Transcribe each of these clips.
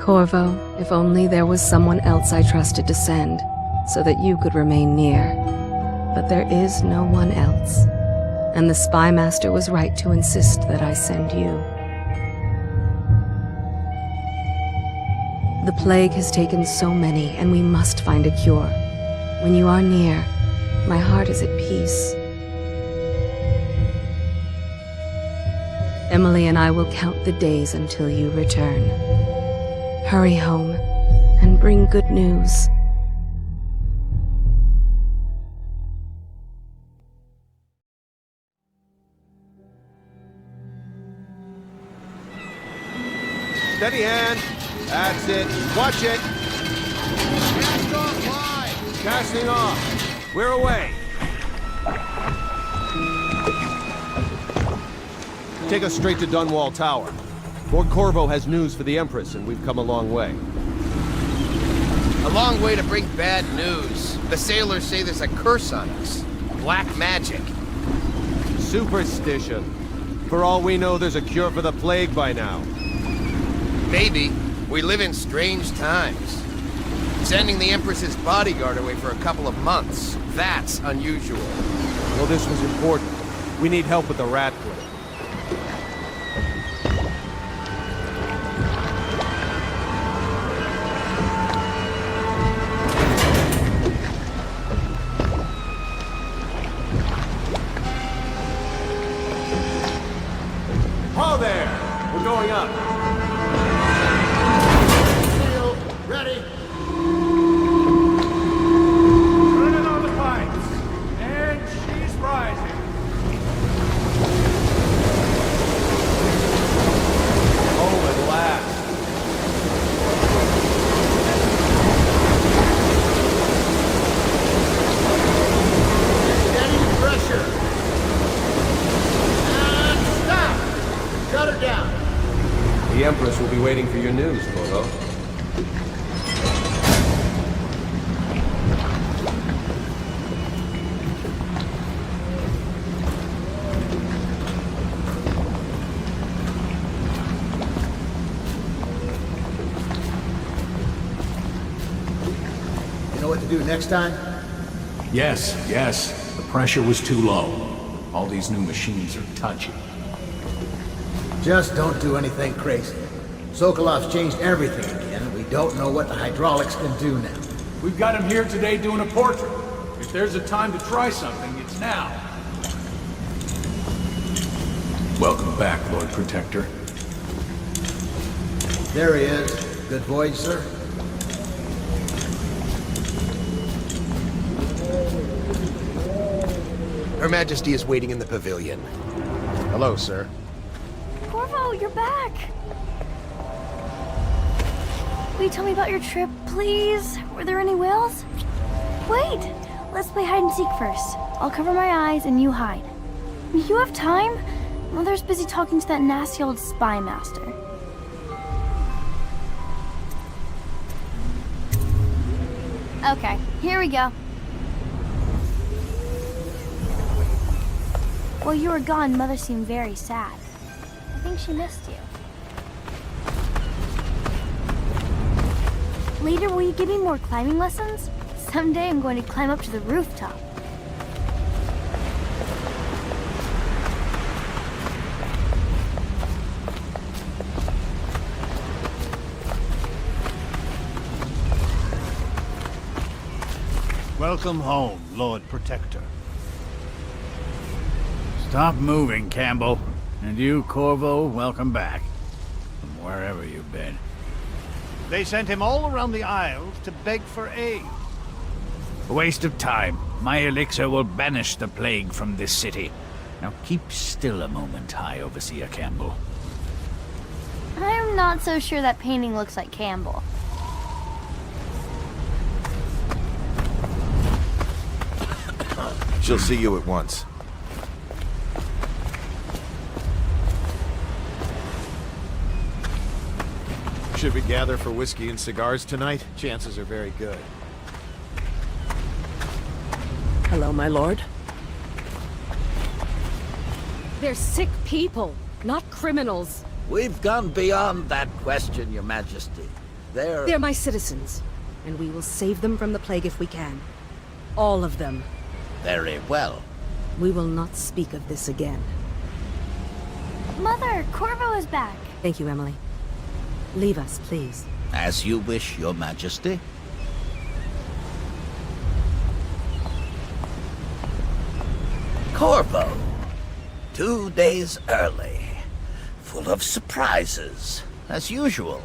Corvo, if only there was someone else I trusted to send, so that you could remain near. But there is no one else, and the Spy Master was right to insist that I send you. The plague has taken so many, and we must find a cure. When you are near, my heart is at peace. Emily and I will count the days until you return. Hurry home, and bring good news. Steady hand. That's it. Watch it. Cast off line. Casting off. We're away. Take us straight to Dunwall Tower. Lord Corvo has news for the Empress, and we've come a long way. A long way to bring bad news. The sailors say there's a curse on us. Black magic. Superstition. For all we know, there's a cure for the plague by now. Maybe. We live in strange times. Sending the Empress's bodyguard away for a couple of months. That's unusual. Well, this was important. We need help with the rat plague. Ho there! We're going up. Sail, ready. Turning on the pipes. And she's rising. Oh, at last. Steady pressure. And stop. Shut her down. The Empress will be waiting for your news, Corvo. You know what to do next time? Yes, yes. The pressure was too low. All these new machines are touchy. Just don't do anything crazy. Sokolov's changed everything again, and we don't know what the hydraulics can do now. We've got him here today doing a portrait. If there's a time to try something, it's now. Welcome back, Lord Protector. There he is. Good voyage, sir. Her Majesty is waiting in the pavilion. Hello, sir. Corvo, you're back! Will you tell me about your trip, please? Were there any whales? Wait! Let's play hide and seek first. I'll cover my eyes and you hide. You have time? Mother's busy talking to that nasty old spy master. Okay, here we go. While you were gone, Mother seemed very sad. I think she missed you. Later, will you give me more climbing lessons? Someday I'm going to climb up to the rooftop. Welcome home, Lord Protector. Stop moving, Campbell. And you, Corvo, welcome back. From wherever you've been. They sent him all around the Isles to beg for aid. A waste of time. My elixir will banish the plague from this city. Now keep still a moment, High Overseer Campbell. I'm not so sure that painting looks like Campbell. She'll see you at once. Should we gather for whiskey and cigars tonight? Chances are very good. Hello, my lord. They're sick people, not criminals. We've gone beyond that question, Your Majesty. They're my citizens, and we will save them from the plague if we can. All of them. Very well. We will not speak of this again. Mother, Corvo is back. Thank you, Emily. Leave us, please. As you wish, Your Majesty. Corvo. 2 days early. Full of surprises, as usual.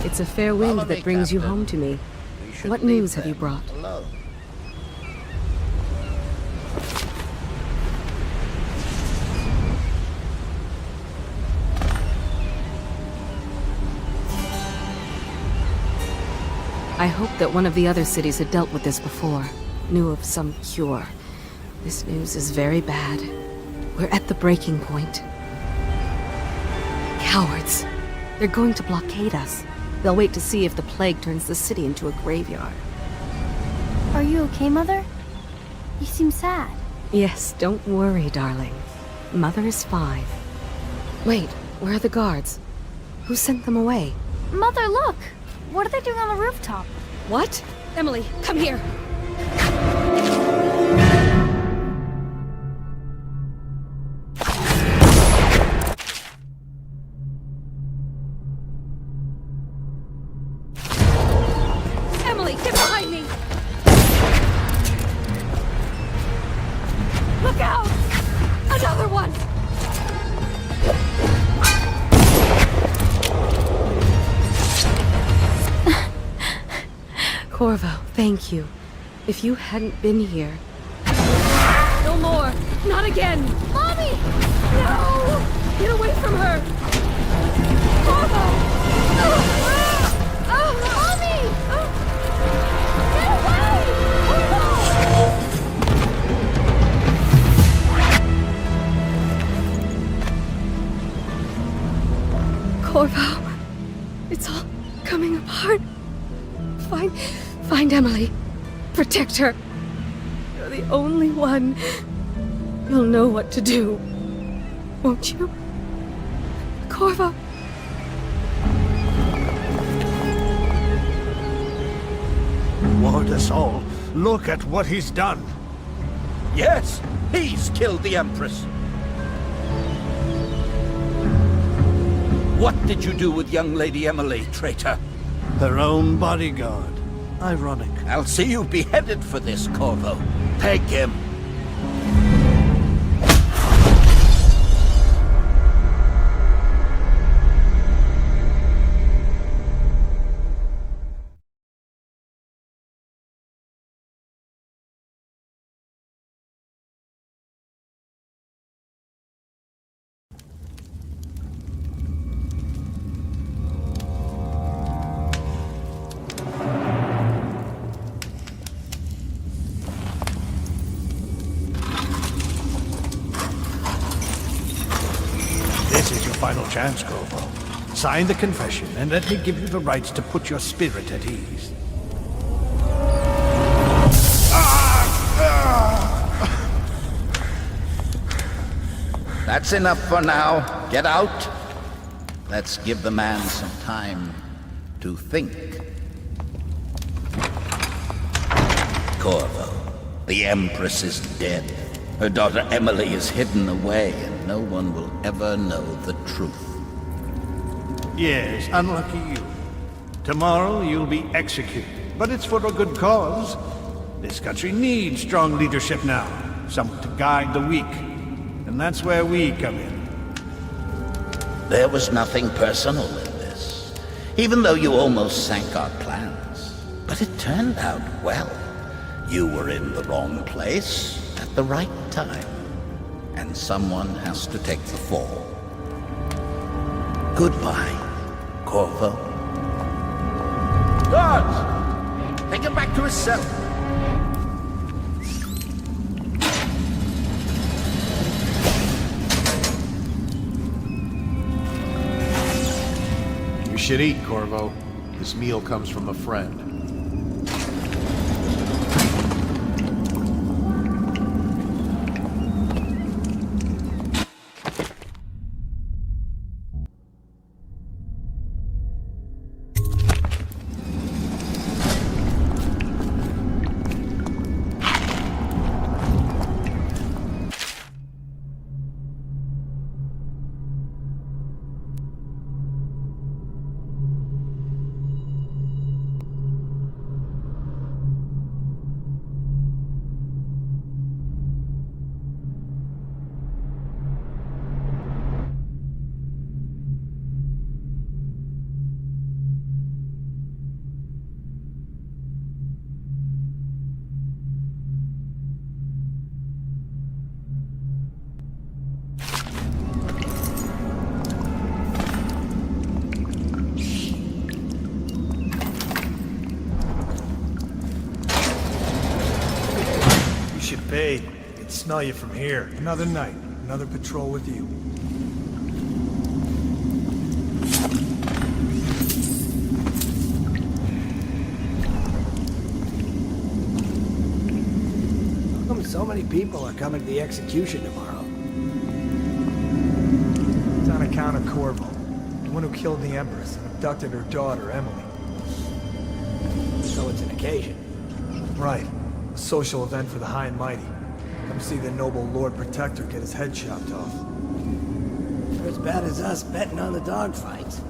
It's a fair wind that brings you home to me. What news have you brought? Alone. I hoped that one of the other cities had dealt with this before, knew of some cure. This news is very bad. We're at the breaking point. Cowards. They're going to blockade us. They'll wait to see if the plague turns the city into a graveyard. Are you okay, Mother? You seem sad. Yes, don't worry, darling. Mother is fine. Wait, where are the guards? Who sent them away? Mother, look! What are they doing on the rooftop? What? Emily, come here! Emily, get behind me! Look out! Another one! Corvo, thank you. If you hadn't been here... No more! Not again! Mommy! No! Get away from her! Corvo! Mommy! Get away! Corvo, it's all coming apart. Find Emily. Protect her. You're the only one. You'll know what to do. Won't you? Corvo. Lord us all, look at what he's done. Yes, he's killed the Empress. What did you do with young Lady Emily, traitor? Her own bodyguard. Ironic. I'll see you beheaded for this, Corvo. Take him. This is your final chance, Corvo. Sign the confession, and let me give you the rights to put your spirit at ease. That's enough for now. Get out. Let's give the man some time to think. Corvo, the Empress is dead. Her daughter Emily is hidden away, and no one will ever know the truth. Yes, unlucky you. Tomorrow you'll be executed, but it's for a good cause. This country needs strong leadership now, someone to guide the weak. And that's where we come in. There was nothing personal in this, even though you almost sank our plans. But it turned out well. You were in the wrong place at the right time, and someone has to take the fall. Goodbye, Corvo. Guards! Take him back to his cell. You should eat, Corvo. This meal comes from a friend. Hey, I can smell you from here. Another night, another patrol with you. How come so many people are coming to the execution tomorrow? It's on account of Corvo, the one who killed the Empress and abducted her daughter, Emily. So it's an occasion. Right. A social event for the high and mighty. Come see the noble Lord Protector get his head chopped off. They're as bad as us betting on the dogfights.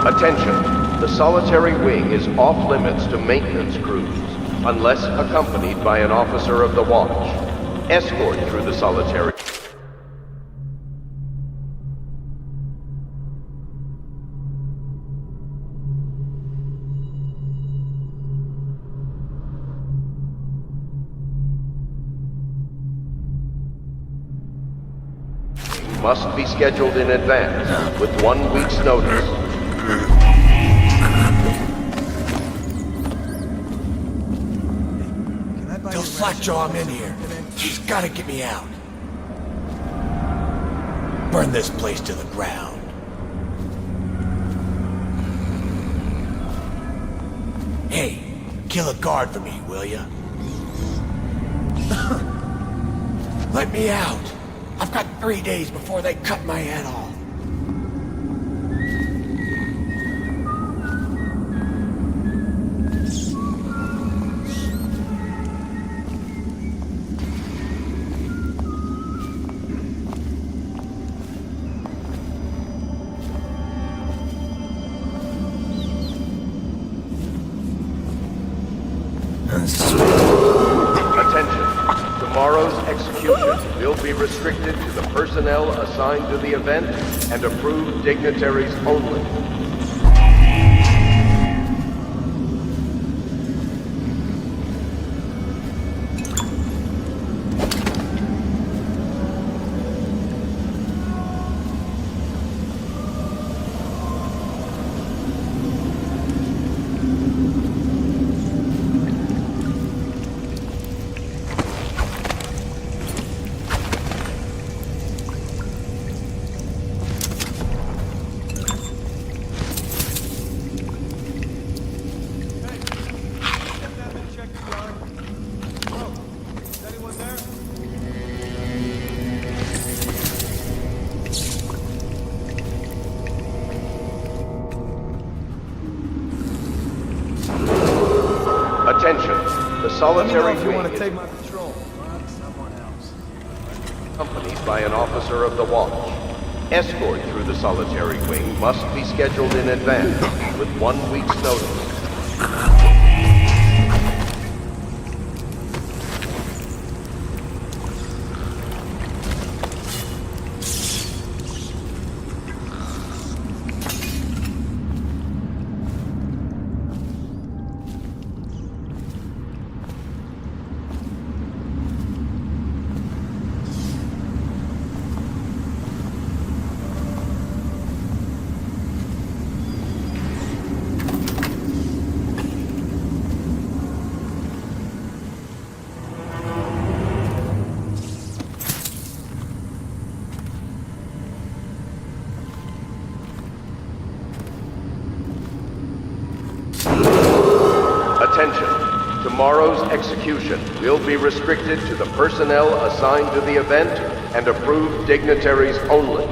Attention. The solitary wing is off limits to maintenance crews, unless accompanied by an officer of the watch. Escort through the solitary... must be scheduled in advance, with 1 week's notice. Tell Slackjaw I'm in here. He's gotta get me out. Burn this place to the ground. Hey, kill a guard for me, will ya? Let me out! I've got 3 days before they cut my head off. Attention. Tomorrow's execution will be restricted to the personnel assigned to the event and approved dignitaries only. Attention, the solitary wing is my patrol. Someone else. accompanied by an officer of the watch. Escort through the solitary wing must be scheduled in advance, with 1 week's notice. Attention. Tomorrow's execution will be restricted to the personnel assigned to the event and approved dignitaries only.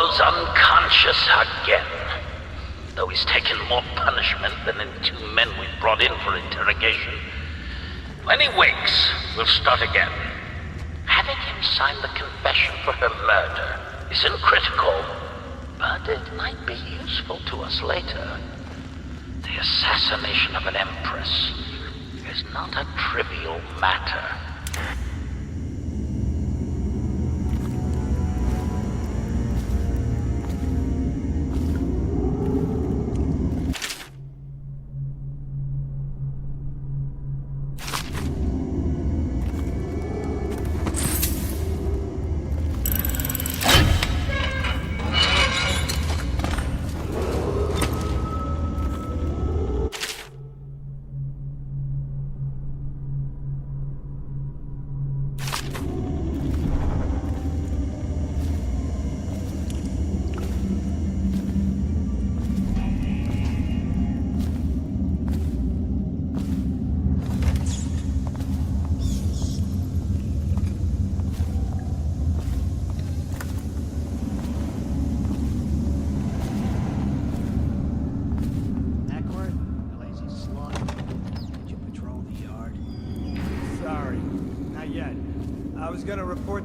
Corvo's unconscious again. Though he's taken more punishment than the 2 men we brought in for interrogation. When he wakes, we'll start again. Having him sign the confession for her murder isn't critical, but it might be useful to us later. The assassination of an empress is not a trivial matter.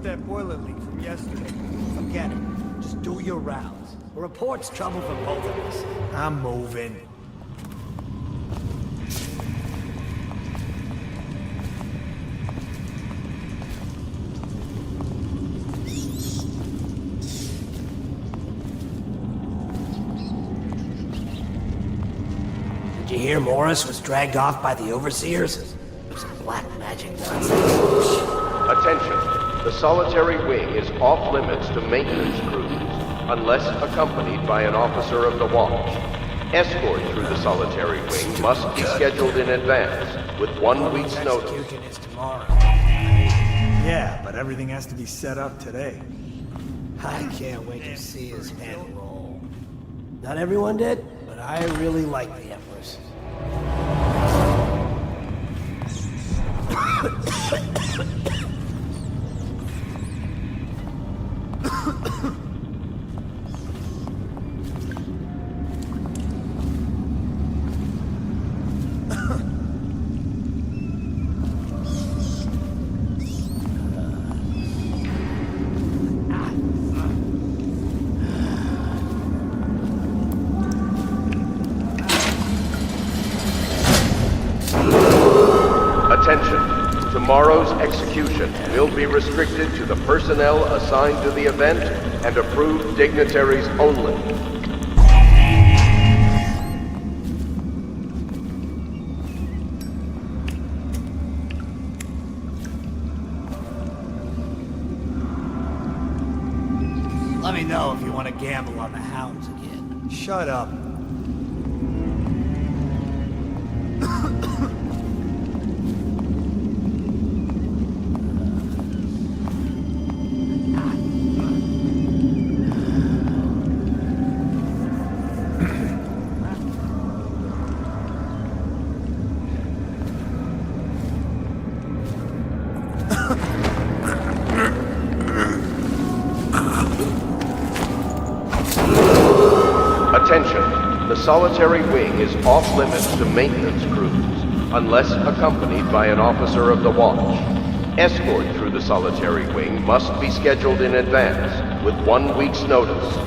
That boiler leak from yesterday. Forget it. Just do your rounds. A report's trouble for both of us. I'm moving. Did you hear Morris was dragged off by the overseers? Some black magic nonsense. Attention. The solitary wing is off limits to maintenance crews, unless accompanied by an officer of the watch. Escort through the solitary wing must be scheduled in advance, with 1 week's notice. Execution is tomorrow. Yeah, but everything has to be set up today. I can't wait to see his head roll. Not everyone did, but I really like the Empress. Attention. Tomorrow's execution will be restricted to the personnel assigned to the event and approved dignitaries only. Let me know if you want to gamble on the hounds again. Shut up. Attention, the solitary wing is off limits to maintenance crews, unless accompanied by an officer of the watch. Escort through the solitary wing must be scheduled in advance, with 1 week's notice.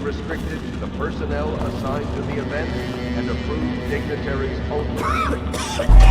restricted to the personnel assigned to the event and approved dignitaries only.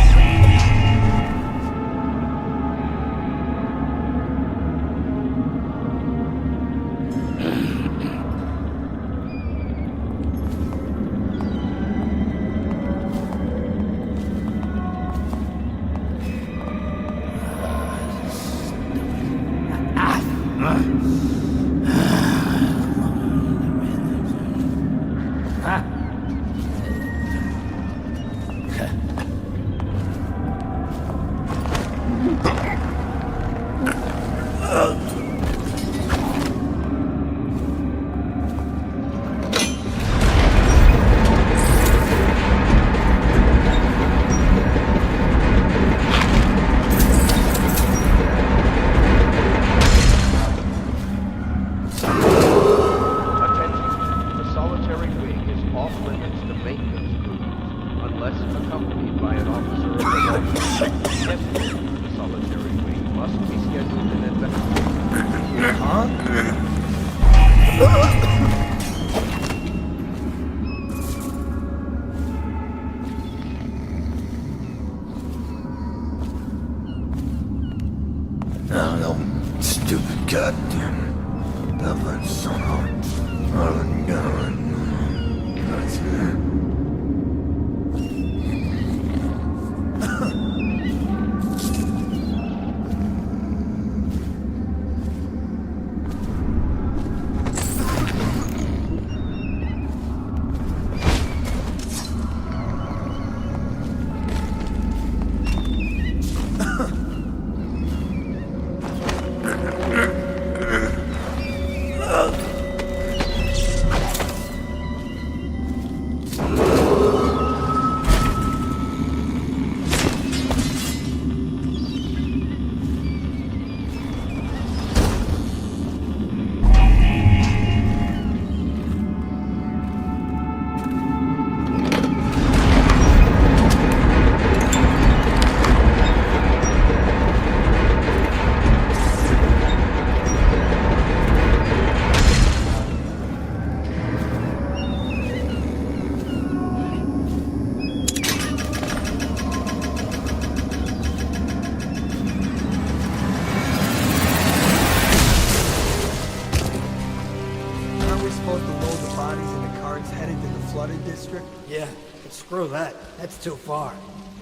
Yeah, but screw that. That's too far.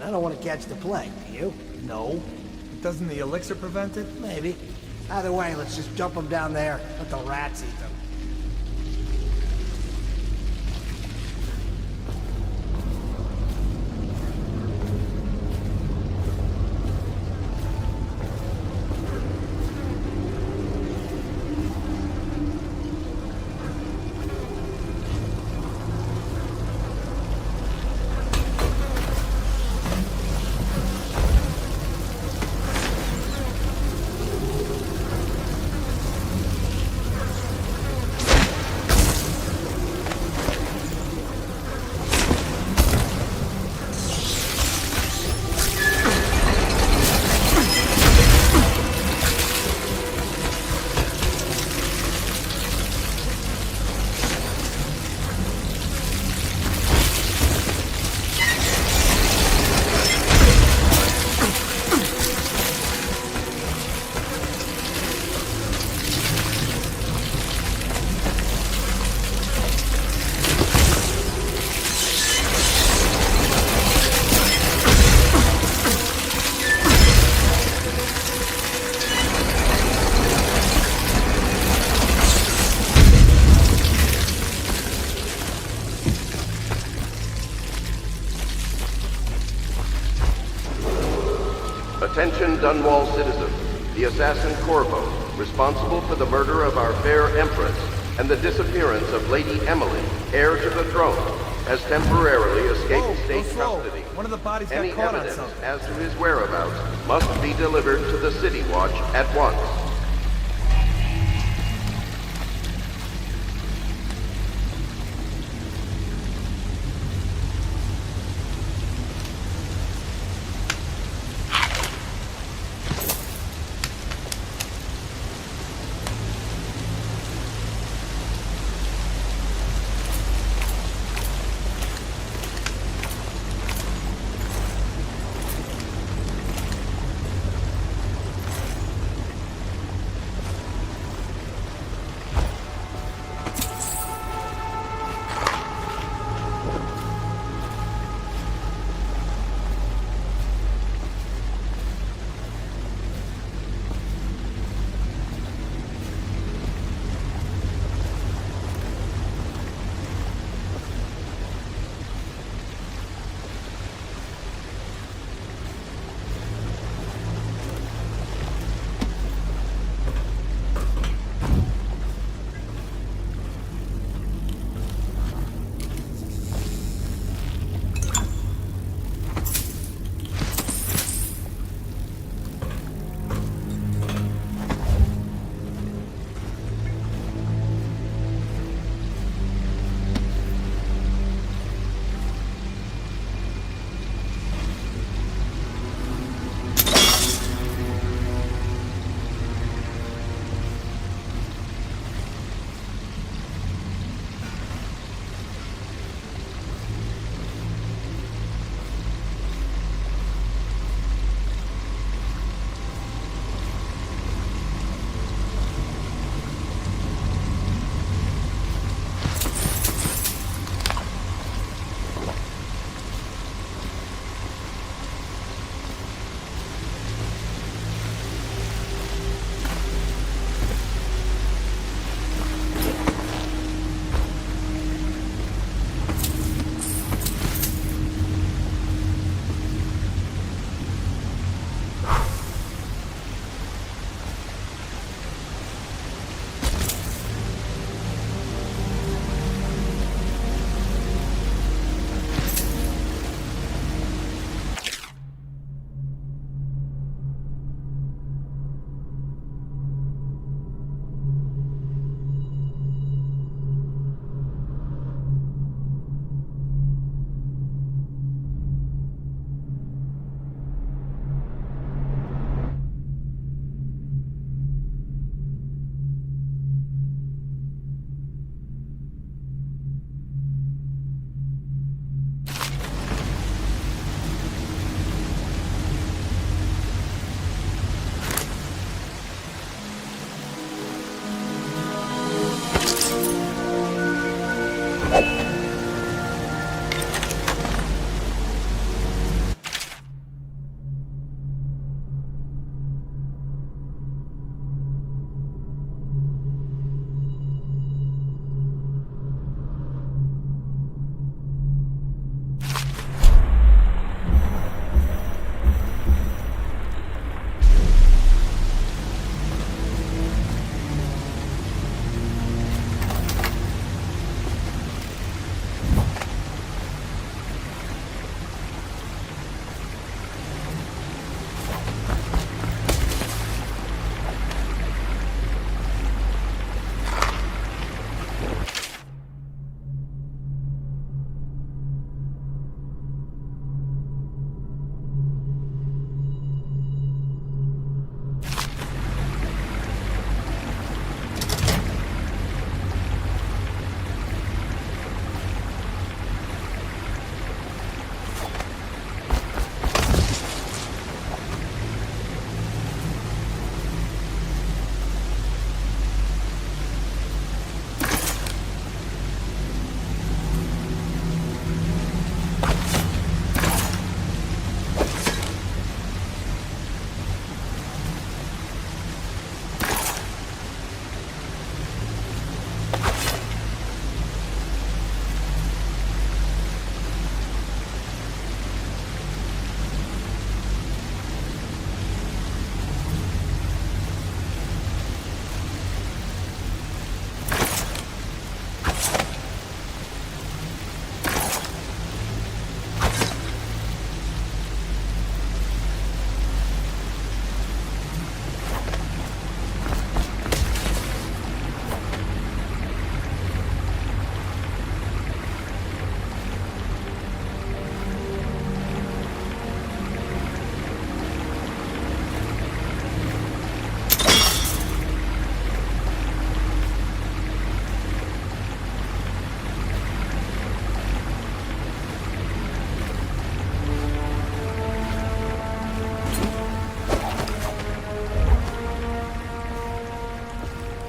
I don't want to catch the plague, do you? No. Doesn't the elixir prevent it? Maybe. Either way, let's just jump them down there. Let the rats eat them. Attention Dunwall citizens. The assassin Corvo, responsible for the murder of our fair Empress and the disappearance of Lady Emily, heir to the throne, has temporarily escaped state custody. One of the bodies got Any caught on evidence something. as to his whereabouts must be delivered to the City Watch at once.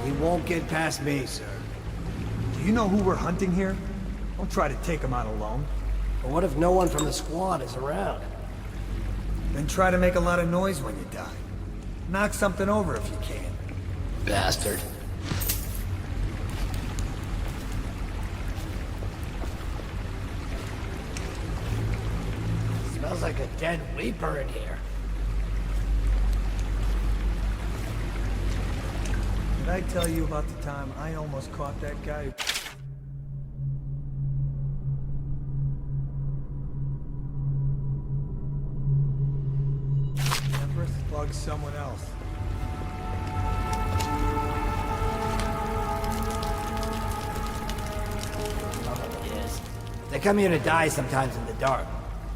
He won't get past me, sir. Do you know who we're hunting here? Don't try to take him out alone. But what if no one from the squad is around? Then try to make a lot of noise when you die. Knock something over if you can. Bastard. Smells like a dead weeper in here. Did I tell you about the time I almost caught that guy? The Empress bugged someone else. Yes. They come here to die sometimes in the dark.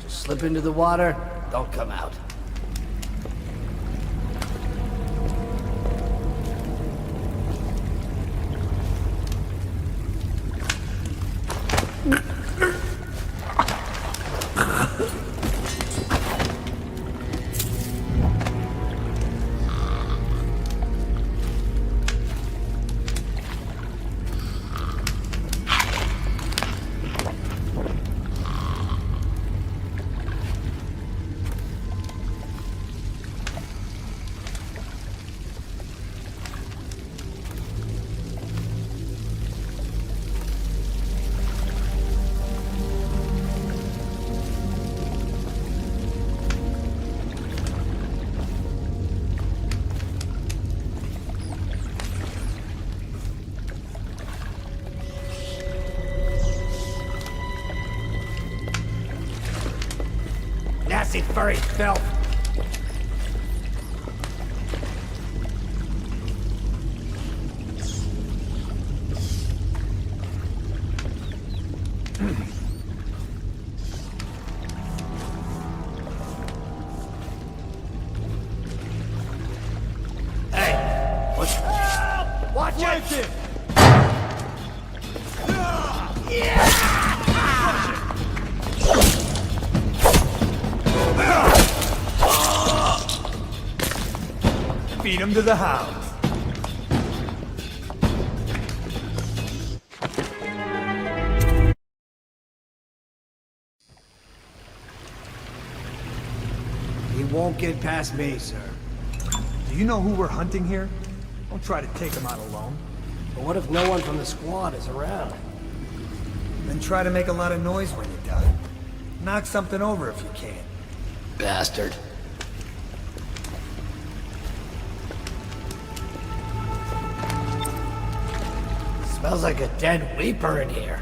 Just slip into the water, don't come out. Nasty furry filth. Hey, what's... Help! Watch it! Feed him to the hounds. He won't get past me, sir. Do you know who we're hunting here? Don't try to take him out alone. But what if no one from the squad is around? Then try to make a lot of noise when you die. Knock something over if you can. Bastard. Smells like a dead weeper in here.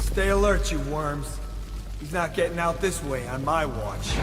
Stay alert, you worms. He's not getting out this way on my watch.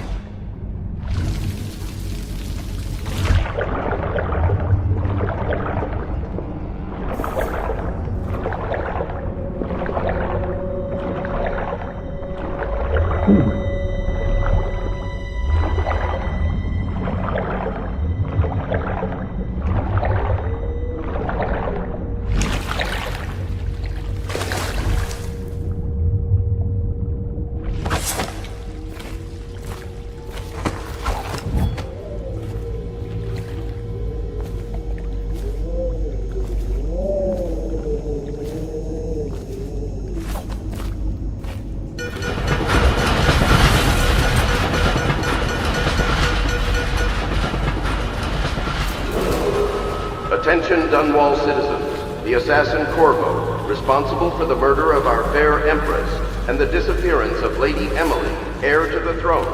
Attention Dunwall citizens. The assassin Corvo, responsible for the murder of our fair Empress and the disappearance of Lady Emily, heir to the throne,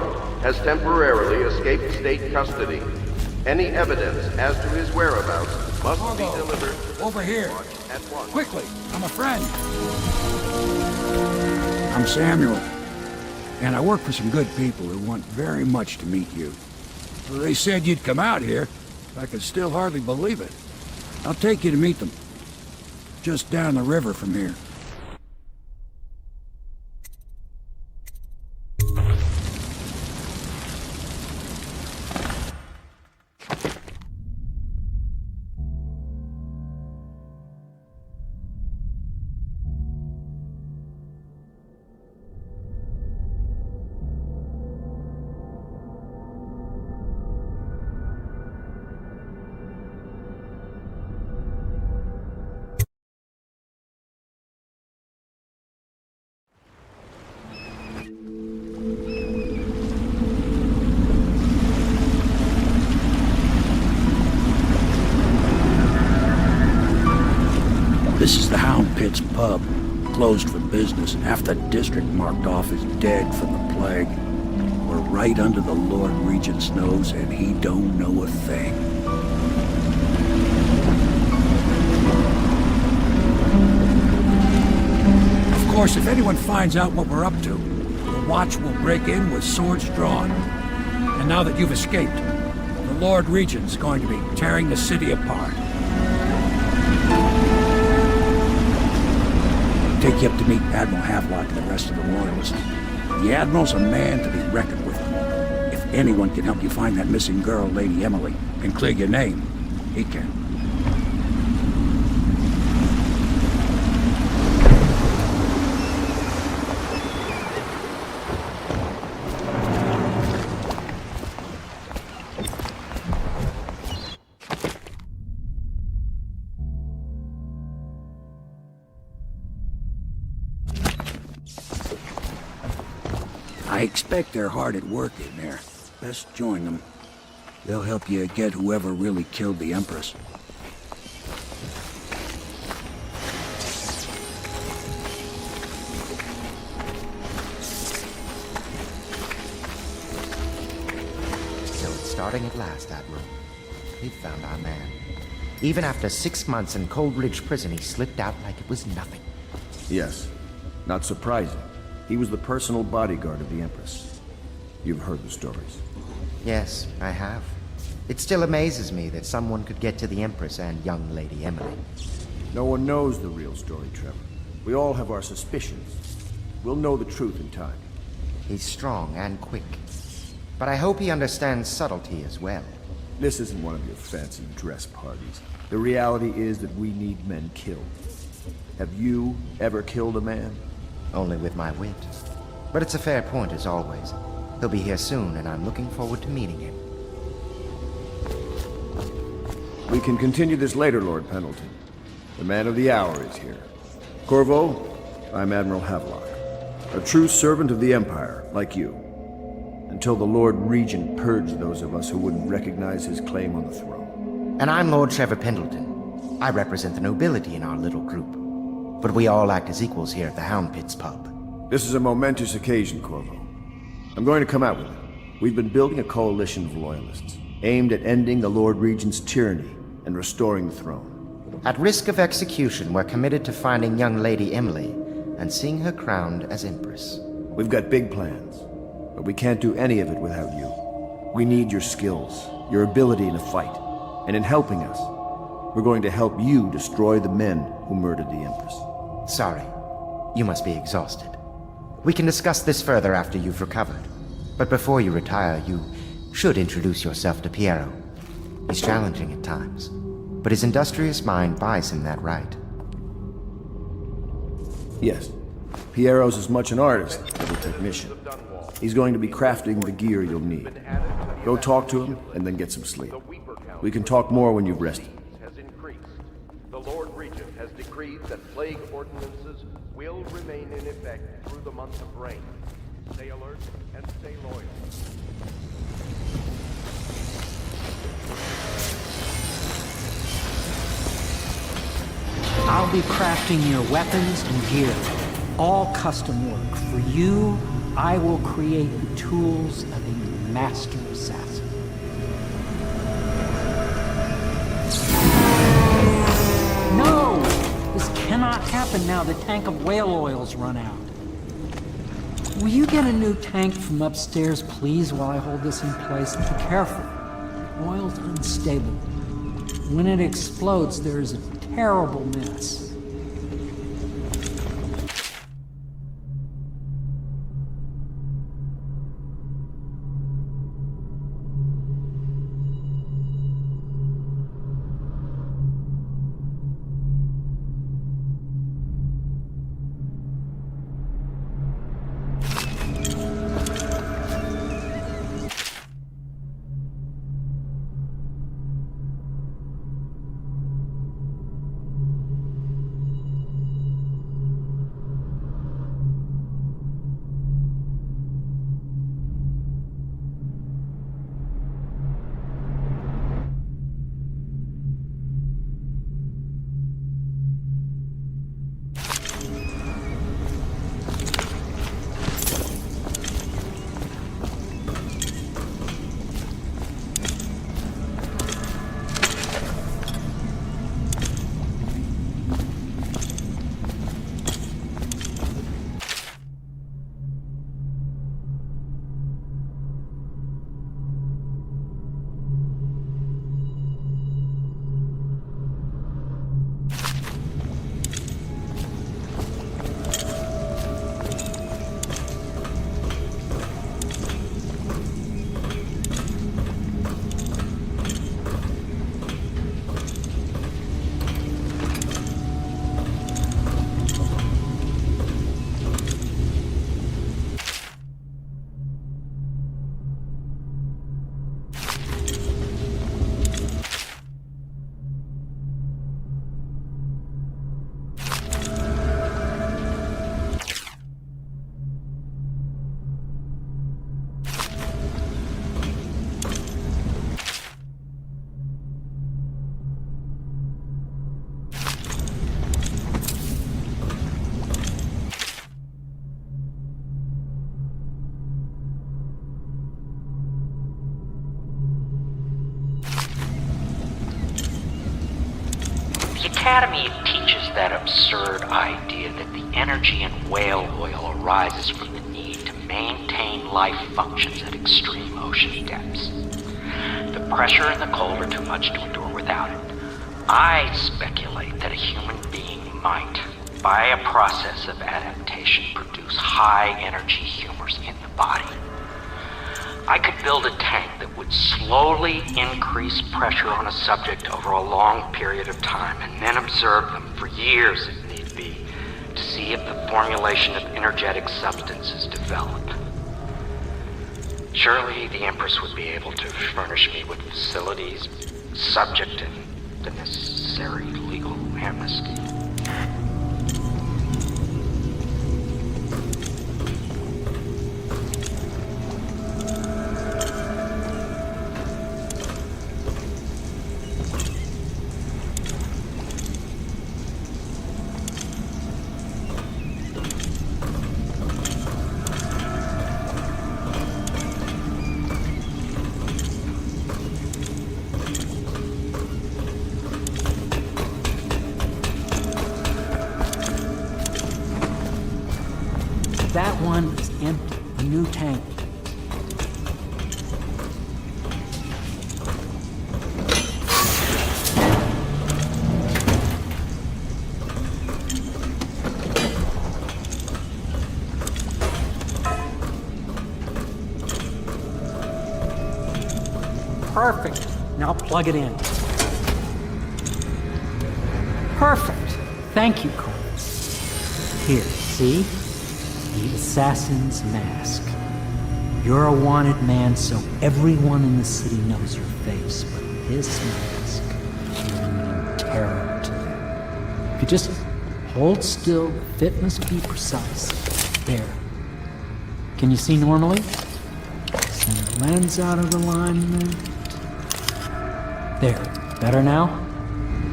has temporarily escaped state custody. Any evidence as to his whereabouts must be delivered over here at once. Quickly, I'm a friend. I'm Samuel, and I work for some good people who want very much to meet you. They said you'd come out here. I could still hardly believe it. I'll take you to meet them. Just down the river from here. This is the Hound Pit's pub. Closed for business. Half the district marked off as dead from the plague. We're right under the Lord Regent's nose, and he don't know a thing. Of course, if anyone finds out what we're up to, the Watch will break in with swords drawn. And now that you've escaped, the Lord Regent's going to be tearing the city apart. Take you up to meet Admiral Havelock and the rest of the Royalists. The Admiral's a man to be reckoned with. If anyone can help you find that missing girl, Lady Emily, and clear your name, he can. I expect they're hard at work in there. Best join them. They'll help you get whoever really killed the Empress. So it's starting at last, Admiral. We've found our man. Even after 6 months in Cold Ridge Prison, he slipped out like it was nothing. Yes. Not surprising. He was the personal bodyguard of the Empress. You've heard the stories. Yes, I have. It still amazes me that someone could get to the Empress and young Lady Emily. No one knows the real story, Trevor. We all have our suspicions. We'll know the truth in time. He's strong and quick. But I hope he understands subtlety as well. This isn't one of your fancy dress parties. The reality is that we need men killed. Have you ever killed a man? Only with my wit. But it's a fair point as always. He'll be here soon, and I'm looking forward to meeting him. We can continue this later, Lord Pendleton. The man of the hour is here. Corvo, I'm Admiral Havelock. A true servant of the Empire, like you. Until the Lord Regent purged those of us who wouldn't recognize his claim on the throne. And I'm Lord Trevor Pendleton. I represent the nobility in our little group. But we all act as equals here at the Hound Pit's pub. This is a momentous occasion, Corvo. I'm going to come out with it. We've been building a coalition of loyalists, aimed at ending the Lord Regent's tyranny and restoring the throne. At risk of execution, we're committed to finding young Lady Emily and seeing her crowned as Empress. We've got big plans, but we can't do any of it without you. We need your skills, your ability in a fight, and in helping us, we're going to help you destroy the men who murdered the Empress. Sorry. You must be exhausted. We can discuss this further after you've recovered. But before you retire, you should introduce yourself to Piero. He's challenging at times, but his industrious mind buys him that right. Yes. Piero's as much an artist as a technician. He's going to be crafting the gear you'll need. Go talk to him, and then get some sleep. We can talk more when you've rested. The Lord Regent has decreed that plague ordinances will remain in effect through the month of rain. Stay alert and stay loyal. I'll be crafting your weapons and gear. All custom work. For you, I will create the tools of a master assassin. No! This cannot happen now the tank of whale oil's run out. Will you get a new tank from upstairs, please, while I hold this in place? Be careful. The oil's unstable. When it explodes, there's a terrible mess. Academy teaches that absurd idea that the energy in whale oil arises from the need to maintain life functions at extreme ocean depths. The pressure and the cold are too much to endure without it. I speculate that a human being might, by a process of adaptation, produce high-energy humors in the body. I could build a tank that would slowly increase pressure on a subject over a long period of time and then observe them for years if need be to see if the formulation of energetic substances developed. Surely the Empress would be able to furnish me with facilities subject to the necessary legal amnesty. That one is empty. A new tank. Perfect. Now plug it in. Perfect. Thank you, Cole. Here, see? The assassin's mask. You're a wanted man, so everyone in the city knows your face, but this mask will mean terror to them. If you just hold still, the fit must be precise. There. Can you see normally? Send the lens out of alignment. There. Better now?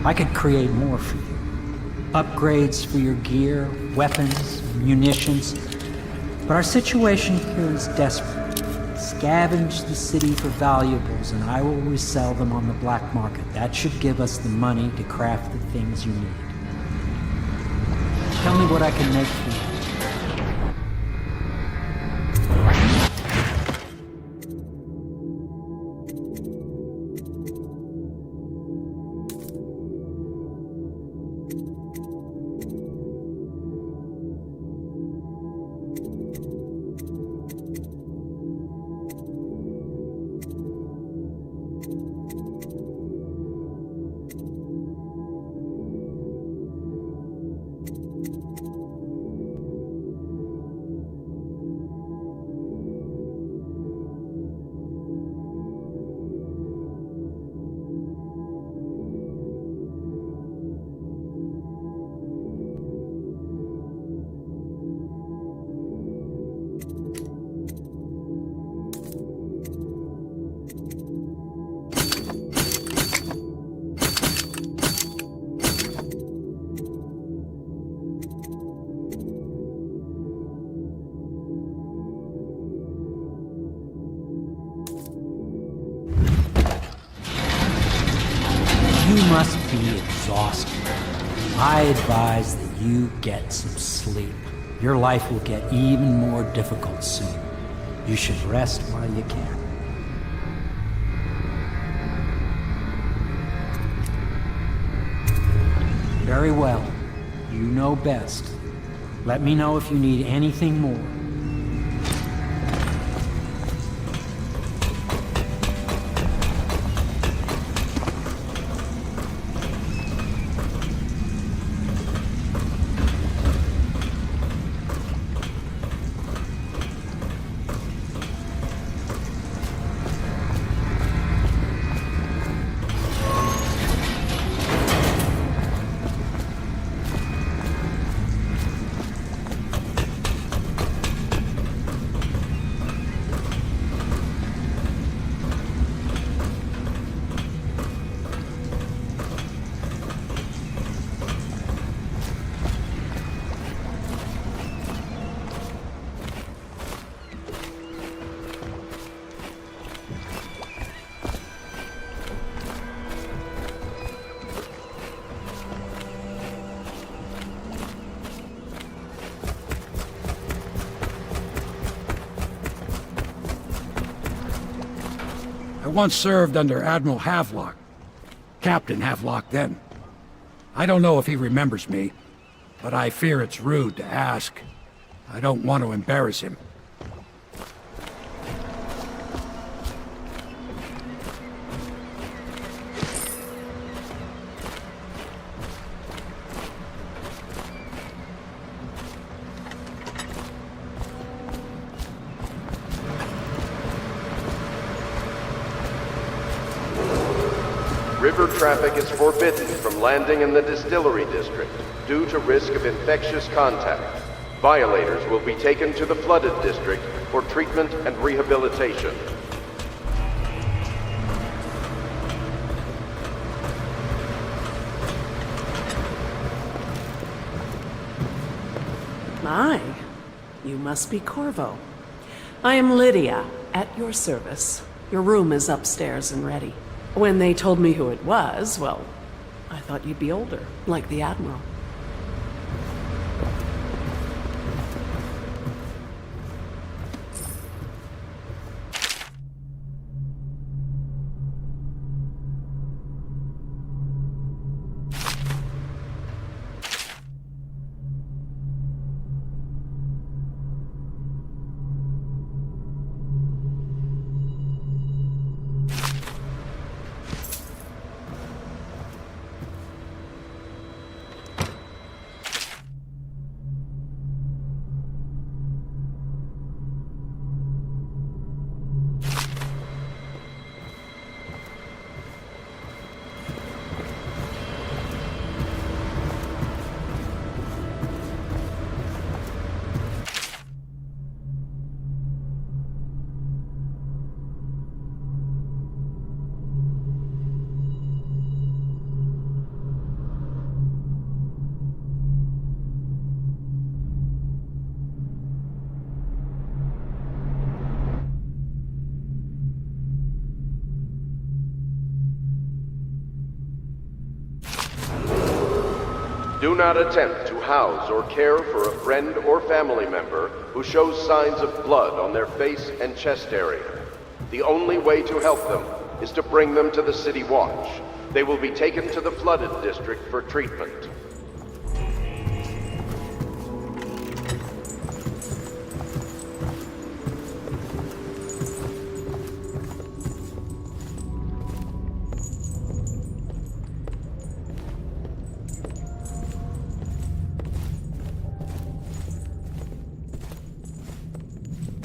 I could create more for you. Upgrades for your gear, weapons, munitions. But our situation here is desperate. Scavenge the city for valuables and I will resell them on the black market. That should give us the money to craft the things you need. Tell me what I can make for you. You must be exhausted. I advise that you get some sleep. Your life will get even more difficult soon. You should rest while you can. Very well. You know best. Let me know if you need anything more. once served under Admiral Havelock. Captain Havelock then. I don't know if he remembers me, but I fear it's rude to ask. I don't want to embarrass him. River traffic is forbidden from landing in the distillery district due to risk of infectious contact. Violators will be taken to the flooded district for treatment and rehabilitation. My, you must be Corvo. I am Lydia, at your service. Your room is upstairs and ready. When they told me who it was, well, I thought you'd be older, like the Admiral. Do not attempt to house or care for a friend or family member who shows signs of blood on their face and chest area. The only way to help them is to bring them to the City Watch. They will be taken to the flooded district for treatment.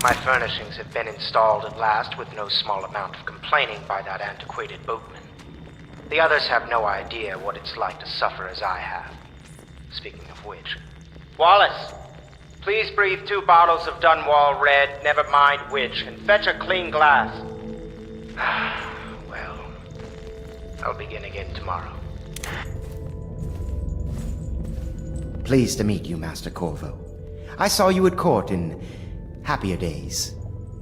My furnishings have been installed at last with no small amount of complaining by that antiquated boatman. The others have no idea what it's like to suffer as I have. Speaking of which... Wallace! Please breathe 2 bottles of Dunwall Red, never mind which, and fetch a clean glass. Well, I'll begin again tomorrow. Pleased to meet you, Master Corvo. I saw you at court in happier days,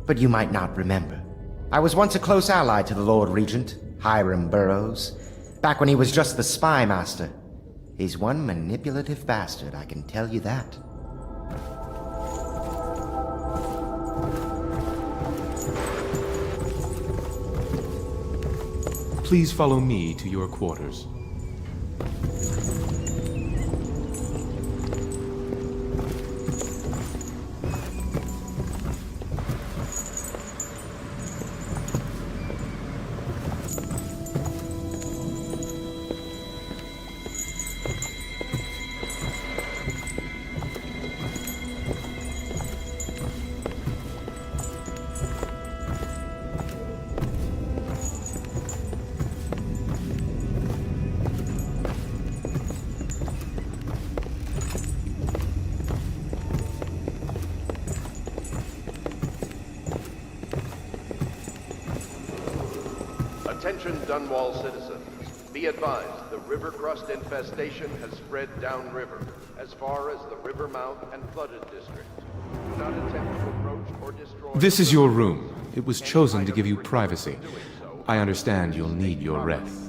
but you might not remember. I was once a close ally to the Lord Regent, Hiram Burroughs, back when he was just the spy master. He's one manipulative bastard, I can tell you that. Please follow me to your quarters. Attention Dunwall citizens. Be advised, the river crust infestation has spread downriver, as far as the river mouth and flooded district. Do not attempt to approach or destroy... This is your room. It was chosen to give you privacy. I understand you'll need your rest.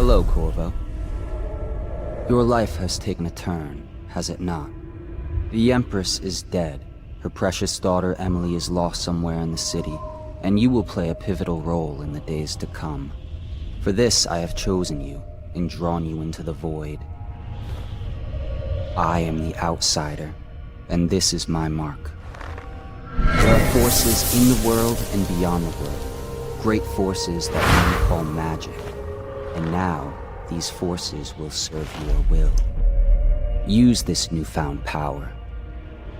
Hello, Corvo. Your life has taken a turn, has it not? The Empress is dead. Her precious daughter Emily is lost somewhere in the city, and you will play a pivotal role in the days to come. For this I have chosen you, and drawn you into the void. I am the outsider, and this is my mark. There are forces in the world and beyond the world, great forces that men call magic. And now, these forces will serve your will. Use this newfound power,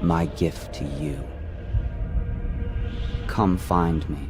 my gift to you. Come find me.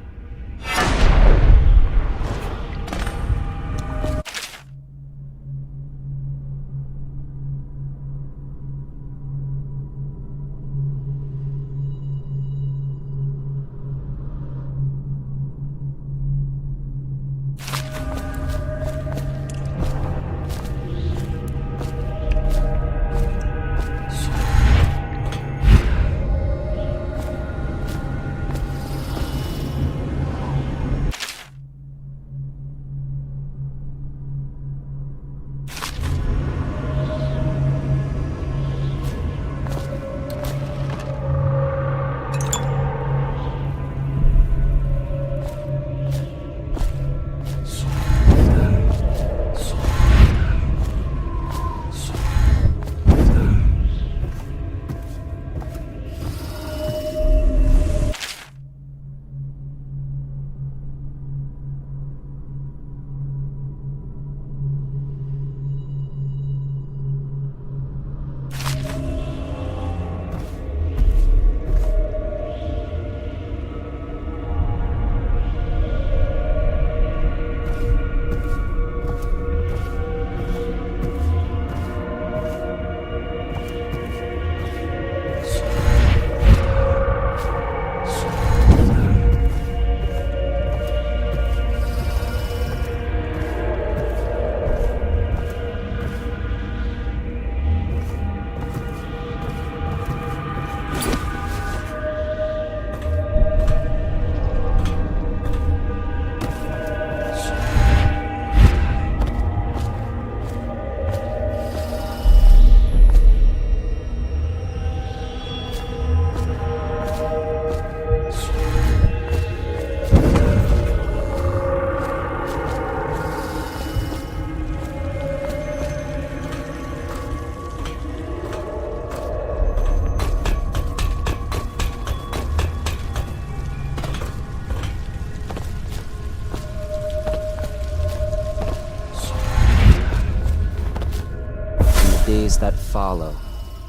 Days that follow,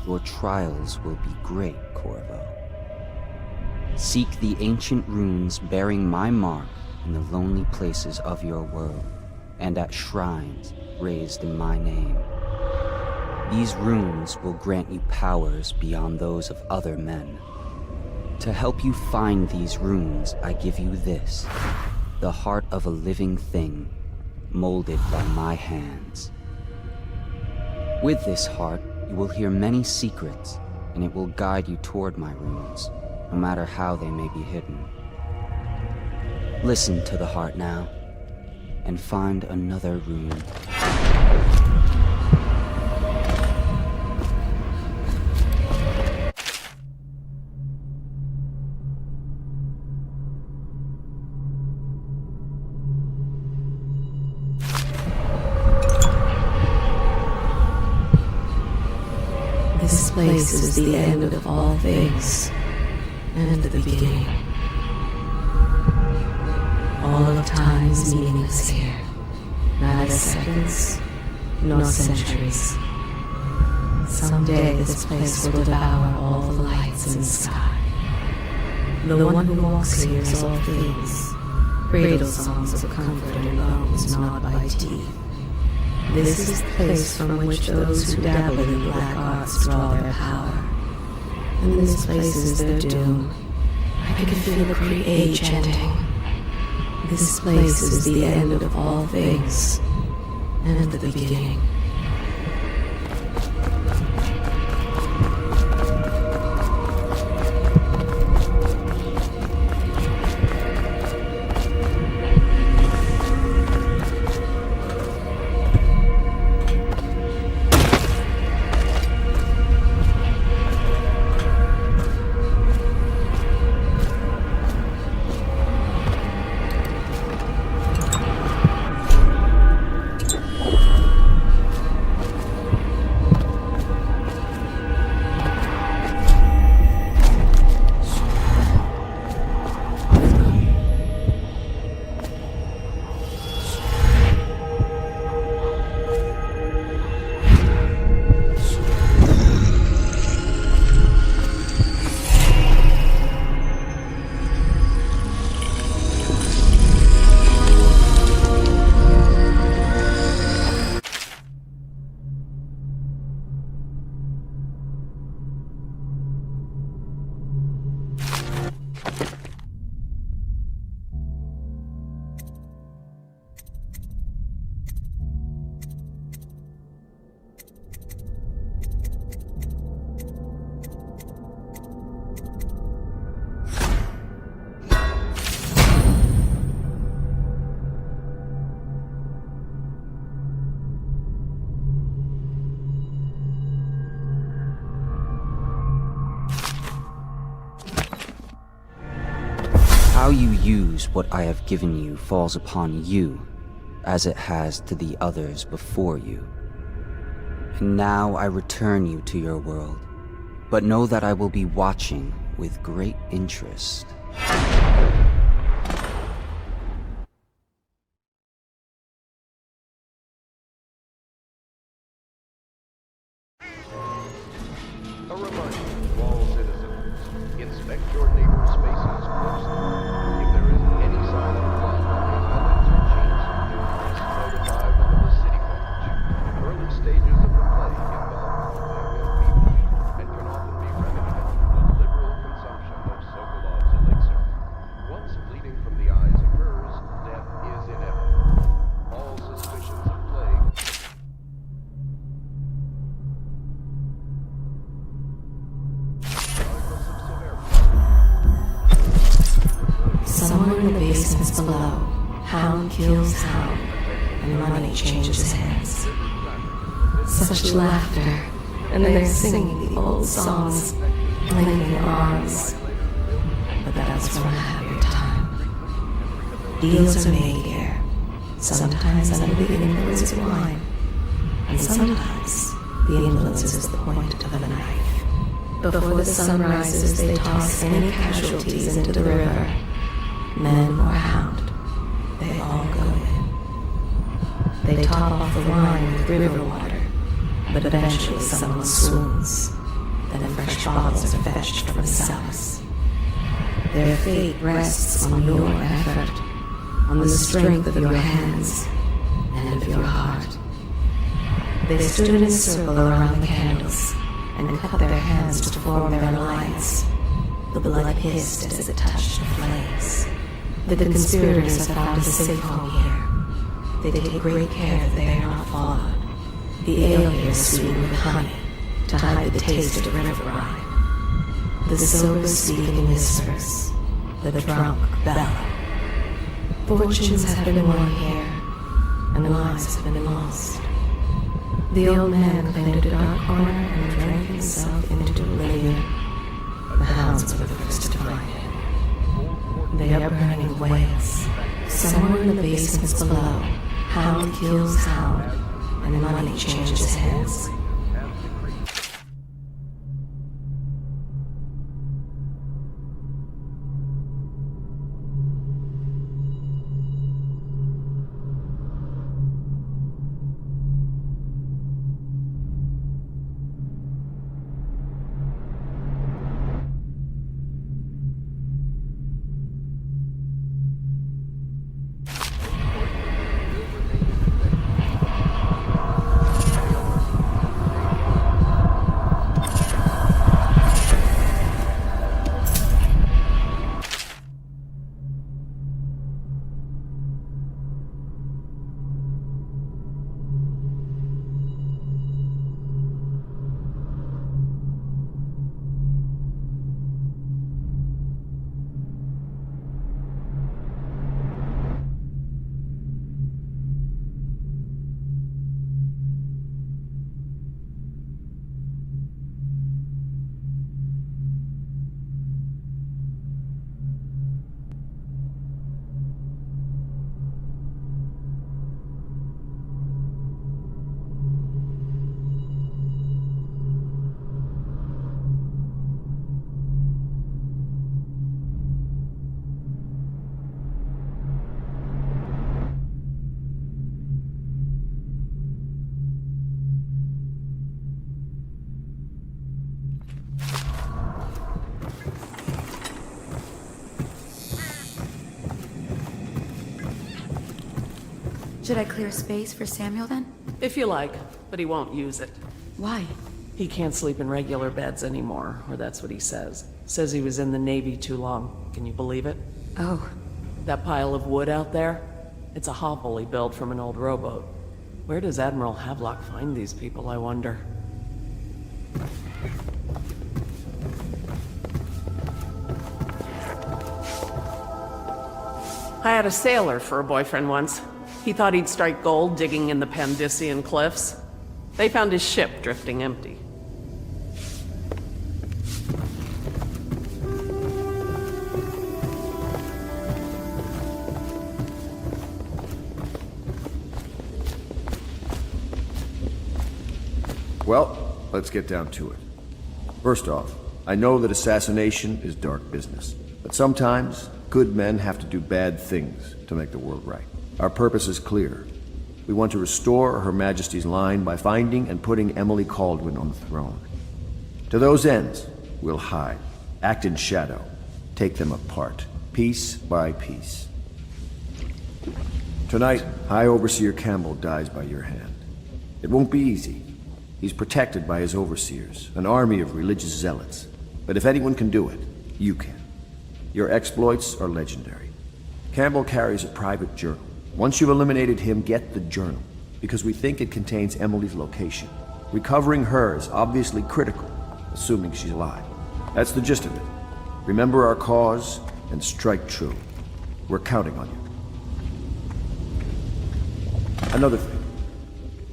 your trials will be great, Corvo. Seek the ancient runes bearing my mark in the lonely places of your world, and at shrines raised in my name. These runes will grant you powers beyond those of other men. To help you find these runes, I give you this, the heart of a living thing, molded by my hands. With this heart, you will hear many secrets, and it will guide you toward my runes, no matter how they may be hidden. Listen to the heart now, and find another rune. This place is the end of all things, and the beginning. All of time is meaningless here, neither seconds nor centuries. Someday this place will devour all the lights in the sky. The one who walks here is all things, cradle songs of comfort and bones gnawed by teeth. This is the place from which those who dabble in black arts draw their power. And this place is their doom. I can feel the great age ending. This place is the end of all things, and the beginning. use what I have given you falls upon you, as it has to the others before you. And now I return you to your world, but know that I will be watching with great interest. A reminder to all citizens, inspect your neighbor's spaces closely. If there is any sign of flood on the islands or cheats, you must notify one of the city watch. Early stages of the plague involve coughing and fever, and can often be remedied through the liberal consumption of Sokolov's elixir. Once bleeding from the eyes occurs, death is inevitable. All suspicions of plague Somewhere in the basements below, hound kills hound, and money changes hands. Such laughter, and they're singing the old songs, linking arms. But that's from a happier time. Deals are made here, sometimes under the influence of wine, and sometimes the influence is the point of a knife. Before the sun rises, they toss any casualties into the river. Men or hound, they all go in. They top off the wine with river water, but eventually someone swoons. Then fresh bottles are fetched from the cellars. Their fate rests on your effort, on the strength of your hands and of your heart. They stood in a circle around the candles and cut their hands to form their alliance. The blood hissed as it touched the flames. The conspirators have found a safe home here. They take great care that they are not followed. The ale here is sweetened with honey to hide the taste of river brine. The sober speak in whispers. The drunk bellow. Fortunes have been won here, and lives have been lost. The old man claimed a dark corner and drank himself into oblivion. The hounds were the first to find him. They are burning in Wales. Somewhere in the basements below, hound kills hound, and money changes hands. Should I clear space for Samuel then? If you like, but he won't use it. Why? He can't sleep in regular beds anymore, or that's what he says. Says he was in the Navy too long. Can you believe it? Oh. That pile of wood out there? It's a hovel he built from an old rowboat. Where does Admiral Havelock find these people, I wonder? I had a sailor for a boyfriend once. He thought he'd strike gold digging in the Pandician cliffs. They found his ship drifting empty. Well, let's get down to it. First off, I know that assassination is dark business, but sometimes good men have to do bad things to make the world right. Our purpose is clear. We want to restore Her Majesty's line by finding and putting Emily Kaldwin on the throne. To those ends, we'll hide, act in shadow, take them apart, piece by piece. Tonight, High Overseer Campbell dies by your hand. It won't be easy. He's protected by his overseers, an army of religious zealots. But if anyone can do it, you can. Your exploits are legendary. Campbell carries a private journal. Once you've eliminated him, get the journal, because we think it contains Emily's location. Recovering her is obviously critical, assuming she's alive. That's the gist of it. Remember our cause, and strike true. We're counting on you. Another thing.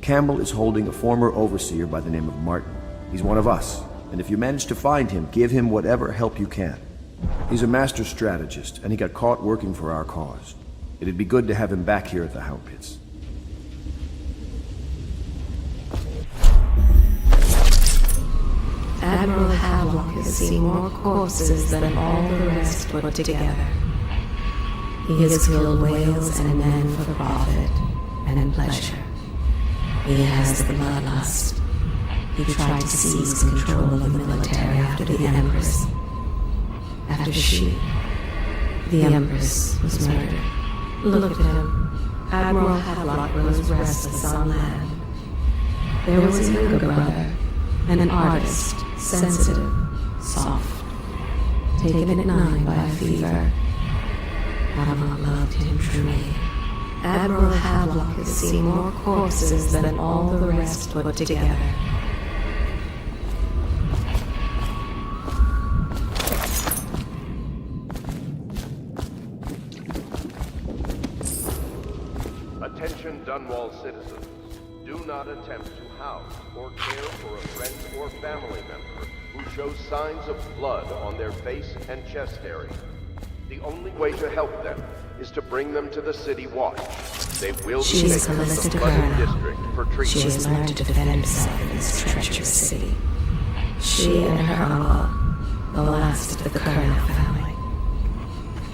Campbell is holding a former overseer by the name of Martin. He's one of us, and if you manage to find him, give him whatever help you can. He's a master strategist, and he got caught working for our cause. It'd be good to have him back here at the Howl Pits. Admiral Havelock has seen more corpses than all the rest put together. He has killed whales and men for profit and pleasure. He has the bloodlust. He tried to seize control of the military after the Empress. After the Empress, was murdered. Look at him. Admiral Havelock was restless on land. There was a younger brother, an artist, sensitive, soft, taken at 9 by a fever. Havelock loved him truly. Admiral Havelock has seen more corpses than all the rest put together. Attention Dunwall citizens. Do not attempt to house or care for a friend or family member who shows signs of blood on their face and chest area. The only way to help them is to bring them to the City Watch. They will be taken to the Flooded District for treatment. She has learned to defend herself in this treacherous city. She and her uncle, the last of the Kernow family.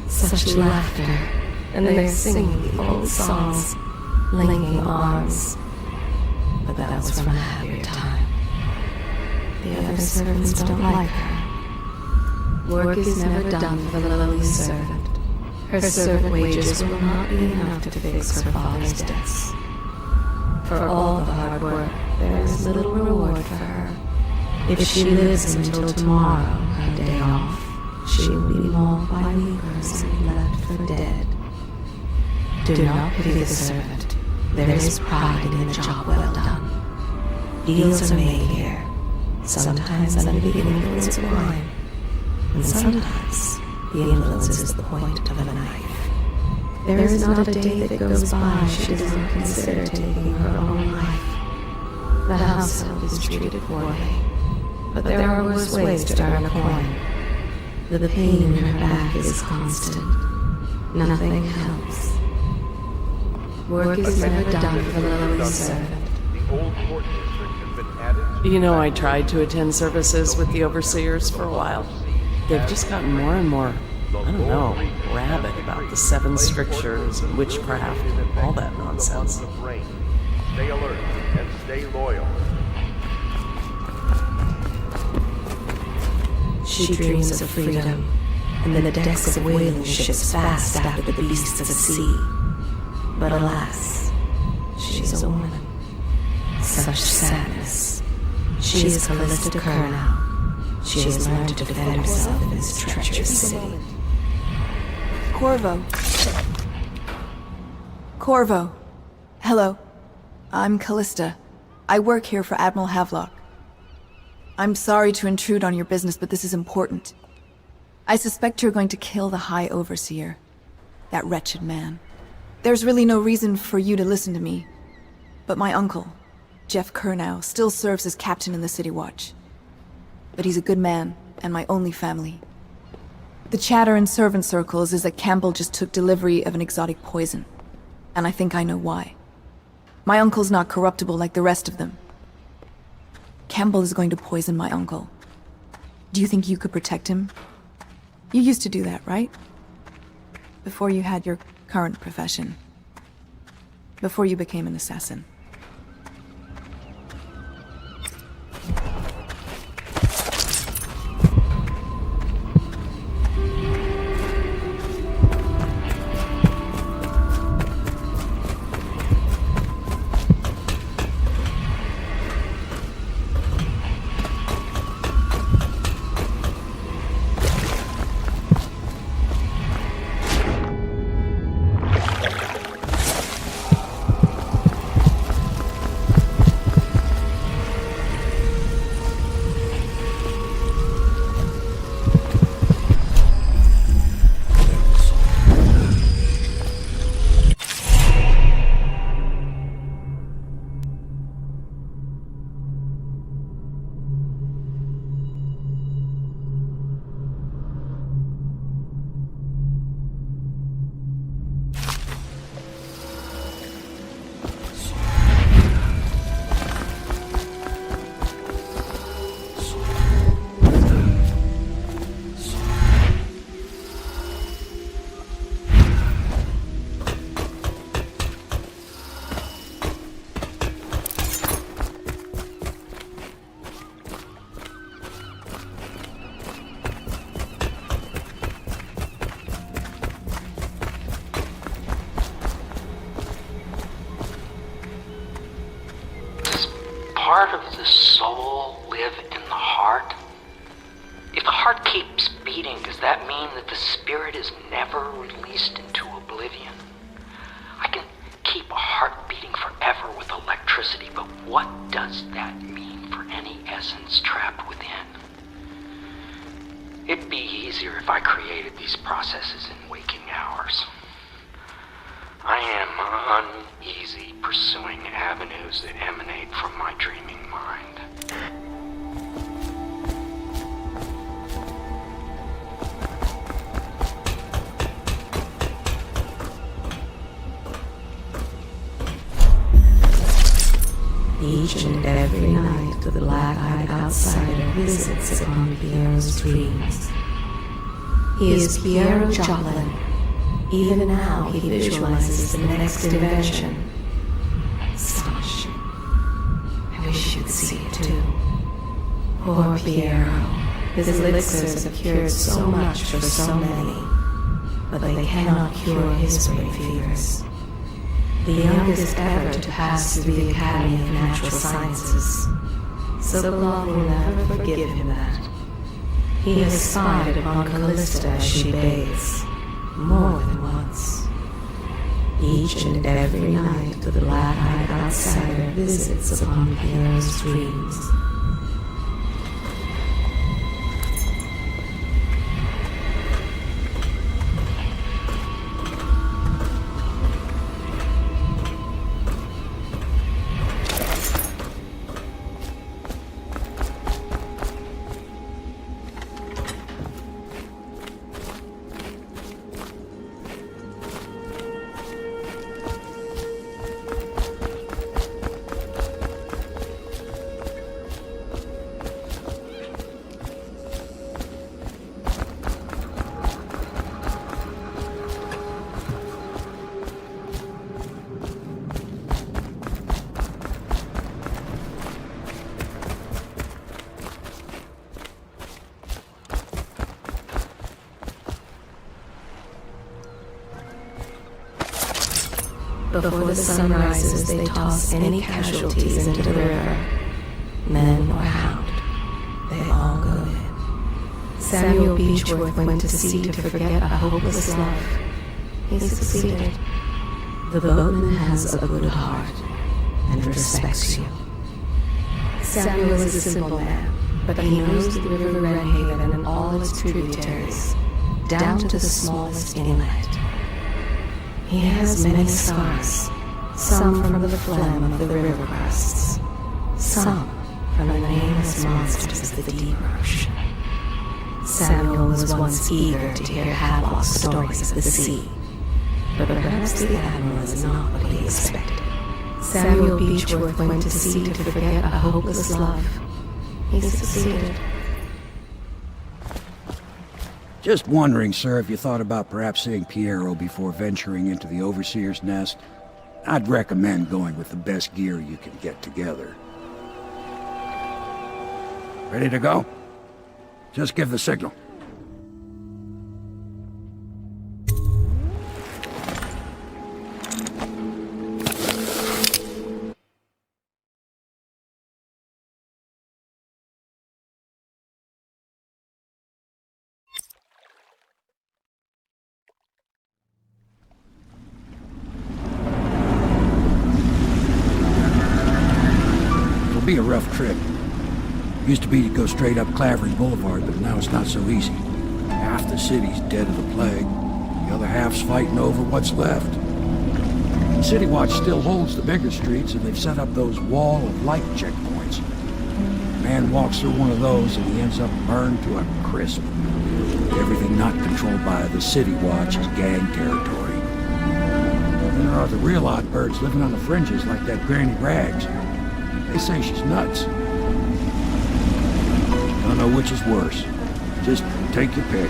Such laughter, and they're singing the old songs, linking arms. But that was from a happier time. The other servants don't like her. Work is never done for the lowly servant. Her servant wages will not be enough to fix her father's debts. For all the hard work, there is little reward for her. If she lives until tomorrow, her day off, she will be mauled by weepers and left for dead. Do not pity the servant. There is pride in the job well done. Deals are made here, sometimes under the influence of wine, and sometimes the influence is the point of a knife. There is not a day that goes by she does not consider taking her own life. The household is treated poorly, but there are worse ways to earn a coin. The pain in her back is constant. Nothing helps. Work is never done for the lowly servant. The old court district has been added to You know, I tried to attend services with the overseers for a while. They've just gotten more and more, I don't know, rabid about the 7 strictures and witchcraft and all that nonsense. Stay alert and stay loyal. She dreams of freedom, and the decks of whaling ships fast after the beasts of the sea. But alas, she is a woman. Such sadness. She is Callista Kernow. She has learned to defend herself in this treacherous city. Corvo. Corvo. Hello. I'm Callista. I work here for Admiral Havelock. I'm sorry to intrude on your business, but this is important. I suspect you're going to kill the High Overseer. That wretched man. There's really no reason for you to listen to me. But my uncle, Jeff Kernow, still serves as captain in the City Watch. But he's a good man, and my only family. The chatter in servant circles is that Campbell just took delivery of an exotic poison. And I think I know why. My uncle's not corruptible like the rest of them. Campbell is going to poison my uncle. Do you think you could protect him? You used to do that, right? Before you had your current profession. Before you became an assassin. Part of the soul live in the heart? If the heart keeps beating, does that mean that the spirit is never released into oblivion? I can keep a heart beating forever with electricity, but what does that mean for any essence trapped within? It'd be easier if I created these processes in waking hours. I am uneasy pursuing avenues that emanate from my dreaming mind. Each and every night the black-eyed outsider visits upon Piero's dreams. He is Piero Joplin. Even now he visualizes the next invention. Astonishing. I wish you'd see it too. Poor Piero. His elixirs have cured so much for so many, but they cannot cure his brain fevers. The youngest ever to pass through the Academy of Natural Sciences. Sokolov will never forgive him that. He has spied upon Callista as she bathes, more than once. Each and every night the black-eyed outsider visits upon Piero's dreams. Before the sun rises, they toss any casualties into the river. Men or hound, they all go in. Samuel Beechworth went to sea to forget a hopeless love. He succeeded. The boatman has a good heart and respects you. Samuel is a simple man, but he knows the River Redhaven and all its tributaries, down to the smallest inlet. He has many scars, some from the phlegm of the river crusts, some from the nameless monsters of the deep ocean. Samuel was once eager to hear Havelock's stories of the sea, but perhaps the Admiral is not what he expected. Samuel Beechworth went to sea to forget a hopeless love, He succeeded. Just wondering, sir, if you thought about perhaps seeing Piero before venturing into the Overseer's nest. I'd recommend going with the best gear you can get together. Ready to go? Just give the signal. It'll be a rough trip. Used to be to go straight up Clavering Boulevard, but now it's not so easy. Half the city's dead of the plague. The other half's fighting over what's left. City Watch still holds the bigger streets, and they've set up those wall of light checkpoints. A man walks through one of those, and he ends up burned to a crisp. Everything not controlled by the City Watch is gang territory. Then there are the real odd birds living on the fringes like that Granny Rags. They say she's nuts. Don't know which is worse. Just take your pick.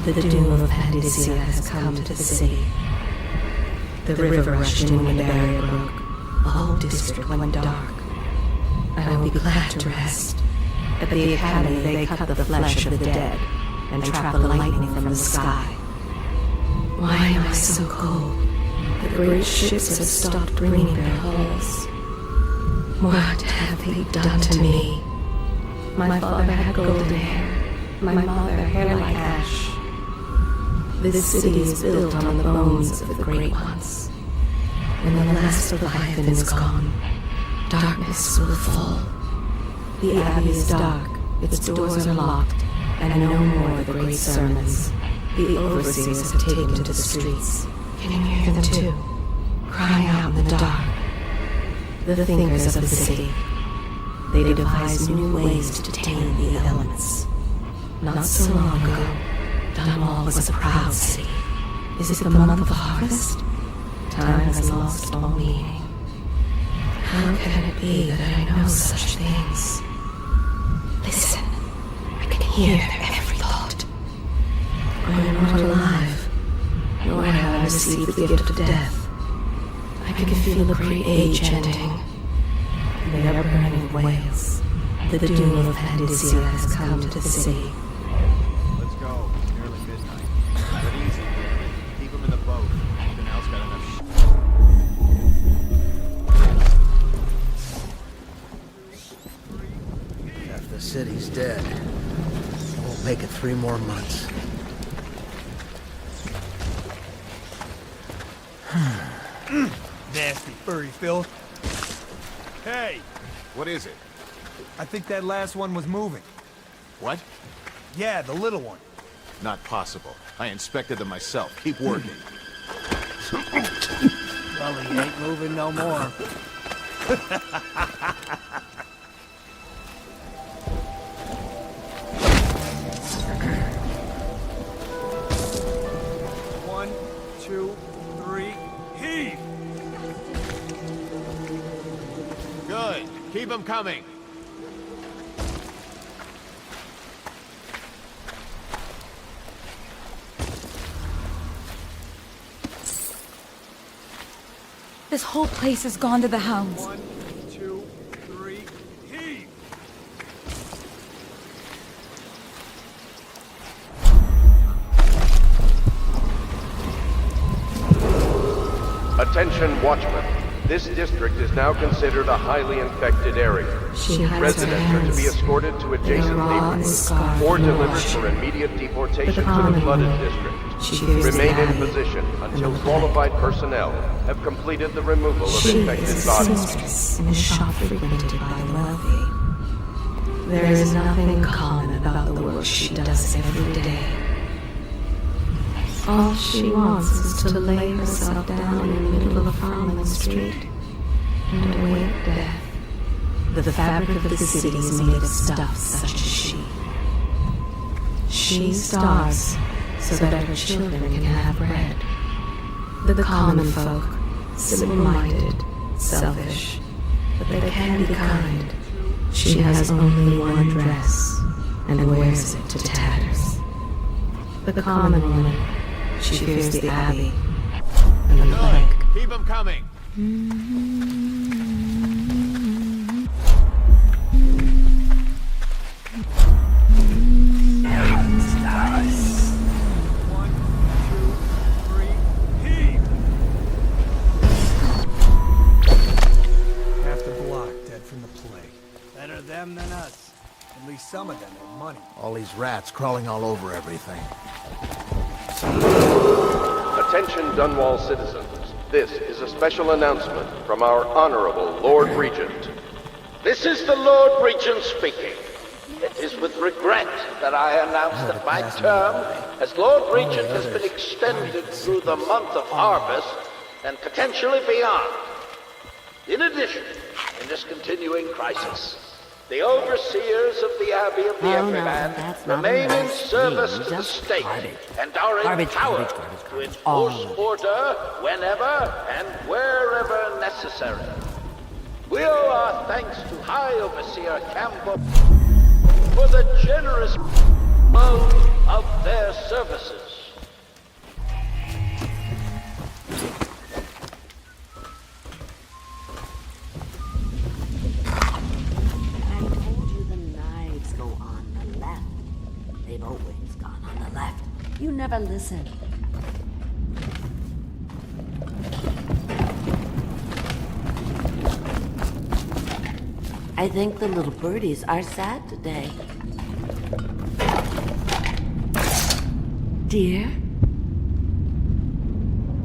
The doom of Pandisia has come to the city. The river rushed in when the barrier broke. The whole district went dark. I will be glad to rest. At the Academy, they cut the flesh of the dead and trap the lightning from the sky. Why am I so cold? The great ships have stopped bringing their hulls. What have they done to me? My father had golden hair. My mother hair like ash. This city is built on the bones of the great ones. When the last of Leviathan is gone, darkness will fall. The Abbey is dark, its doors are locked, and no more the great sermons. The overseers have taken to the streets. Can you hear them too? Crying out in the dark. The thinkers of the city. They devised new ways to tame the elements. Not so long ago, Dunwall was a proud city. Is it the month of harvest? Time has lost all meaning. How can it be that I know such things? Listen, I can hear their every thought. I am not alive, nor have I received the gift of death. I can feel the great age ending. They are burning whales. The doom of Pandisia has come to the city. The city's dead. Won't make it 3 more months. Nasty furry filth. Hey! What is it? I think that last one was moving. What? Yeah, the little one. Not possible. I inspected them myself. Keep working. Well, he ain't moving no more. One, two, three, heave! Good. Keep them coming. This whole place has gone to the hounds. 1, 2, 3, heave! Attention, Watchmen. This district is now considered a highly infected area. Residents are to be escorted to adjacent neighborhoods or delivered for immediate deportation to the flooded district. Remain in position until qualified personnel have completed the removal of infected bodies. In a shop frequented by the wealthy. There is nothing common about the work she does every day. All she wants is to lay herself down in the middle of Farming Street and await death. The fabric of the city is made of stuff such as she. She starves so that her children can have bread. The common folk, simple-minded, selfish, but they can be kind. She has only one dress and wears it to tatters. The common woman, she fears the abbey and the plague. Keep them coming. Half the block dead from the plague. Better them than us. At least some of them had money. All these rats crawling all over everything. Attention Dunwall citizens. This is a special announcement from our Honorable Lord Regent. This is the Lord Regent speaking. It is with regret that I announce that my term as Lord Regent has been extended through the month of harvest and potentially beyond. In addition, in this continuing crisis, the overseers of the Abbey of the Everyman remain in service to the state and are empowered to enforce order whenever and wherever necessary. We owe our thanks to High Overseer Campbell for the generous mode of their services. They've always gone on the left. You never listen. I think the little birdies are sad today. Dear?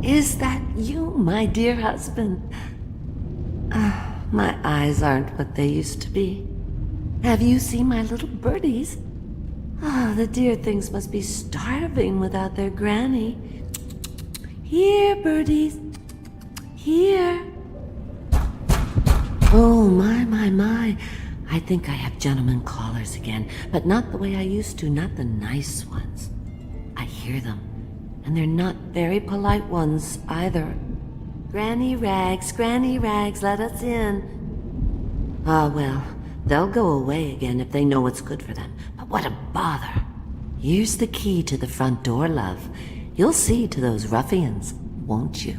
Is that you, my dear husband? My eyes aren't what they used to be. Have you seen my little birdies? The dear things must be starving without their granny. Here, birdies. Here. Oh, my. I think I have gentlemen callers again, but not the way I used to, not the nice ones. I hear them, and they're not very polite ones either. Granny Rags, let us in. Well, they'll go away again if they know what's good for them. But what a bother. Here's the key to the front door, love. You'll see to those ruffians, won't you?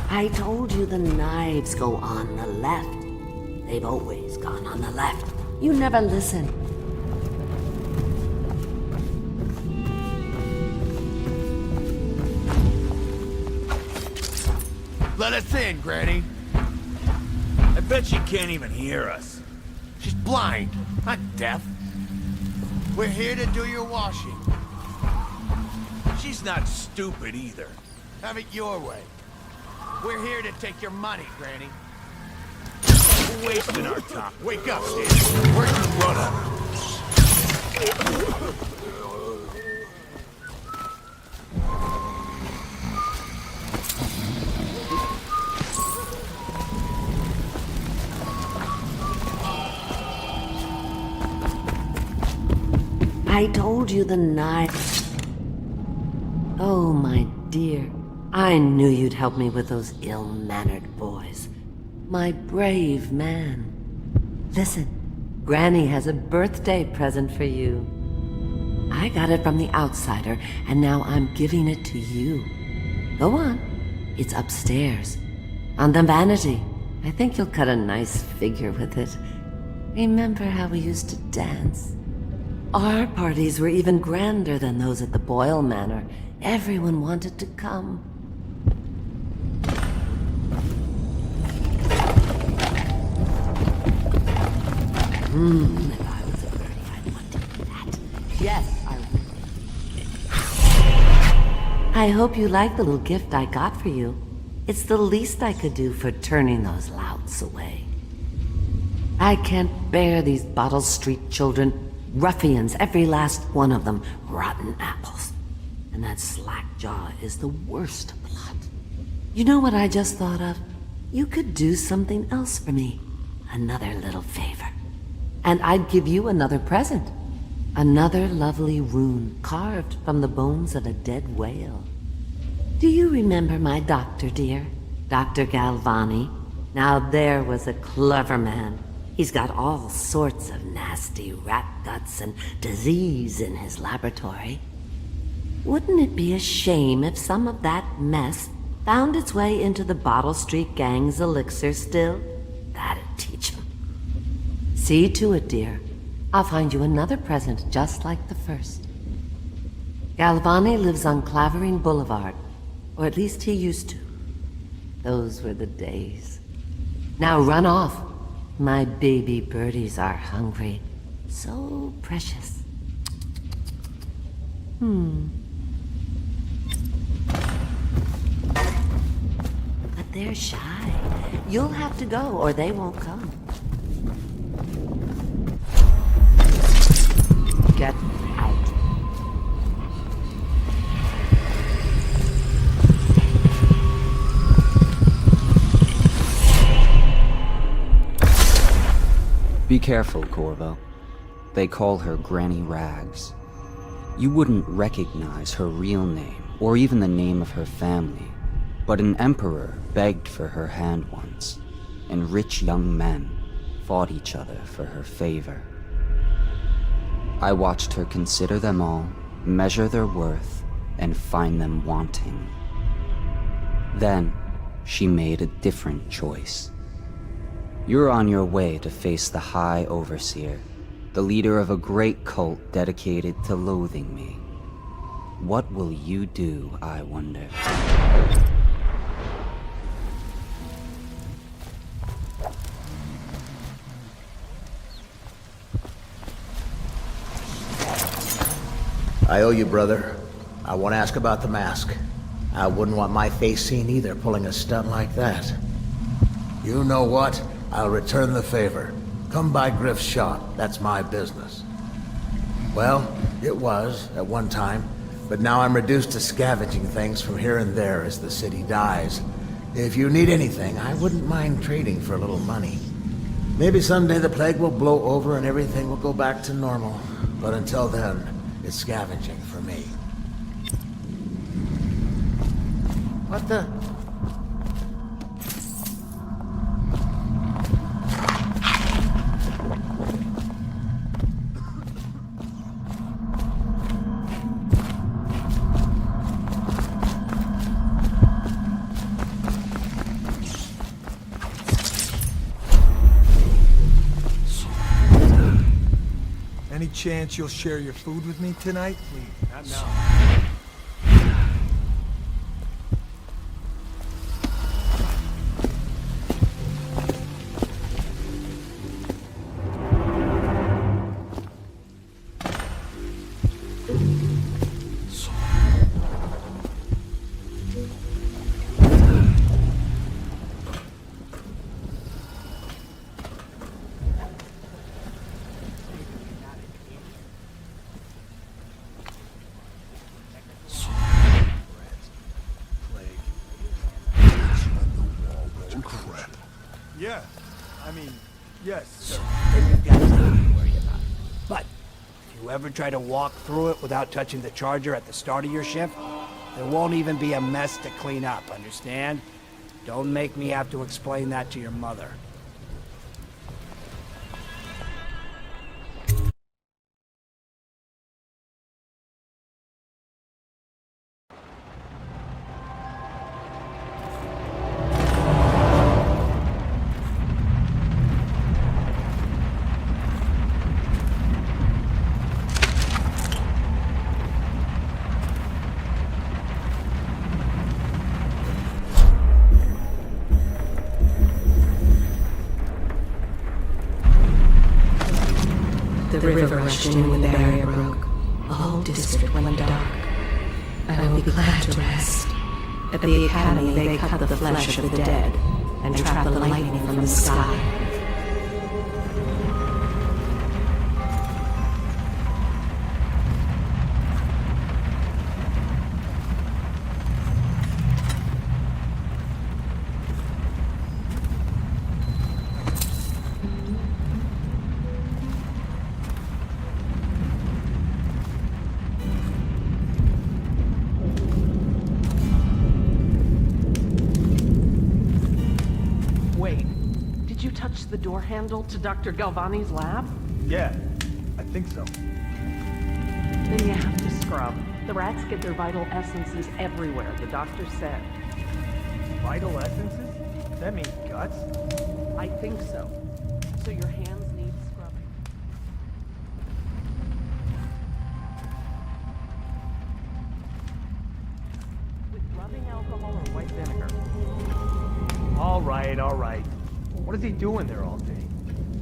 I told you the knives go on the left. They've always gone on the left. You never listen. Let us in, Granny. I bet she can't even hear us. She's blind, not deaf. We're here to do your washing. She's not stupid either. Have it your way. We're here to take your money, Granny. We're wasting our time. Wake up, dear. Where'd you run up? I told you the knife. Oh, my dear. I knew you'd help me with those ill-mannered boys. My brave man. Listen, Granny has a birthday present for you. I got it from the outsider, and now I'm giving it to you. Go on. It's upstairs. On the vanity. I think you'll cut a nice figure with it. Remember how we used to dance? Our parties were even grander than those at the Boyle Manor. Everyone wanted to come. If I was a birdie, I'd want to do that. Yes, I would. I hope you like the little gift I got for you. It's the least I could do for turning those louts away. I can't bear these Bottle Street children. Ruffians, every last one of them. Rotten apples. And that Slackjaw is the worst lot. You know what I just thought of? You could do something else for me. Another little favor. And I'd give you another present. Another lovely rune carved from the bones of a dead whale. Do you remember my doctor, dear? Dr. Galvani? Now there was a clever man. He's got all sorts of nasty rat guts and disease in his laboratory. Wouldn't it be a shame if some of that mess found its way into the Bottle Street Gang's elixir still? That'd teach him. See to it, dear. I'll find you another present just like the first. Galvani lives on Clavering Boulevard, or at least he used to. Those were the days. Now run off. My baby birdies are hungry. So precious. But they're shy. You'll have to go, or they won't come. Get out. Be careful, Corvo. They call her Granny Rags. You wouldn't recognize her real name, or even the name of her family, but an emperor begged for her hand once, and rich young men fought each other for her favor. I watched her consider them all, measure their worth, and find them wanting. Then, she made a different choice. You're on your way to face the High Overseer, the leader of a great cult dedicated to loathing me. What will you do, I wonder? I owe you, brother. I won't ask about the mask. I wouldn't want my face seen either, pulling a stunt like that. You know what? I'll return the favor. Come by Griff's shop. That's my business. Well, it was, at one time, but now I'm reduced to scavenging things from here and there as the city dies. If you need anything, I wouldn't mind trading for a little money. Maybe someday the plague will blow over and everything will go back to normal. But until then, it's scavenging for me. What the? Any chance you'll share your food with me tonight? Please, not now. Yeah, I mean, yes, sir. Then you've got nothing to worry about. But if you ever try to walk through it without touching the charger at the start of your shift, there won't even be a mess to clean up, understand? Don't make me have to explain that to your mother. The river rushed in when the barrier broke. The whole district went dark. I will be glad to rest. At the academy, they cut the flesh of the dead and trap the lightning from the sky. the door handle to Dr. Galvani's lab? Yeah, I think so. Then you have to scrub. The rats get their vital essences everywhere, the doctor said. Vital essences? That means guts? I think so. So your hands need scrubbing. With rubbing alcohol or white vinegar. All right. What is he doing there all day?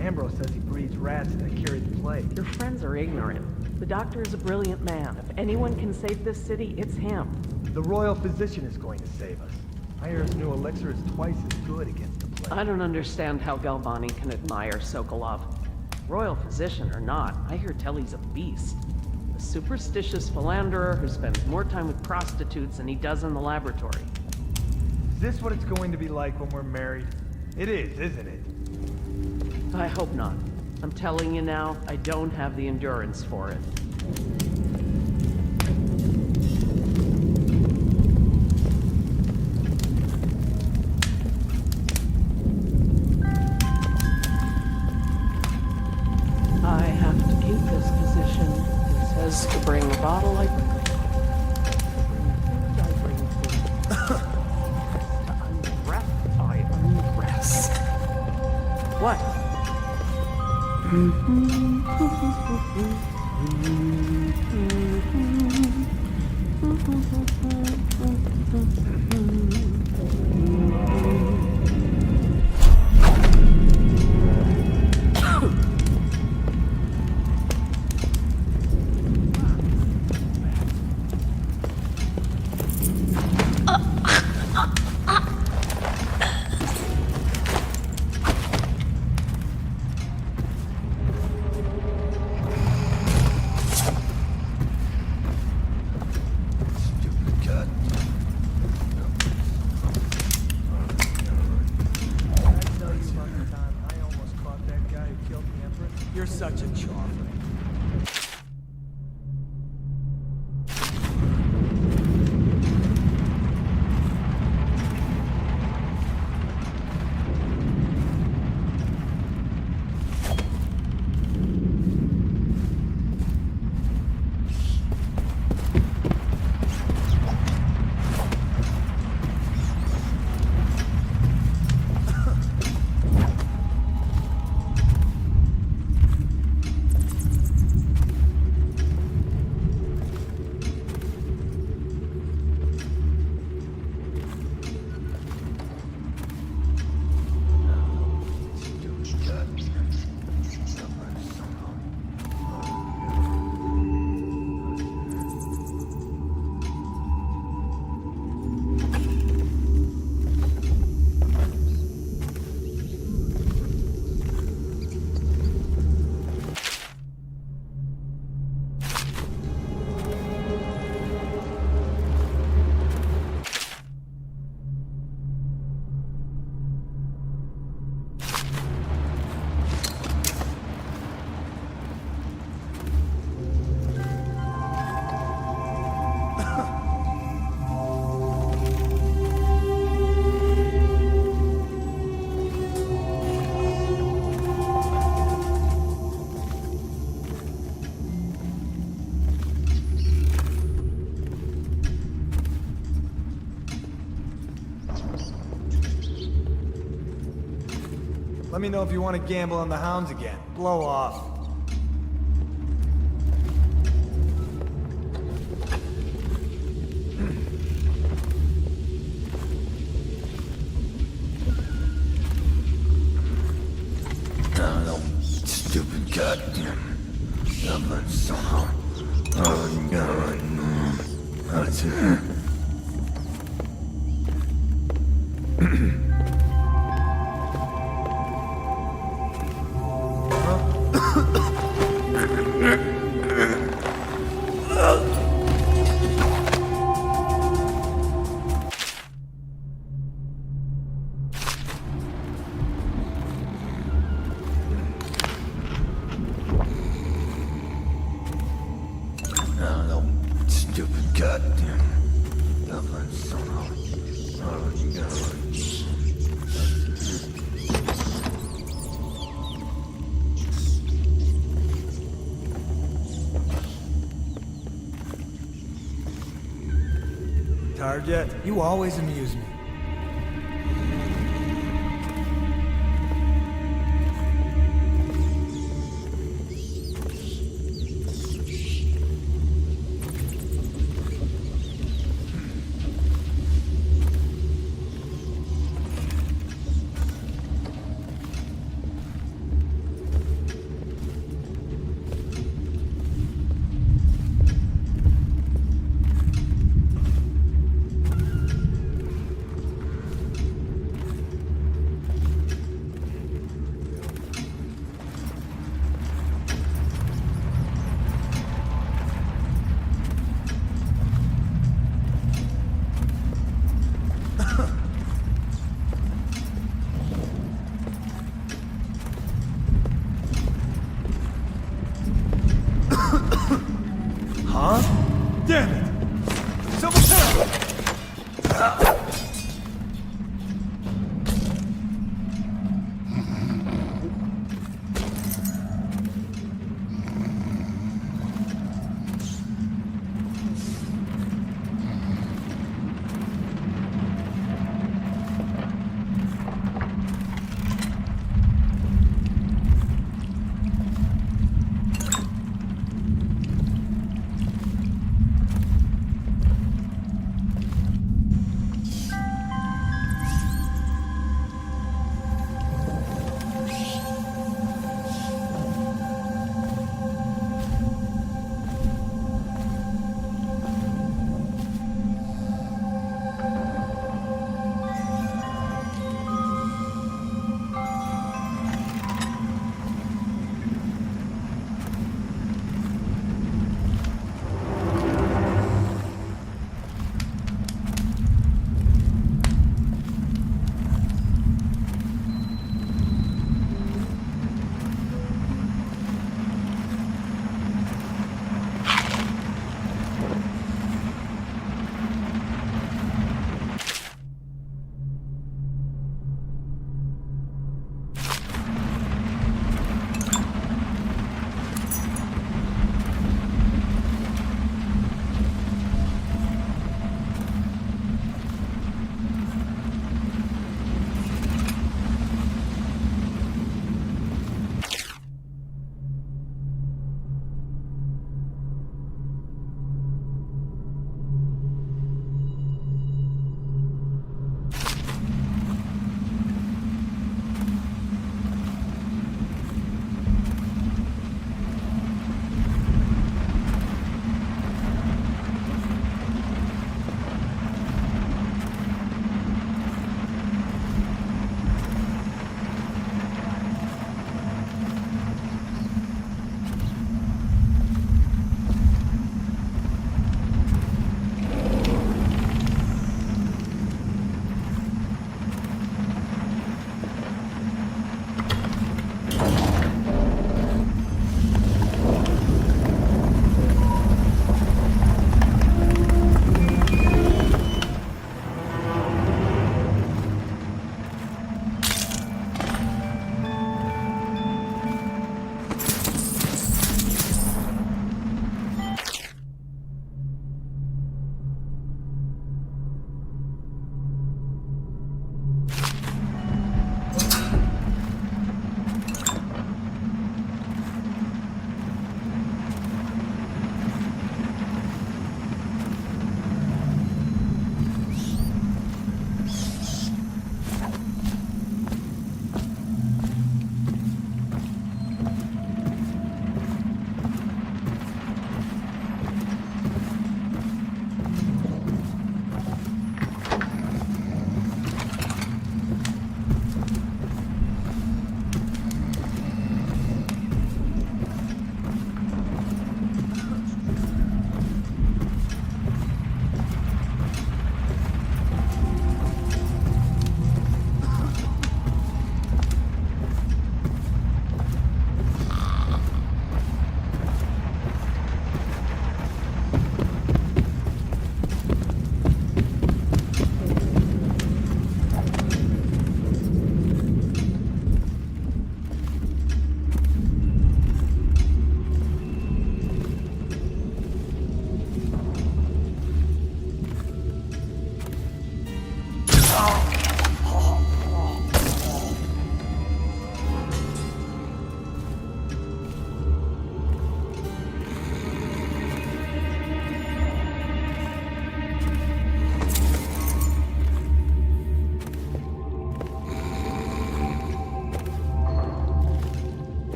Ambrose says he breeds rats that carry the plague. Your friends are ignorant. The doctor is a brilliant man. If anyone can save this city, it's him. The royal physician is going to save us. I hear his new elixir is twice as good against the plague. I don't understand how Galvani can admire Sokolov. Royal physician or not, I hear tell he's a beast. A superstitious philanderer who spends more time with prostitutes than he does in the laboratory. Is this what it's going to be like when we're married? It is, isn't it? I hope not. I'm telling you now, I don't have the endurance for it. I have to keep this position. He says to bring a bottle, I bring a food. To undress, I undress. What? You're such a chopper. Let me know if you want to gamble on the hounds again. Blow off. Stupid goddamn. Someone somehow. Oh, God. That's it. Stupid goddamn. Someone somehow. Oh, God. Tired yet? You always amuse me.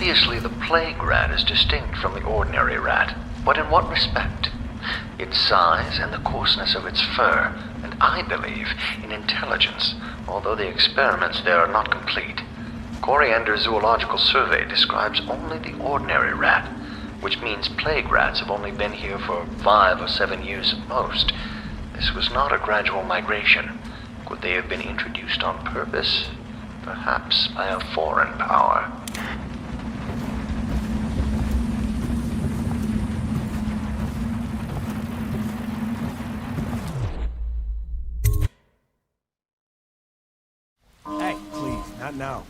Obviously, the plague rat is distinct from the ordinary rat, but in what respect? Its size and the coarseness of its fur, and I believe in intelligence, although the experiments there are not complete. Coriander's zoological survey describes only the ordinary rat, which means plague rats have only been here for 5 or 7 years at most. This was not a gradual migration. Could they have been introduced on purpose? Perhaps by a foreign power. Hey, please, not now.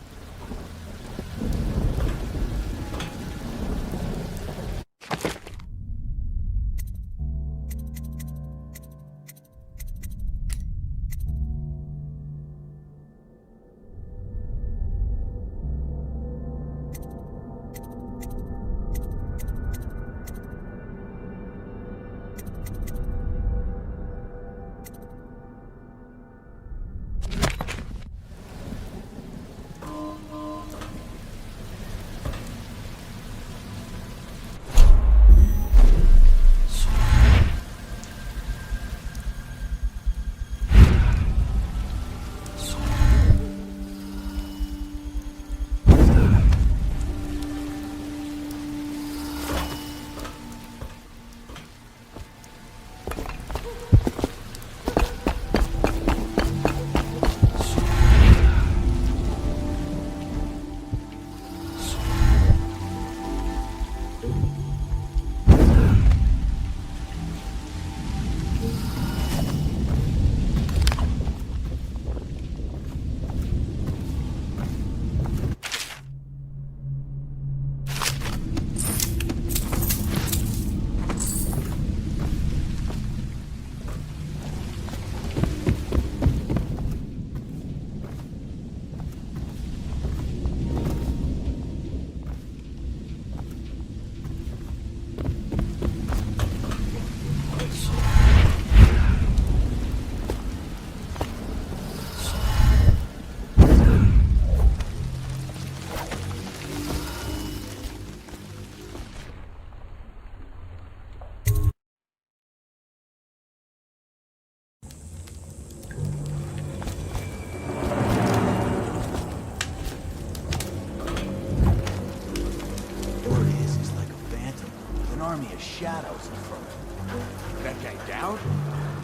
Shadows in front of him. That guy down?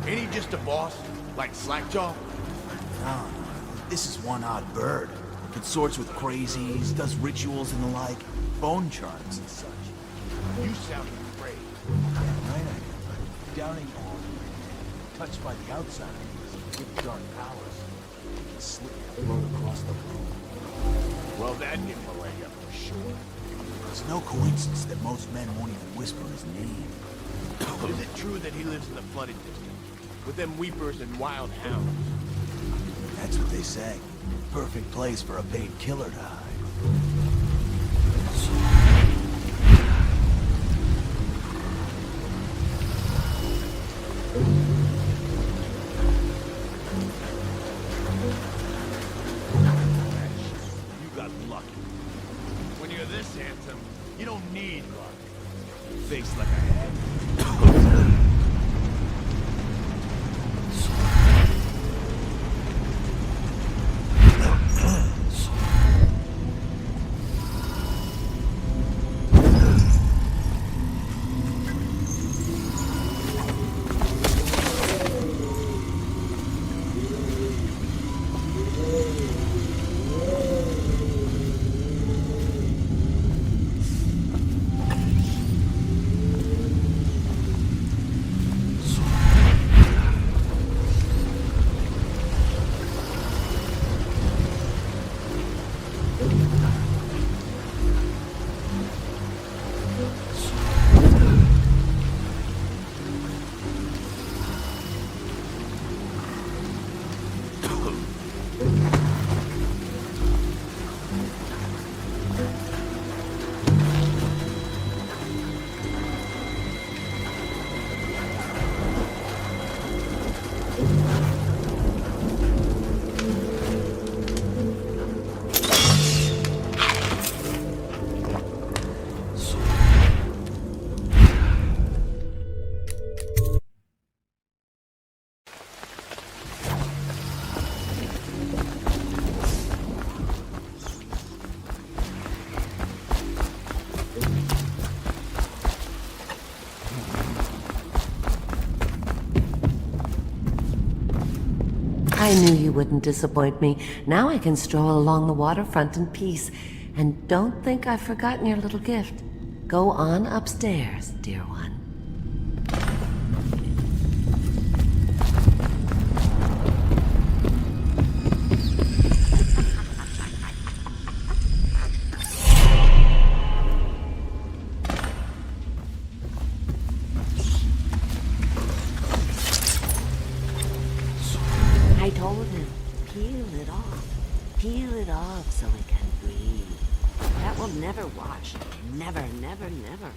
Ain't he just a boss? Like Slackjaw? No, this is one odd bird. Consorts with crazies, does rituals and the like, bone charms and such. You sound afraid. Yeah, right, I am. Doubting all, touched by the outside, with dark powers. Can slip and float across the room. Well, that give him a leg up for sure. It's no coincidence that most men won't even whisper his name. Is it true that he lives in the flooded district? With them weepers and wild hounds? That's what they say. Perfect place for a paid killer to hide. You got lucky. When you're this handsome, you don't need luck. Face like I had. I knew you wouldn't disappoint me. Now I can stroll along the waterfront in peace. And don't think I've forgotten your little gift. Go on upstairs, dear one. I told him, peel it off. Peel it off so he can breathe. That will never wash. Never, never, never.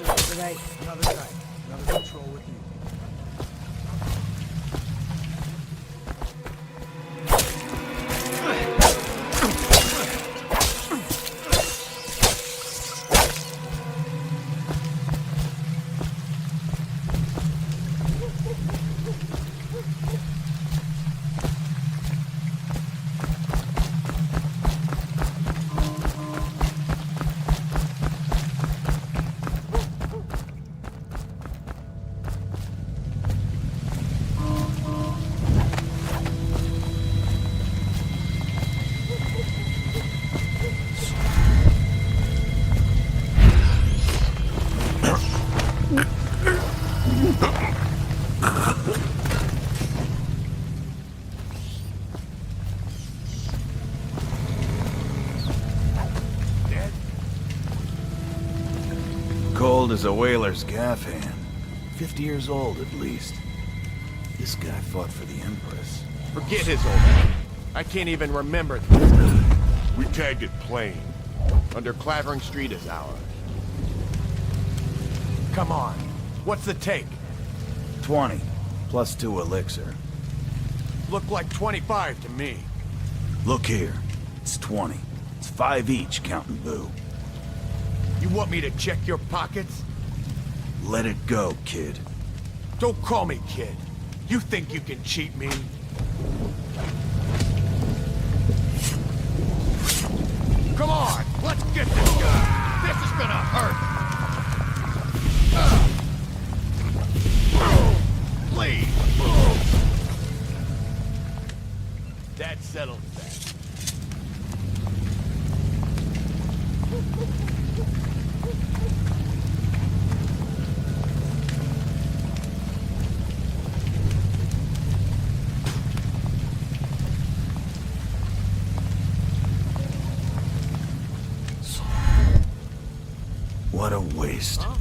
Another night, another patrol with you. Cold as a whaler's gaff hand. 50 years old at least. This guy fought for the Empress. Forget his old age. I can't even remember. We tagged it plain. Under Clavering Street is ours. Come on. What's the take? 20, plus 2 elixir. Looked like 25 to me. Look here. It's 20. It's 5 each, counting Boo. You want me to check your pockets? Let it go, kid. Don't call me kid. You think you can cheat me? Come on, let's get this guy. This is gonna hurt. Please. That settles that. What a waste. Huh?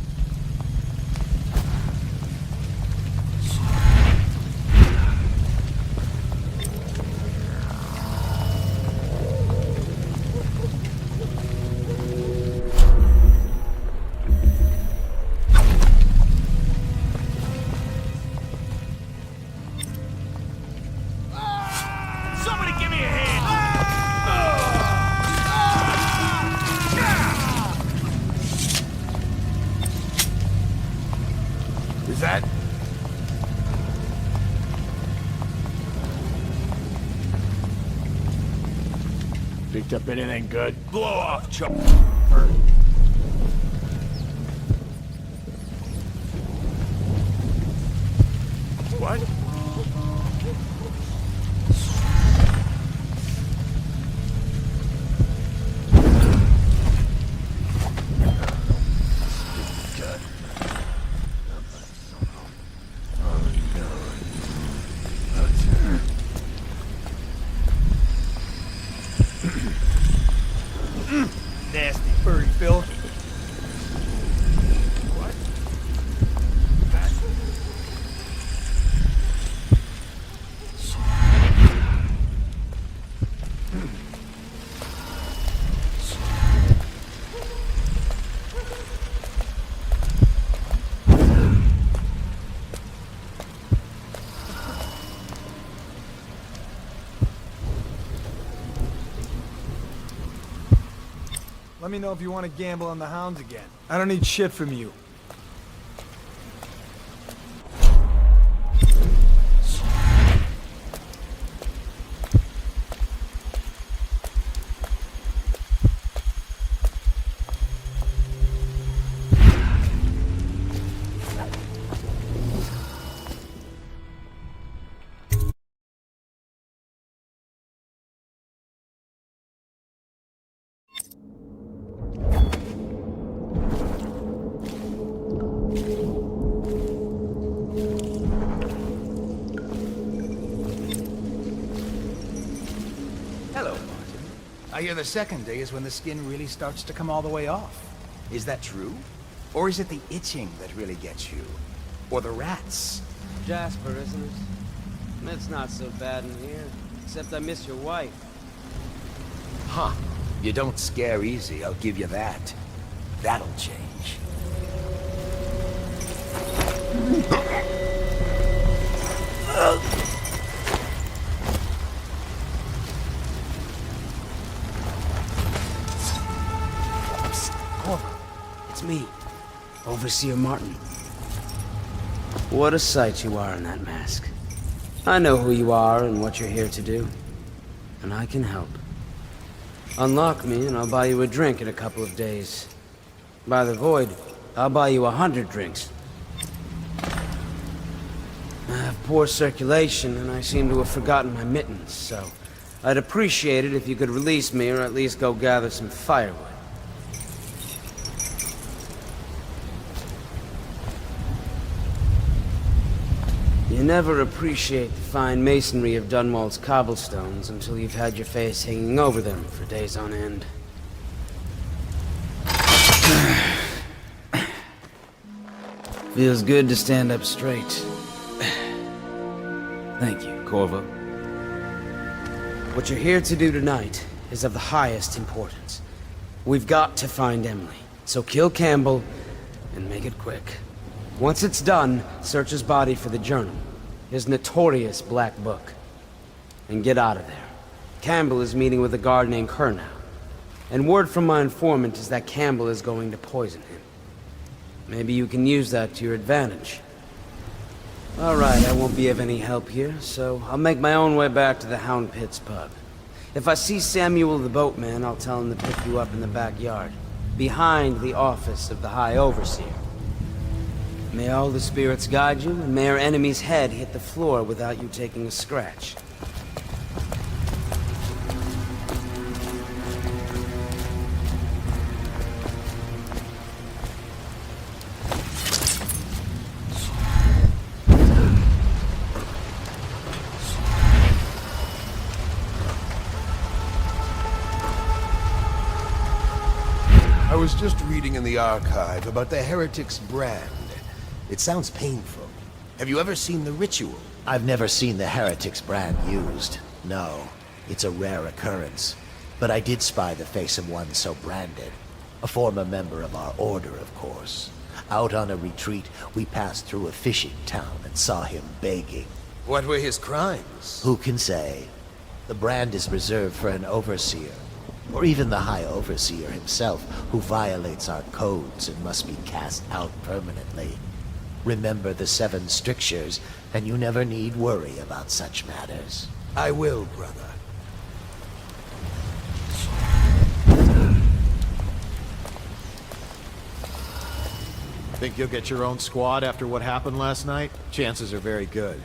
Somebody give me a hand! Is that... Picked up anything good? Blow off, Chuck. What? Nasty furry filth. What? Let me know if you want to gamble on the hounds again. I don't need shit from you. I hear the second day is when the skin really starts to come all the way off. Is that true? Or is it the itching that really gets you? Or the rats? Jasper, isn't it? It's not so bad in here, except I miss your wife. Huh. You don't scare easy, I'll give you that. That'll change. It's me, Overseer Martin. What a sight you are in that mask. I know who you are and what you're here to do. And I can help. Unlock me and I'll buy you a drink in a couple of days. By the Void, I'll buy you 100 drinks. I have poor circulation and I seem to have forgotten my mittens, so I'd appreciate it if you could release me or at least go gather some firewood. You never appreciate the fine masonry of Dunwall's cobblestones until you've had your face hanging over them for days on end. Feels good to stand up straight. Thank you, Corvo. What you're here to do tonight is of the highest importance. We've got to find Emily, so kill Campbell and make it quick. Once it's done, search his body for the journal, his notorious black book, and get out of there. Campbell is meeting with a guard named Kernow, and word from my informant is that Campbell is going to poison him. Maybe you can use that to your advantage. All right, I won't be of any help here, so I'll make my own way back to the Hound Pits pub. If I see Samuel the boatman, I'll tell him to pick you up in the backyard, behind the office of the High Overseer. May all the spirits guide you, and may our enemy's head hit the floor without you taking a scratch. I was just reading in the archive about the Heretic's brand. It sounds painful. Have you ever seen the ritual? I've never seen the Heretic's brand used. No, it's a rare occurrence. But I did spy the face of one so branded. A former member of our order, of course. Out on a retreat, we passed through a fishing town and saw him begging. What were his crimes? Who can say? The brand is reserved for an overseer. Or even the High Overseer himself, who violates our codes and must be cast out permanently. Remember the 7 strictures, and you never need worry about such matters. I will, brother. Think you'll get your own squad after what happened last night? Chances are very good.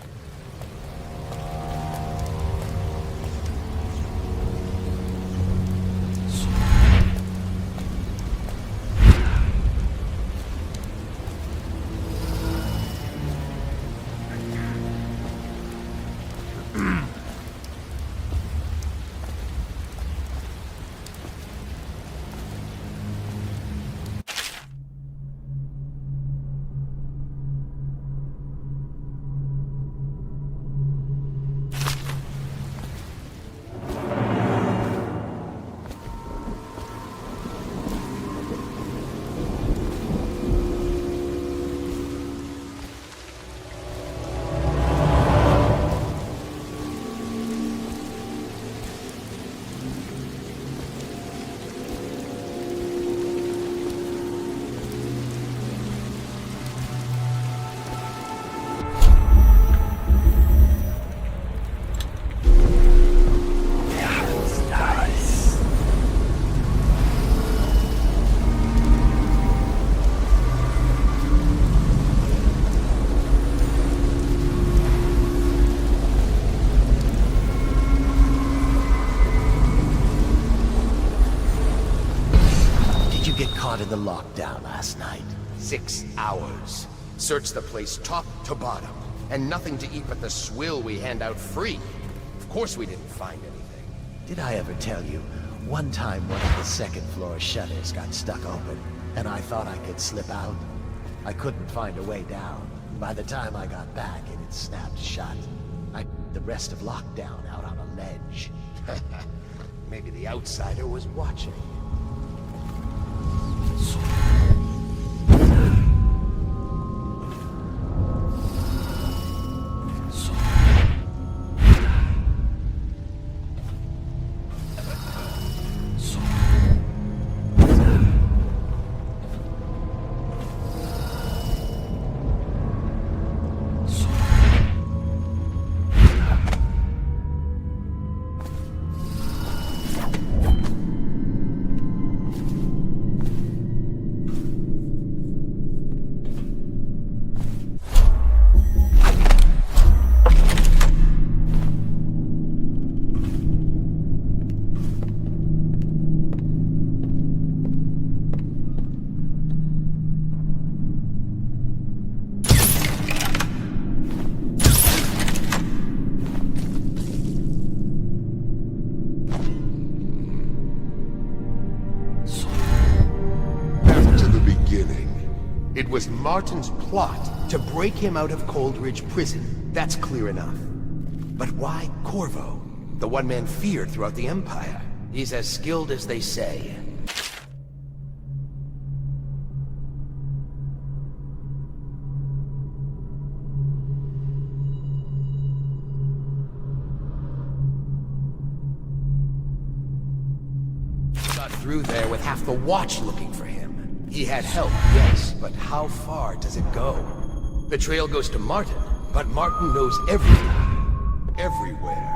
In the lockdown last night. 6 hours. Searched the place top to bottom. And nothing to eat but the swill we hand out free. Of course we didn't find anything. Did I ever tell you, one time one of the second floor shutters got stuck open, and I thought I could slip out? I couldn't find a way down. By the time I got back, it had snapped shut. The rest of lockdown out on a ledge. Maybe the outsider was watching. It was Martin's plot to break him out of Coldridge Prison. That's clear enough. But why Corvo? The one man feared throughout the Empire. He's as skilled as they say. Got through there with half the watch looking for him. He had help, yes, but how far does it go? The trail goes to Martin, but Martin knows everything. Everywhere.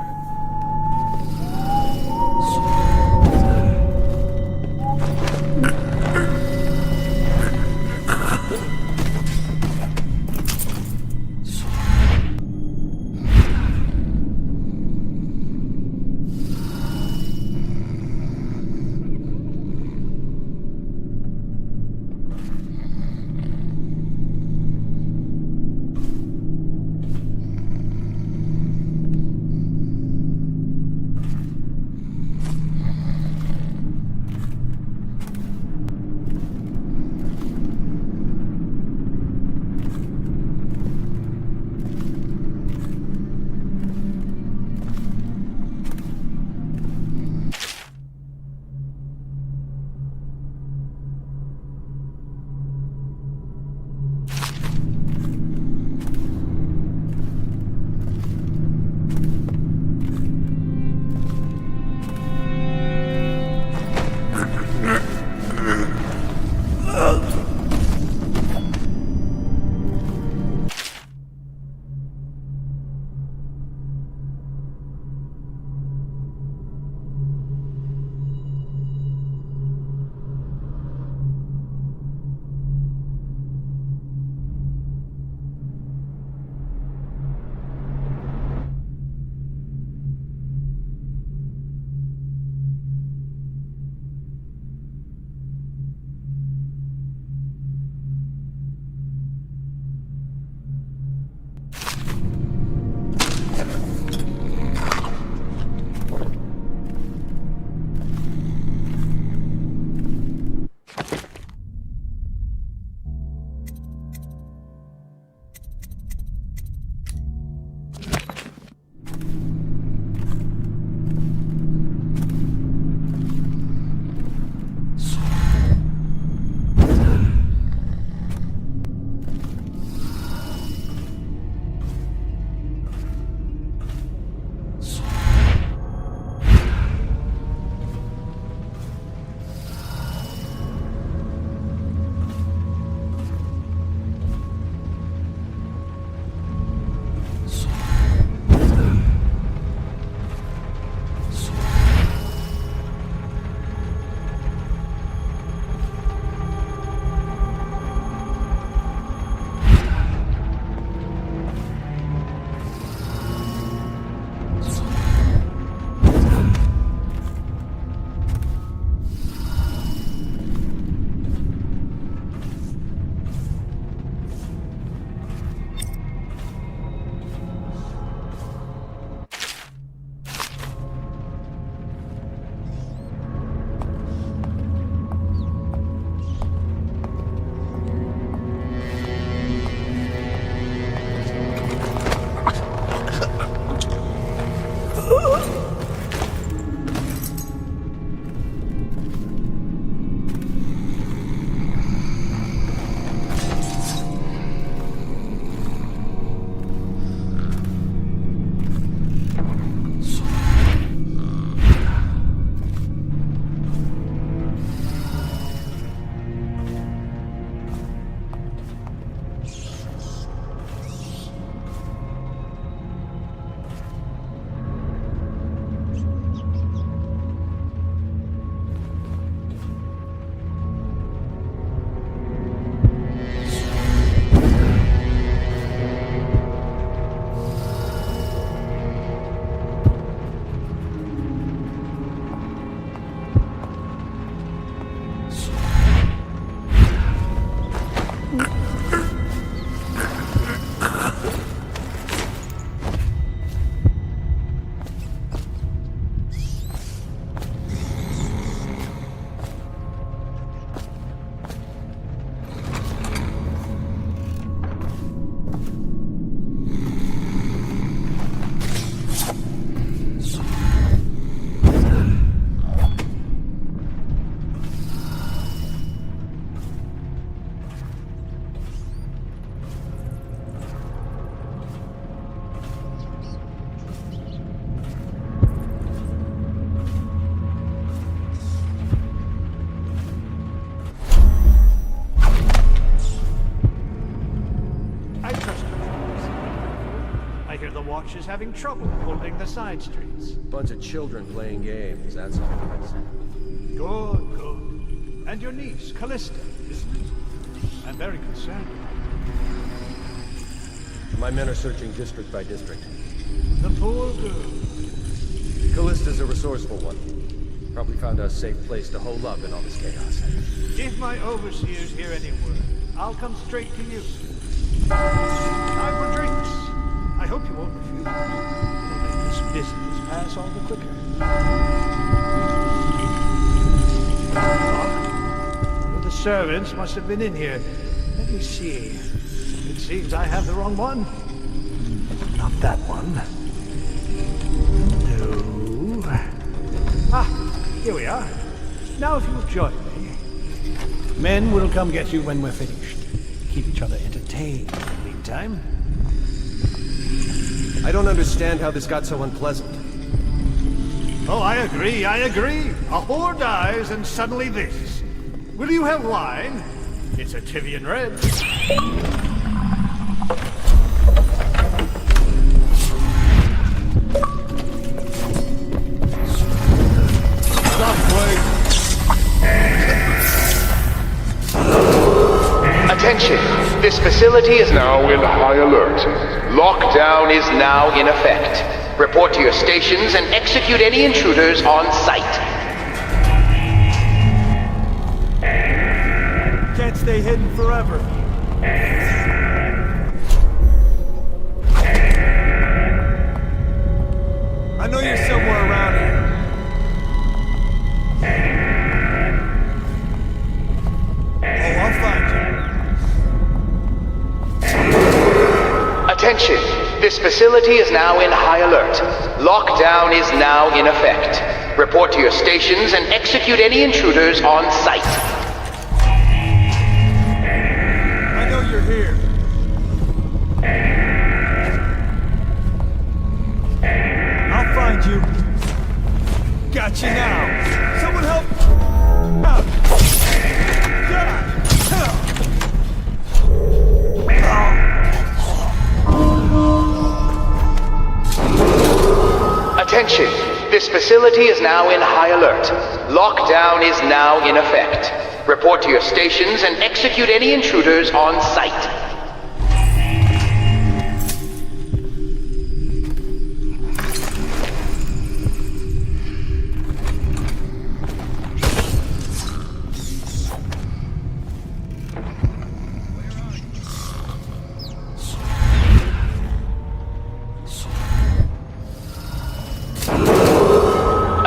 the Watch is having trouble holding the side streets. Bunch of children playing games, that's all it is. Good, good. And your niece, Callista, isn't it? I'm very concerned. My men are searching district by district. The poor girl. Callista's a resourceful one. Probably found a safe place to hole up in all this chaos. If my overseers hear any word, I'll come straight to you. Time for drinks. I hope you won't refuse. It'll make this business pass all the quicker. One of the servants must have been in here. Let me see. It seems I have the wrong one. Not that one. No. Ah, here we are. Now if you'll join me. Men will come get you when we're finished. Keep each other entertained in the meantime. I don't understand how this got so unpleasant. Oh, I agree. A whore dies and suddenly this. Will you have wine? It's a Tivian red. Attention! This facility is now in high alert. Lockdown is now in effect. Report to your stations and execute any intruders on sight. Can't stay hidden forever. I know you're somewhere around here. Oh, I'll find you. Attention! This facility is now in high alert. Lockdown is now in effect. Report to your stations and execute any intruders on sight. I know you're here. I'll find you. Got you now. Someone help! Help! Attention! This facility is now in high alert. Lockdown is now in effect. Report to your stations and execute any intruders on sight.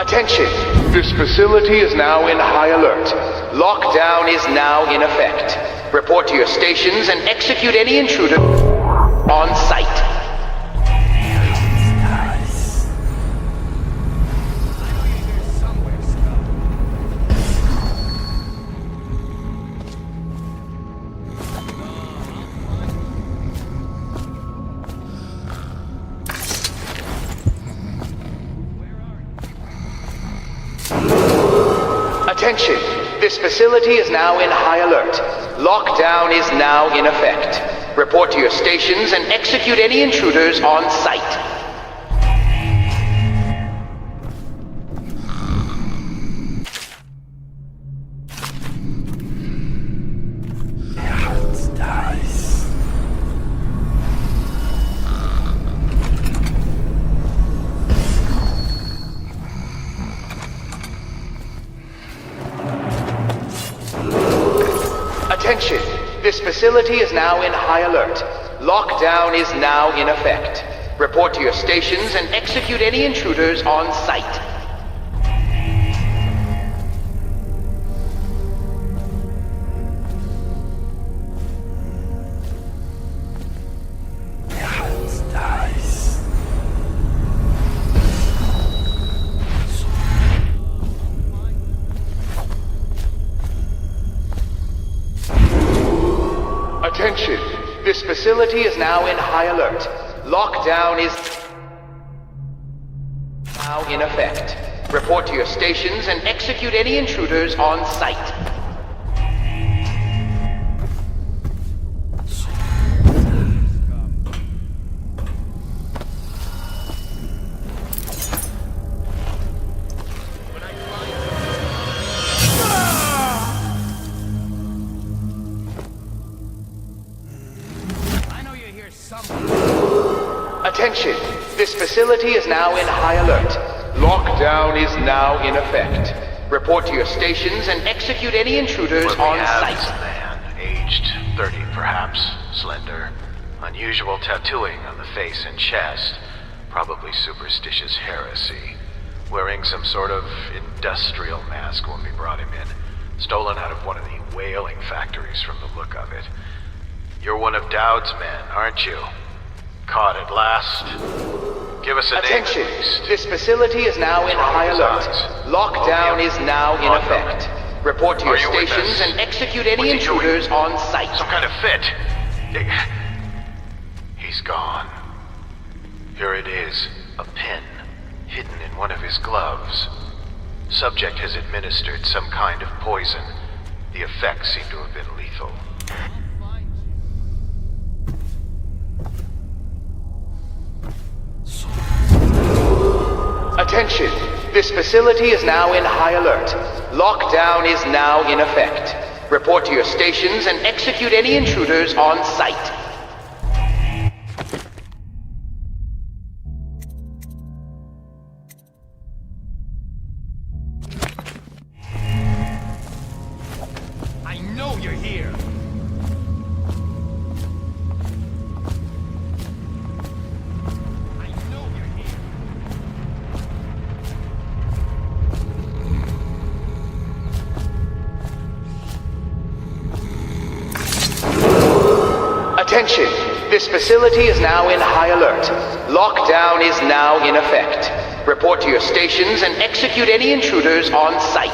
Attention! This facility is now in high alert. Lockdown is now in effect. Report to your stations and execute any intruder on sight. Attention! This facility is now in high alert. Lockdown is now in effect. Report to your stations and execute any intruders on sight. Attention! This facility is now in high alert. Lockdown is now in effect. Report to your stations and execute any intruders on sight. Attention! This facility is now in high alert. Lockdown is now in effect. Report to your stations and execute any intruders on sight. here somewhere. Attention! This facility is now in high alert. Lockdown is now in effect. Report to your stations and execute any intruders on site. Man, aged 30 perhaps, slender, unusual tattooing on the face and chest, probably superstitious heresy, wearing some sort of industrial mask when we brought him in, stolen out of one of the whaling factories from the look of it. You're one of Dowd's men, aren't you? Caught at last? Give us a Attention! name at least. This facility is now in high alert. Lockdown is now in effect. Report to your stations and execute any intruders on site. Some kind of fit. He's gone. Here it is, a pin, hidden in one of his gloves. Subject has administered some kind of poison. The effects seem to have been lethal. Attention! This facility is now in high alert. Lockdown is now in effect. Report to your stations and execute any intruders on site. I know you're here. Attention! This facility is now in high alert. Lockdown is now in effect. Report to your stations and execute any intruders on site.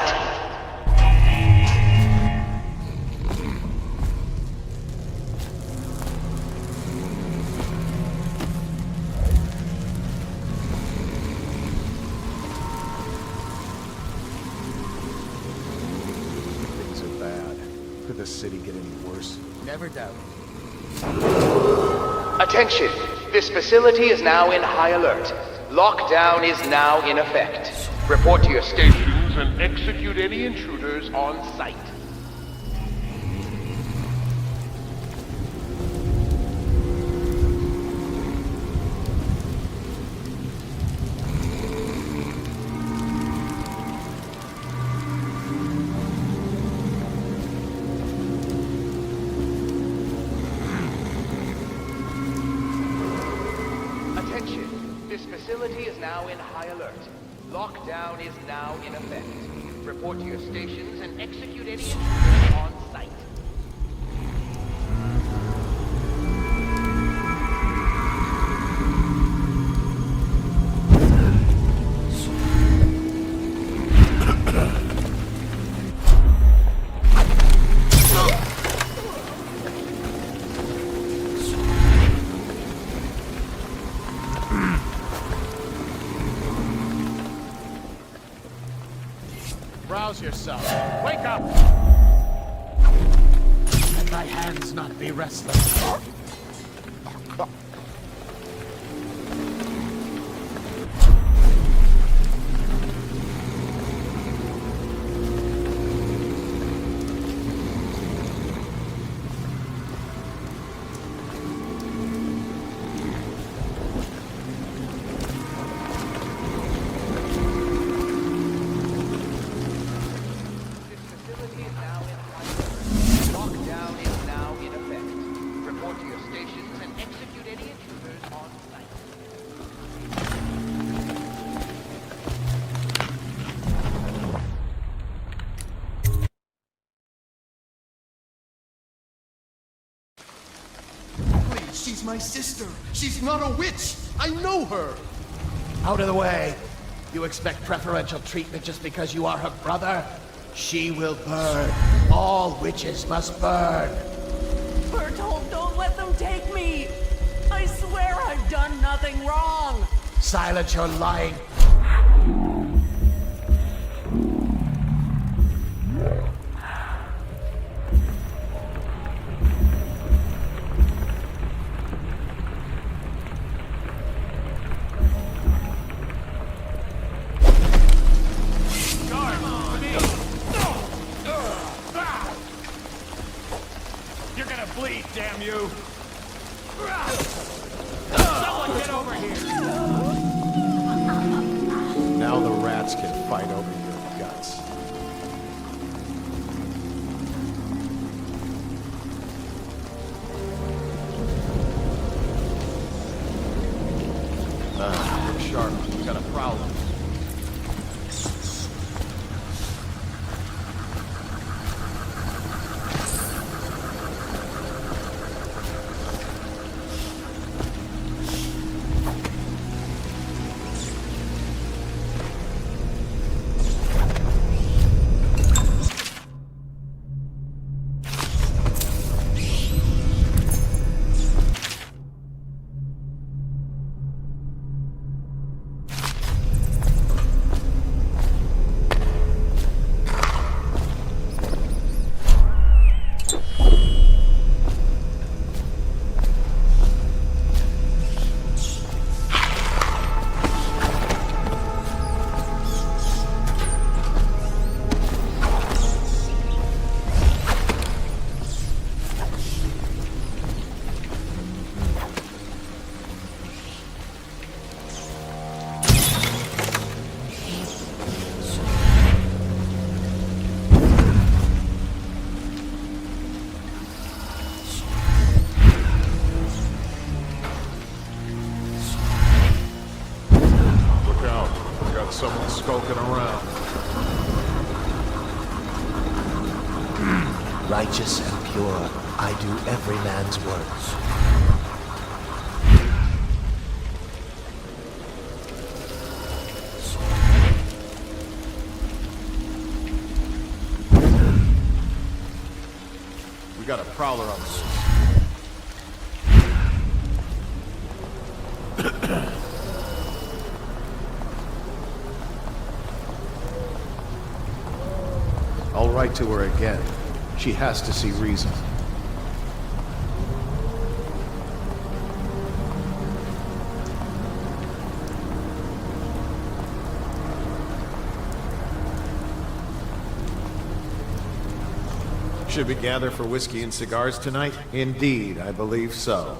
Things are bad. Could the city get any worse? Never doubt it. Attention! This facility is now in high alert. Lockdown is now in effect. Report to your stations and execute any intruders on site. This facility is now in high alert. Lockdown is now in effect. Report to your stations and execute any intruders on site. Rouse yourself. Wake up! Let thy hands not be restless. She's my sister. She's not a witch. I know her. Out of the way. You expect preferential treatment just because you are her brother? She will burn. All witches must burn. Bertold, don't let them take me! I swear I've done nothing wrong! Silence your lying. You're gonna bleed, damn you! fight over your guts. Look sharp. We got a prowler. Someone skulking around. Righteous and pure, I do every man's works. We got a prowler on the loose. I'll write to her again. She has to see reason. Should we gather for whiskey and cigars tonight? Indeed, I believe so.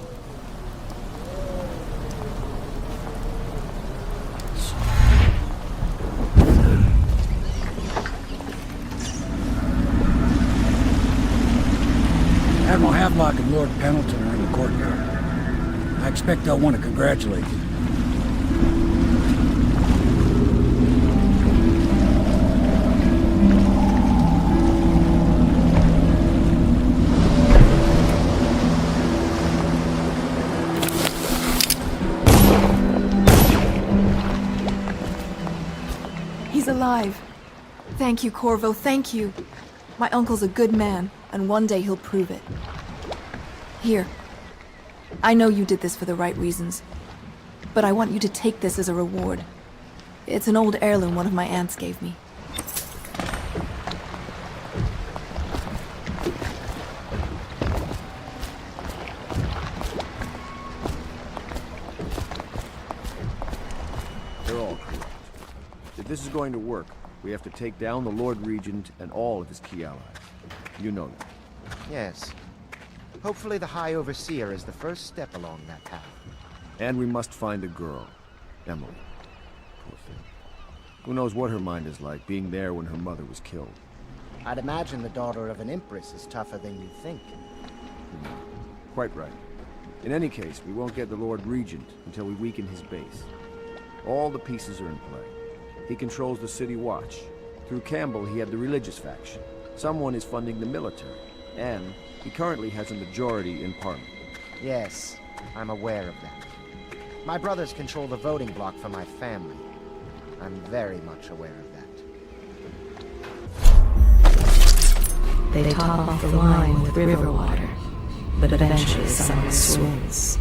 Admiral Havelock and Lord Pendleton are in the courtyard. I expect they'll want to congratulate you. He's alive. Thank you, Corvo, thank you. My uncle's a good man, and one day he'll prove it. Here. I know you did this for the right reasons, but I want you to take this as a reward. It's an old heirloom one of my aunts gave me. They're all correct. If this is going to work, we have to take down the Lord Regent and all of his key allies. You know that. Yes. Hopefully the High Overseer is the first step along that path. And we must find a girl. Emily. Poor thing. Who knows what her mind is like, being there when her mother was killed. I'd imagine the daughter of an empress is tougher than you think. Quite right. In any case, we won't get the Lord Regent until we weaken his base. All the pieces are in play. He controls the City Watch. Through Campbell, he had the religious faction. Someone is funding the military. And he currently has a majority in Parliament. Yes, I'm aware of that. My brothers control the voting bloc for my family. I'm very much aware of that. They top off the line with river water, but eventually someone swims.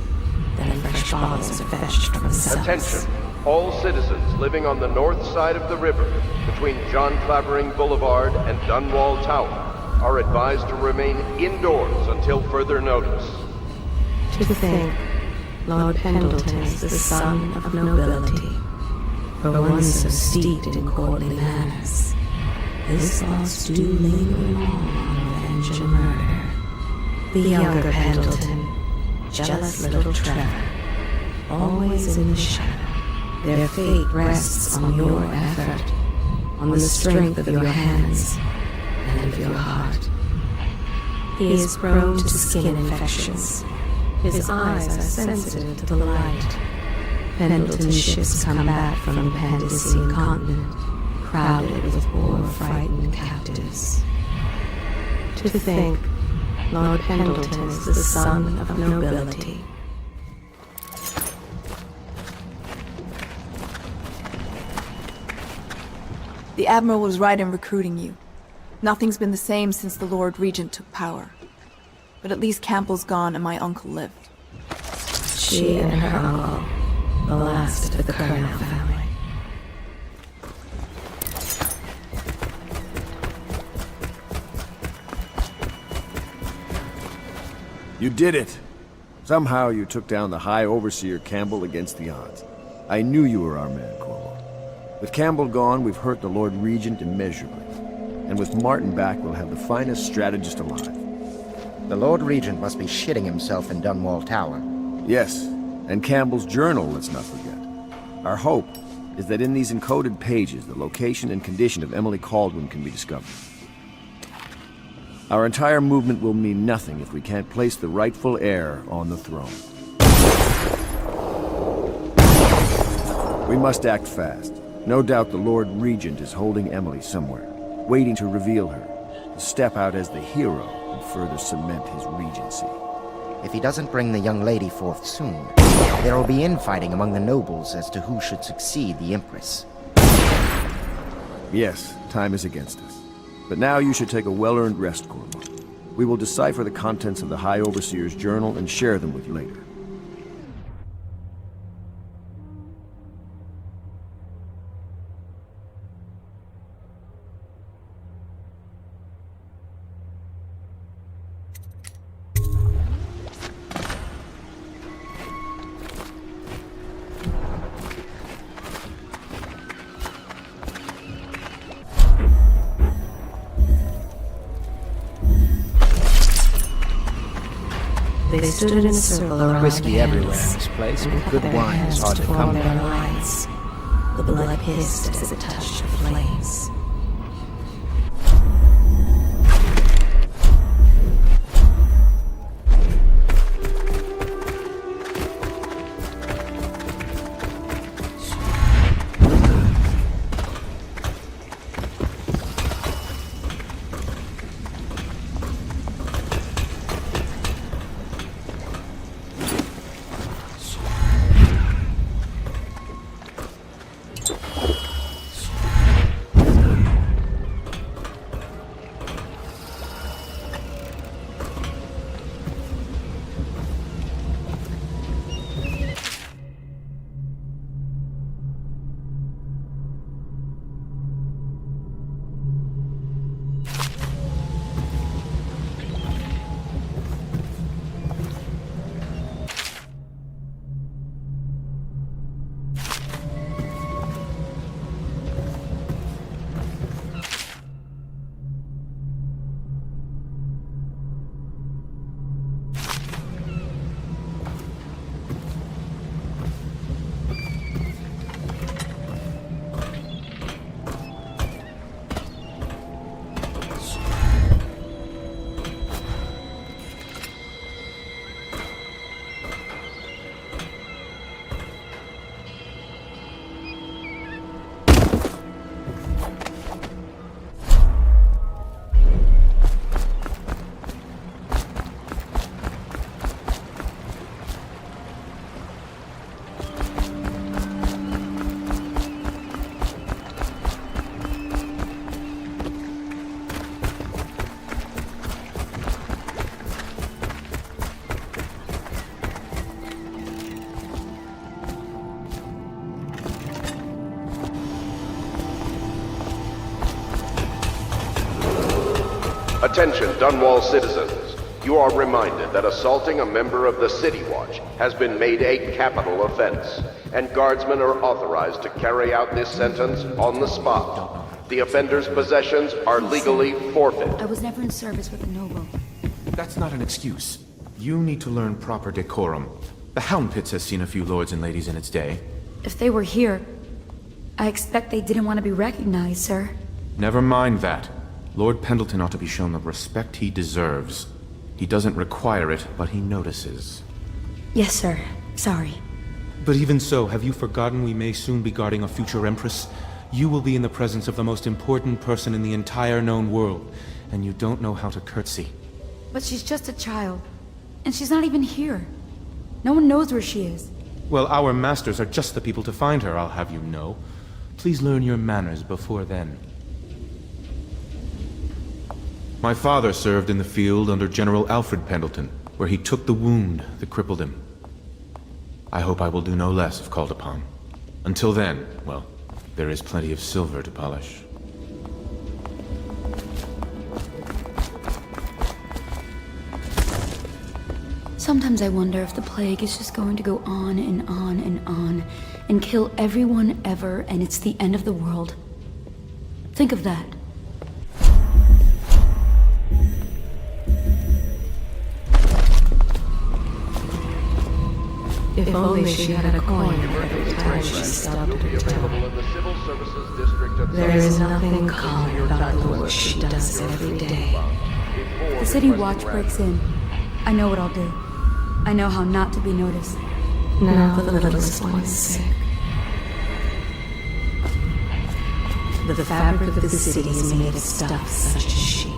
Then fresh bottles are fetched from the cells. Attention! All citizens living on the north side of the river, between John Clavering Boulevard and Dunwall Tower, are advised to remain indoors until further notice. To think, Lord Pendleton is the son of nobility, for one so steeped in courtly manners. His thoughts do linger long on revenge and murder. The younger Pendleton, jealous little Trevor, always in the shadow. Their fate rests on your effort, on the strength of your hands and of your heart. He is prone to skin infections. His eyes are sensitive to the light. Pendleton's ships come back from the Pandician continent, crowded with poor, frightened captives. To think Lord Pendleton is the son of nobility. The Admiral was right in recruiting you. Nothing's been the same since the Lord Regent took power. But at least Campbell's gone and my uncle lived. She and her uncle, the last of the Colonel family. You did it! Somehow you took down the High Overseer Campbell against the odds. I knew you were our man, Corvo. With Campbell gone, we've hurt the Lord Regent immeasurably. And with Martin back, we'll have the finest strategist alive. The Lord Regent must be shitting himself in Dunwall Tower. Yes, and Campbell's journal, let's not forget. Our hope is that in these encoded pages, the location and condition of Emily Kaldwin can be discovered. Our entire movement will mean nothing if we can't place the rightful heir on the throne. We must act fast. No doubt the Lord Regent is holding Emily somewhere, waiting to reveal her, to step out as the hero and further cement his regency. If he doesn't bring the young lady forth soon, there will be infighting among the nobles as to who should succeed the Empress. Yes, time is against us. But now you should take a well-earned rest, Corvo. We will decipher the contents of the High Overseer's journal and share them with you later. They stood in a circle around Whiskey everywhere in hands, this place, and but cut good their wine hands is hard to form come their by. lines. The blood hissed as it touched the flames. Attention, Dunwall citizens. You are reminded that assaulting a member of the City Watch has been made a capital offense, and guardsmen are authorized to carry out this sentence on the spot. The offender's possessions are legally forfeit. I was never in service with a noble. That's not an excuse. You need to learn proper decorum. The Hound Pits has seen a few lords and ladies in its day. If they were here, I expect they didn't want to be recognized, sir. Never mind that. Lord Pendleton ought to be shown the respect he deserves. He doesn't require it, but he notices. Yes, sir. Sorry. But even so, have you forgotten we may soon be guarding a future Empress? You will be in the presence of the most important person in the entire known world, and you don't know how to curtsy. But she's just a child. And she's not even here. No one knows where she is. Well, our masters are just the people to find her, I'll have you know. Please learn your manners before then. My father served in the field under General Alfred Pendleton, where he took the wound that crippled him. I hope I will do no less if called upon. Until then, well, there is plenty of silver to polish. Sometimes I wonder if the plague is just going to go on and on and on, and kill everyone ever, and it's the end of the world. Think of that. If only she had a coin for every time she stubbed her toe. There is nothing common about the work she does every day. The city watch breaks in. I know what I'll do. I know how not to be noticed. Now the littlest one's sick. The fabric of the city is made of stuff such as she.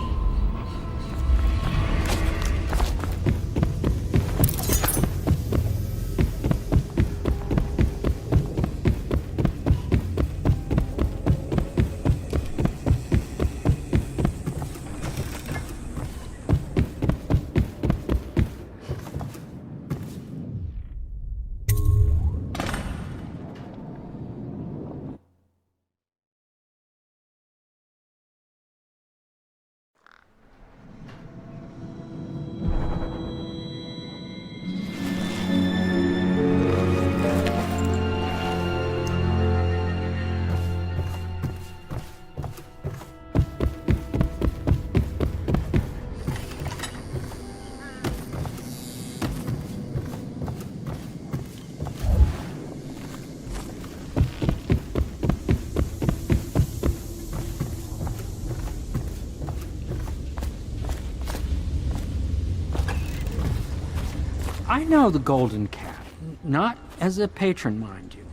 I know the Golden Cat, not as a patron, mind you.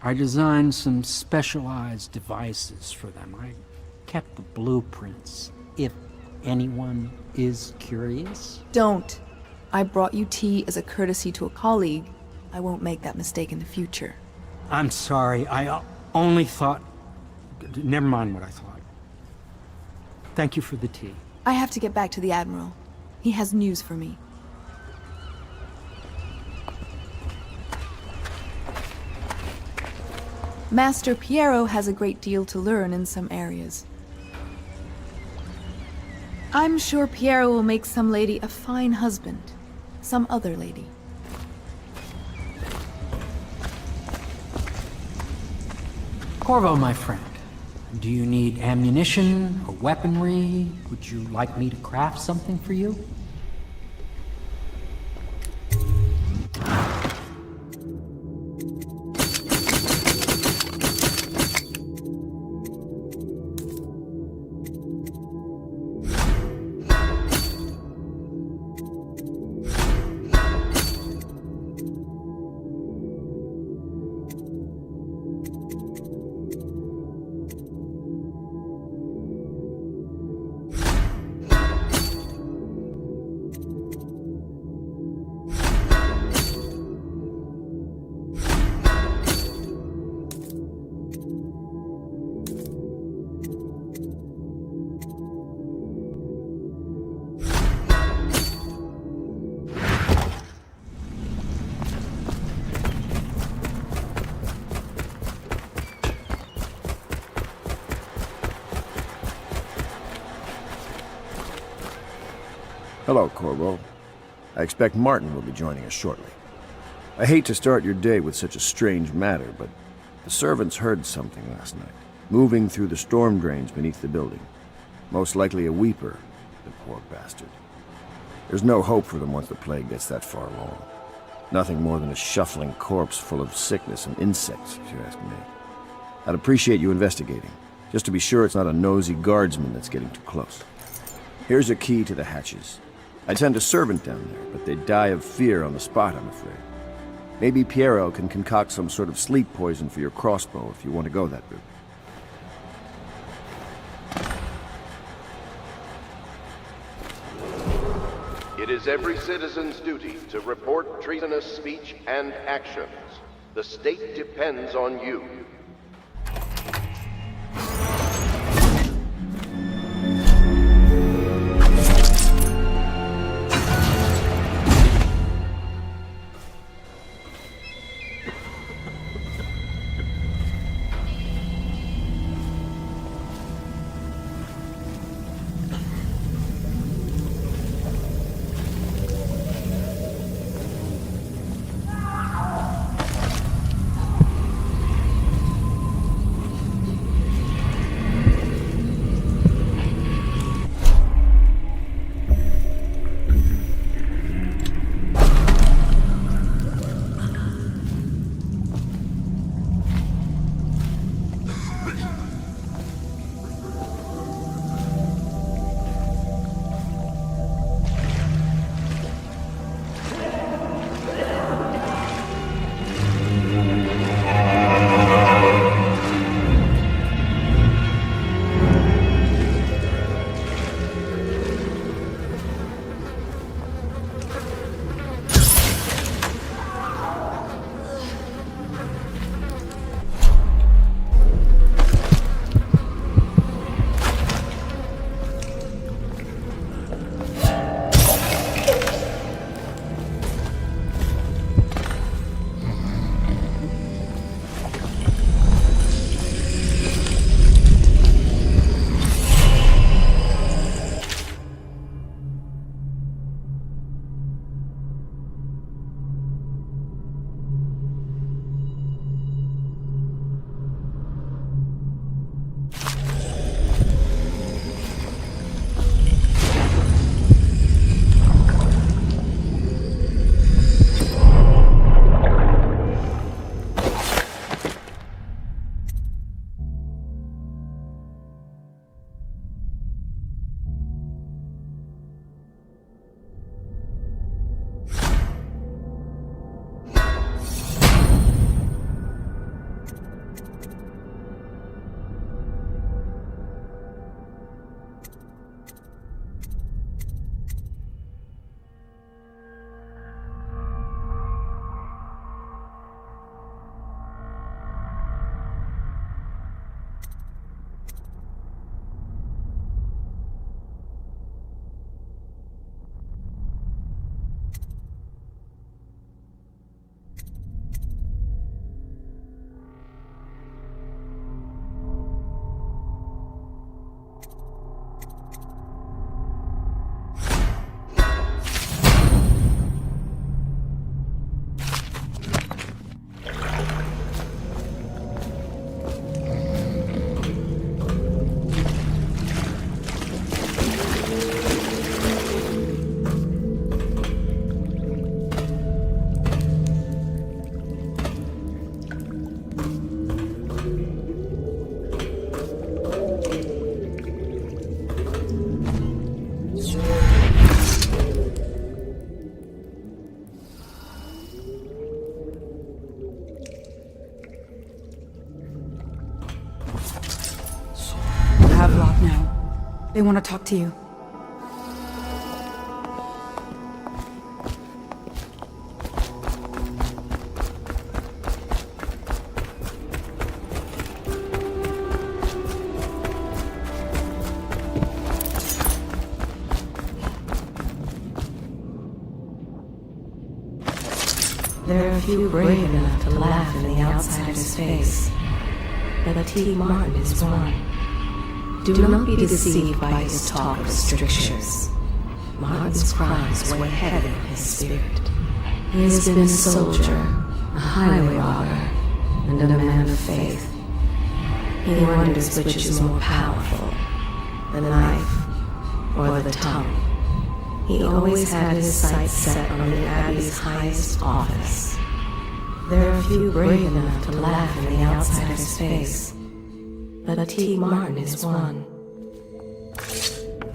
I designed some specialized devices for them. I kept the blueprints, if anyone is curious. Don't. I brought you tea as a courtesy to a colleague. I won't make that mistake in the future. I'm sorry, I only thought... Never mind what I thought. Thank you for the tea. I have to get back to the Admiral. He has news for me. Master Piero has a great deal to learn in some areas. I'm sure Piero will make some lady a fine husband. Some other lady. Corvo, my friend, do you need ammunition or weaponry? Would you like me to craft something for you? Hello, Corvo. I expect Martin will be joining us shortly. I hate to start your day with such a strange matter, but the servants heard something last night, moving through the storm drains beneath the building. Most likely a weeper, the poor bastard. There's no hope for them once the plague gets that far along. Nothing more than a shuffling corpse full of sickness and insects, if you ask me. I'd appreciate you investigating, just to be sure it's not a nosy guardsman that's getting too close. Here's a key to the hatches. I'd send a servant down there, but they'd die of fear on the spot, I'm afraid. Maybe Piero can concoct some sort of sleep poison for your crossbow if you want to go that route. It is every citizen's duty to report treasonous speech and actions. The state depends on you. They want to talk to you. There are few brave enough to laugh in the outsider's face, but T. Martin is one. Do not be deceived by his talk of strictures. Martin's crimes weigh heavy on his spirit. He has been a soldier, a highway robber, and a man of faith. He wonders which is more powerful, the knife or the tongue. He always had his sights set on the Abbey's highest office. There are few brave enough to laugh in the outsider's face, but T. Martin is one.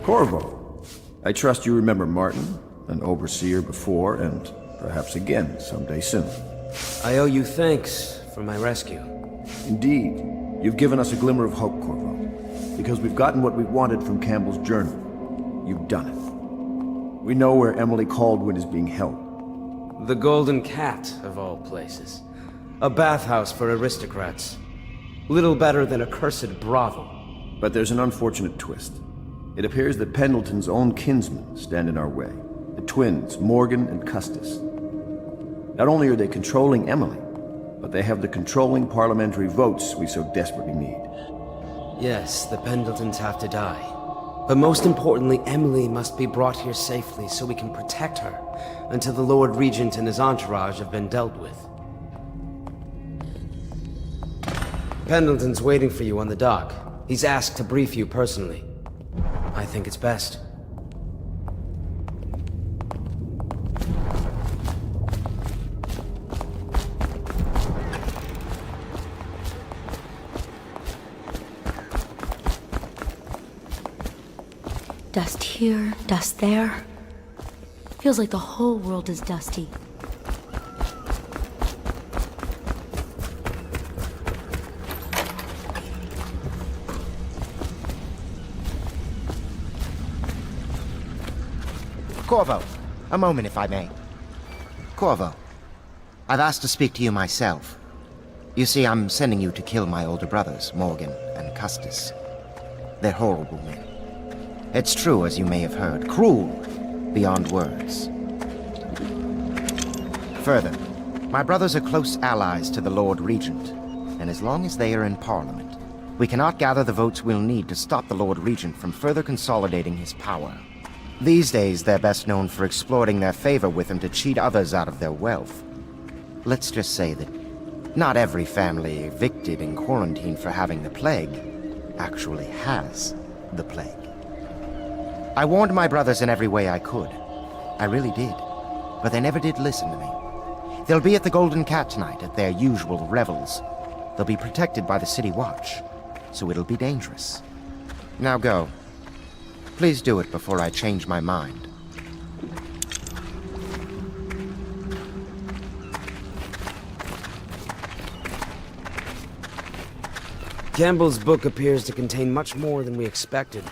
Corvo, I trust you remember Martin, an overseer before, and perhaps again someday soon. I owe you thanks for my rescue. Indeed. You've given us a glimmer of hope, Corvo. Because we've gotten what we wanted from Campbell's journal. You've done it. We know where Emily Caldwin is being held. The Golden Cat, of all places. A bathhouse for aristocrats. Little better than a cursed brothel. But there's an unfortunate twist. It appears that Pendleton's own kinsmen stand in our way. The twins, Morgan and Custis. Not only are they controlling Emily, but they have the controlling parliamentary votes we so desperately need. Yes, the Pendletons have to die. But most importantly, Emily must be brought here safely so we can protect her until the Lord Regent and his entourage have been dealt with. Pendleton's waiting for you on the dock. He's asked to brief you personally. I think it's best. Dust here, dust there. Feels like the whole world is dusty. Corvo, a moment if I may. Corvo, I've asked to speak to you myself. You see, I'm sending you to kill my older brothers, Morgan and Custis. They're horrible men. It's true, as you may have heard, cruel beyond words. Further, my brothers are close allies to the Lord Regent, and as long as they are in Parliament, we cannot gather the votes we'll need to stop the Lord Regent from further consolidating his power. These days, they're best known for exploiting their favor with him to cheat others out of their wealth. Let's just say that not every family evicted and quarantined for having the plague actually has the plague. I warned my brothers in every way I could. I really did. But they never did listen to me. They'll be at the Golden Cat tonight at their usual revels. They'll be protected by the City Watch, so it'll be dangerous. Now go. Please do it before I change my mind. Campbell's book appears to contain much more than we expected.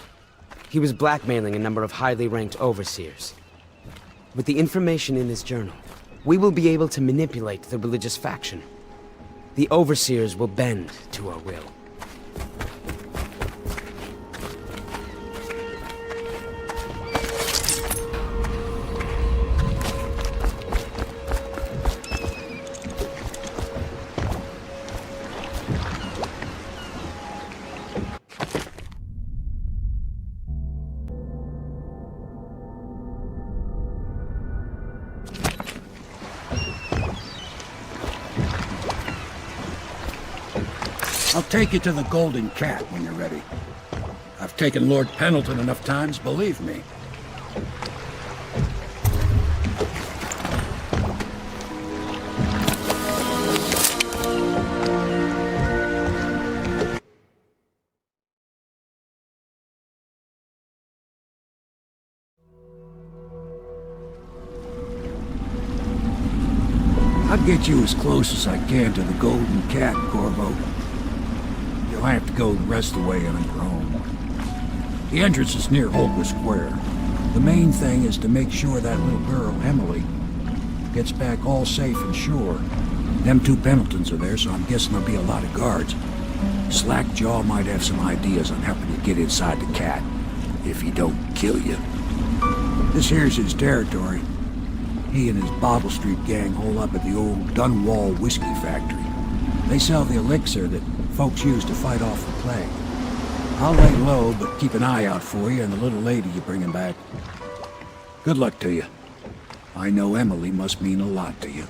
He was blackmailing a number of highly ranked overseers. With the information in his journal, we will be able to manipulate the religious faction. The overseers will bend to our will. I'll take you to the Golden Cat when you're ready. I've taken Lord Pendleton enough times, believe me. I'll get you as close as I can to the Golden Cat, Corvo. You'll have to go the rest of the way on your own. The entrance is near Holger Square. The main thing is to make sure that little girl, Emily, gets back all safe and sure. Them two Pendletons are there, so I'm guessing there'll be a lot of guards. Slackjaw might have some ideas on helping you get inside the cat, if he don't kill you. This here's his territory. He and his Bottle Street gang hole up at the old Dunwall whiskey factory. They sell the elixir that folks use to fight off the plague. I'll lay low, but keep an eye out for you and the little lady you're bringing back. Good luck to you. I know Emily must mean a lot to you.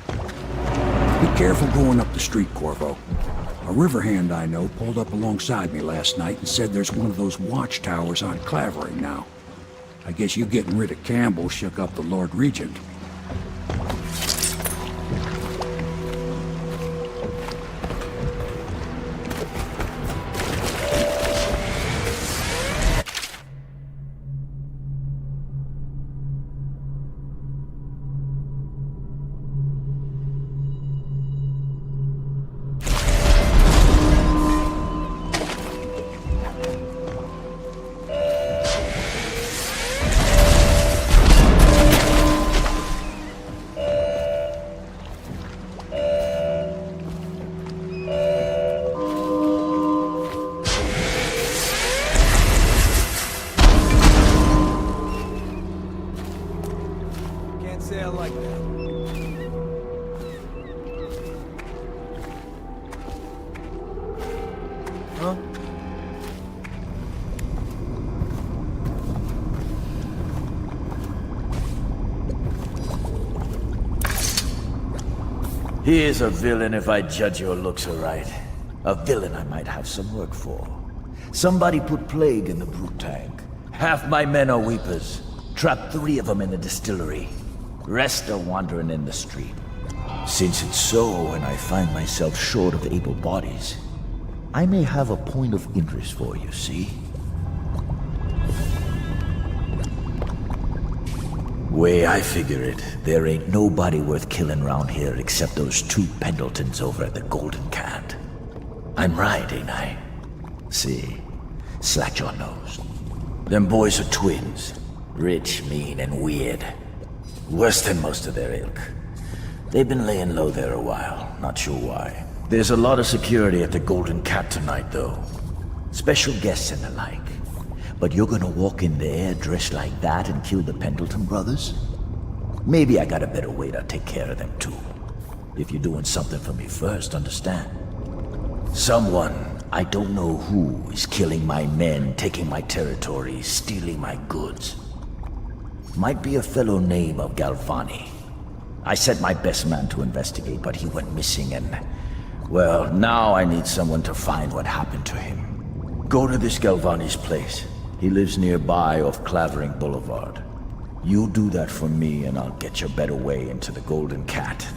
Be careful going up the street, Corvo. A river hand I know pulled up alongside me last night and said there's one of those watchtowers on Clavering now. I guess you getting rid of Campbell shook up the Lord Regent. He is a villain if I judge your looks aright. A villain I might have some work for. Somebody put plague in the brute tank. Half my men are weepers. Trapped 3 of them in the distillery. Rest are wandering in the street. Since it's so, and I find myself short of able bodies, I may have a point of interest for you, see? Way I figure it, there ain't nobody worth killing round here except those 2 Pendletons over at the Golden Cat. I'm right, ain't I? See, slack your nose. Them boys are twins. Rich, mean, and weird. Worse than most of their ilk. They've been laying low there a while, not sure why. There's a lot of security at the Golden Cat tonight, though. Special guests and the like. But you're gonna walk in there dressed like that and kill the Pendleton brothers? Maybe I got a better way to take care of them too. If you're doing something for me first, understand? Someone, I don't know who, is killing my men, taking my territory, stealing my goods. Might be a fellow named of Galvani. I sent my best man to investigate, but he went missing and... well, now I need someone to find what happened to him. Go to this Galvani's place. He lives nearby off Clavering Boulevard. You do that for me and I'll get your better way into the Golden Cat.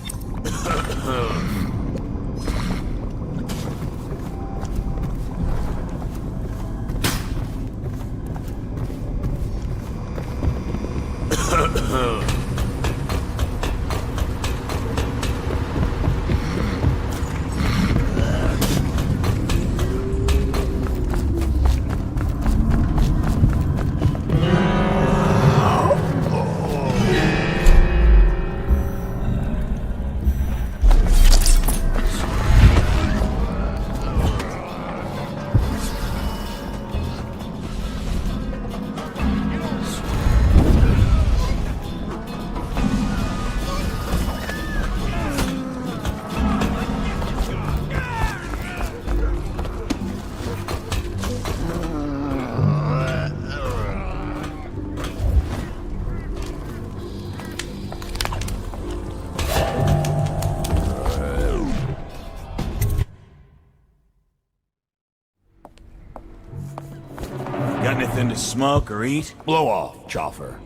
Got anything to smoke or eat? Blow off, Choffer.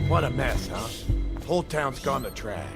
What a mess, huh? Whole town's gone to trash.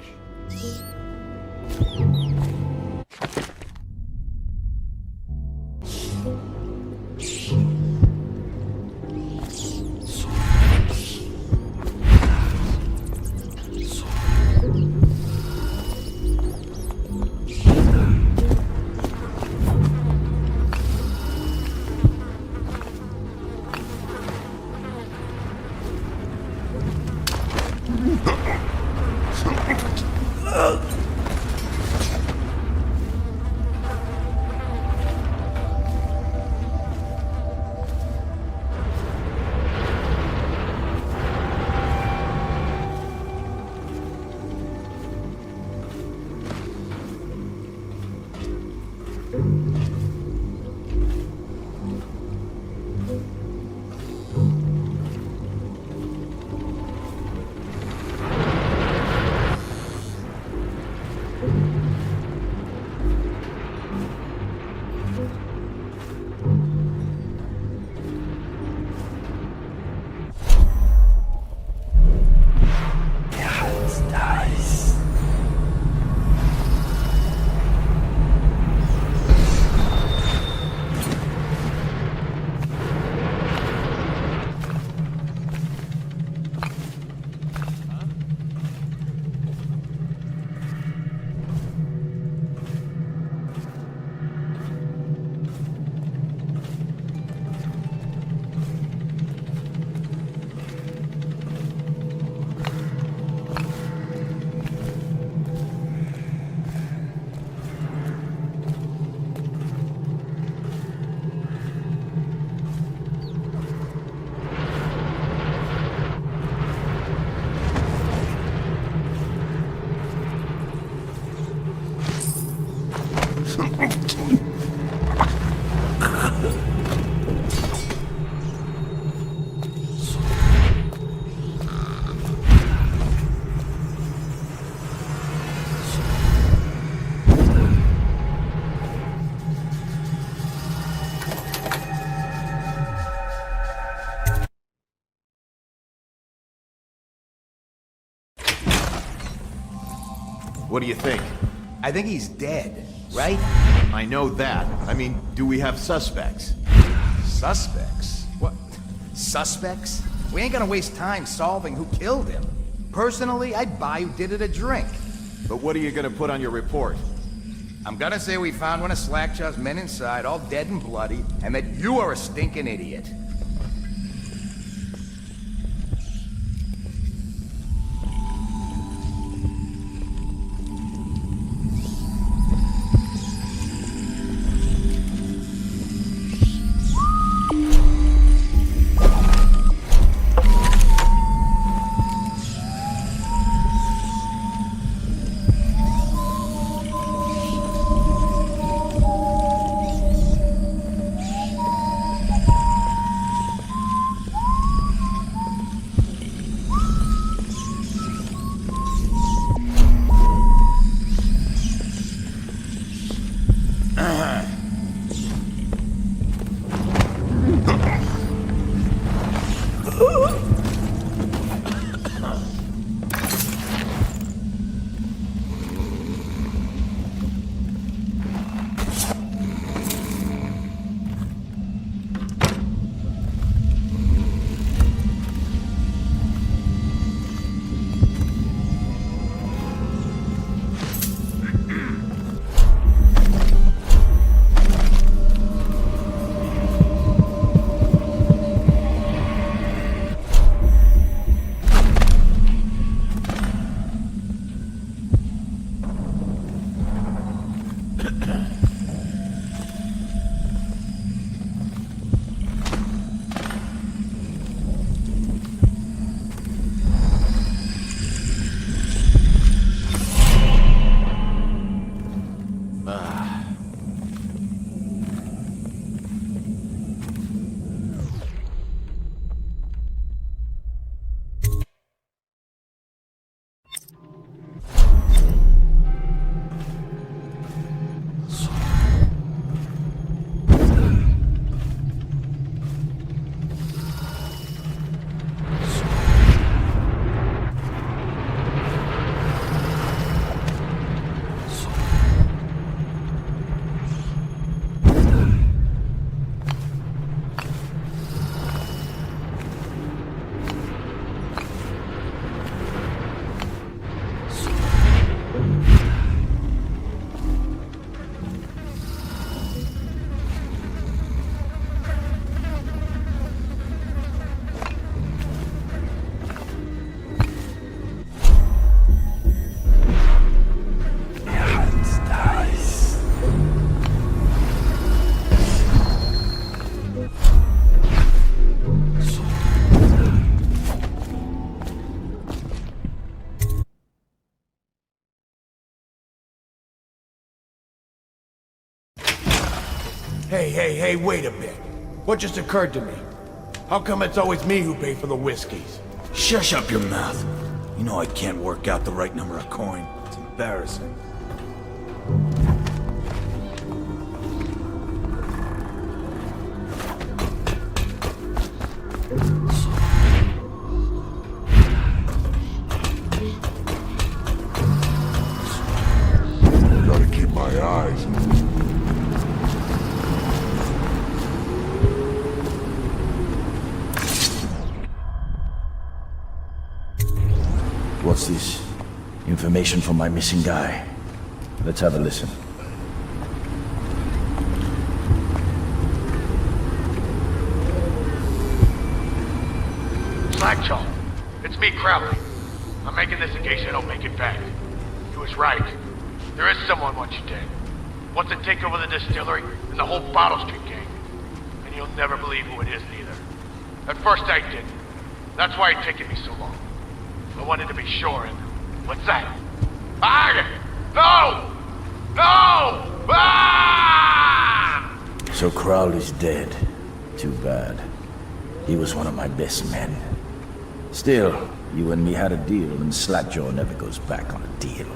What do you think? I think he's dead, right? I know that. I mean, do we have suspects? Suspects? What? Suspects? We ain't gonna waste time solving who killed him. Personally, I'd buy who did it a drink. But what are you gonna put on your report? I'm gonna say we found one of Slackjaw's men inside, all dead and bloody, and that you are a stinking idiot. Hey, wait a bit. What just occurred to me? How come it's always me who pay for the whiskeys? Shush up your mouth. You know I can't work out the right number of coin. It's embarrassing. Gotta keep my eyes. What's this? Information from my missing guy. Let's have a listen. Slackjaw, it's me, Crowley. I'm making this in case I don't make it back. He was right. There is someone wants you dead. Wants to take over the distillery and the whole Bottle Street gang. And you'll never believe who it is, neither. At first I didn't. That's why it's taken me so long. I wanted to be sure, and what's that? No! No! Ah! So Crowley's dead. Too bad. He was one of my best men. Still, you and me had a deal, and Slackjaw never goes back on a deal.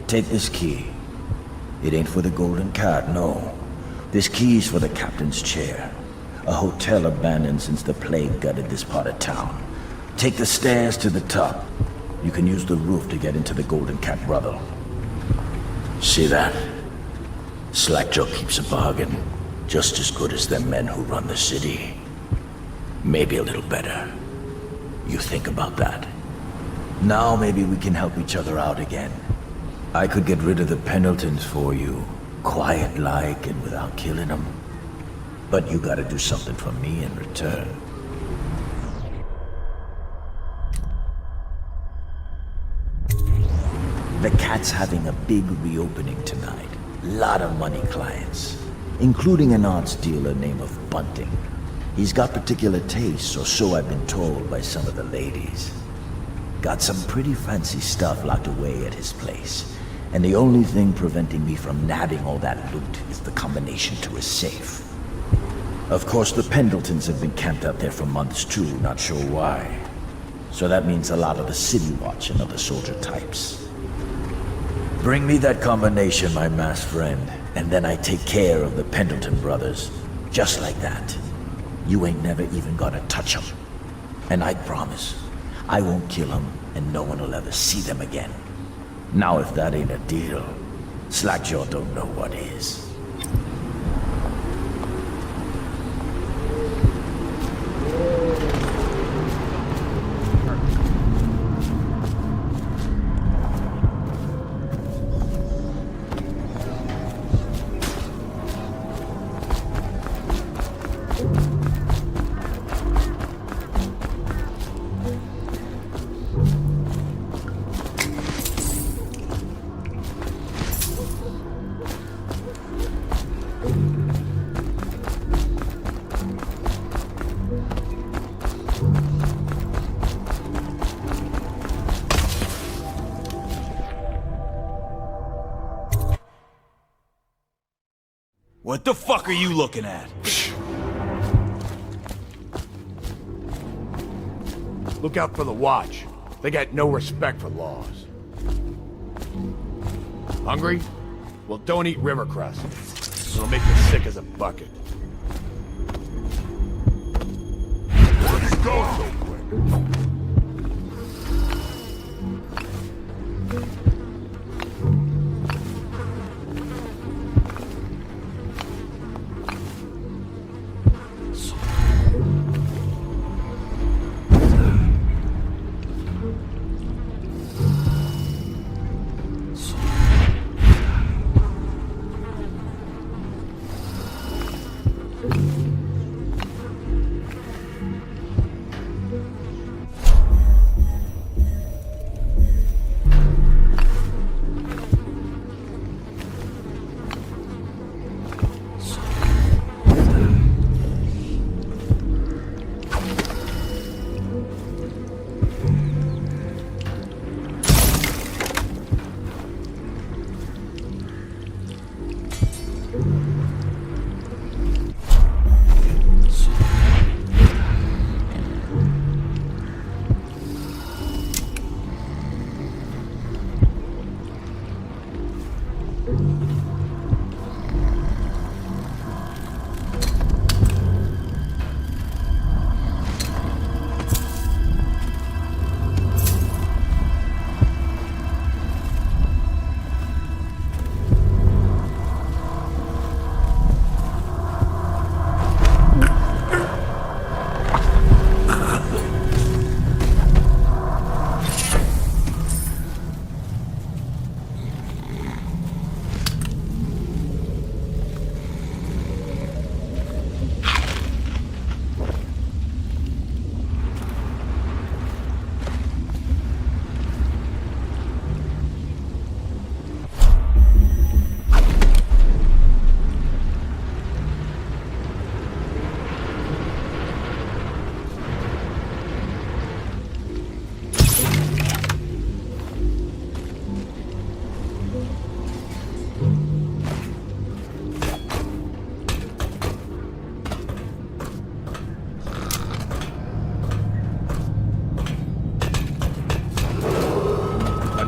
Take this key. It ain't for the Golden Cat, no. This key's for the captain's chair. A hotel abandoned since the plague gutted this part of town. Take the stairs to the top. You can use the roof to get into the Golden Cat Brothel. See that? Slackjaw keeps a bargain. Just as good as them men who run the city. Maybe a little better. You think about that. Now maybe we can help each other out again. I could get rid of the Pendletons for you. Quiet-like and without killing them. But you gotta do something for me in return. The Cat's having a big reopening tonight. Lot of money clients, including an arts dealer named of Bunting. He's got particular tastes, or so I've been told by some of the ladies. Got some pretty fancy stuff locked away at his place, and the only thing preventing me from nabbing all that loot is the combination to his safe. Of course, the Pendletons have been camped out there for months too, not sure why. So that means a lot of the City Watch and other soldier types. Bring me that combination, my masked friend, and then I take care of the Pendleton brothers. Just like that. You ain't never even gonna touch them. And I promise, I won't kill them, and no one will ever see them again. Now if that ain't a deal, Slackjaw don't know what is. What the fuck are you looking at? Look out for the Watch. They got no respect for laws. Hungry? Well, don't eat river crust. It'll make you sick as a bucket. Let's go so quick.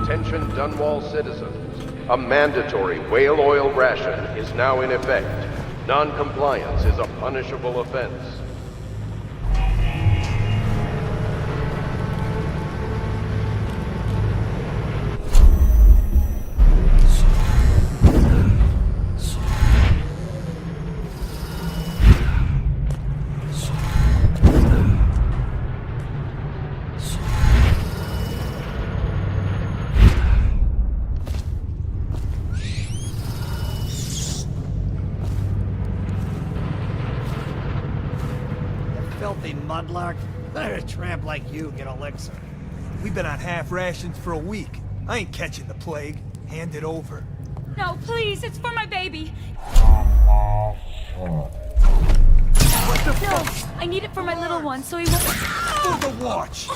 Attention Dunwall citizens. A mandatory whale oil ration is now in effect. Non-compliance is a punishable offense. mudlark? Let a tramp like you get elixir. We've been on half rations for a week. I ain't catching the plague. Hand it over. No, please, it's for my baby. What the No, fuck? I need it for my little one, so he won't. For the watch.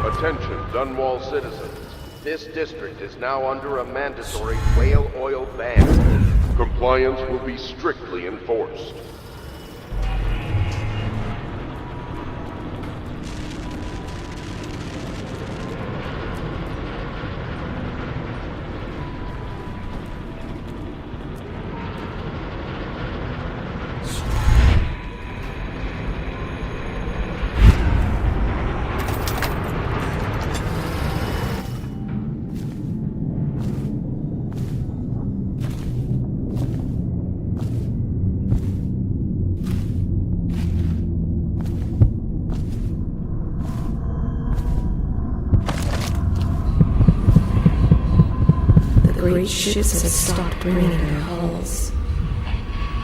Attention, Dunwall citizens. This district is now under a mandatory whale oil ban. Compliance will be strictly enforced. The great ships had stopped bringing their hulls.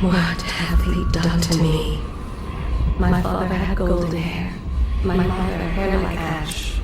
What have they done to me? My father had golden hair. My mother hair like ash.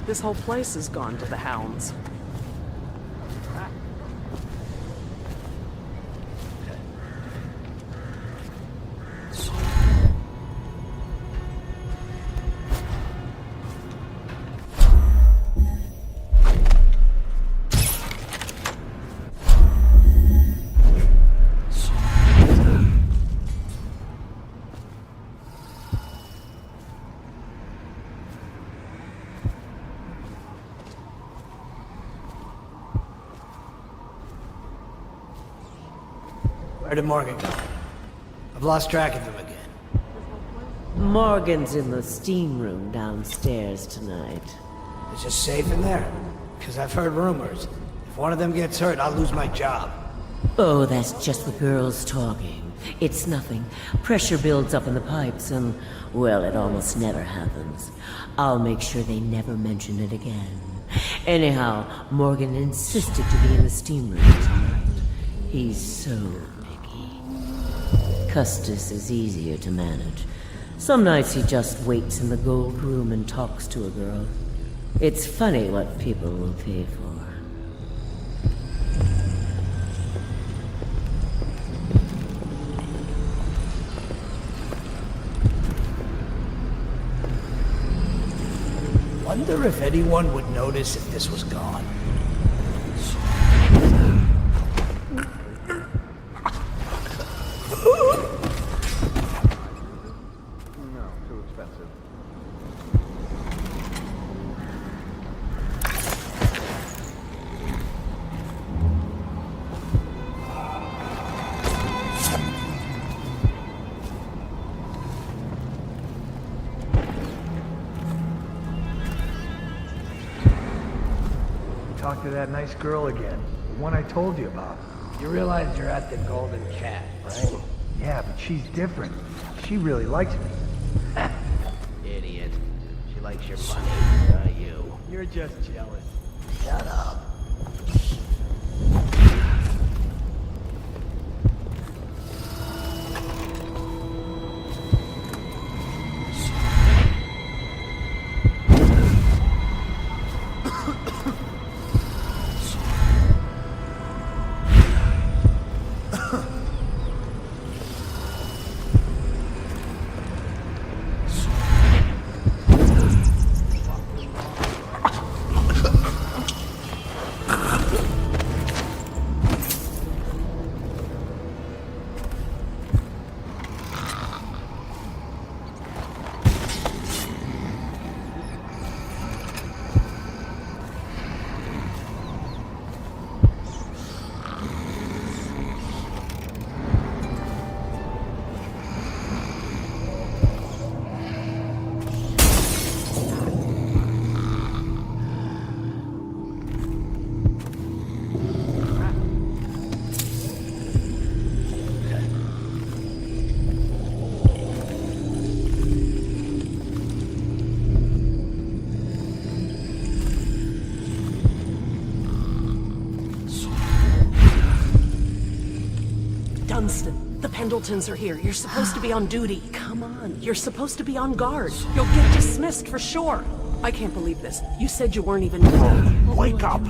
This whole place has gone to the hounds. Where did Morgan go? I've lost track of him again. Morgan's in the steam room downstairs tonight. Is Is it safe in there? Because I've heard rumors. If one of them gets hurt, I'll lose my job. Oh, that's just the girls talking. It's nothing. Pressure builds up in the pipes and, well, it almost never happens. I'll make sure they never mention it again. Anyhow, Morgan insisted to be in the steam room tonight. He's so picky. Custis is easier to manage. Some nights he just waits in the gold room and talks to a girl. It's funny what people will pay for. Wonder if anyone would notice if this was gone. No, too expensive. Talk to that nice girl again. The one I told you about. You realize you're at the Golden Cat, right? Yeah, but she's different. She really likes me. Idiot. She likes your money, not you. You're just jealous. Shut up. Dunstan, the Pendletons are here. You're supposed to be on duty. Come on, you're supposed to be on guard. You'll get dismissed for sure. I can't believe this. You said you weren't even... Wake up!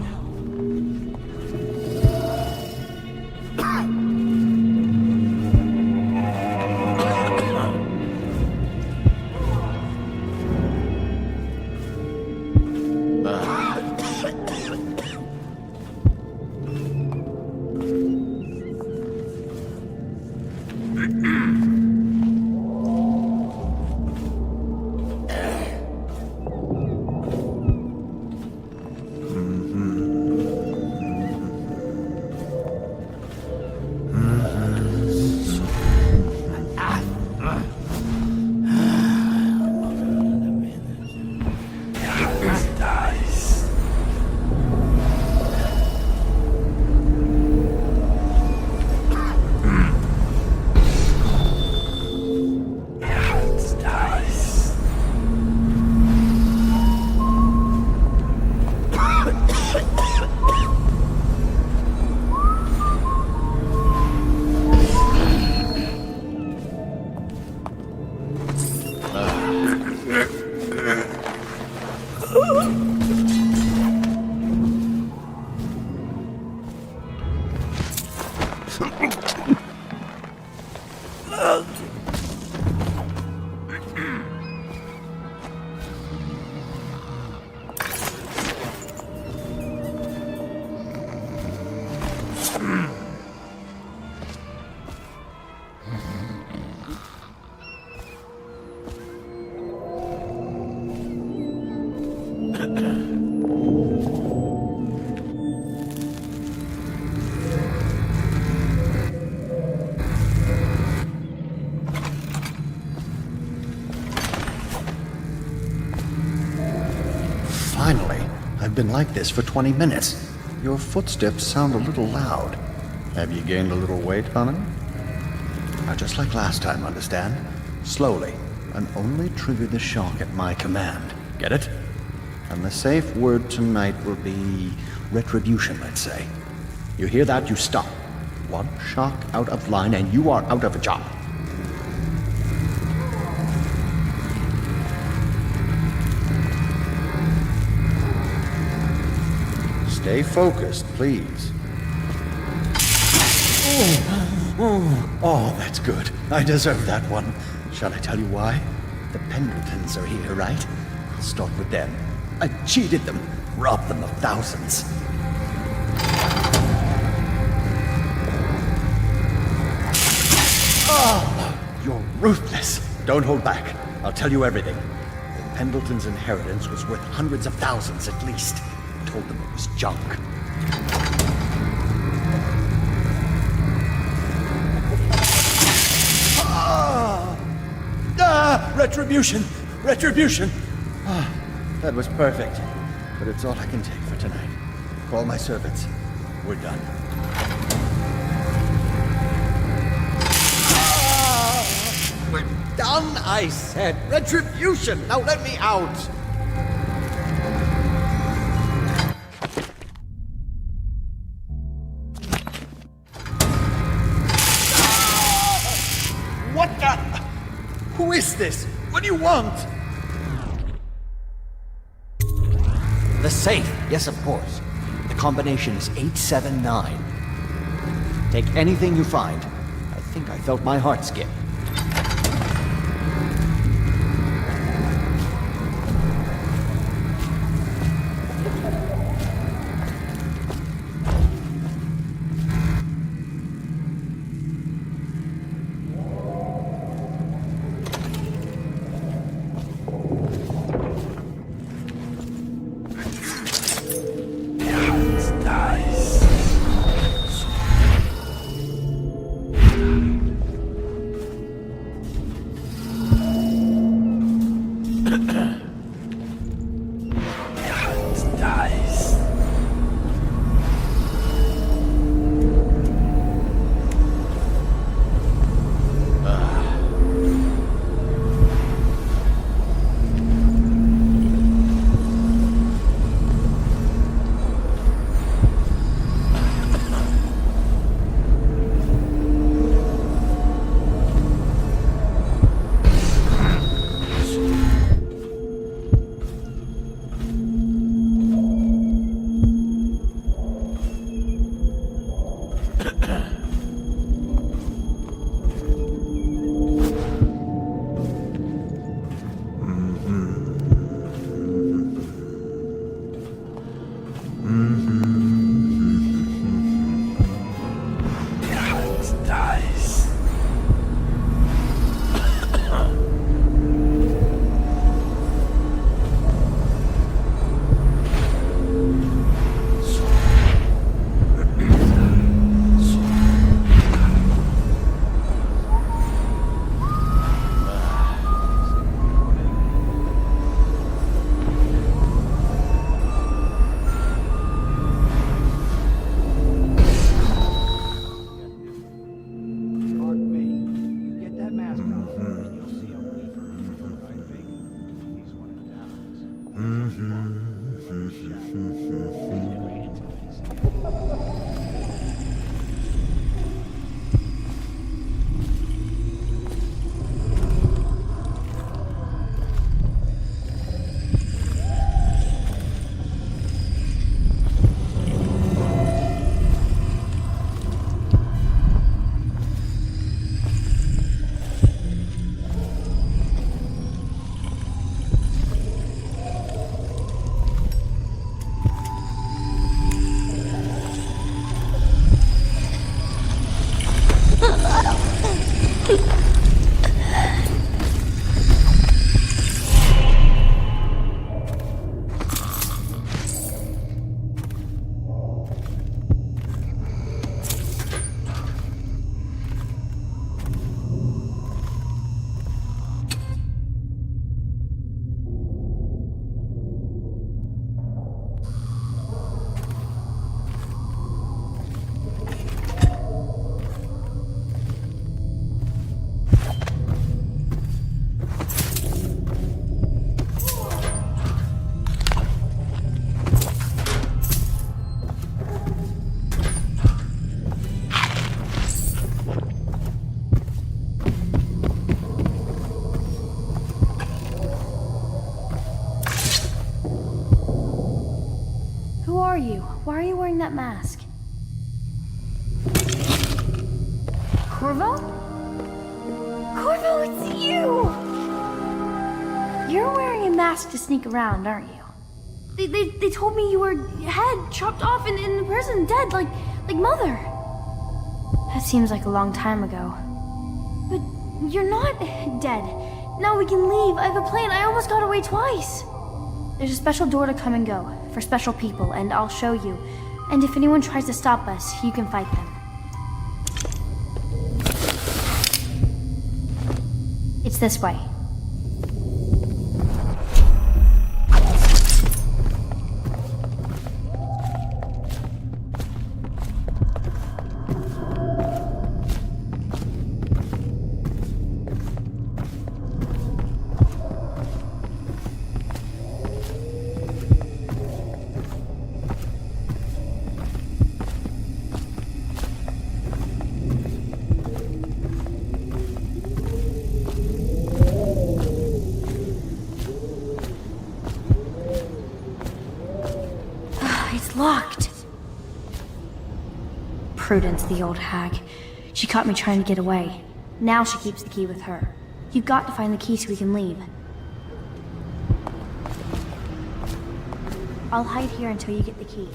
been like this for 20 minutes. Your footsteps sound a little loud. Have you gained a little weight, honey? Now, just like last time, understand? Slowly, and only trigger the shock at my command. Get it? And the safe word tonight will be retribution, let's say. You hear that, you stop. One shock out of line and you are out of a job. Stay focused, please. Oh, that's good. I deserve that one. Shall I tell you why? The Pendletons are here, right? I'll start with them. I cheated them, robbed them of thousands. Oh, you're ruthless. Don't hold back. I'll tell you everything. The Pendletons' inheritance was worth hundreds of thousands at least. I told them it was junk. Retribution! Retribution! That was perfect. But it's all I can take for tonight. Call my servants. We're done. We're done, I said. Retribution! Now let me out! What the? Who is this? What do you want? The safe. Yes, of course. The combination is 879. Take anything you find. I think I felt my heart skip. that mask? Corvo? Corvo, it's you! You're wearing a mask to sneak around, aren't you? They told me you were head chopped off in the prison, dead, like Mother. That seems like a long time ago. But you're not dead. Now we can leave. I have a plan. I almost got away twice. There's a special door to come and go, for special people, and I'll show you. And if anyone tries to stop us, you can fight them. It's this way. Locked. Prudence, the old hag. She caught me trying to get away. Now she keeps the key with her. You've got to find the key so we can leave. I'll hide here until you get the key.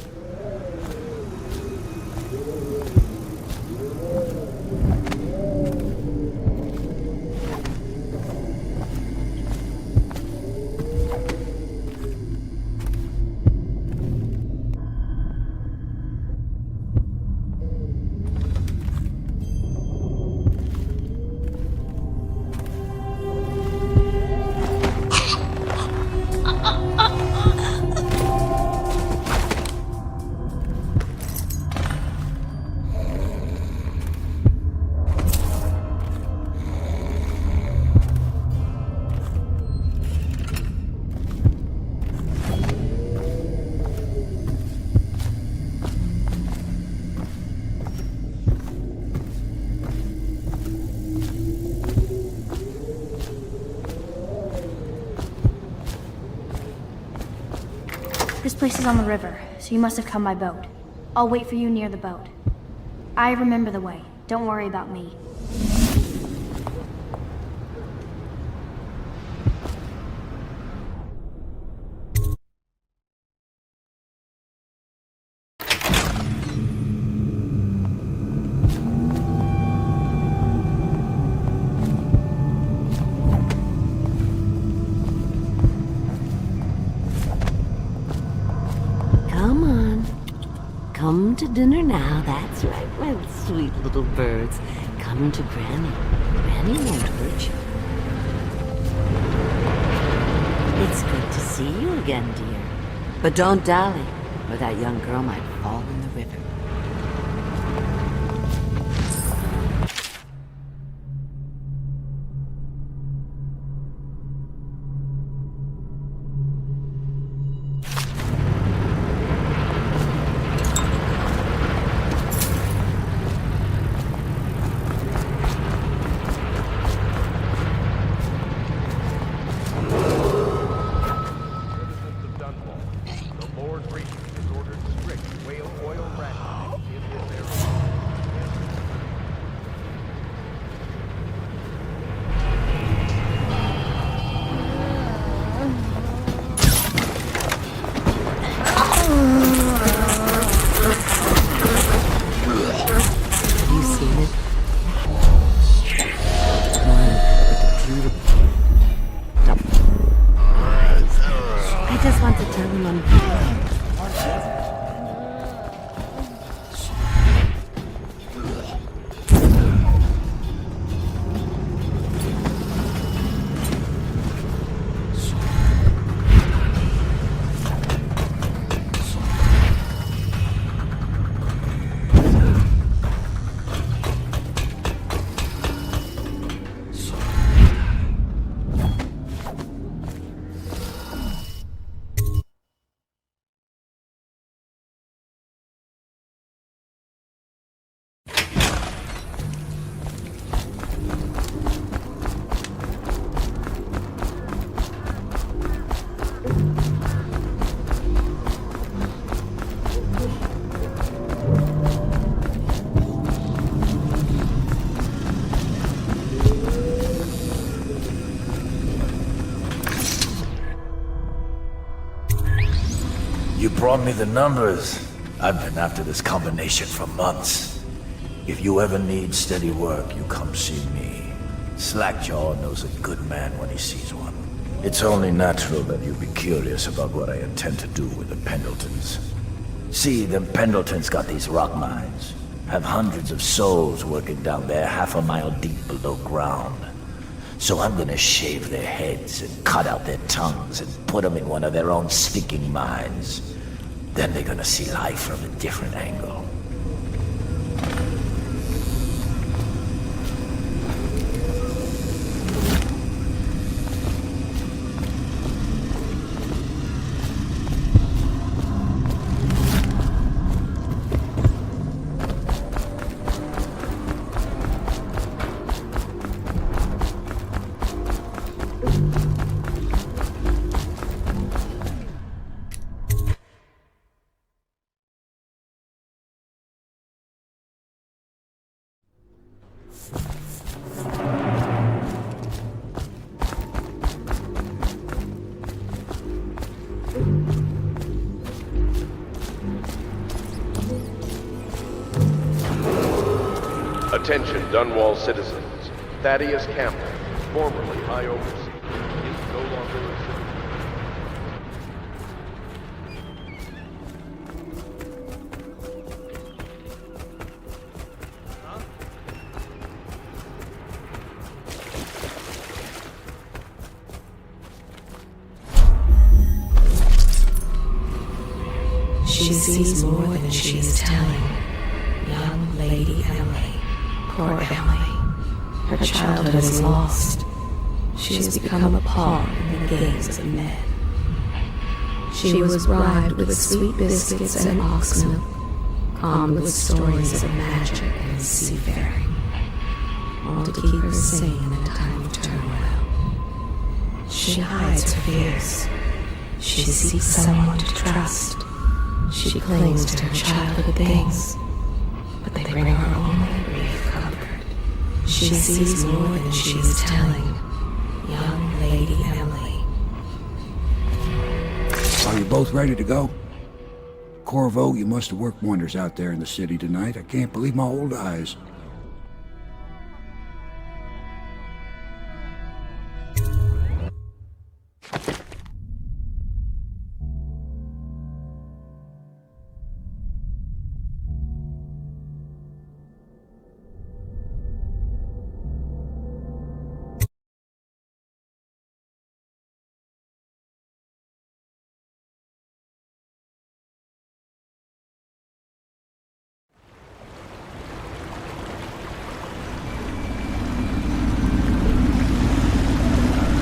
This place is on the river, so you must have come by boat. I'll wait for you near the boat. I remember the way. Don't worry about me. Come to dinner now, that's right, my sweet little birds. Come to Granny. Granny won't hurt you. It's good to see you again, dear. But don't dally, or that young girl might fall in the river. Lord Regent has ordered strict whale oil rationing. brought me the numbers. I've been after this combination for months. If you ever need steady work, you come see me. Slackjaw knows a good man when he sees one. It's only natural that you be curious about what I intend to do with the Pendletons. See, them Pendletons got these rock mines. Have hundreds of souls working down there 1/2 mile deep below ground. So I'm gonna shave their heads and cut out their tongues and put them in one of their own stinking mines. Then they're gonna see life from a different angle. Attention Dunwall citizens. Thaddeus Campbell, formerly High Overseer, is no longer a citizen. She sees more than she is telling. Young Lady Emily. Poor Emily. Her childhood is lost. She has become a pawn in the games of men. She was bribed with sweet biscuits and ox milk, calmed with stories of magic and seafaring, all to keep her sane in a time of turmoil. She hides her fears. She seeks someone to trust. She clings to her childhood things, but they bring her only brief comfort. She sees more than she is telling. Young Lady Emily. Are you both ready to go? Corvo, you must have worked wonders out there in the city tonight. I can't believe my old eyes.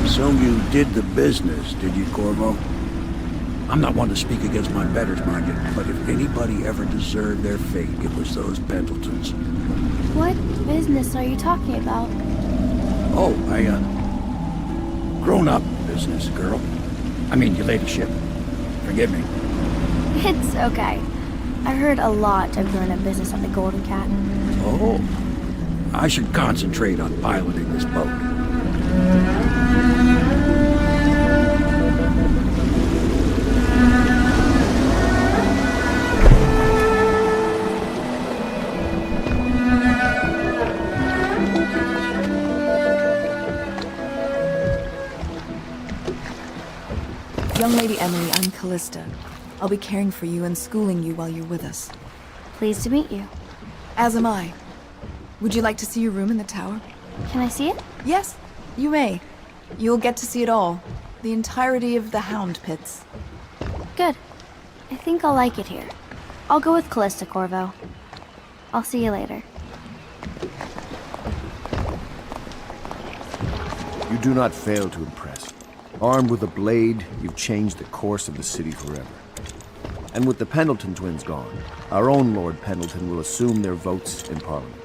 So you did the business, did you, Corvo? I'm not one to speak against my betters, mind you, but if anybody ever deserved their fate, it was those Pendletons. What business are you talking about? Oh, grown-up business, girl. I mean, your ladyship. Forgive me. It's okay. I've heard a lot of grown-up business on the Golden Cat. Oh, I should concentrate on piloting this boat. Young Lady Emily, I'm Callista. I'll be caring for you and schooling you while you're with us. Pleased to meet you. As am I. Would you like to see your room in the tower? Can I see it? Yes, you may. You'll get to see it all. The entirety of the Hound Pits. Good. I think I'll like it here. I'll go with Callista, Corvo. I'll see you later. You do not fail to impress. Armed with a blade, you've changed the course of the city forever. And with the Pendleton twins gone, our own Lord Pendleton will assume their votes in Parliament.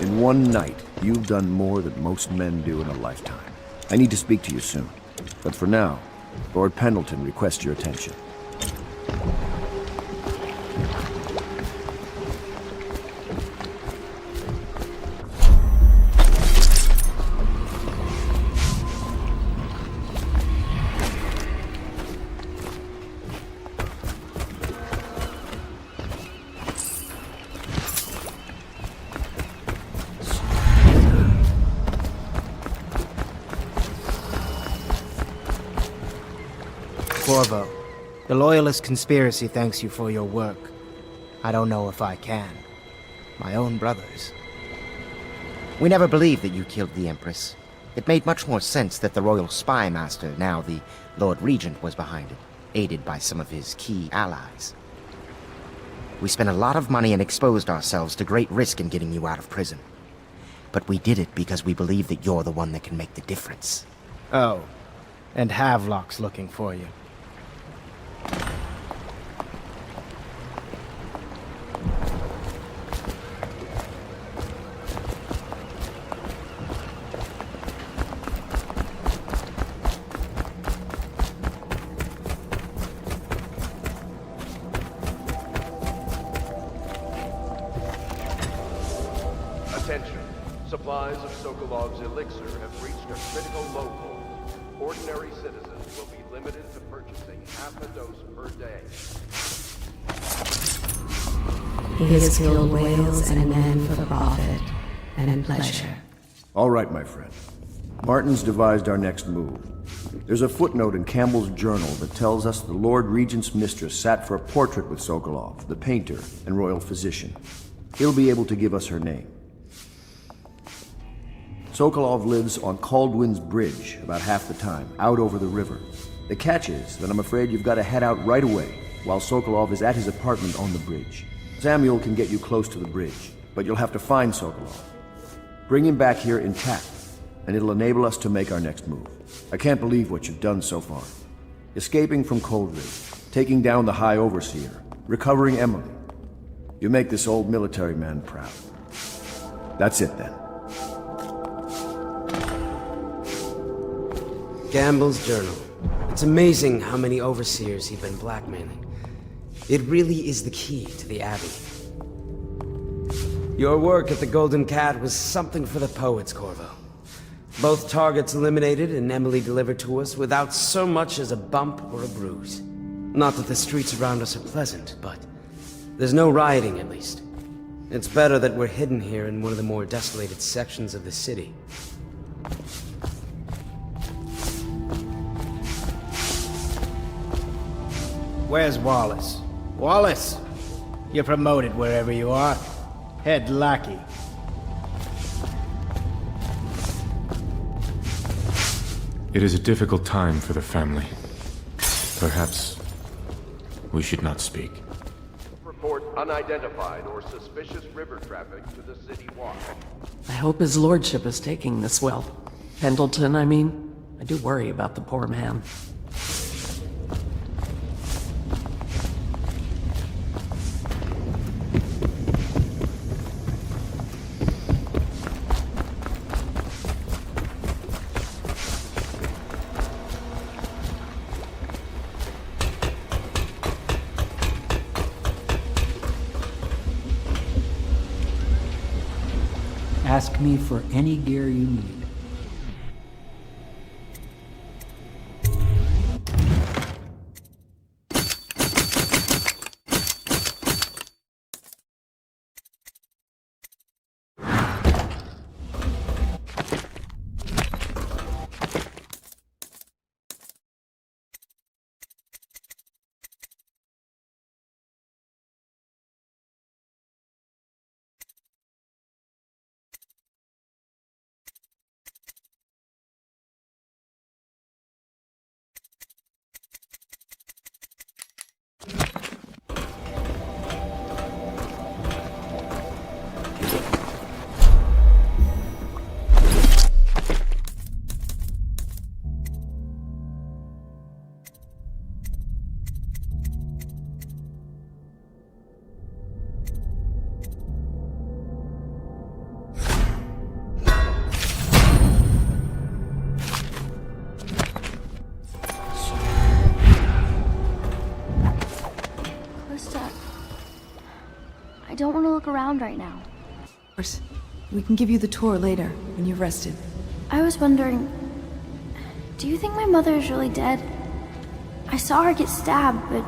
In one night, you've done more than most men do in a lifetime. I need to speak to you soon. But for now, Lord Pendleton requests your attention. Corvo, the Loyalist conspiracy thanks you for your work. I don't know if I can. My own brothers. We never believed that you killed the Empress. It made much more sense that the Royal Spy Master, now the Lord Regent, was behind it, aided by some of his key allies. We spent a lot of money and exposed ourselves to great risk in getting you out of prison. But we did it because we believe that you're the one that can make the difference. Oh, and Havelock's looking for you. Attention. Supplies of Sokolov's elixir have reached a critical low point. Ordinary citizens will be limited to purchasing half a dose per day. He has killed whales and men for profit and pleasure. All right, my friend. Martin's devised our next move. There's a footnote in Campbell's journal that tells us the Lord Regent's mistress sat for a portrait with Sokolov, the painter and royal physician. He'll be able to give us her name. Sokolov lives on Caldwin's Bridge about half the time, out over the river. The catch is that I'm afraid you've got to head out right away, while Sokolov is at his apartment on the bridge. Samuel can get you close to the bridge, but you'll have to find Sokolov. Bring him back here intact, and it'll enable us to make our next move. I can't believe what you've done so far. Escaping from Coldridge, taking down the High Overseer, recovering Emily. You make this old military man proud. That's it then. Gamble's journal. It's amazing how many overseers he'd been blackmailing. It really is the key to the Abbey. Your work at the Golden Cat was something for the poets, Corvo. Both targets eliminated and Emily delivered to us without so much as a bump or a bruise. Not that the streets around us are pleasant, but there's no rioting, at least. It's better that we're hidden here in one of the more desolated sections of the city. Where's Wallace? Wallace! You're promoted wherever you are. Head lackey. It is a difficult time for the family. Perhaps we should not speak. Report unidentified or suspicious river traffic to the city watch. I hope his lordship is taking this well. Pendleton, I mean. I do worry about the poor man. Ask me for any gear you need. I don't want to look around right now. Of course. We can give you the tour later, when you've rested. I was wondering, do you think my mother is really dead? I saw her get stabbed, but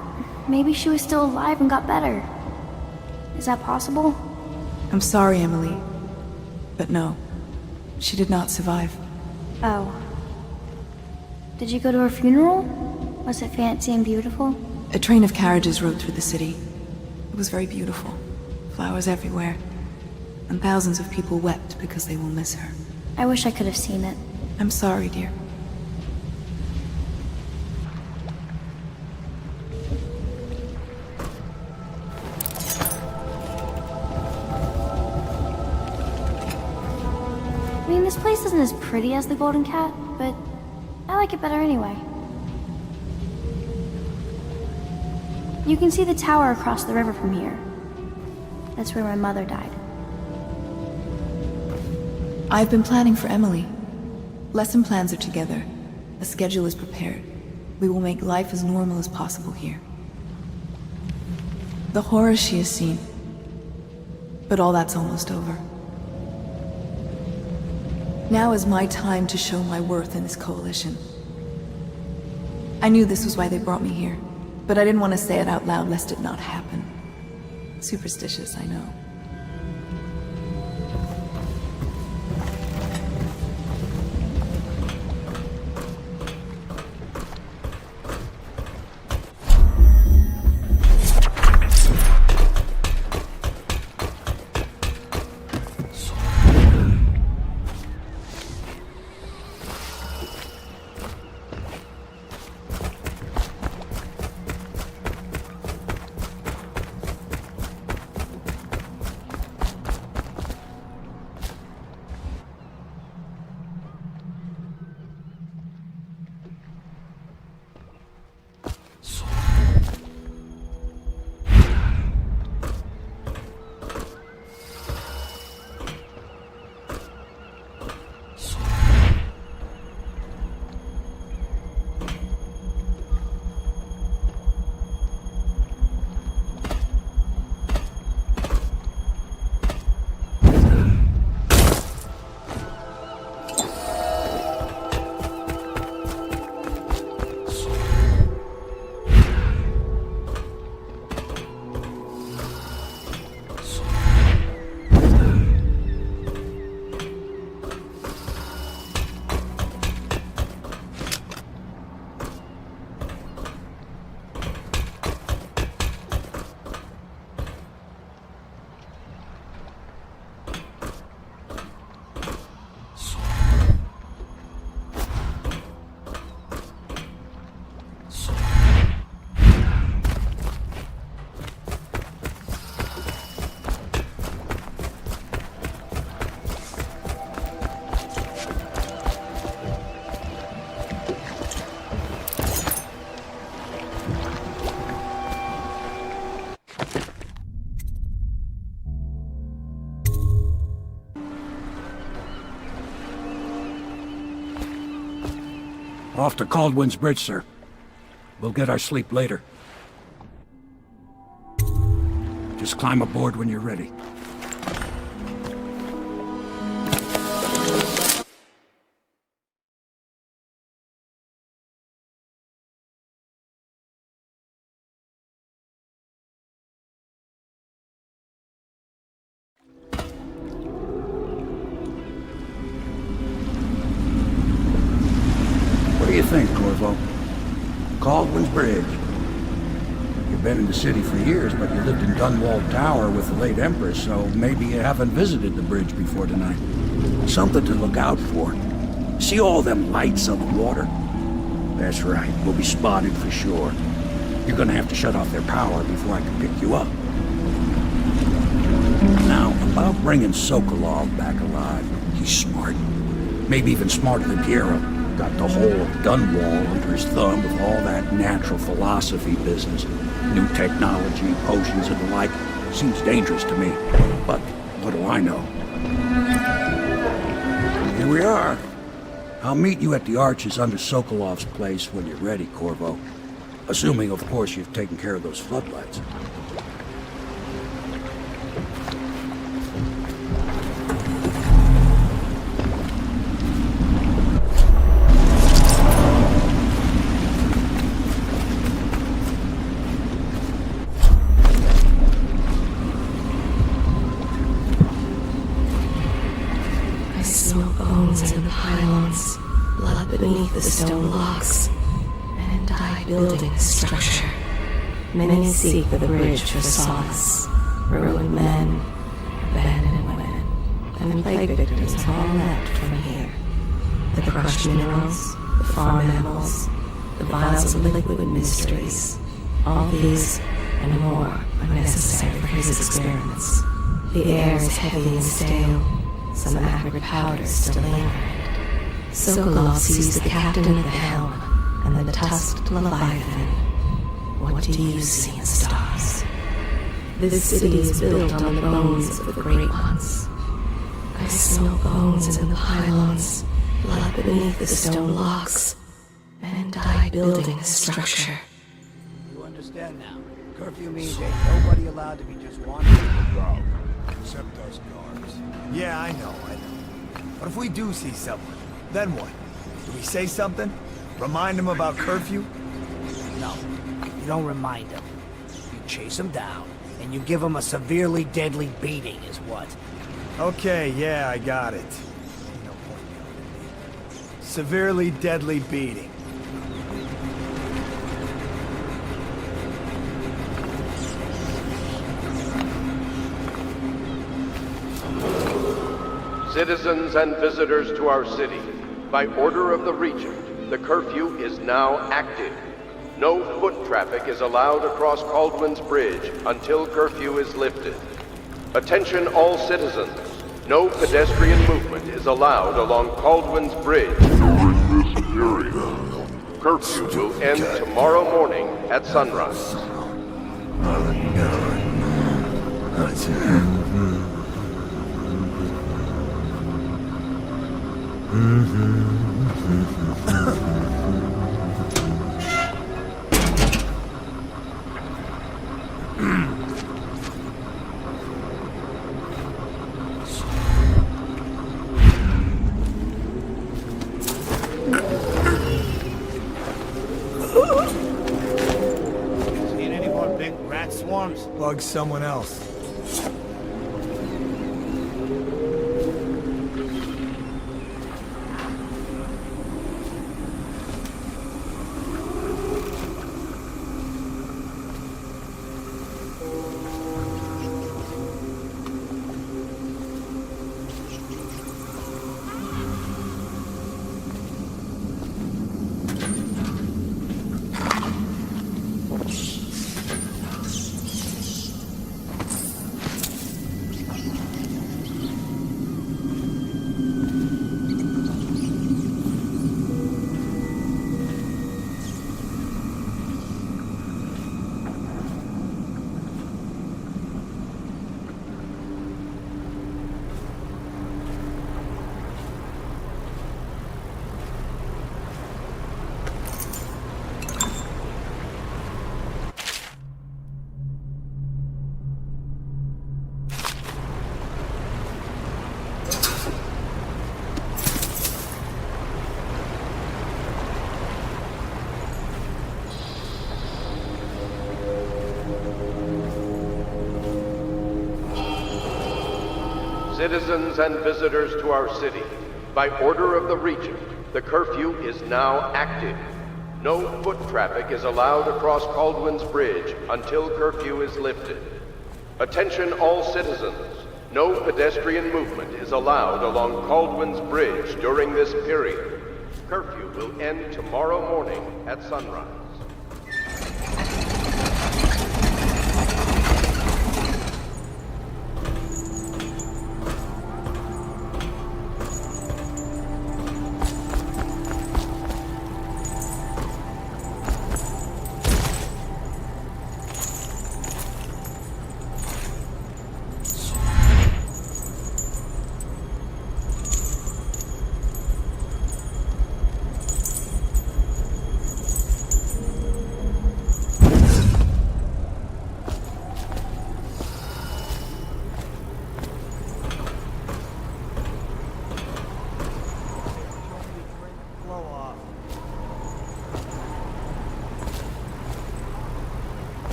maybe she was still alive and got better. Is that possible? I'm sorry, Emily. But no, she did not survive. Oh. Did you go to her funeral? Was it fancy and beautiful? A train of carriages rode through the city. It was very beautiful. Flowers everywhere. And thousands of people wept because they will miss her. I wish I could have seen it. I'm sorry, dear. I mean, this place isn't as pretty as the Golden Cat, but I like it better anyway. You can see the tower across the river from here. That's where my mother died. I've been planning for Emily. Lesson plans are together. A schedule is prepared. We will make life as normal as possible here. The horrors she has seen. But all that's almost over. Now is my time to show my worth in this coalition. I knew this was why they brought me here, but I didn't want to say it out loud lest it not happen. Superstitious, I know. Off to Caldwin's Bridge, sir. We'll get our sleep later. Just climb aboard when you're ready. What do you think, Corvo? Caldwin's Bridge. You've been in the city for years, but you lived in Dunwall Tower with the late Empress, so maybe you haven't visited the bridge before tonight. Something to look out for. See all them lights on the water? That's right, we'll be spotted for sure. You're gonna have to shut off their power before I can pick you up. Now, about bringing Sokolov back alive, he's smart. Maybe even smarter than Piero. Got the whole of Dunwall under his thumb with all that natural philosophy business. New technology, potions and the like. Seems dangerous to me. But what do I know? Here we are. I'll meet you at the arches under Sokolov's place when you're ready, Corvo. Assuming, of course, you've taken care of those floodlights. I smell bones in the pylons, blood beneath the stone blocks, and and die building a structure. Many seek the bridge for solace. Ruined men, abandoned women, and plague victims have all left from here. The crushed minerals, the farm animals, the vials of liquid mysteries. All these and more are necessary for his experiments. The air is heavy and stale. Some acrid powders still linger in it. Sokolov sees the captain at the helm and the tusked Leviathan. What do you see in the stars? This city is built on the bones of the great ones. I smell bones in the pylons, blood beneath the stone blocks, men die building a structure. You understand now? Curfew means ain't nobody allowed to be just wandering around. Except us guards. Yeah, I know. But if we do see someone, then what? Do we say something? Remind them about curfew? No, you don't remind them. You chase them down, and you give them a severely deadly beating is what? Okay, yeah, I got it. No point in it. Severely deadly beating. Citizens and visitors to our city, by order of the Regent, the curfew is now active. No foot traffic is allowed across Caldwell's Bridge until curfew is lifted. Attention all citizens. No pedestrian movement is allowed along Caldwell's Bridge during this period. Curfew will end tomorrow morning at sunrise. Seen any more big rat swarms? Bug someone else. Citizens and visitors to our city, by order of the Regent, the curfew is now active. No foot traffic is allowed across Caldwell's Bridge until curfew is lifted. Attention all citizens. No pedestrian movement is allowed along Caldwell's Bridge during this period. Curfew will end tomorrow morning at sunrise.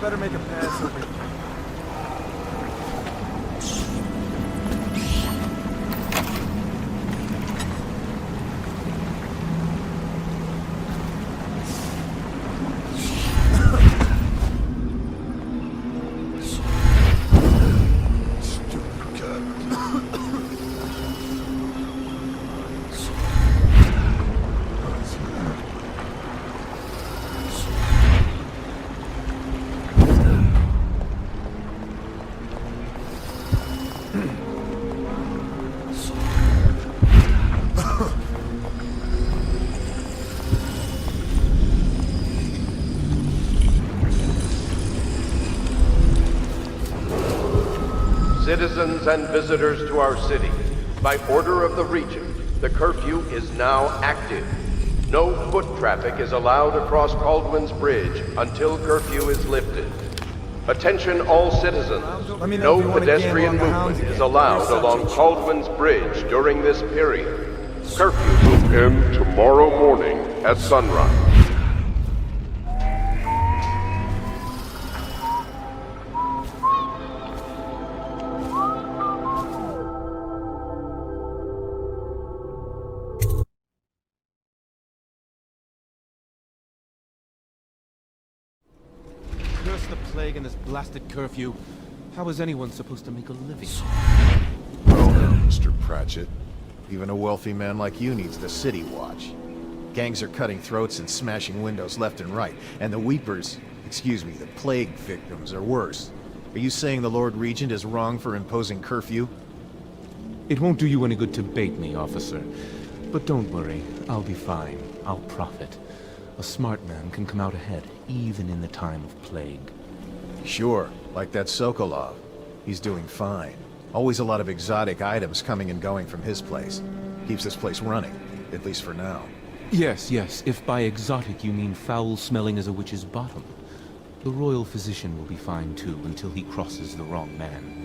better make a pass over here. Citizens and visitors to our city, by order of the Regent, the curfew is now active. No foot traffic is allowed across Caldwin's Bridge until curfew is lifted. Attention all citizens. No pedestrian movement is allowed along Caldwin's Bridge during this period. Curfew will end tomorrow morning at sunrise. Curse the plague and this blasted curfew. How is anyone supposed to make a living? Oh no, Mr. Pratchett. Even a wealthy man like you needs the city watch. Gangs are cutting throats and smashing windows left and right, and the weepers, the plague victims are worse. Are you saying the Lord Regent is wrong for imposing curfew? It won't do you any good to bait me, officer. But don't worry, I'll be fine. I'll profit. A smart man can come out ahead, even in the time of plague. Sure, like that Sokolov. He's doing fine. Always a lot of exotic items coming and going from his place. Keeps this place running, at least for now. Yes, if by exotic you mean foul-smelling as a witch's bottom. The royal physician will be fine too, until he crosses the wrong man.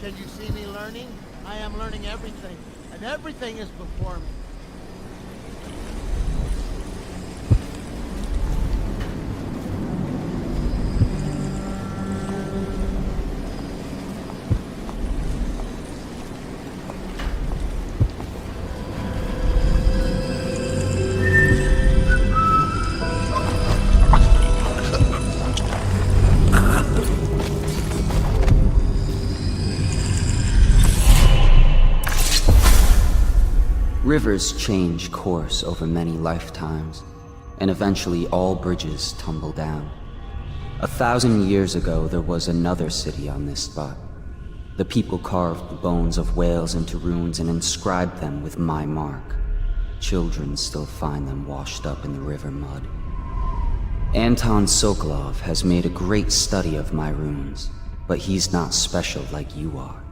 Can you see me learning? I am learning everything, and everything is before me. Rivers change course over many lifetimes, and eventually all bridges tumble down. 1,000 years ago, there was another city on this spot. The people carved the bones of whales into runes and inscribed them with my mark. Children still find them washed up in the river mud. Anton Sokolov has made a great study of my runes, but he's not special like you are.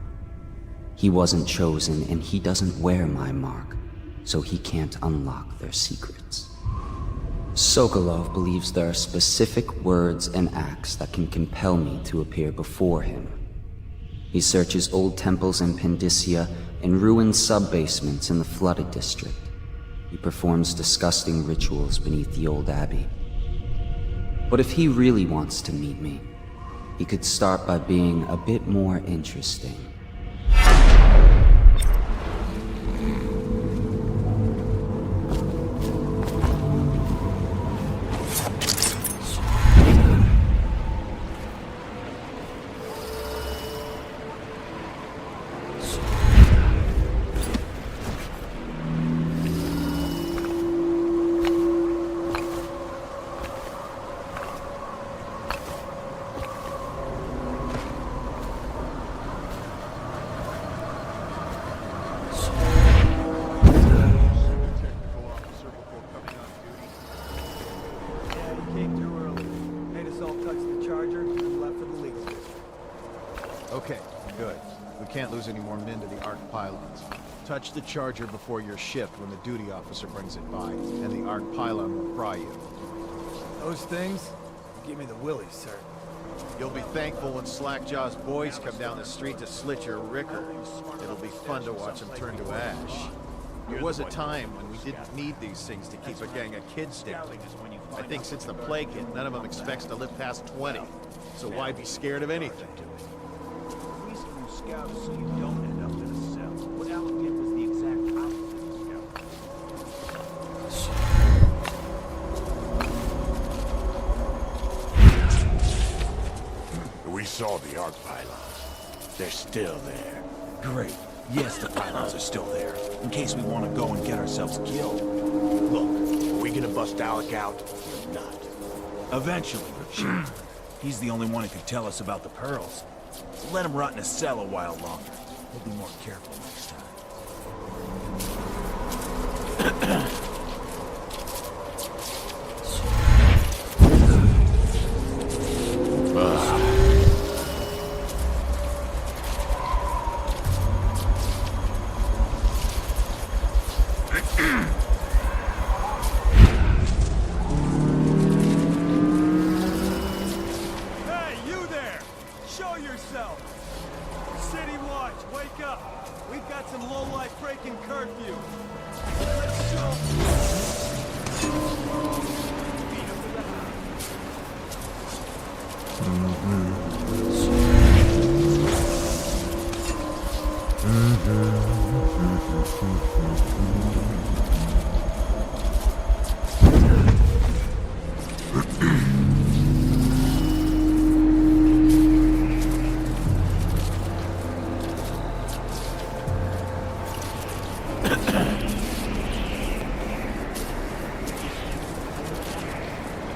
He wasn't chosen, and he doesn't wear my mark, so he can't unlock their secrets. Sokolov believes there are specific words and acts that can compel me to appear before him. He searches old temples in Pendicia and ruined sub-basements in the flooded district. He performs disgusting rituals beneath the old abbey. But if he really wants to meet me, he could start by being a bit more interesting. Okay, good. We can't lose any more men to the arc pylons. Touch the charger before your shift when the duty officer brings it by, and the arc pylon will fry you. Those things? Give me the willies, sir. You'll be thankful when Slackjaw's boys come down the street to slit your ricker. It'll be fun to watch them turn to ash. There was a time when we didn't need these things to keep a gang of kids down. I think since the plague hit, none of them expects to live past 20. So why be scared of anything? At least you scout so you don't end up in a cell. What Alec did was the exact opposite. We saw the arc pylons. They're still there. Great. Yes, the pylons are still there, in case we want to go and get ourselves killed. Look, are we gonna bust Alec out, or not? Eventually, sure. He's the only one who could tell us about the pearls. So let him rot in a cell a while longer. We'll be more careful next time.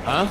Huh?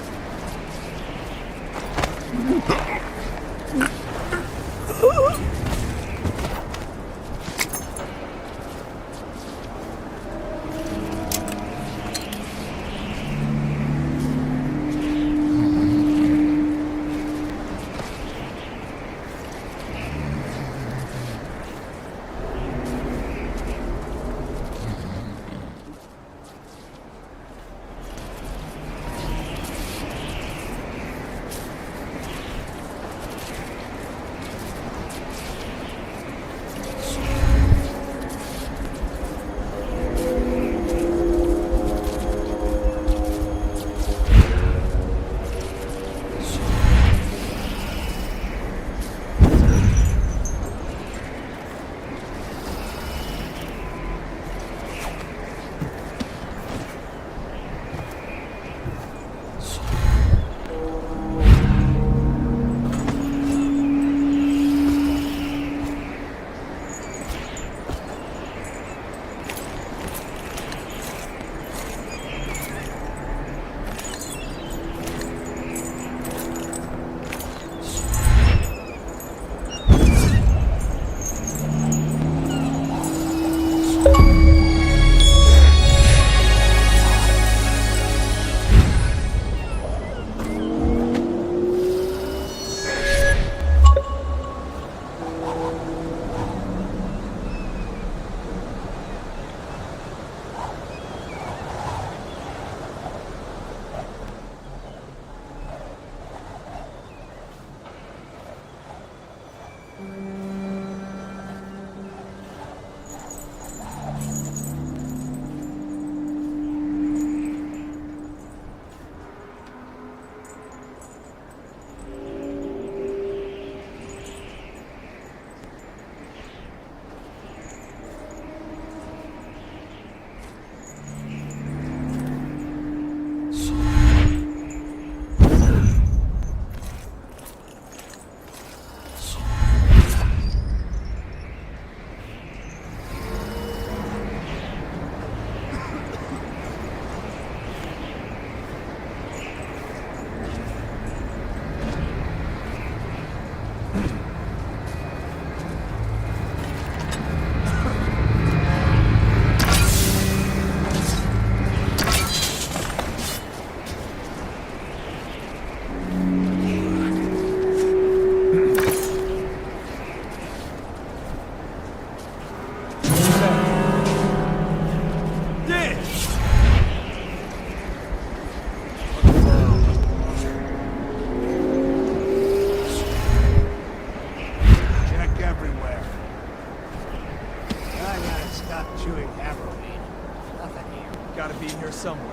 somewhere.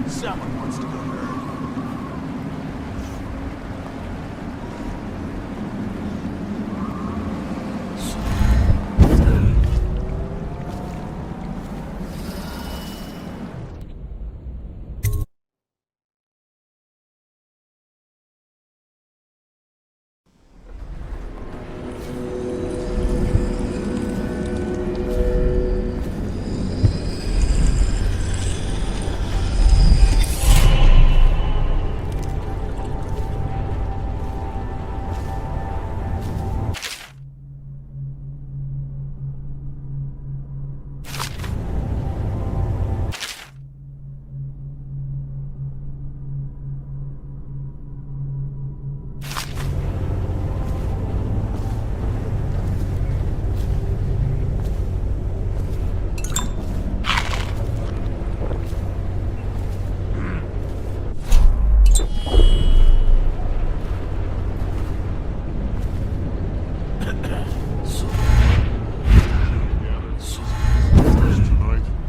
Someone wants to go there.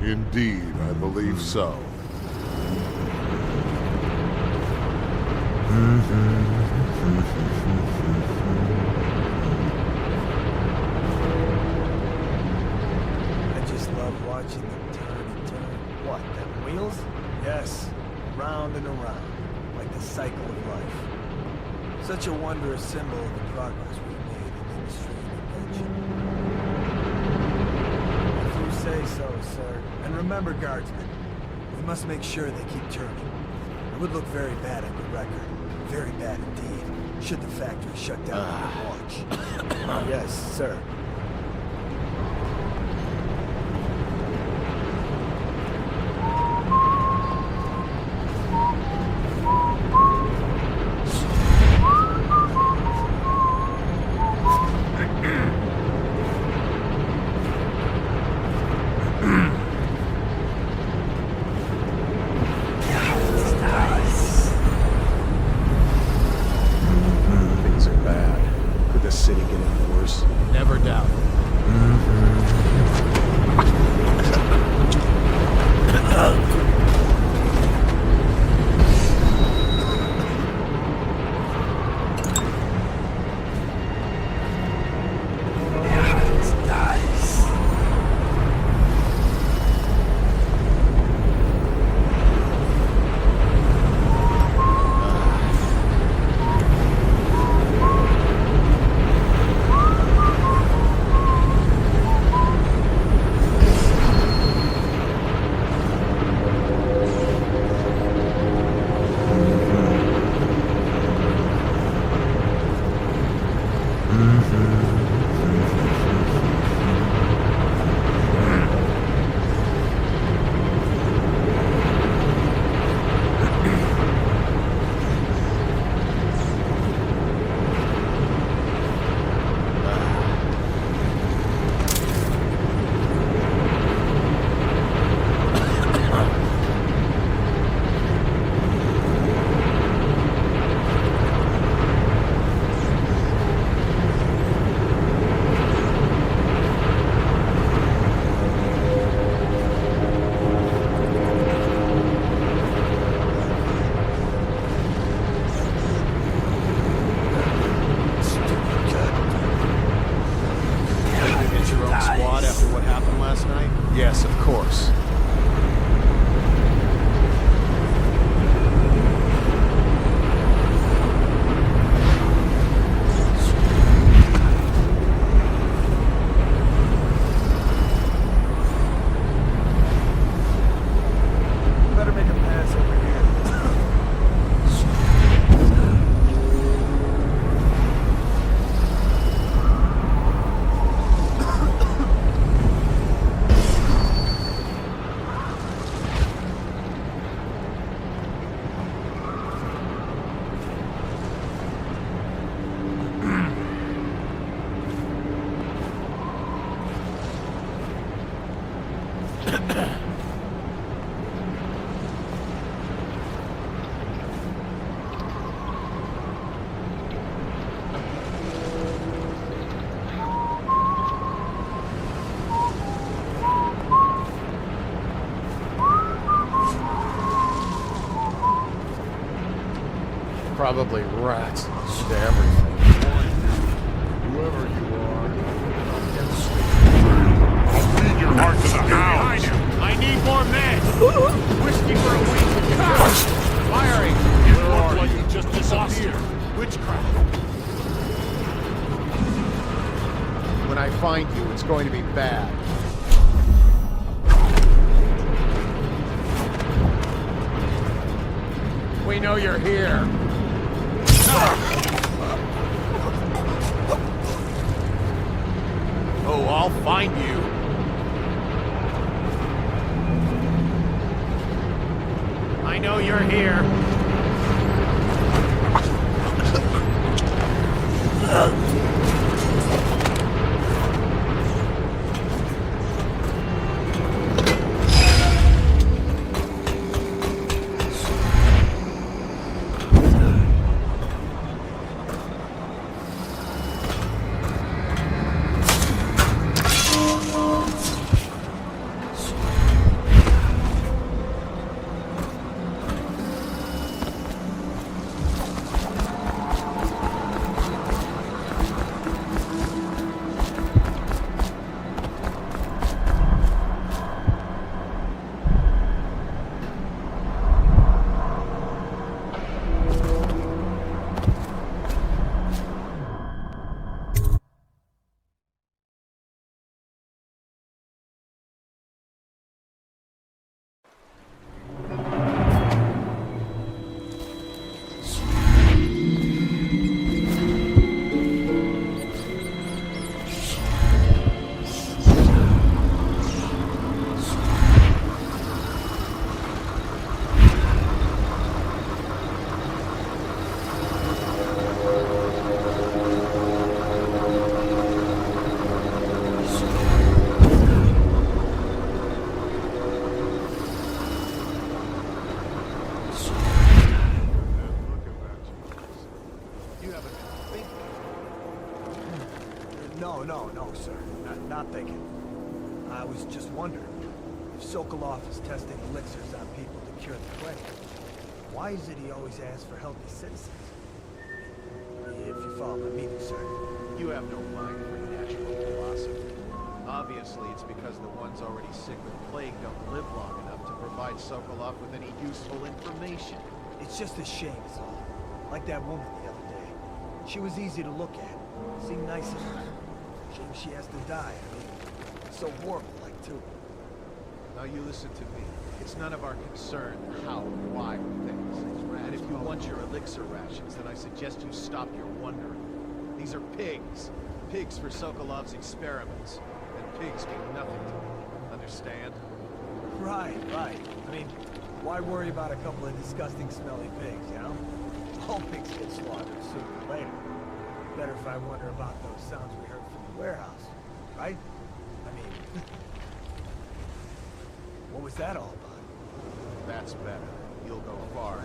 Indeed, I believe so. I just love watching them turn and turn. What, them wheels? Yes, round and around, like the cycle of life. Such a wondrous symbol of the progress we've made in industry and invention. If you say so, sir. And remember, guardsmen, we must make sure they keep turning. It would look very bad on your record. Very bad indeed, should the factory shut down on your watch. Yes, sir. Things are bad. Could the city get any worse? Never doubt. Probably rats. Into everything. Whoever you are, I'll feed your heart to the hounds. I need more men! Whiskey for a week! Firing! It looks like you just disappeared. Witchcraft. When I find you, it's going to be bad. We know you're here. Oh, I'll find you. I know you're here. No, sir. Not thinking. I was just wondering, if Sokolov is testing elixirs on people to cure the plague, why is it he always asks for healthy citizens? If you follow my meaning, sir. You have no mind for natural philosophy. Obviously, it's because the ones already sick with plague don't live long enough to provide Sokolov with any useful information. It's just a shame, is all. Like that woman the other day. She was easy to look at. Seemed nice enough. Shame she has to die. I mean, so horrible-like, too. Now you listen to me. It's none of our concern how or why things. And if you want your elixir rations, then I suggest you stop your wondering. These are pigs. Pigs for Sokolov's experiments. And pigs mean nothing to me. Understand? Right. I mean, why worry about a couple of disgusting smelly pigs, you know? All pigs get slaughtered sooner or later. Better if I wonder about those sounds we heard from the warehouse, right? I mean, what was that all about? That's better. You'll go far.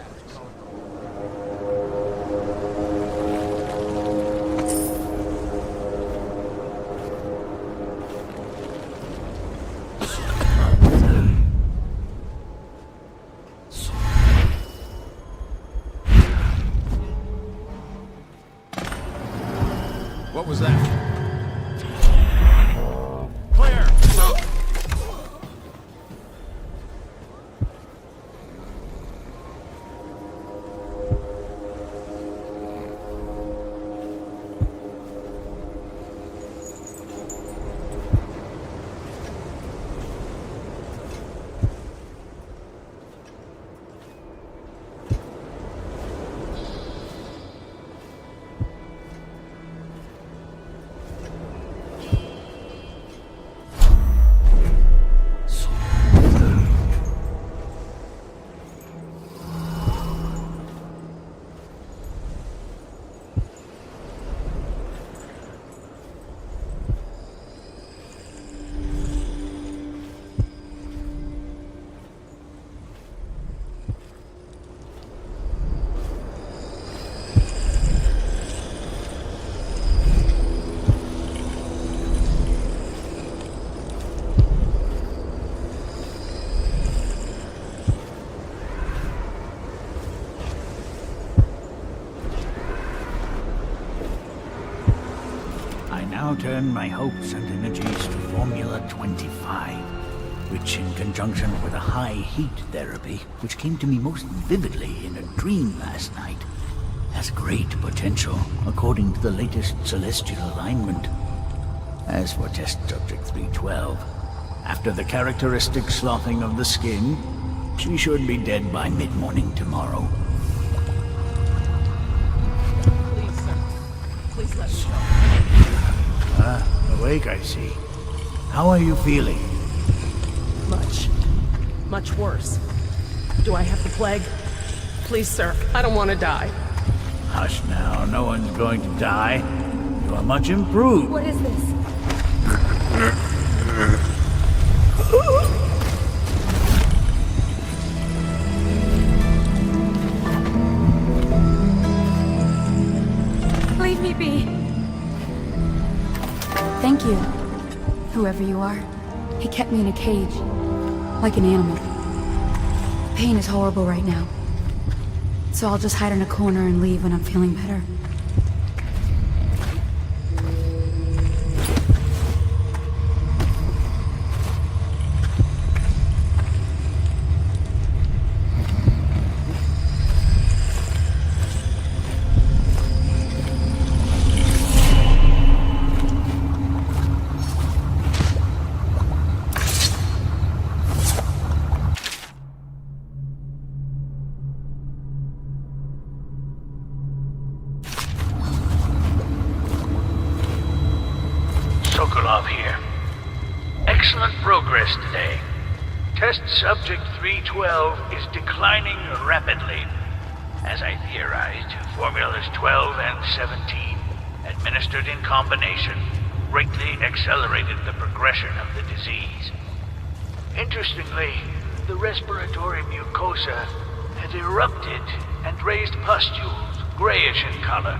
What was that? Clear! now turn my hopes and energies to Formula 25, which in conjunction with a high heat therapy, which came to me most vividly in a dream last night, has great potential according to the latest celestial alignment. As for test subject 312, after the characteristic sloughing of the skin, she should be dead by mid-morning tomorrow. Please, sir. Please let me go. Awake, I see. How are you feeling? Much worse. Do I have the plague? Please, sir. I don't want to die. Hush now, no one's going to die. You are much improved. What is this? Leave me be. Thank you, whoever you are. He kept me in a cage, like an animal. Pain is horrible right now, so I'll just hide in a corner and leave when I'm feeling better. Here. Excellent progress today. Test subject 312 is declining rapidly. As I theorized, formulas 12 and 17, administered in combination, greatly accelerated the progression of the disease. Interestingly, the respiratory mucosa had erupted and raised pustules, grayish in color,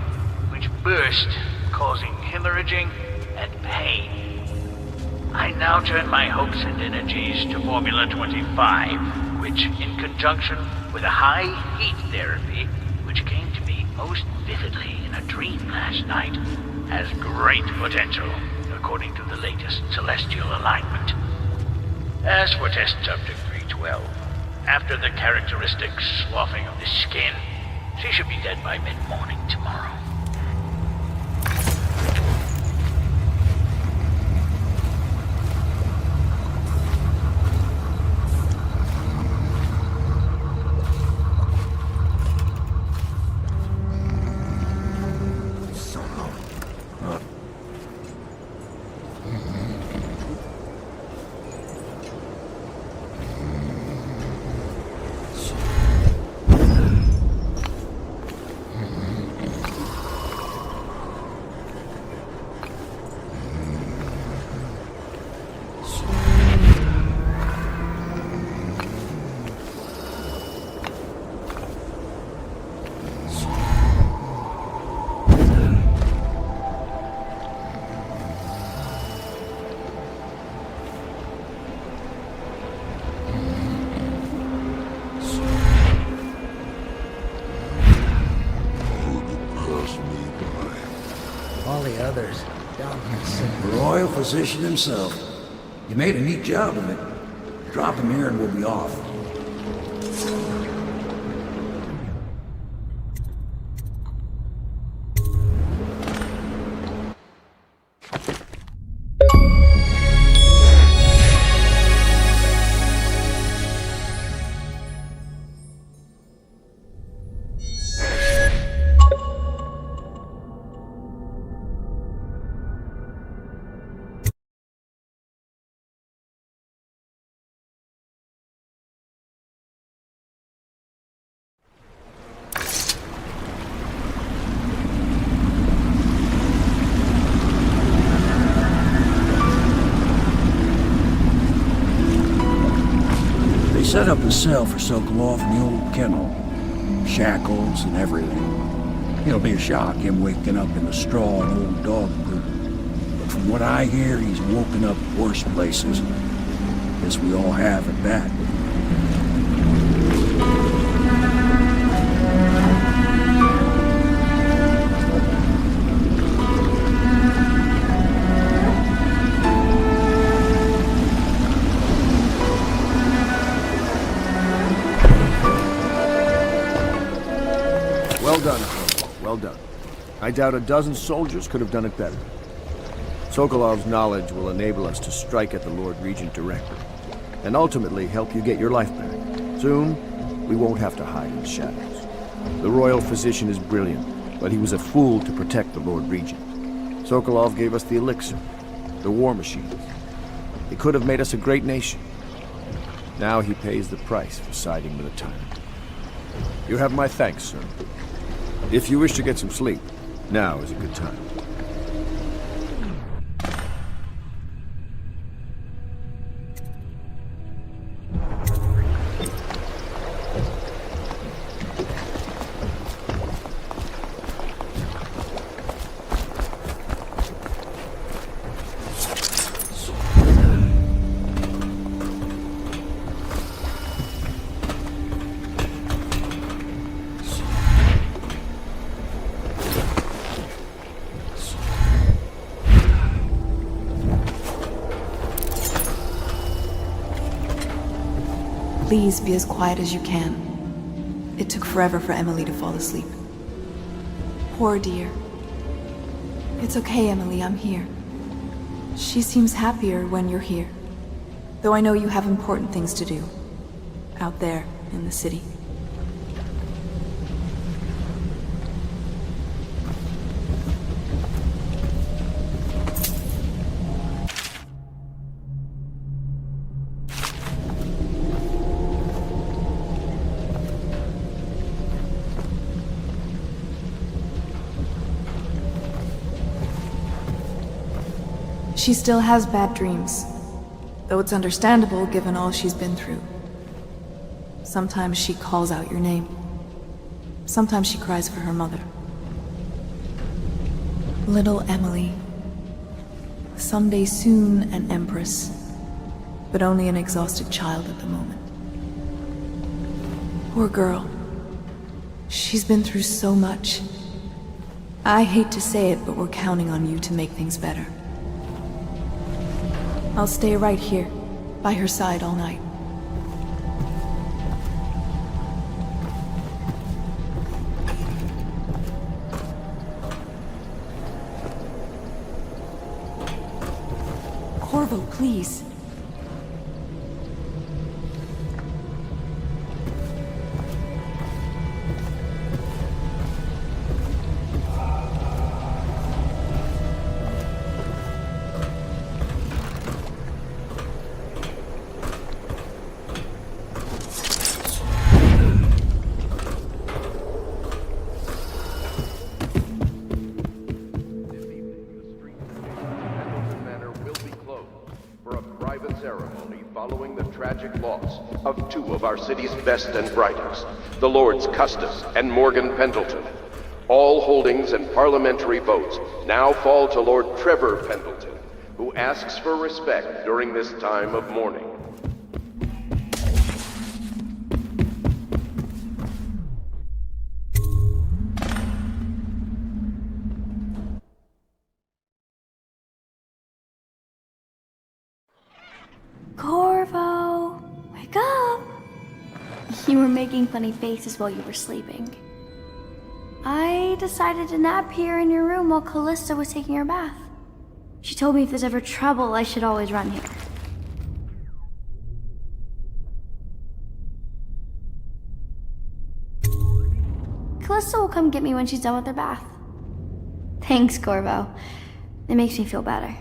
which burst, causing hemorrhaging and pain. I now turn my hopes and energies to Formula 25, which, in conjunction with a high heat therapy, which came to me most vividly in a dream last night, has great potential, according to the latest celestial alignment. As for test subject 312, after the characteristic sloughing of the skin, she should be dead by mid-morning tomorrow. Others. The royal physician himself. You made a neat job of it. Drop him here and we'll be off. Set up a cell for Sokolov in the old kennel. Shackles and everything. It'll be a shock, him waking up in the straw and old dog poop. But from what I hear, he's woken up worse places. Guess we all have at that. Well done. I doubt a dozen soldiers could have done it better. Sokolov's knowledge will enable us to strike at the Lord Regent directly, and ultimately help you get your life back. Soon, we won't have to hide in the shadows. The royal physician is brilliant, but he was a fool to protect the Lord Regent. Sokolov gave us the elixir, the war machines. He could have made us a great nation. Now he pays the price for siding with a tyrant. You have my thanks, sir. If you wish to get some sleep, now is a good time. Please be as quiet as you can. It took forever for Emily to fall asleep. Poor dear. It's okay, Emily, I'm here. She seems happier when you're here. Though I know you have important things to do. Out there, in the city. She still has bad dreams, though it's understandable given all she's been through. Sometimes she calls out your name. Sometimes she cries for her mother. Little Emily. Someday soon an empress, but only an exhausted child at the moment. Poor girl. She's been through so much. I hate to say it, but we're counting on you to make things better. I'll stay right here, by her side all night. Corvo, please. Of two of our city's best and brightest, the Lords Custis and Morgan Pendleton. All holdings and parliamentary votes now fall to Lord Trevor Pendleton, who asks for respect during this time of mourning. Corvo, wake up! You were making funny faces while you were sleeping. I decided to nap here in your room while Callista was taking her bath. She told me if there's ever trouble, I should always run here. Callista will come get me when she's done with her bath. Thanks, Corvo. It makes me feel better.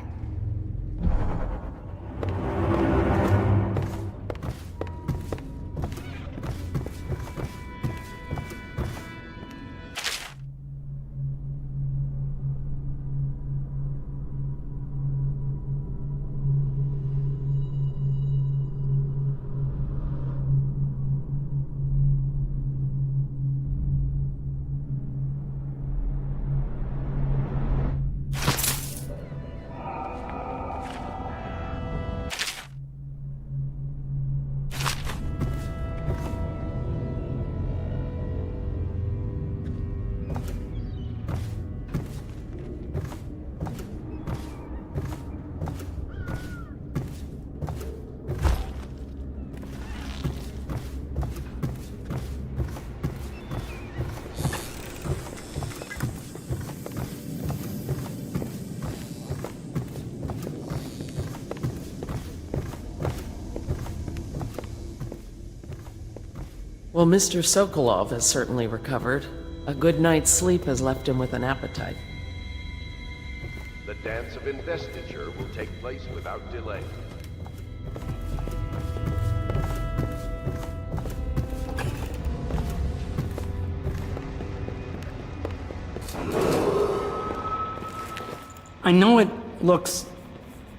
Well, Mr. Sokolov has certainly recovered. A good night's sleep has left him with an appetite. The dance of investiture will take place without delay. I know it looks...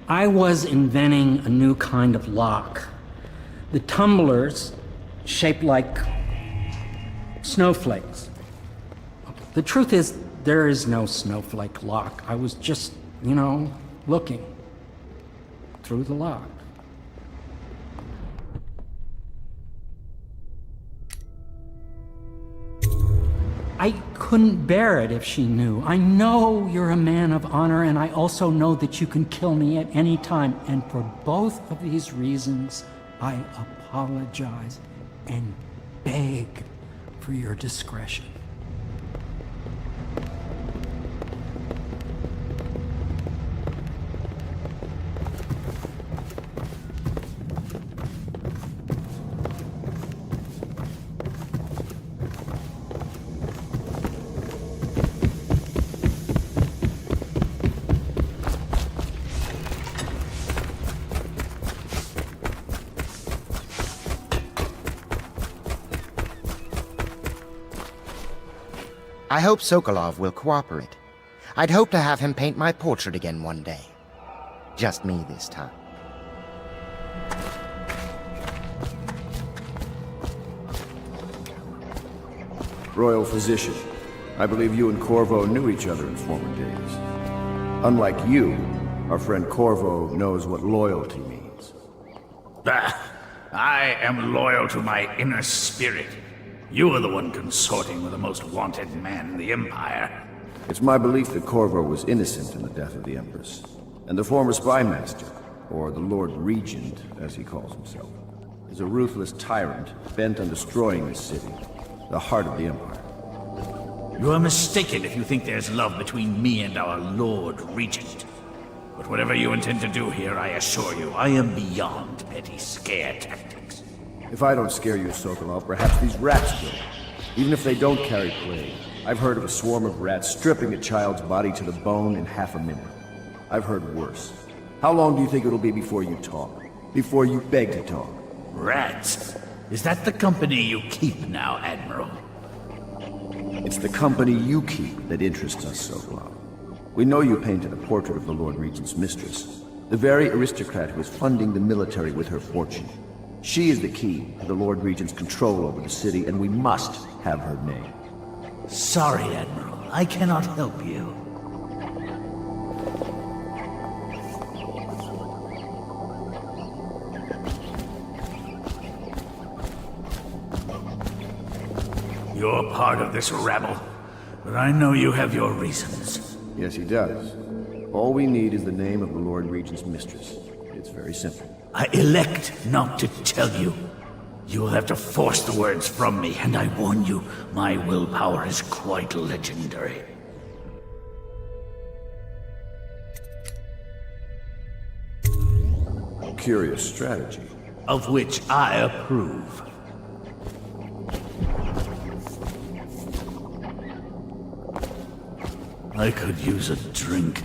I was inventing a new kind of lock. The tumblers, shaped like snowflakes. The truth is, there is no snowflake lock. I was just, looking through the lock. I couldn't bear it if she knew. I know you're a man of honor, and I also know that you can kill me at any time. And for both of these reasons, I apologize and beg for your discretion. I hope Sokolov will cooperate. I'd hope to have him paint my portrait again one day. Just me this time. Royal Physician, I believe you and Corvo knew each other in former days. Unlike you, our friend Corvo knows what loyalty means. Bah! I am loyal to my inner spirit. You are the one consorting with the most wanted man in the Empire. It's my belief that Corvo was innocent in the death of the Empress, and the former spy master, or the Lord Regent, as he calls himself, is a ruthless tyrant bent on destroying this city, the heart of the Empire. You are mistaken if you think there's love between me and our Lord Regent. But whatever you intend to do here, I assure you, I am beyond petty scare tactics. If I don't scare you, Sokolov, perhaps these rats will. Even if they don't carry plague. I've heard of a swarm of rats stripping a child's body to the bone in half a minute. I've heard worse. How long do you think it'll be before you talk? Before you beg to talk? Rats? Is that the company you keep now, Admiral? It's the company you keep that interests us, Sokolov. We know you painted a portrait of the Lord Regent's mistress, the very aristocrat who is funding the military with her fortune. She is the key to the Lord Regent's control over the city, and we must have her name. Sorry, Admiral. I cannot help you. You're part of this rabble, but I know you have your reasons. Yes, he does. All we need is the name of the Lord Regent's mistress. It's very simple. I elect not to tell you. You will have to force the words from me, and I warn you, my willpower is quite legendary. Curious strategy. Of which I approve. I could use a drink.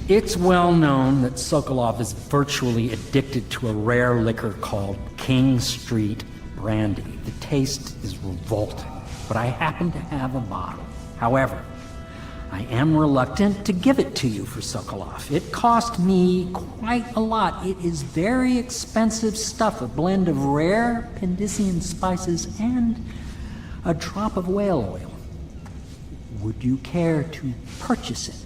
It's well known that Sokolov is virtually addicted to a rare liquor called King Street Brandy. The taste is revolting, but I happen to have a bottle. However, I am reluctant to give it to you for Sokolov. It cost me quite a lot. It is very expensive stuff, a blend of rare Pendician spices and a drop of whale oil. Would you care to purchase it?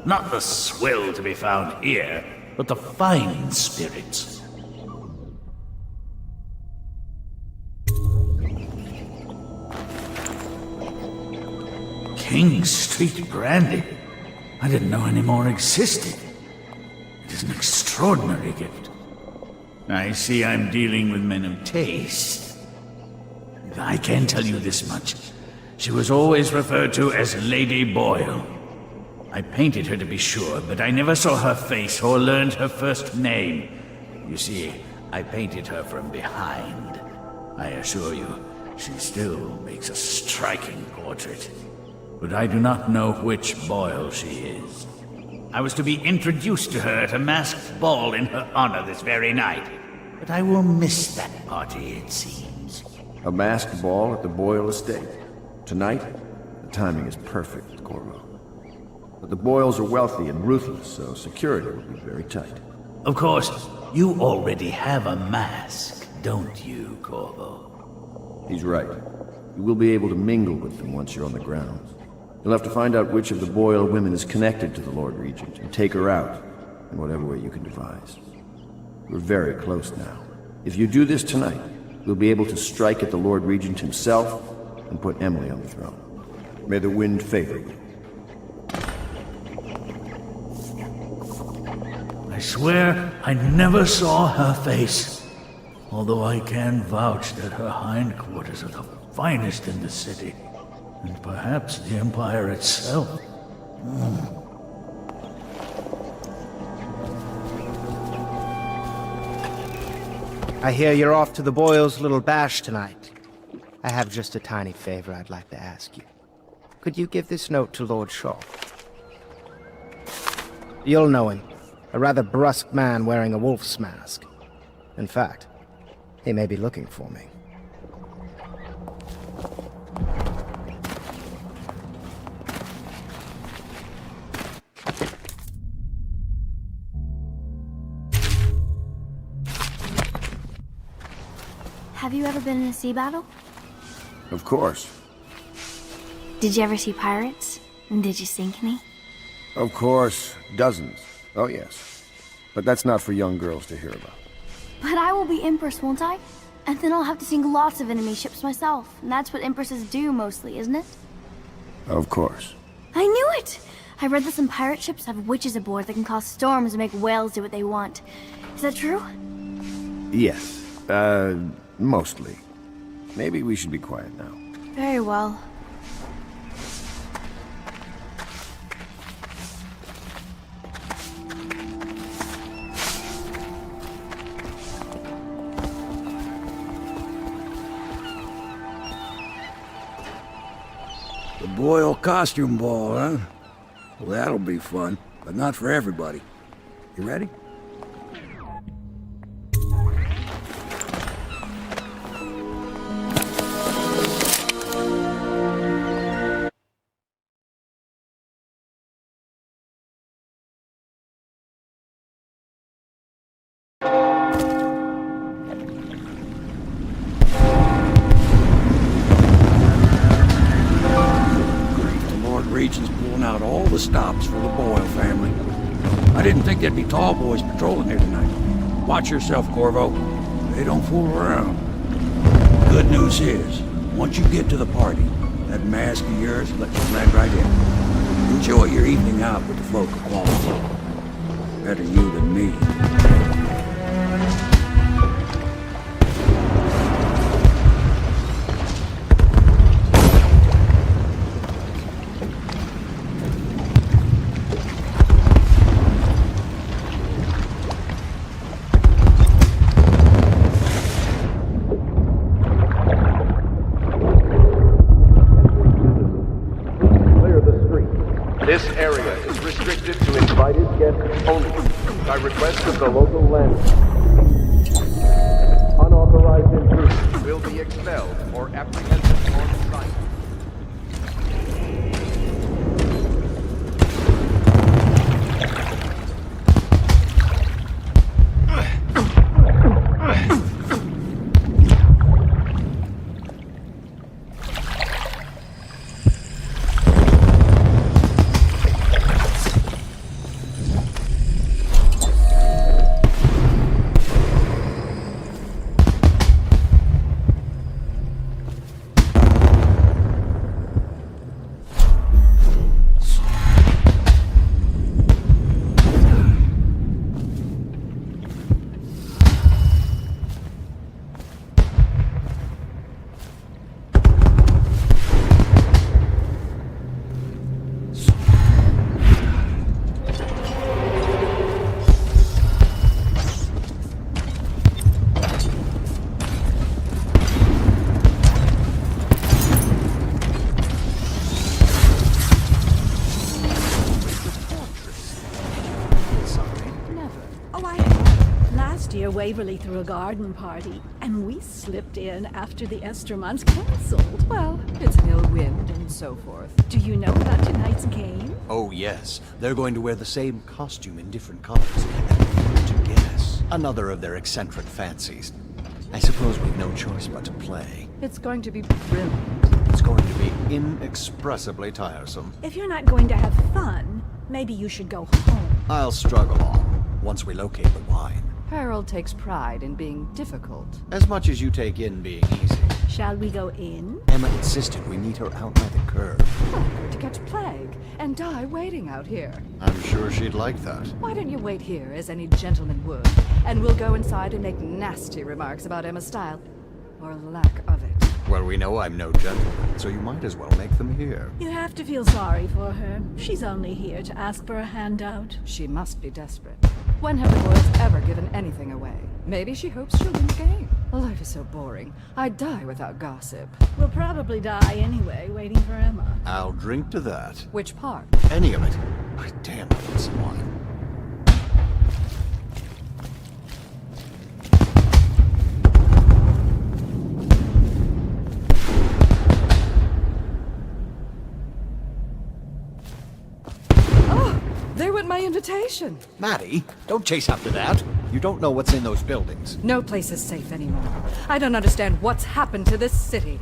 Not the swill to be found here, but the fine spirits. King Street brandy? I didn't know any more existed. It is an extraordinary gift. I see I'm dealing with men of taste. I can tell you this much. She was always referred to as Lady Boyle. I painted her to be sure, but I never saw her face or learned her first name. You see, I painted her from behind. I assure you, she still makes a striking portrait. But I do not know which Boyle she is. I was to be introduced to her at a masked ball in her honor this very night. But I will miss that party, it seems. A masked ball at the Boyle estate. Tonight? The timing is perfect, Corvo. But the Boyles are wealthy and ruthless, so security will be very tight. Of course, you already have a mask, don't you, Corvo? He's right. You will be able to mingle with them once you're on the grounds. You'll have to find out which of the Boyle women is connected to the Lord Regent, and take her out, in whatever way you can devise. We're very close now. If you do this tonight, you'll be able to strike at the Lord Regent himself, and put Emily on the throne. May the wind favor you. I swear I never saw her face, although I can vouch that her hindquarters are the finest in the city, and perhaps the Empire itself. I hear you're off to the Boyles' little bash tonight. I have just a tiny favor I'd like to ask you. Could you give this note to Lord Shaw? You'll know him. A rather brusque man wearing a wolf's mask. In fact, he may be looking for me. Have you ever been in a sea battle? Of course. Did you ever see pirates? And did you sink any? Of course. Dozens. Oh, yes. But that's not for young girls to hear about. But I will be Empress, won't I? And then I'll have to sink lots of enemy ships myself. And that's what Empresses do mostly, isn't it? Of course. I knew it! I read that some pirate ships have witches aboard that can cause storms and make whales do what they want. Is that true? Yes. Mostly. Maybe we should be quiet now. Very well. The Boyle costume ball, huh? Well, that'll be fun, but not for everybody. You ready? Stops for the Boyle family. I didn't think there'd be tall boys patrolling here tonight. Watch yourself, Corvo. They don't fool around. Good news is, once you get to the party, that mask of yours lets you blend right in. Enjoy your evening out with the folk of quality. Better you than me. This area is restricted to invited guests only, by request of the local landlord. Unauthorized intruders will be expelled or apprehended on site. year Waverly threw a garden party, and we slipped in after the Estermonts cancelled. Well, it's an ill wind and so forth. Do you know about tonight's game? Oh, yes. They're going to wear the same costume in different colors. And to guess, another of their eccentric fancies. I suppose we've no choice but to play. It's going to be brilliant. It's going to be inexpressibly tiresome. If you're not going to have fun, maybe you should go home. I'll struggle on, once we locate the wine. Harold takes pride in being difficult. As much as you take in being easy. Shall we go in? Emma insisted we meet her out by the curb. To catch plague and die waiting out here. I'm sure she'd like that. Why don't you wait here, as any gentleman would, and we'll go inside and make nasty remarks about Emma's style, or lack of it. Well, we know I'm no gentleman, so you might as well make them here. You have to feel sorry for her. She's only here to ask for a handout. She must be desperate. When have the boys ever given anything away? Maybe she hopes she'll win the game. Life is so boring. I'd die without gossip. We'll probably die anyway, waiting for Emma. I'll drink to that. Which part? Any of it. By damn, I need some wine. There went my invitation. Maddie, don't chase after that. You don't know what's in those buildings. No place is safe anymore. I don't understand what's happened to this city.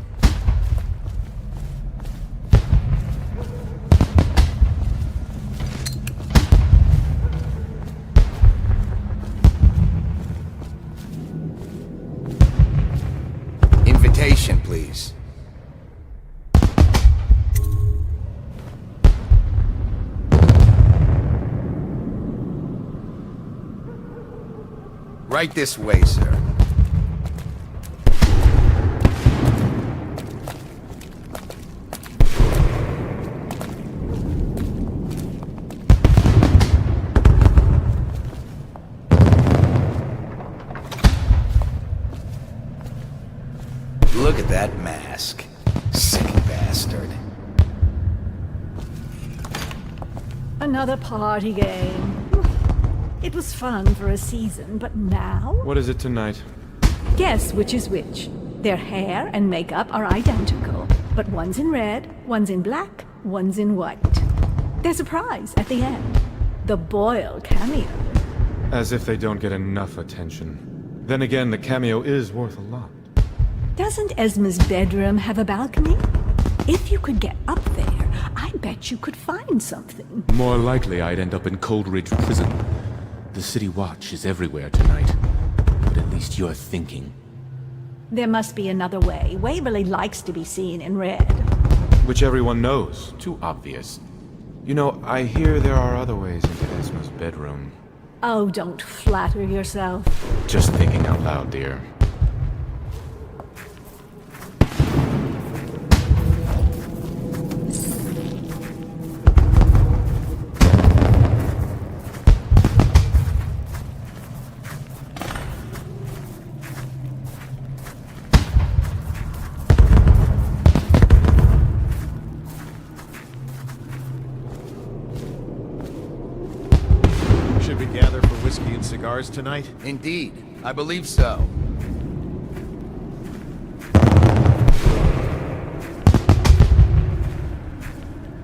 Invitation, please. Right this way, sir. Look at that mask. Sick bastard. Another party game. It was fun for a season, but now? What is it tonight? Guess which is which. Their hair and makeup are identical, but one's in red, one's in black, one's in white. There's a prize at the end. The Boyle cameo. As if they don't get enough attention. Then again, the cameo is worth a lot. Doesn't Esma's bedroom have a balcony? If you could get up there, I bet you could find something. More likely I'd end up in Coldridge Prison. The City Watch is everywhere tonight. But at least you're thinking. There must be another way. Waverly likes to be seen in red. Which everyone knows. Too obvious. You know, I hear there are other ways into Esma's bedroom. Oh, don't flatter yourself. Just thinking out loud, dear. Cigars tonight? Indeed. I believe so.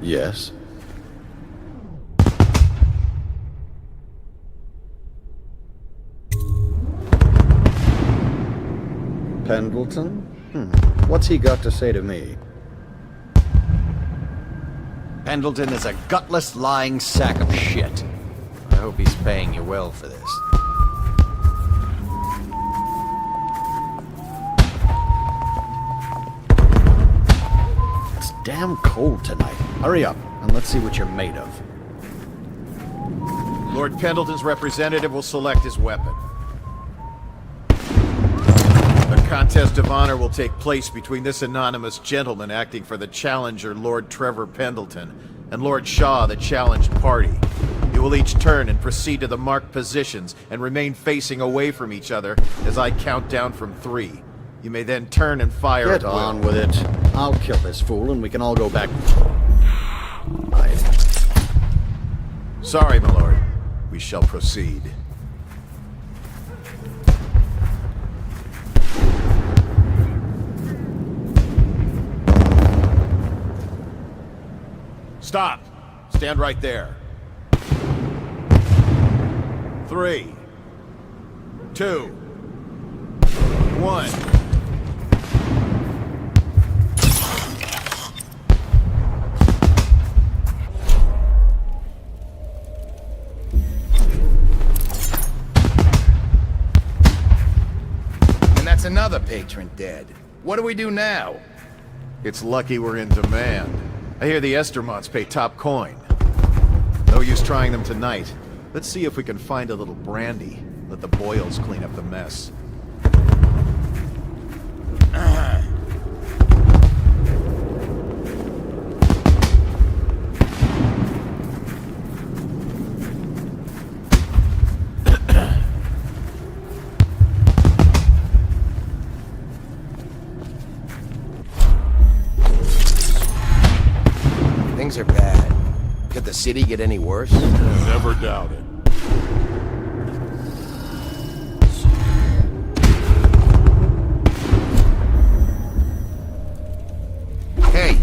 Yes. Pendleton? What's he got to say to me? Pendleton is a gutless, lying sack of shit. I hope he's paying you well for this. It's damn cold tonight. Hurry up, and let's see what you're made of. Lord Pendleton's representative will select his weapon. A contest of honor will take place between this anonymous gentleman acting for the challenger, Lord Trevor Pendleton, and Lord Shaw, the challenged party. You will each turn and proceed to the marked positions and remain facing away from each other as I count down from 3. You may then turn and fire at will. Get on with it. I'll kill this fool and we can all go back. Sorry, my lord. We shall proceed. Stop! Stand right there. 3, 2, 1. And that's another patron dead. What do we do now? It's lucky we're in demand. I hear the Estermonts pay top coin. No use trying them tonight. Let's see if we can find a little brandy. Let the boils clean up the mess. Things are bad. Could the city get any worse? Never doubt it. Hey!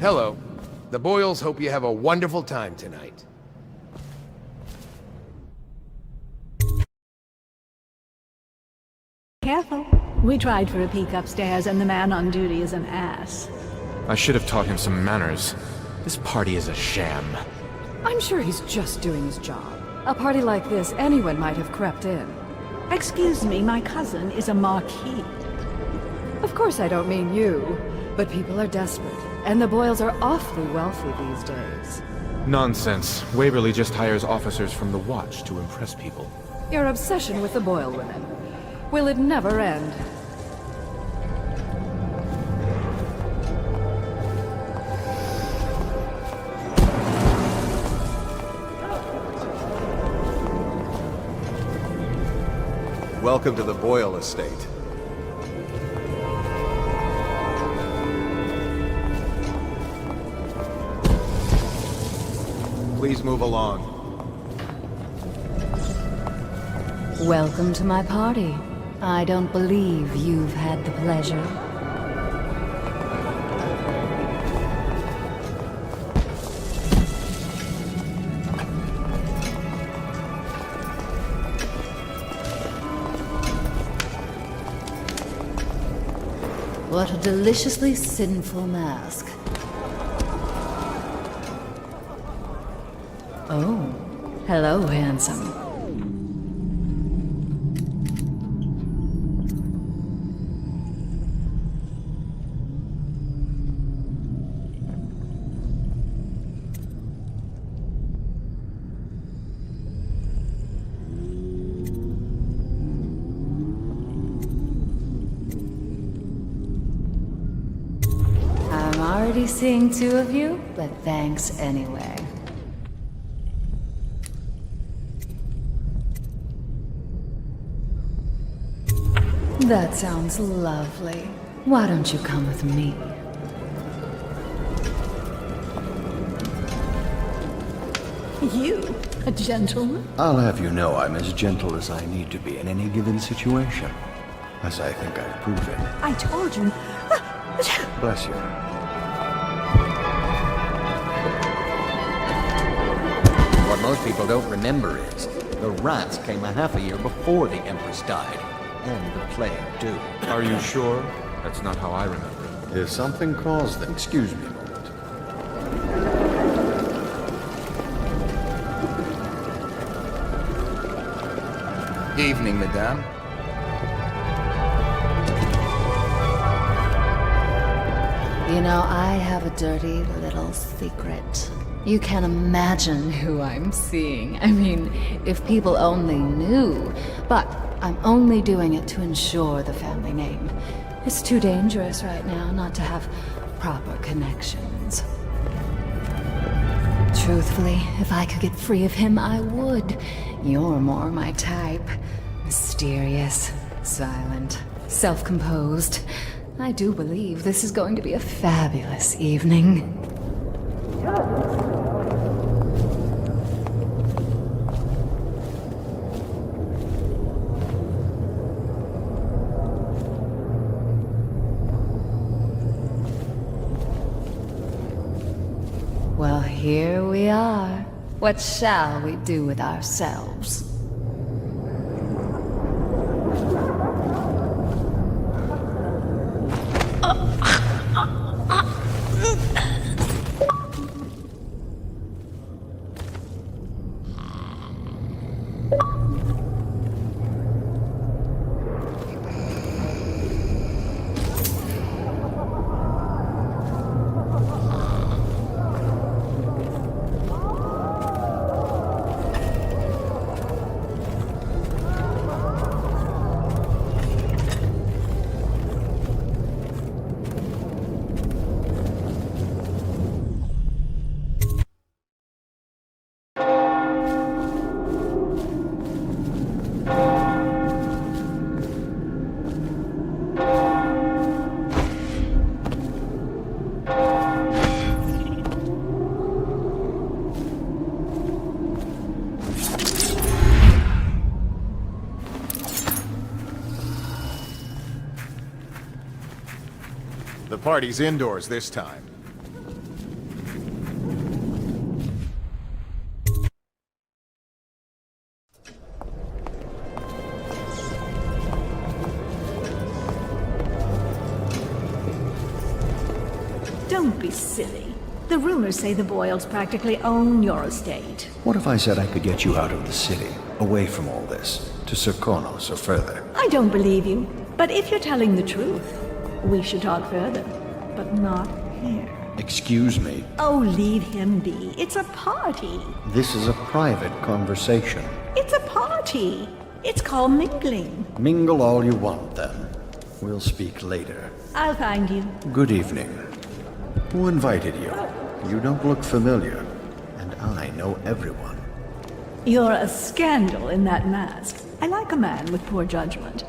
Hello. The Boyles hope you have a wonderful time tonight. Careful. We tried for a peek upstairs, and the man on duty is an ass. I should have taught him some manners. This party is a sham. I'm sure he's just doing his job. A party like this, anyone might have crept in. Excuse me, my cousin is a marquis. Of course I don't mean you, but people are desperate, and the Boyles are awfully wealthy these days. Nonsense. Waverly just hires officers from the Watch to impress people. Your obsession with the Boyle women. Will it never end? Welcome to the Boyle estate. Please move along. Welcome to my party. I don't believe you've had the pleasure. What a deliciously sinful mask. Oh, hello, handsome. I'm already seeing two of you, but thanks anyway. That sounds lovely. Why don't you come with me? You, a gentleman? I'll have you know I'm as gentle as I need to be in any given situation. As I think I've proven. I told you. Bless you. What most people don't remember is, the rats came a half a year before the Empress died. And the plague, too. Are you sure? That's not how I remember. If something caused them... Excuse me a moment. Evening, madame. You know, I have a dirty little secret. You can't imagine who I'm seeing. I mean, if people only knew. But I'm only doing it to ensure the family name. It's too dangerous right now not to have proper connections. Truthfully, if I could get free of him, I would. You're more my type. Mysterious, silent, self-composed. I do believe this is going to be a fabulous evening. Well, here we are. What shall we do with ourselves? The party's indoors this time. don't be silly. The rumors say the Boyles practically own your estate. What if I said I could get you out of the city, away from all this, to Serkonos or further? I don't believe you, but if you're telling the truth, we should talk further, but not here. Excuse me. Oh, leave him be. It's a party. This is a private conversation. It's a party. It's called mingling. Mingle all you want, then. We'll speak later. I'll find you. Good evening. Who invited you? You don't look familiar, and I know everyone. You're a scandal in that mask. I like a man with poor judgment.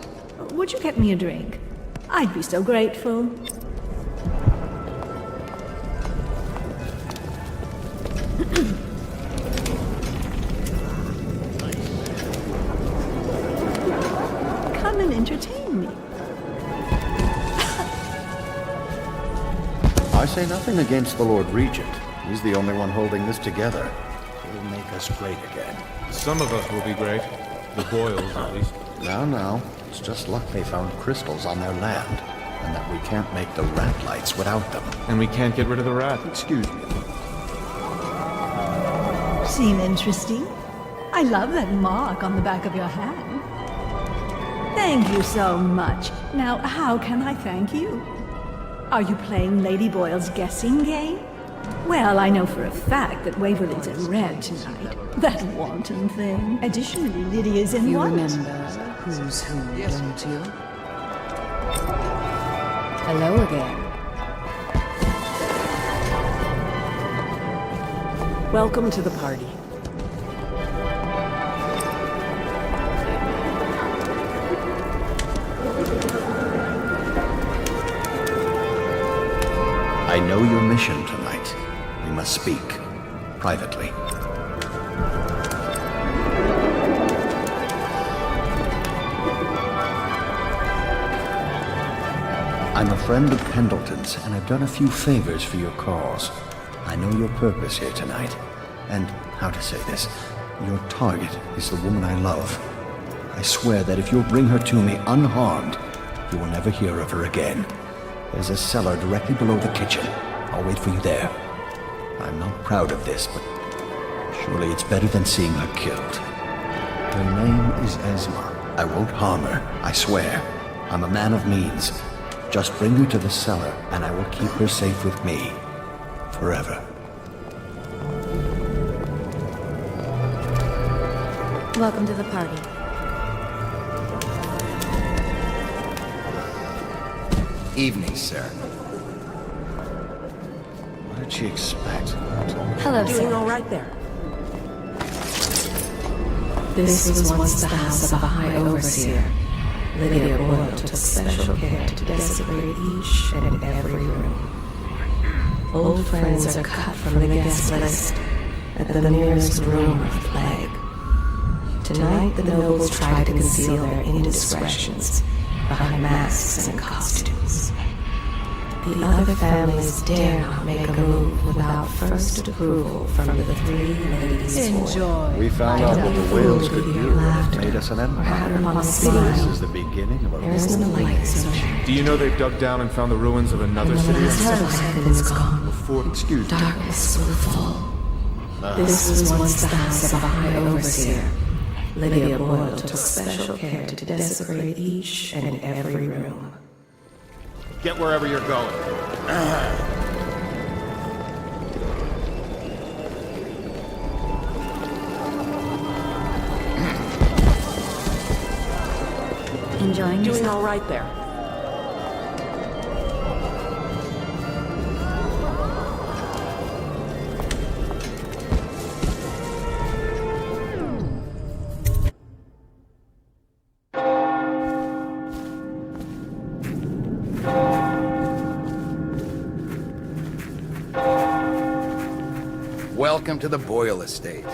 Would you get me a drink? I'd be so grateful. Come and entertain me. I say nothing against the Lord Regent. He's the only one holding this together. He'll make us great again. Some of us will be great. The Boyles, at least. Now. It's just luck they found crystals on their land, and that we can't make the rat lights without them. And we can't get rid of the rat. Excuse me. Seem interesting? I love that mark on the back of your hand. Thank you so much. Now, how can I thank you? Are you playing Lady Boyle's guessing game? Well, I know for a fact that Waverly's in red tonight. That wanton thing. Additionally, Lydia's in You white. remember who's who, don't you? Hello again. Welcome to the party. I know your mission tonight. We must speak. Privately. I'm a friend of Pendleton's, and I've done a few favors for your cause. I know your purpose here tonight. And, how to say this, your target is the woman I love. I swear that if you'll bring her to me unharmed, you will never hear of her again. There's a cellar directly below the kitchen. I'll wait for you there. I'm not proud of this, but surely it's better than seeing her killed. Her name is Esma. I won't harm her, I swear. I'm a man of means. Just bring her to the cellar, and I will keep her safe with me. Forever. Welcome to the party. Evening, sir. What did she expect? Hello, sir. Doing all right there. This was once the house of a high overseer. Lydia Boyle took special care to desecrate each and every room. Old friends are cut from the guest list at the merest rumor of plague. Tonight, the nobles try to conceal their indiscretions behind masks and costumes. The other families dare not make a move without first approval from the three ladies. Enjoy. We found out what the whales could do, and it made us an empire. This is the beginning of a There is no light so Do you know they've dug down and found the ruins of another when the city? last of heaven is gone, Before, excuse me. darkness will fall. This was once the house of a high overseer. Lydia Boyle took special care to desecrate each and every room. Get wherever you're going. Enjoying Doing yourself? all right there. Welcome to the Boyle estate.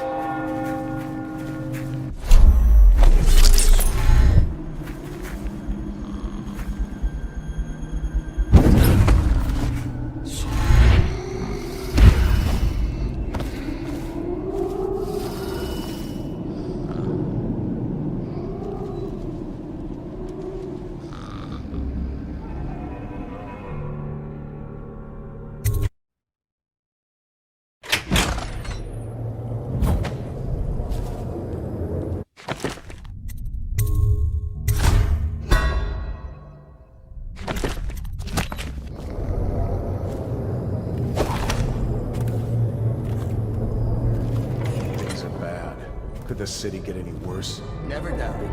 this city get any worse? Never doubted.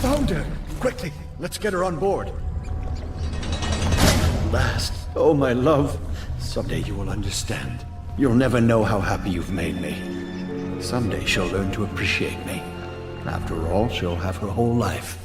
Found her! Quickly, let's get her on board. Last, oh my love, someday you will understand. You'll never know how happy you've made me. Someday she'll learn to appreciate me. After all, she'll have her whole life.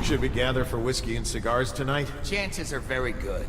Should we gather for whiskey and cigars tonight? Chances are very good.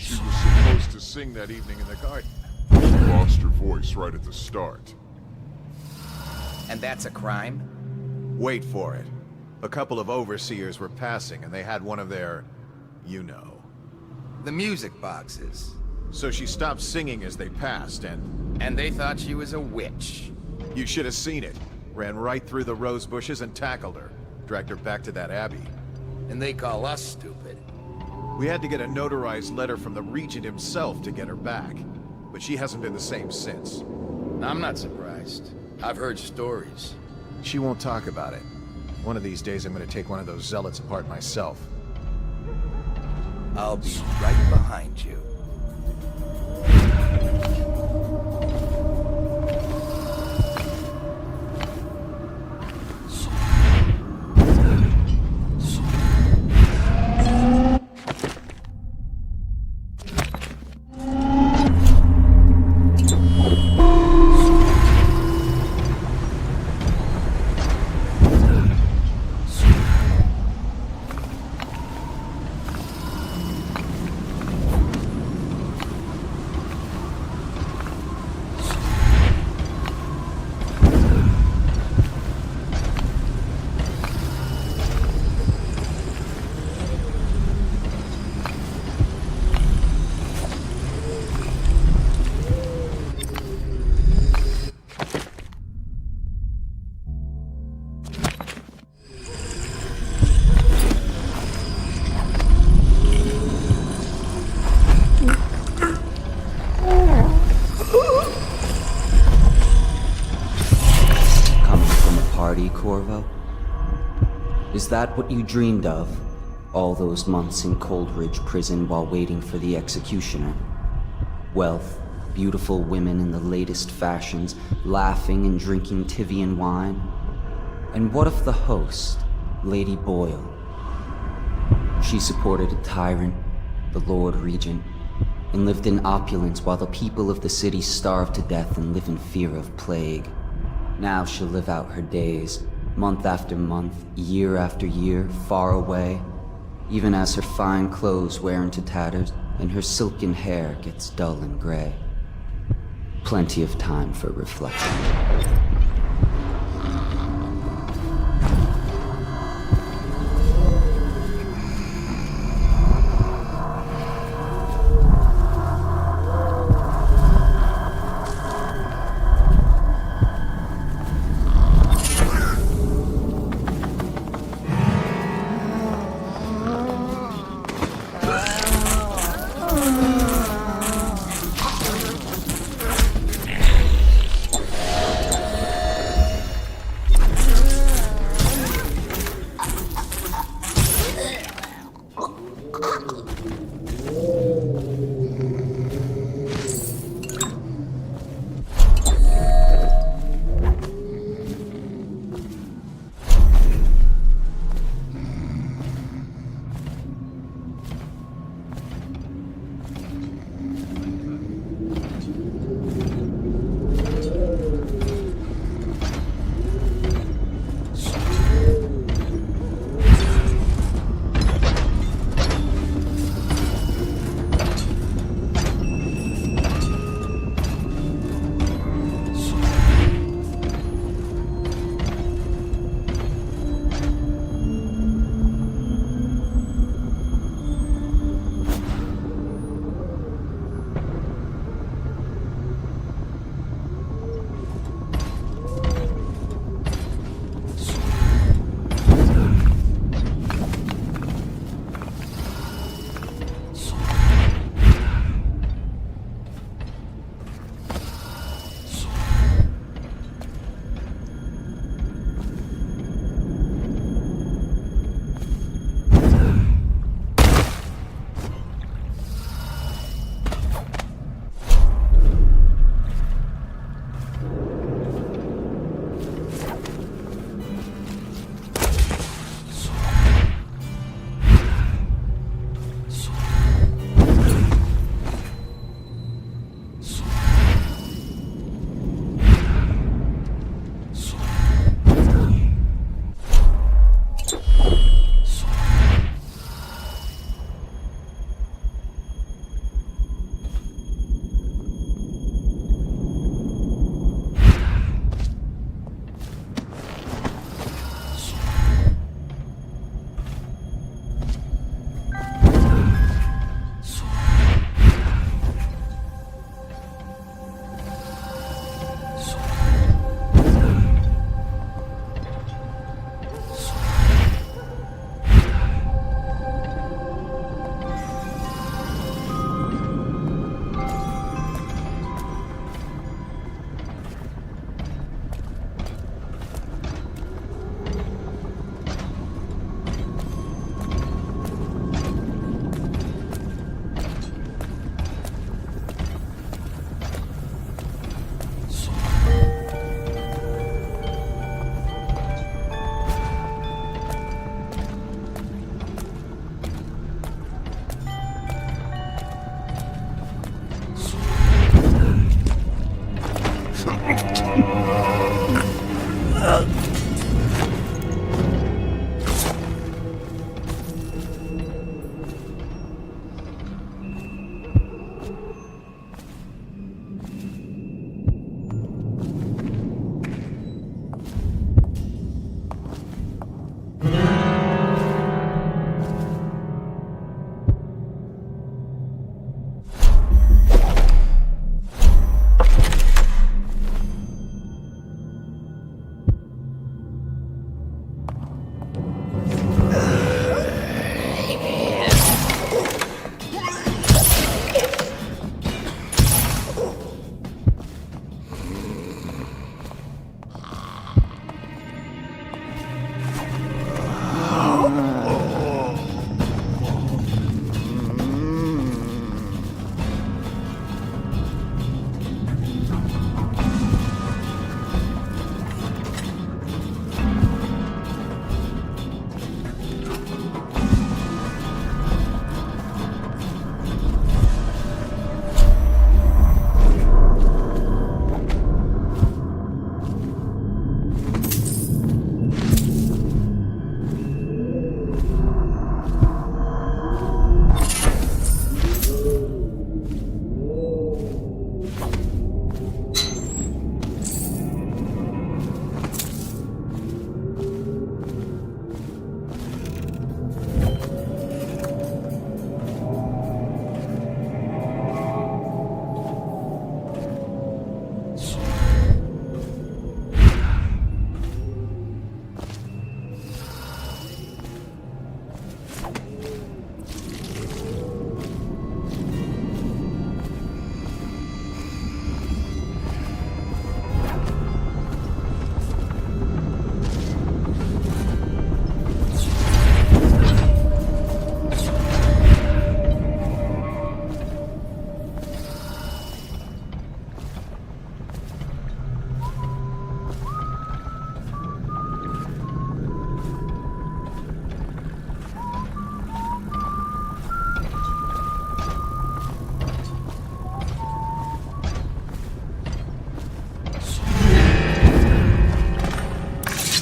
She was supposed to sing that evening in the garden. She lost her voice right at the start. And that's a crime? Wait for it. A couple of overseers were passing, and they had one of their... you know. The music boxes. So she stopped singing as they passed, and... And they thought she was a witch. You should have seen it. Ran right through the rose bushes and tackled her. Dragged her back to that abbey. And they call us stupid. We had to get a notarized letter from the Regent himself to get her back. But she hasn't been the same since. I'm not surprised. I've heard stories. She won't talk about it. One of these days I'm gonna take one of those zealots apart myself. I'll be right behind you. Corvo? Is that what you dreamed of? All those months in Coldridge prison while waiting for the executioner? Wealth, beautiful women in the latest fashions, laughing and drinking Tivian wine? And what of the host, Lady Boyle? She supported a tyrant, the Lord Regent, and lived in opulence while the people of the city starved to death and live in fear of plague. Now she'll live out her days, month after month, year after year, far away, even as her fine clothes wear into tatters and her silken hair gets dull and gray. Plenty of time for reflection.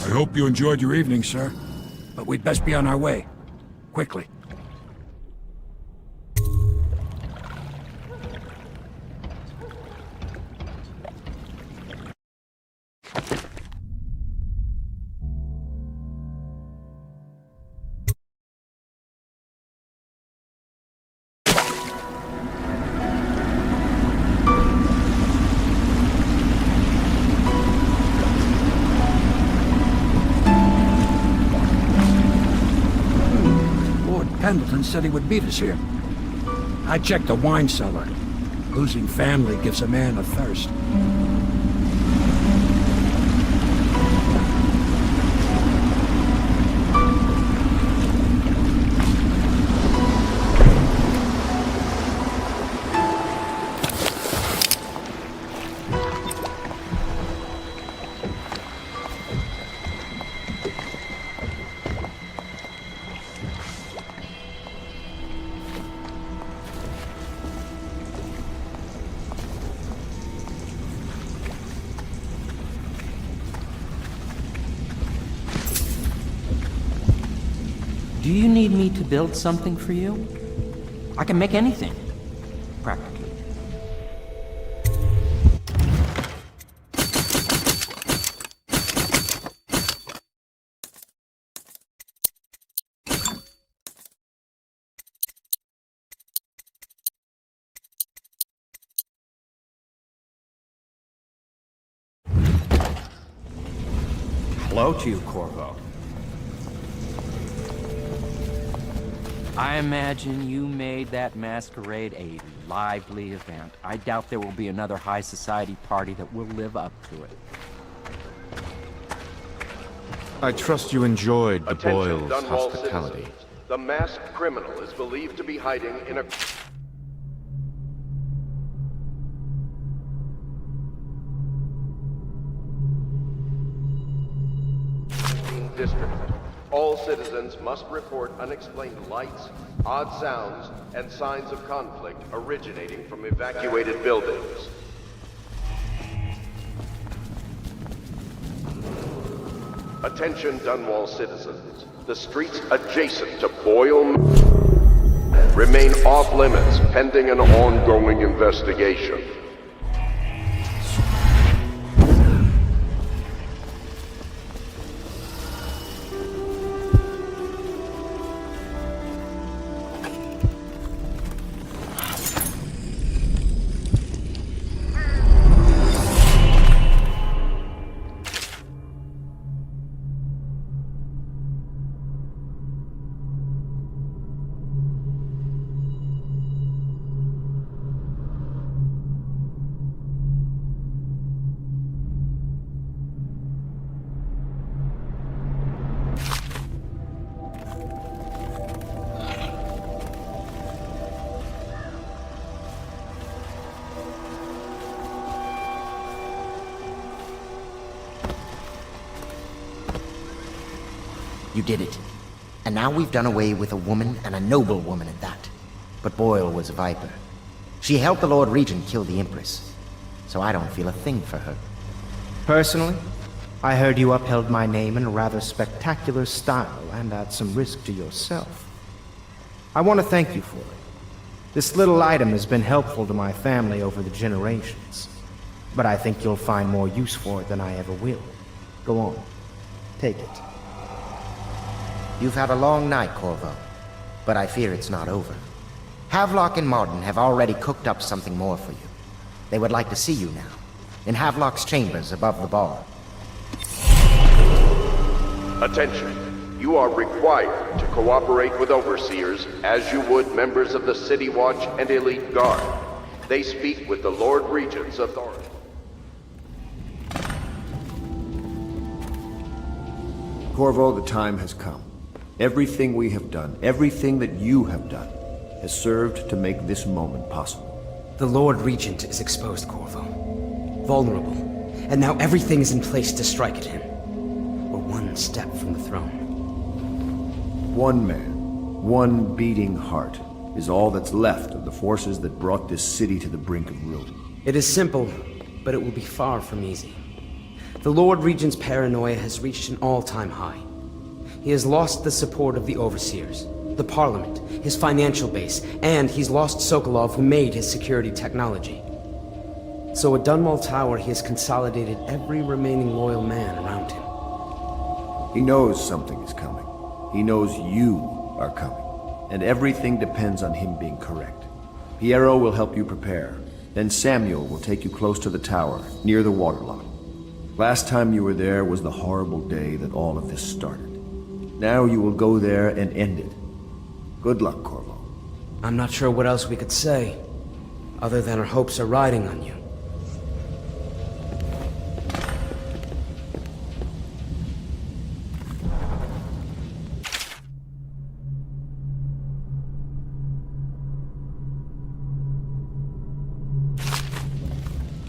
I hope you enjoyed your evening, sir. But we'd best be on our way. Quickly. Pendleton said he would meet us here. I checked the wine cellar. Losing family gives a man a thirst. Do you need me to build something for you? I can make anything, practically. Hello to you, Corvo. I imagine you made that masquerade a lively event. I doubt there will be another high society party that will live up to it. I trust you enjoyed the Attention, Boyle's Dunwall hospitality. citizens. The masked criminal is believed to be hiding in a district. All citizens must report unexplained lights, odd sounds, and signs of conflict originating from evacuated buildings. Attention Dunwall citizens. The streets adjacent to Boyle remain off limits pending an ongoing investigation. You did it. And now we've done away with a woman, and a noble woman at that. But Boyle was a viper. She helped the Lord Regent kill the Empress, so I don't feel a thing for her. Personally, I heard you upheld my name in a rather spectacular style and at some risk to yourself. I want to thank you for it. This little item has been helpful to my family over the generations, but I think you'll find more use for it than I ever will. Go on. Take it. You've had a long night, Corvo, but I fear it's not over. Havelock and Martin have already cooked up something more for you. They would like to see you now, in Havelock's chambers above the bar. Attention. You are required to cooperate with overseers as you would members of the City Watch and Elite Guard. They speak with the Lord Regent's authority. Corvo, the time has come. Everything we have done, everything that you have done, has served to make this moment possible. The Lord Regent is exposed, Corvo. Vulnerable. And now everything is in place to strike at him. We're one step from the throne. One man, one beating heart, is all that's left of the forces that brought this city to the brink of ruin. It is simple, but it will be far from easy. The Lord Regent's paranoia has reached an all-time high. He has lost the support of the Overseers, the Parliament, his financial base, and he's lost Sokolov, who made his security technology. So at Dunwall Tower, he has consolidated every remaining loyal man around him. He knows something is coming. He knows you are coming. And everything depends on him being correct. Piero will help you prepare. Then Samuel will take you close to the tower, near the waterlock. Last time you were there was the horrible day that all of this started. Now you will go there and end it. Good luck, Corvo. I'm not sure what else we could say, other than our hopes are riding on you.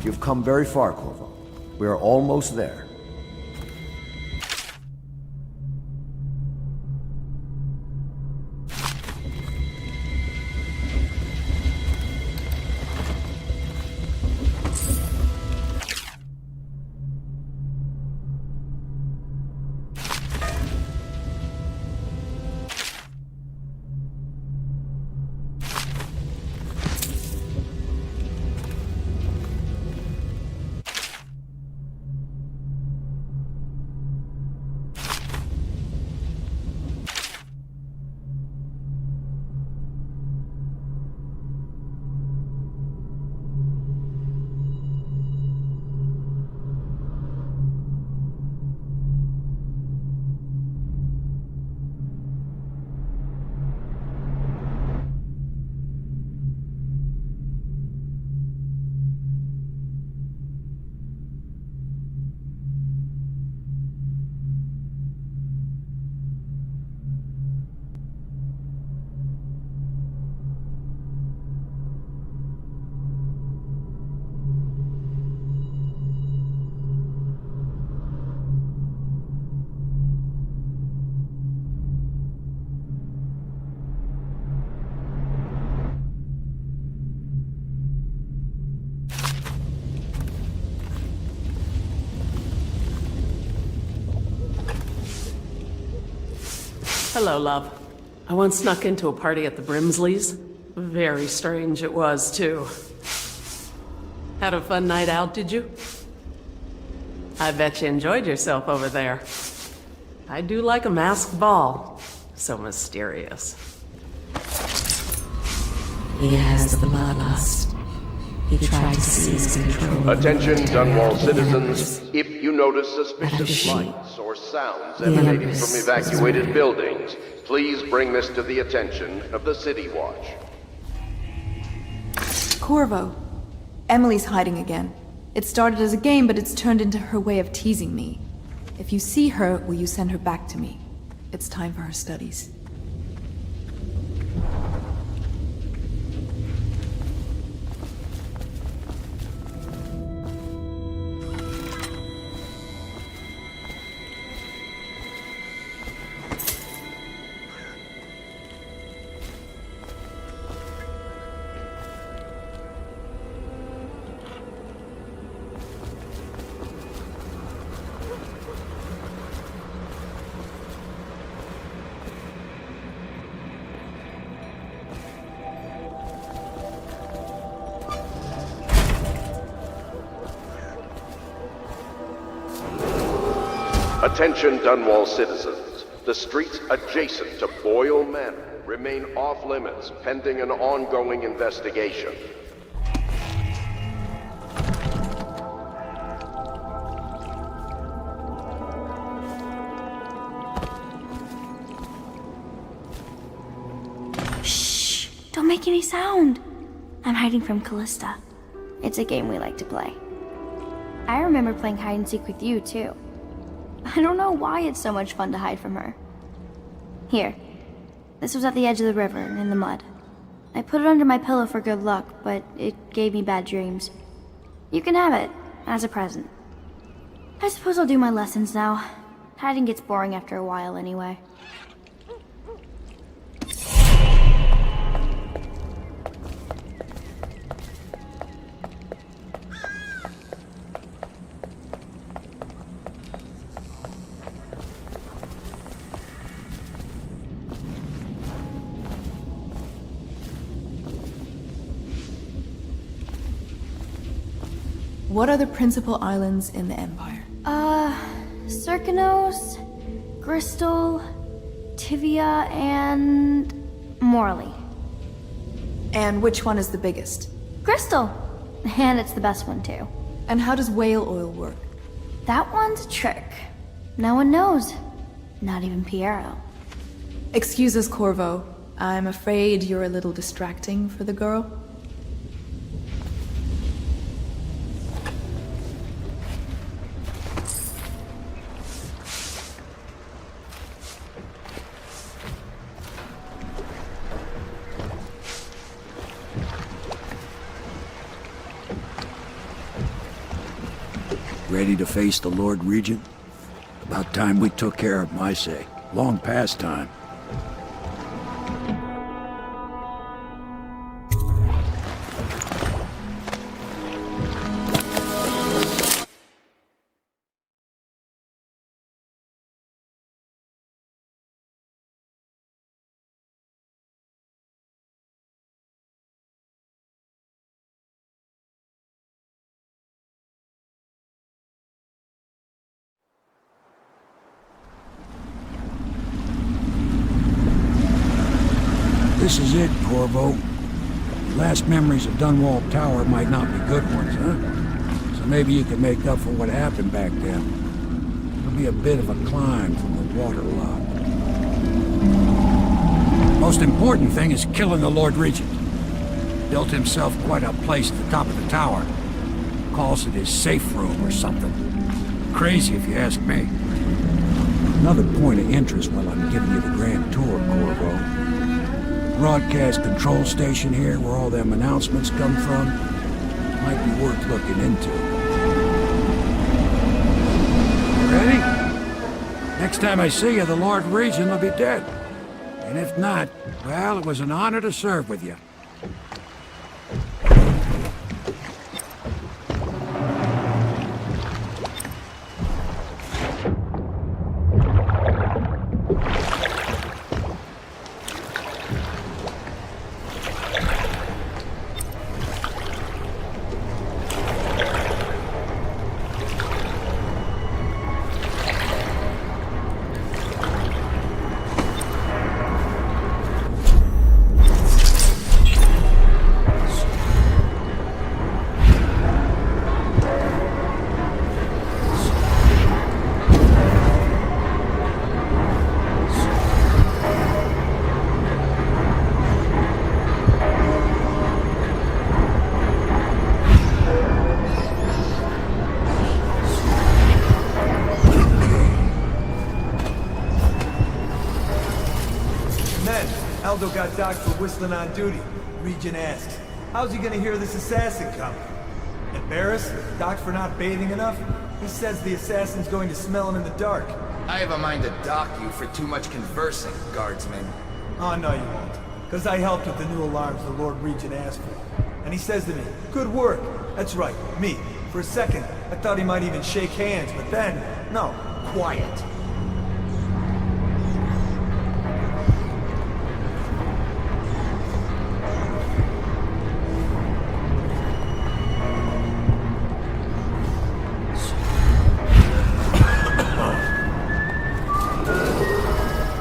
You've come very far, Corvo. We are almost there. Hello, love. I once snuck into a party at the Brimsleys. Very strange it was, too. Had a fun night out, did you? I bet you enjoyed yourself over there. I do like a masked ball. So mysterious. He has the bloodlust. He tried to seize control. Attention, Dunwall citizens. If you notice suspicious lights or sounds emanating from evacuated buildings, please bring this to the attention of the City Watch. Corvo. Emily's hiding again. It started as a game, but it's turned into her way of teasing me. If you see her, will you send her back to me? It's time for her studies. Attention, Dunwall citizens. The streets adjacent to Boyle Manor remain off-limits pending an ongoing investigation. Shh! Don't make any sound! I'm hiding from Callista. It's a game we like to play. I remember playing hide and seek with you, too. I don't know why it's so much fun to hide from her. Here. This was at the edge of the river, in the mud. I put it under my pillow for good luck, but it gave me bad dreams. You can have it, as a present. I suppose I'll do my lessons now. Hiding gets boring after a while anyway. What are the principal islands in the Empire? Circanos, Bristol, Tivia, and Morley. And which one is the biggest? Crystal! And it's the best one, too. And how does whale oil work? That one's a trick. No one knows. Not even Piero. Excuse us, Corvo. I'm afraid you're a little distracting for the girl. Ready to face the Lord Regent? About time we took care of my say. Long past time. This is it, Corvo. Your last memories of Dunwall Tower might not be good ones, huh? So maybe you can make up for what happened back then. It'll be a bit of a climb from the waterlock. Most important thing is killing the Lord Regent. Built himself quite a place at the top of the tower. Calls it his safe room or something. Crazy if you ask me. Another point of interest while I'm giving you the grand tour, Corvo. Broadcast control station here, where all them announcements come from, might be worth looking into. Ready? Next time I see you, the Lord Regent will be dead. And if not, well, it was an honor to serve with you. Aldo got docked for whistling on duty. Regent asks, how's he gonna hear this assassin coming? Embarrassed? Docked for not bathing enough? He says the assassin's going to smell him in the dark. I have a mind to dock you for too much conversing, guardsman. Oh, no you won't. Because I helped with the new alarms the Lord Regent asked for. And he says to me, good work. That's right, me. For a second, I thought he might even shake hands, but then, no, quiet.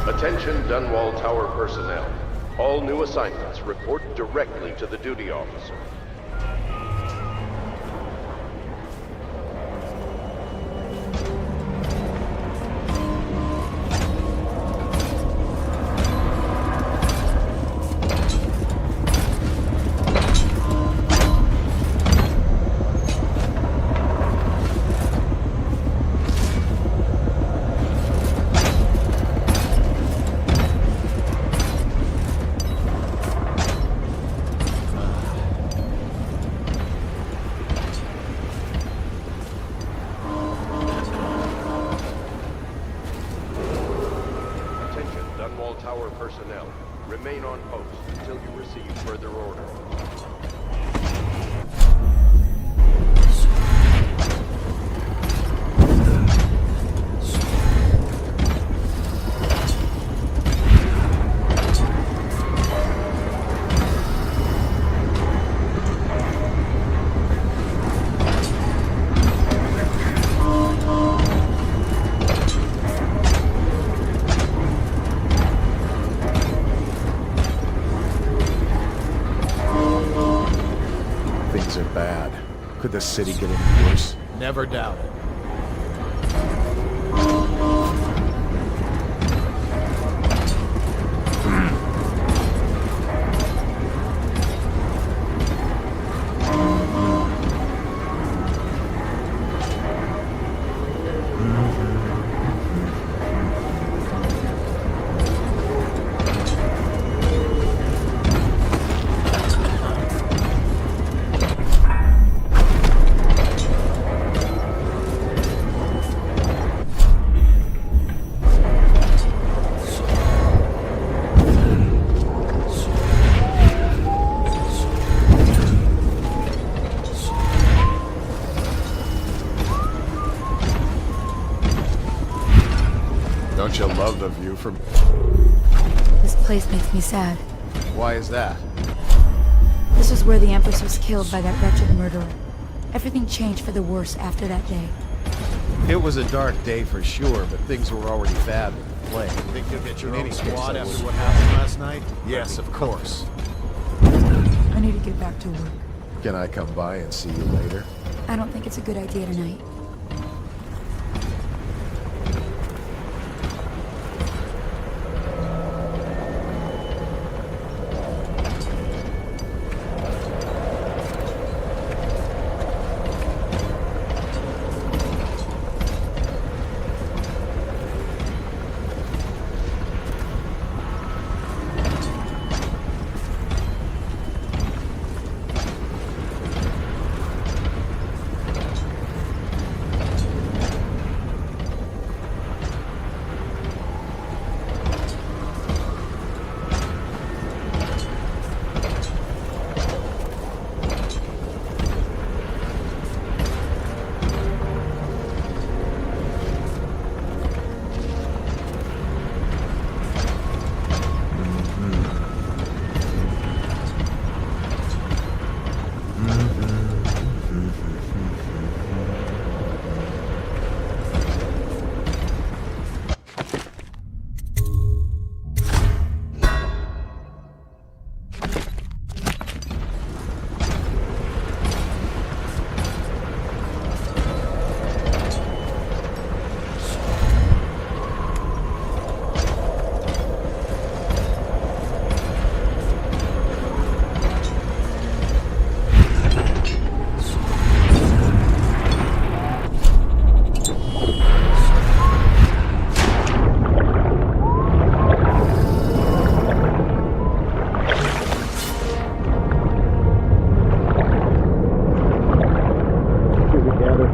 Attention Dunwall Tower personnel. All new assignments report directly to the duty officer. Tower personnel, remain on post until you receive further order. Things are bad. Could the city get any worse? Never doubt it. Don't you love the view from... This place makes me sad. Why is that? This was where the Empress was killed by that wretched murderer. Everything changed for the worse after that day. It was a dark day for sure, but things were already bad with the plague. Think you'll get your own squad after what happened last night? Yes, of course. I need to get back to work. Can I come by and see you later? I don't think it's a good idea tonight.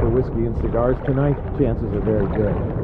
for whiskey and cigars tonight, chances are very good.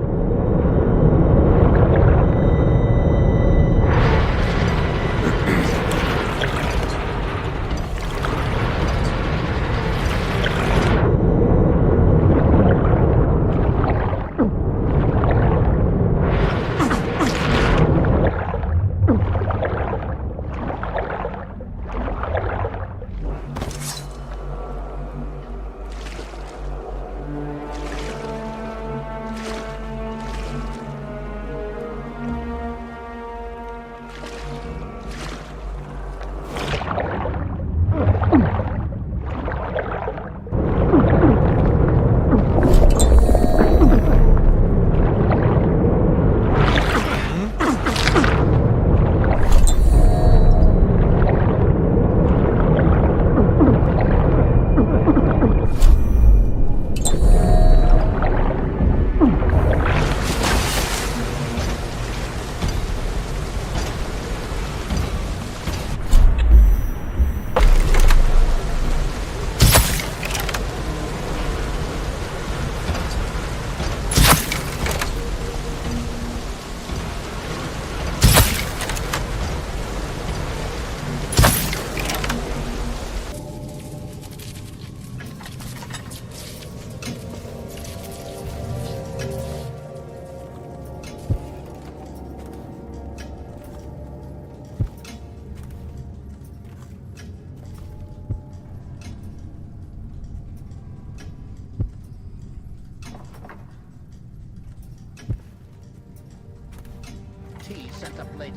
Tea sent up later.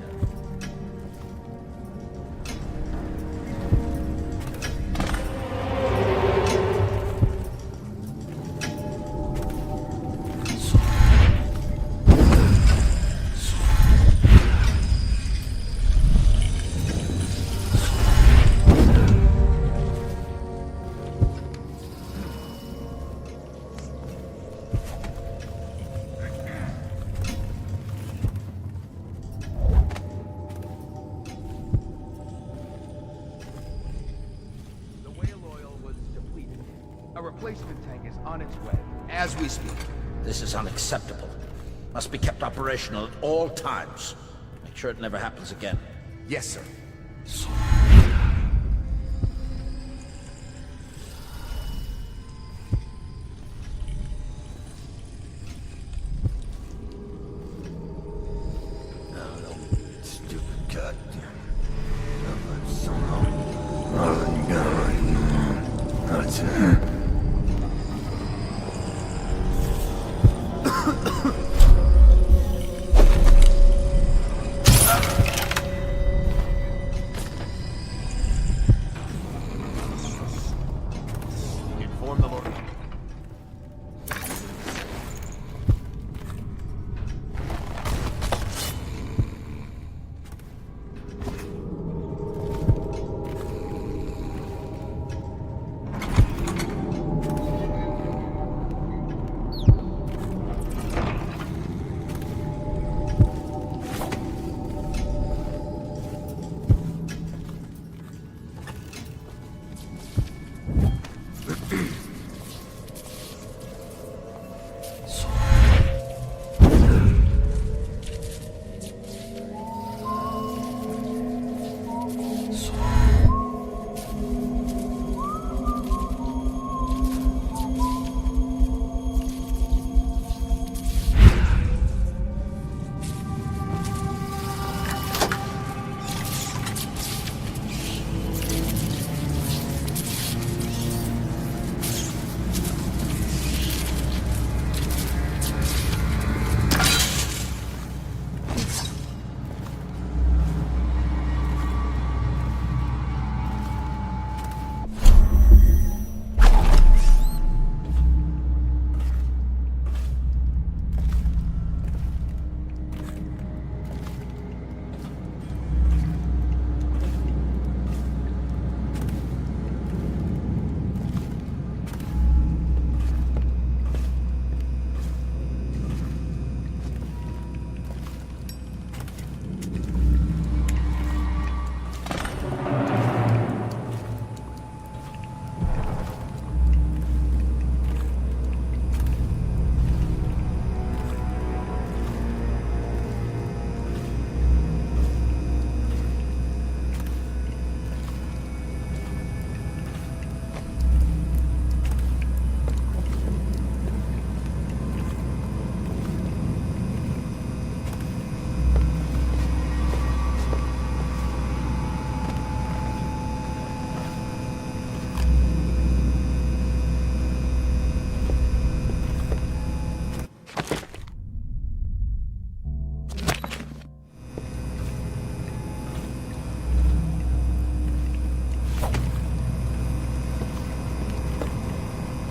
A replacement tank is on its way, as we speak. This is unacceptable. Must be kept operational at all times. Make sure it never happens again. Yes, sir.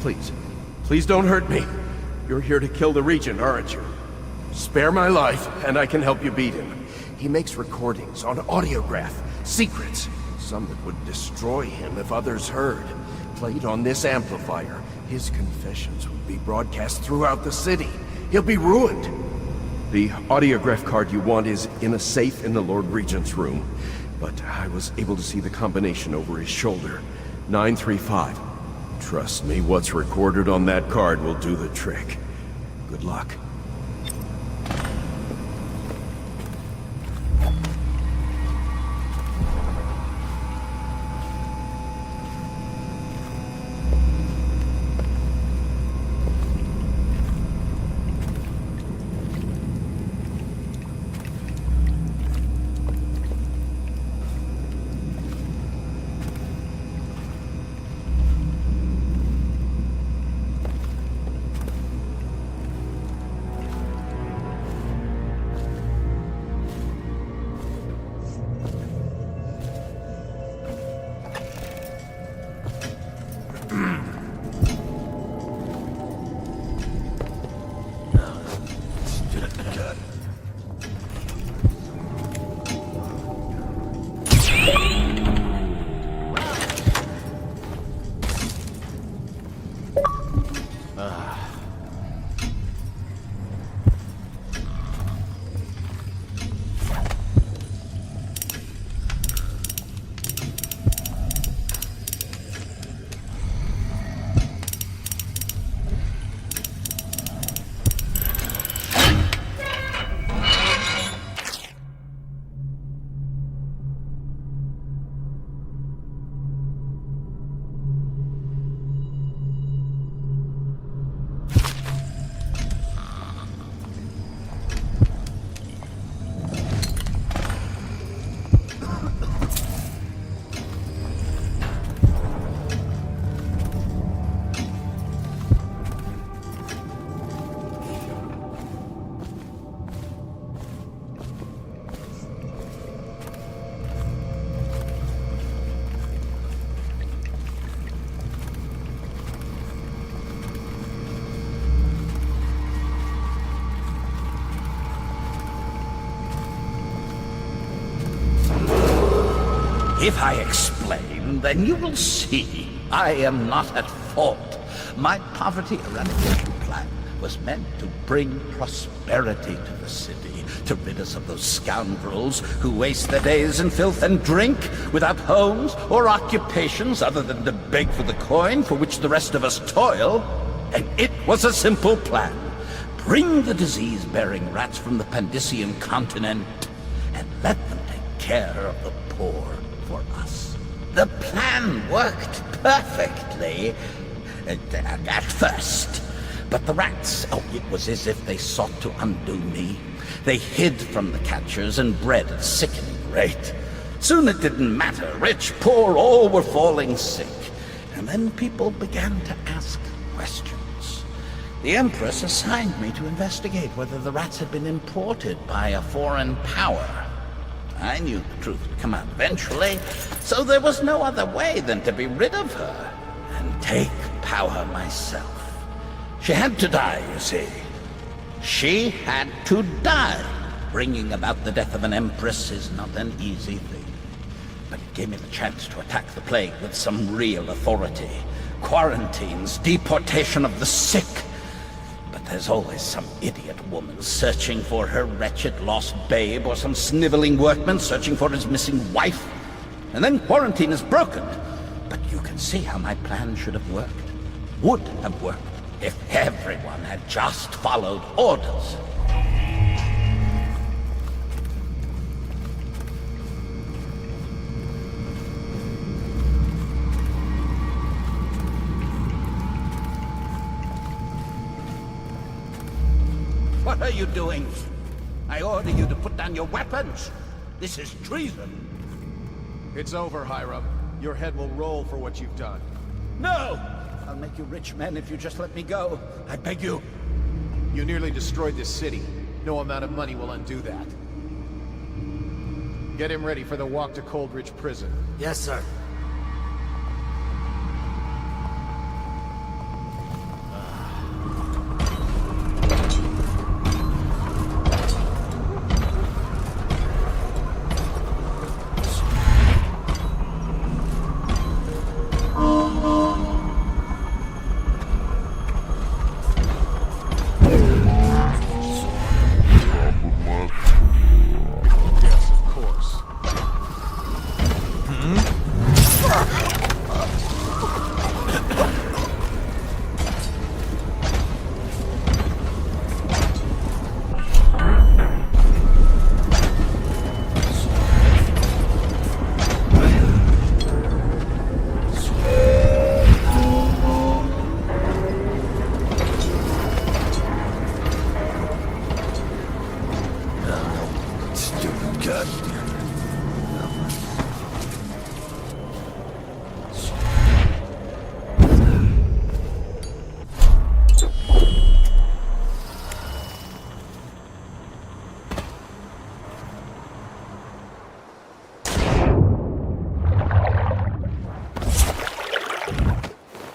Please. Please don't hurt me. You're here to kill the Regent, aren't you? Spare my life, and I can help you beat him. He makes recordings on audiograph, secrets. Some that would destroy him if others heard. Played on this amplifier, his confessions would be broadcast throughout the city. He'll be ruined. The audiograph card you want is in a safe in the Lord Regent's room. But I was able to see the combination over his shoulder. 935. Trust me, what's recorded on that card will do the trick. Good luck. If I explain, then you will see I am not at fault. My poverty eradication plan was meant to bring prosperity to the city, to rid us of those scoundrels who waste their days in filth and drink, without homes or occupations other than to beg for the coin for which the rest of us toil. And it was a simple plan. Bring the disease-bearing rats from the Pandician continent and let them take care of the poor for us. The plan worked perfectly at first. But the rats, it was as if they sought to undo me. They hid from the catchers and bred at a sickening rate. Soon it didn't matter. Rich, poor, all were falling sick. And then people began to ask questions. The Empress assigned me to investigate whether the rats had been imported by a foreign power. I knew the truth would come out eventually, so there was no other way than to be rid of her and take power myself. She had to die, you see. She had to die. Bringing about the death of an empress is not an easy thing. But it gave me the chance to attack the plague with some real authority. Quarantines, deportation of the sick. But there's always some idiot woman searching for her wretched lost babe, or some sniveling workman searching for his missing wife. And then quarantine is broken. But you can see how my plan should have worked. Would have worked if everyone had just followed orders. What are you doing? I order you to put down your weapons. This is treason. It's over, Hiram. Your head will roll for what you've done. No! I'll make you rich men if you just let me go. I beg you. You nearly destroyed this city. No amount of money will undo that. Get him ready for the walk to Coldridge Prison. Yes, sir.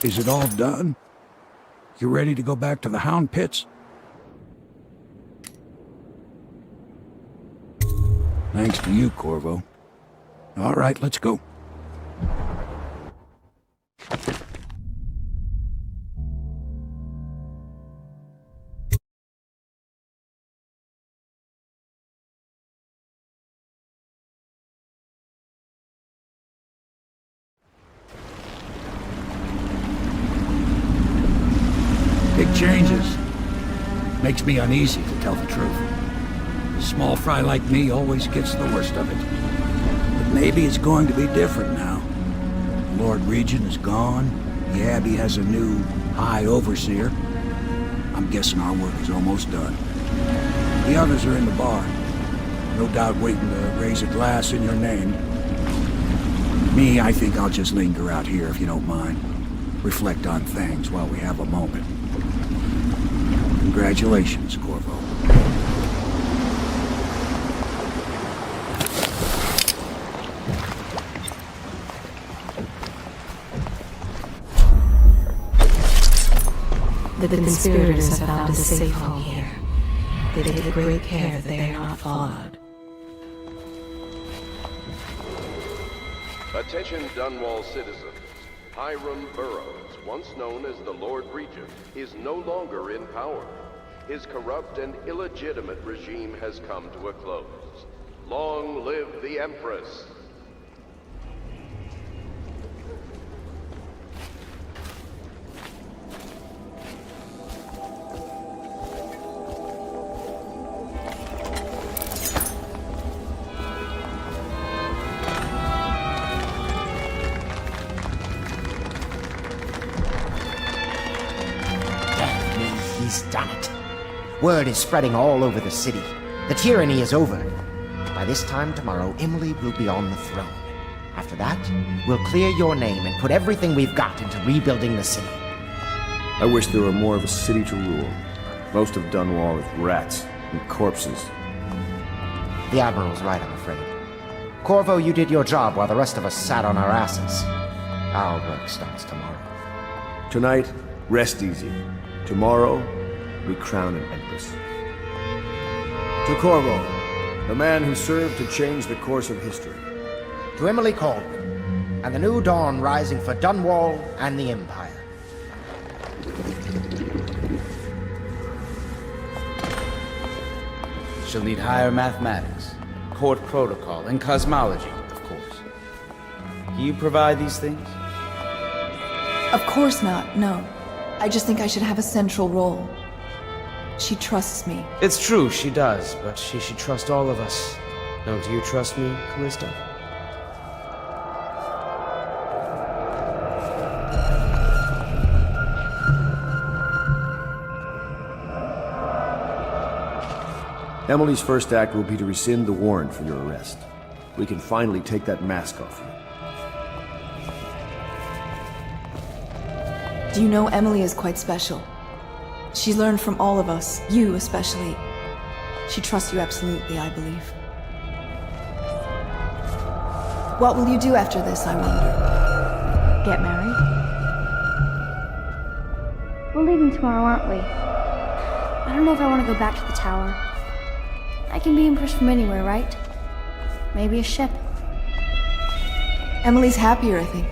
Is it all done? You ready to go back to the Hound Pits? Thanks to you, Corvo. All right, let's go. Big changes. Makes me uneasy, to tell the truth. A small fry like me always gets the worst of it. But maybe it's going to be different now. The Lord Regent is gone. The Abbey has a new High Overseer. I'm guessing our work is almost done. The others are in the bar. No doubt waiting to raise a glass in your name. Me, I think I'll just linger out here if you don't mind. Reflect on things while we have a moment. Congratulations, Corvo. The conspirators have found a safe home here. They take great care that they are not followed. Attention Dunwall citizens. Hiram Burroughs, once known as the Lord Regent, is no longer in power. His corrupt and illegitimate regime has come to a close. Long live the Empress! He's done it. Word is spreading all over the city. The tyranny is over. By this time tomorrow, Emily will be on the throne. After that, we'll clear your name and put everything we've got into rebuilding the city. I wish there were more of a city to rule. Most of Dunwall is rats and corpses. The Admiral's right, I'm afraid. Corvo, you did your job while the rest of us sat on our asses. Our work starts tomorrow. Tonight, rest easy. Tomorrow, we crown an empress. To Corvo, the man who served to change the course of history. To Emily Caldwell, and the new dawn rising for Dunwall and the Empire. She'll need higher mathematics, court protocol, and cosmology, of course. Do you provide these things? Of course not, no. I just think I should have a central role. She trusts me. It's true, she does, but she should trust all of us. Don't you trust me, Callista? Emily's first act will be to rescind the warrant for your arrest. We can finally take that mask off you. Do you know Emily is quite special? She learned from all of us, you especially. She trusts you absolutely, I believe. What will you do after this, I wonder? Get married? We're leaving tomorrow, aren't we? I don't know if I want to go back to the tower. I can be Empress from anywhere, right? Maybe a ship. Emily's happier, I think.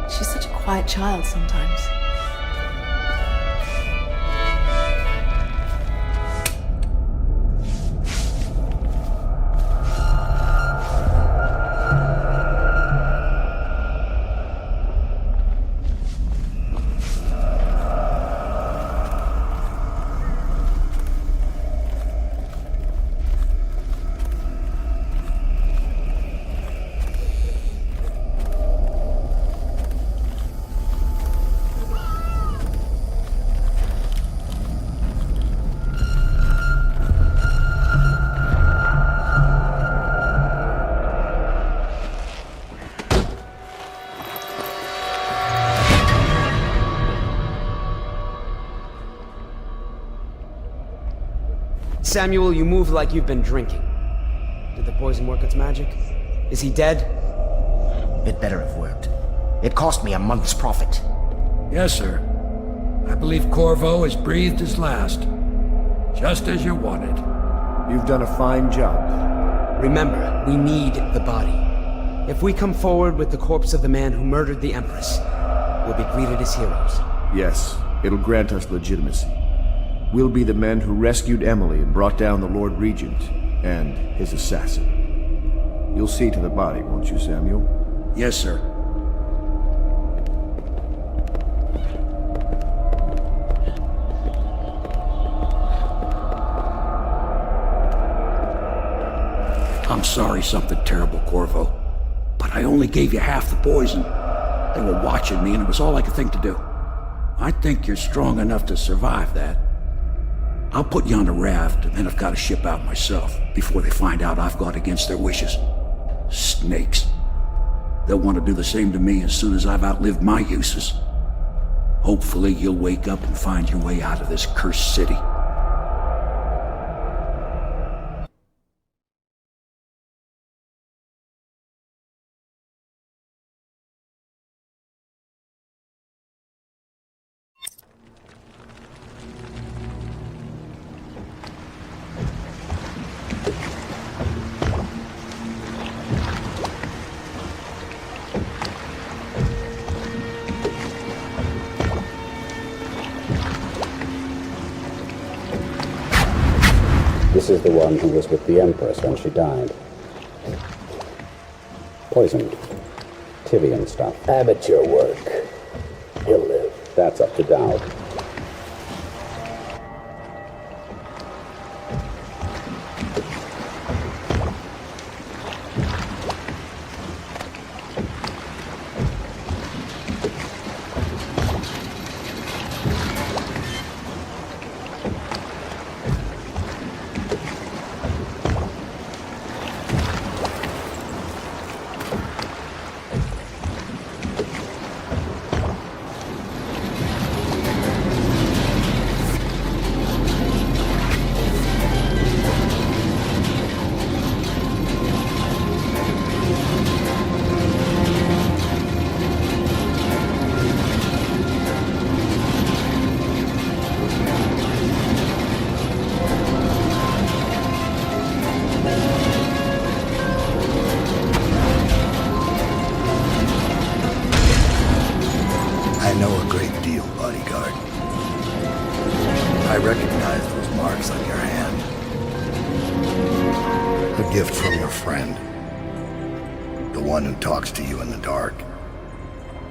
She's such a quiet child sometimes. Samuel, you move like you've been drinking. Did the poison work its magic? Is he dead? It better have worked. It cost me a month's profit. Yes, sir. I believe Corvo has breathed his last. Just as you wanted. You've done a fine job. Remember, we need the body. If we come forward with the corpse of the man who murdered the Empress, we'll be greeted as heroes. Yes, it'll grant us legitimacy. We'll be the men who rescued Emily and brought down the Lord Regent and his assassin. You'll see to the body, won't you, Samuel? Yes, sir. I'm sorry something terrible, Corvo. But I only gave you half the poison. They were watching me and it was all I could think to do. I think you're strong enough to survive that. I'll put you on a raft and then I've got to ship out myself before they find out I've gone against their wishes. Snakes. They'll want to do the same to me as soon as I've outlived my uses. Hopefully you'll wake up and find your way out of this cursed city. This is the one who was with the Empress when she died. Poisoned. Tivian stuff. Amateur work. He'll live. That's up to Dowd.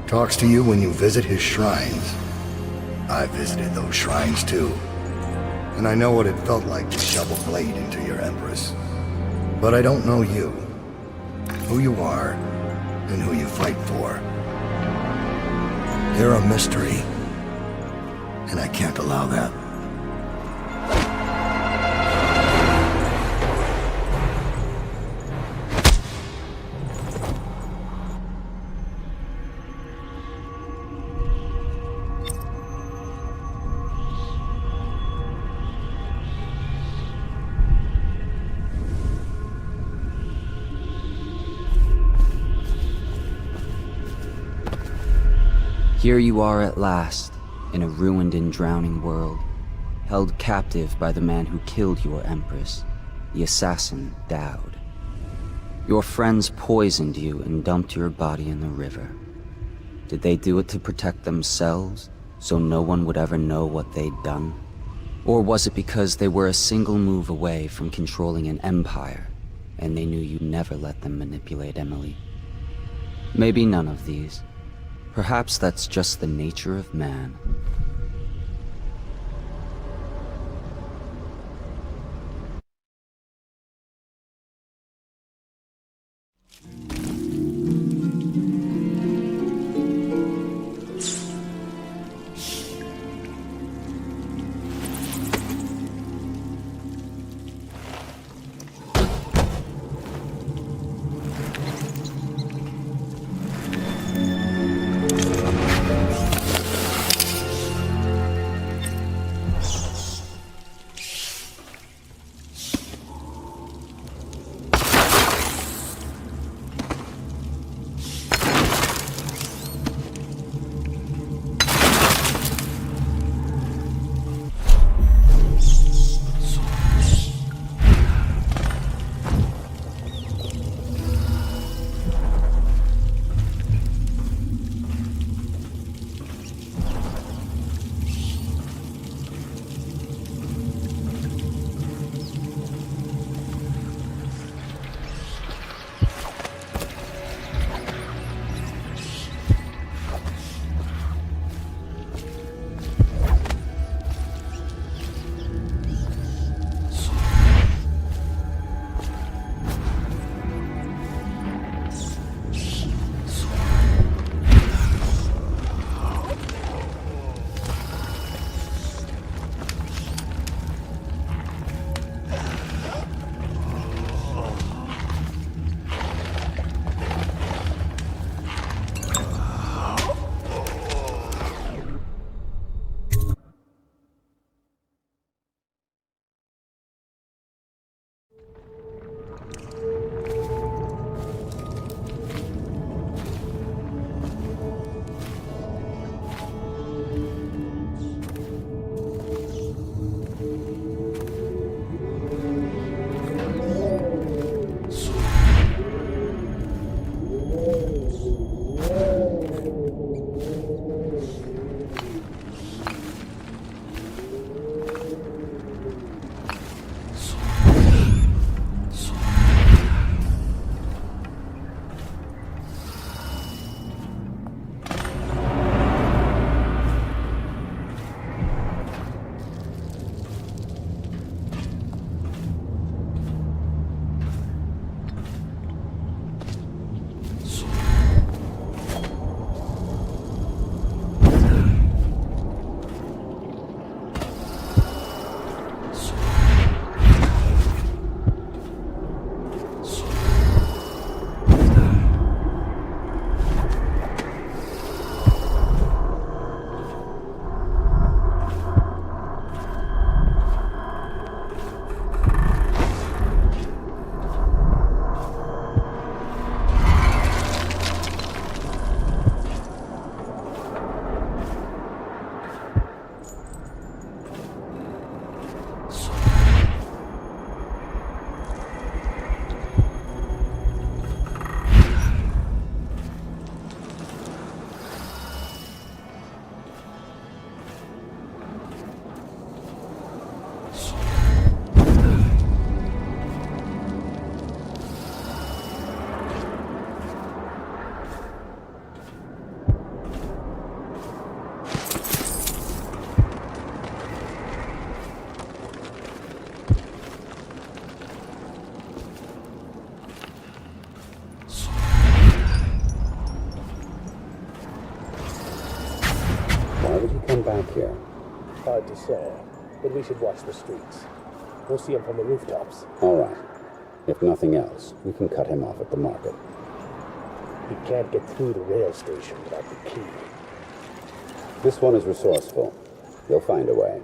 Talks to you when you visit his shrines. I visited those shrines too. And I know what it felt like to shove a blade into your Empress. But I don't know you. Who you are, and who you fight for. You're a mystery. And I can't allow that. Here you are at last, in a ruined and drowning world, held captive by the man who killed your Empress, the assassin Dowd. Your friends poisoned you and dumped your body in the river. Did they do it to protect themselves, so no one would ever know what they'd done? Or was it because they were a single move away from controlling an empire, and they knew you'd never let them manipulate Emily? Maybe none of these. Perhaps that's just the nature of man. would he come back here? Hard to say, but we should watch the streets. We'll see him from the rooftops. All right. If nothing else, we can cut him off at the market. He can't get through the rail station without the key. This one is resourceful. He'll find a way.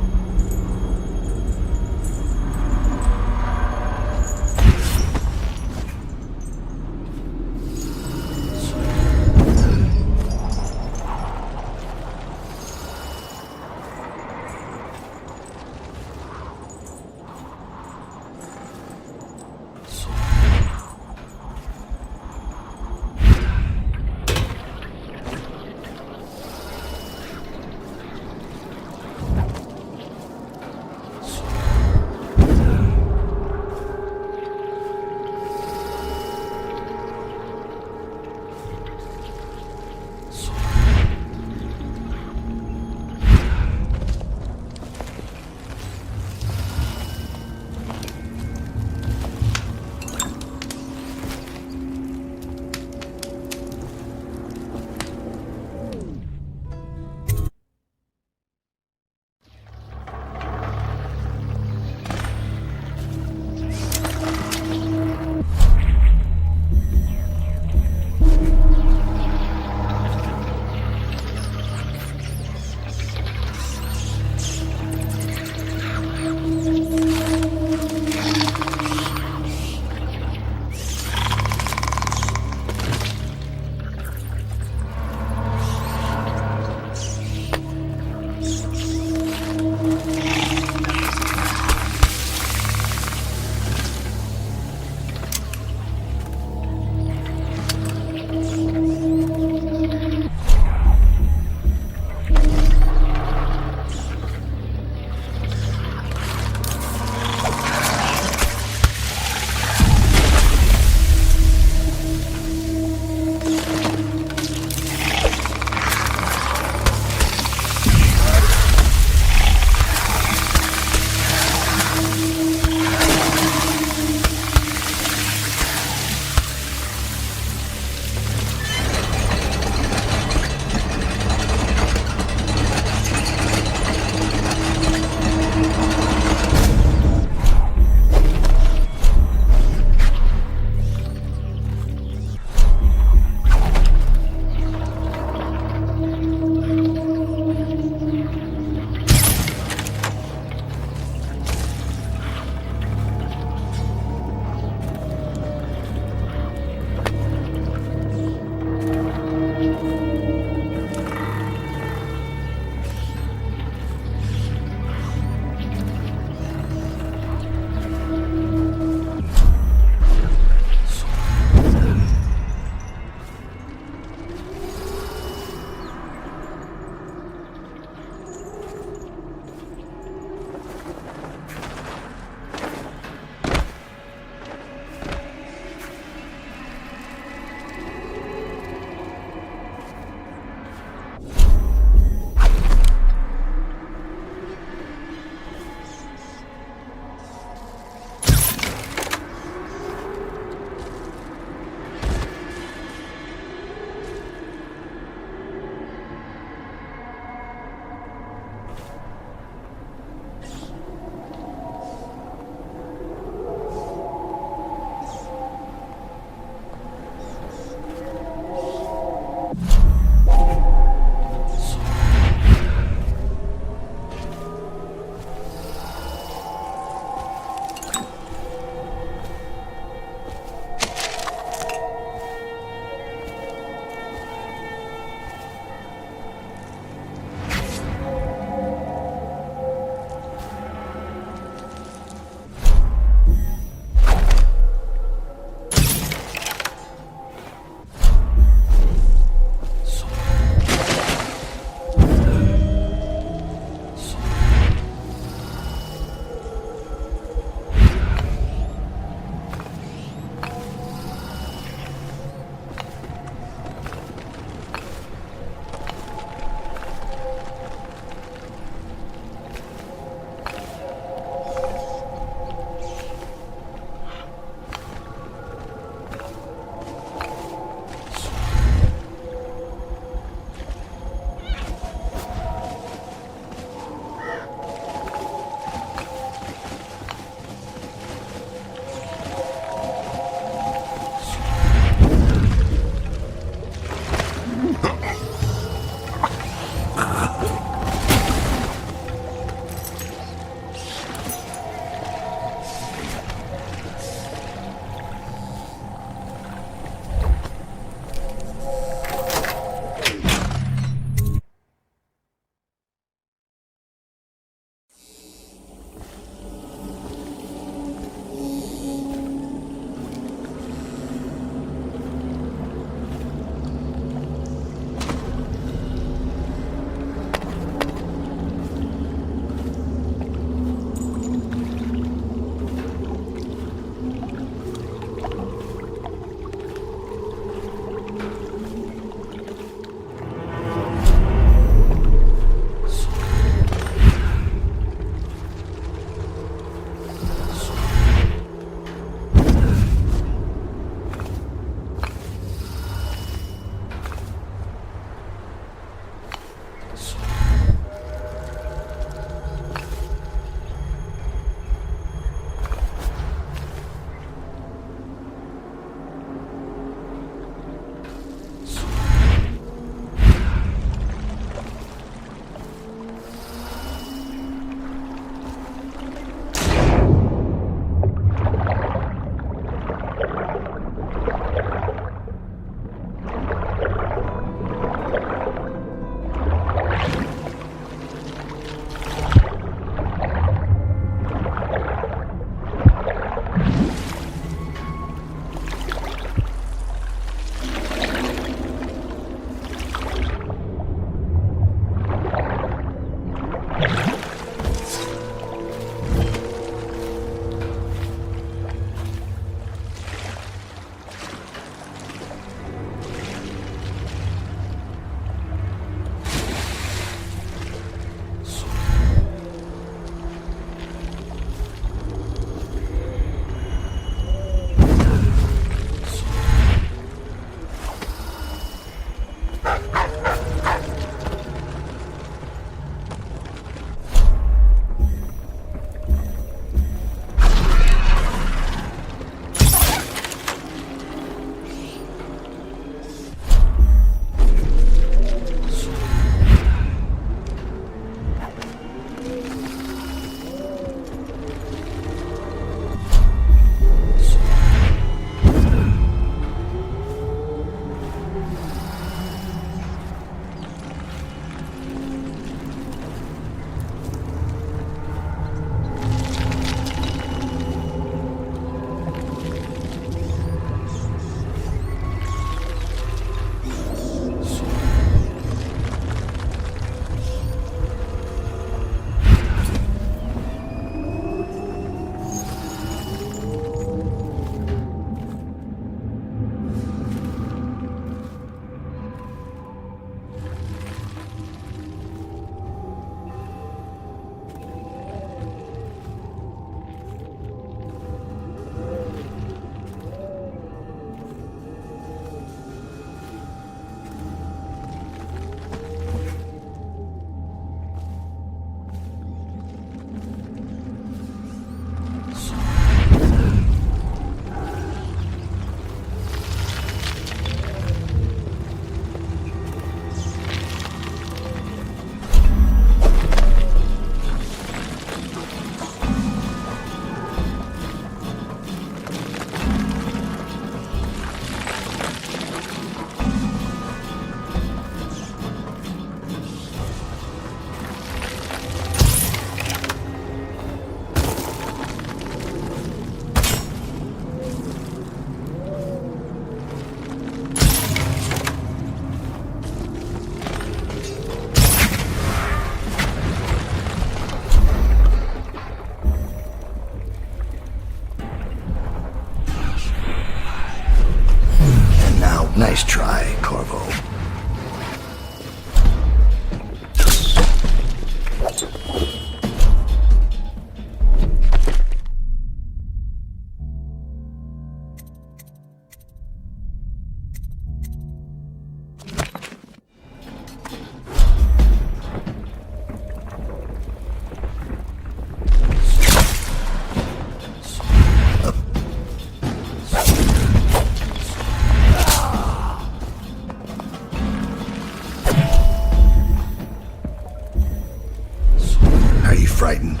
frightened?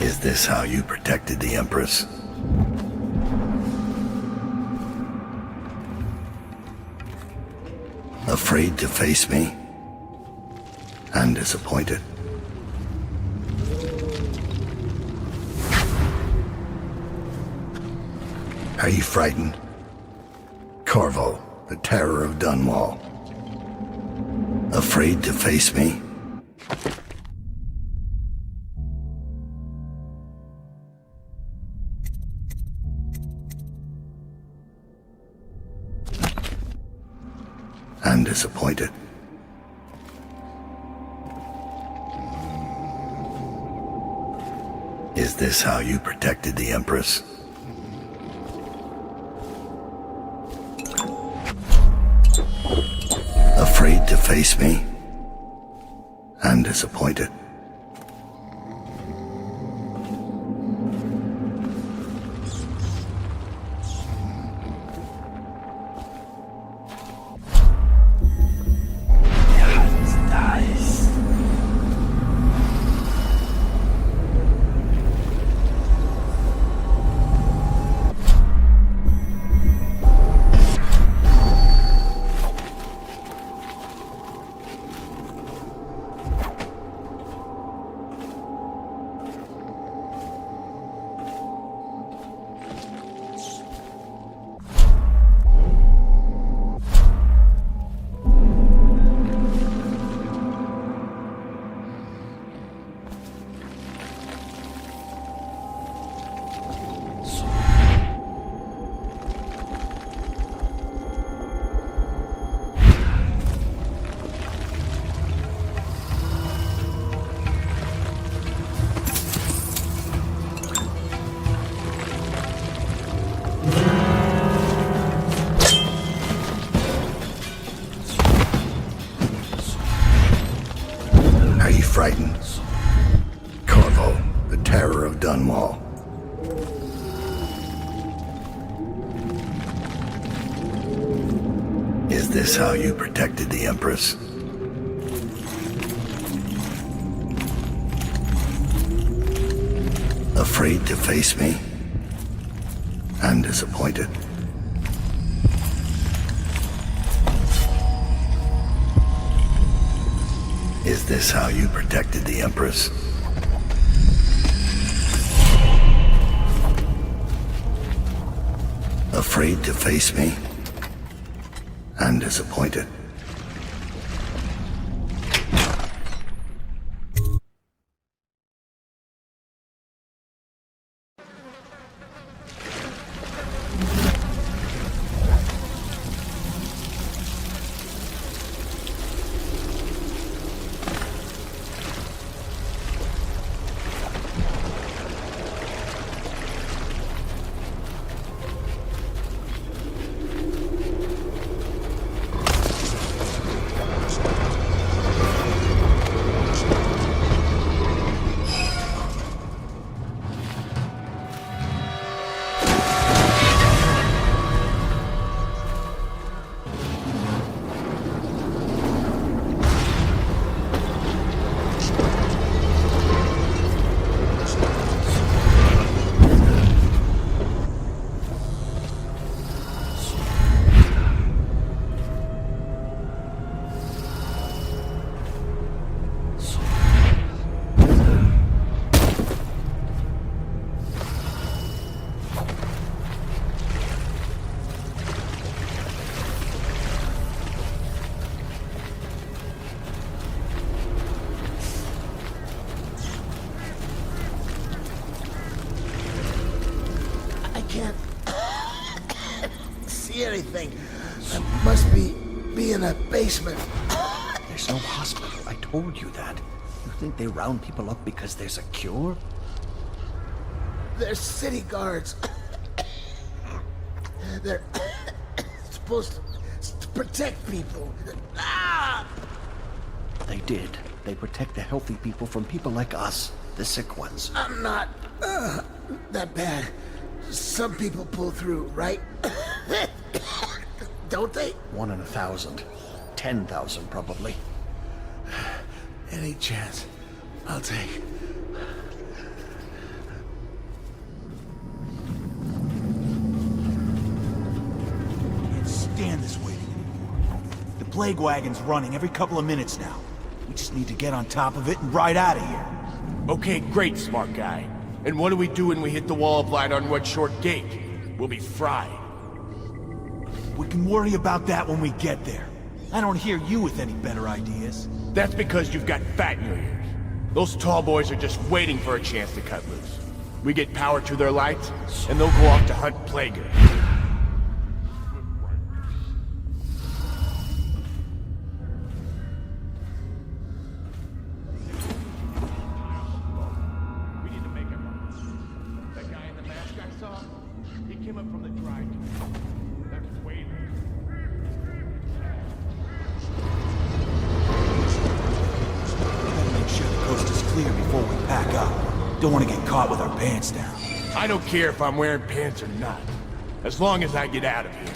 Is this how you protected the Empress? Afraid to face me? And disappointed? Are you frightened? Corvo, the terror of Dunwall. Afraid to face me? And disappointed? Is this how you protected the Empress? Afraid to face me? And disappointed? Frightened? Corvo, the terror of Dunwall. Is this how you protected the Empress? Afraid to face me? And disappointed? Is this how you protected the Empress? Afraid to face me? And disappointed? Anything. I must be in a basement. There's no hospital. I told you that. You think they round people up because there's a cure? They're city guards. They're supposed to protect people. They did. They protect the healthy people from people like us, the sick ones. I'm not that bad. Some people pull through, right? Don't they? 1 in 1,000. 10,000, probably. Any chance I'll take. Can't stand this waiting anymore. The plague wagon's running every couple of minutes now. We just need to get on top of it and ride out of here. Okay, great, smart guy. And what do we do when we hit the wall of light on what short gate? We'll be fried. We can worry about that when we get there. I don't hear you with any better ideas. That's because you've got fat in your ears. Those tall boys are just waiting for a chance to cut loose. We get power to their lights, and they'll go off to hunt plaguers. Don't want to get caught with our pants down. I don't care if I'm wearing pants or not, as long as I get out of here.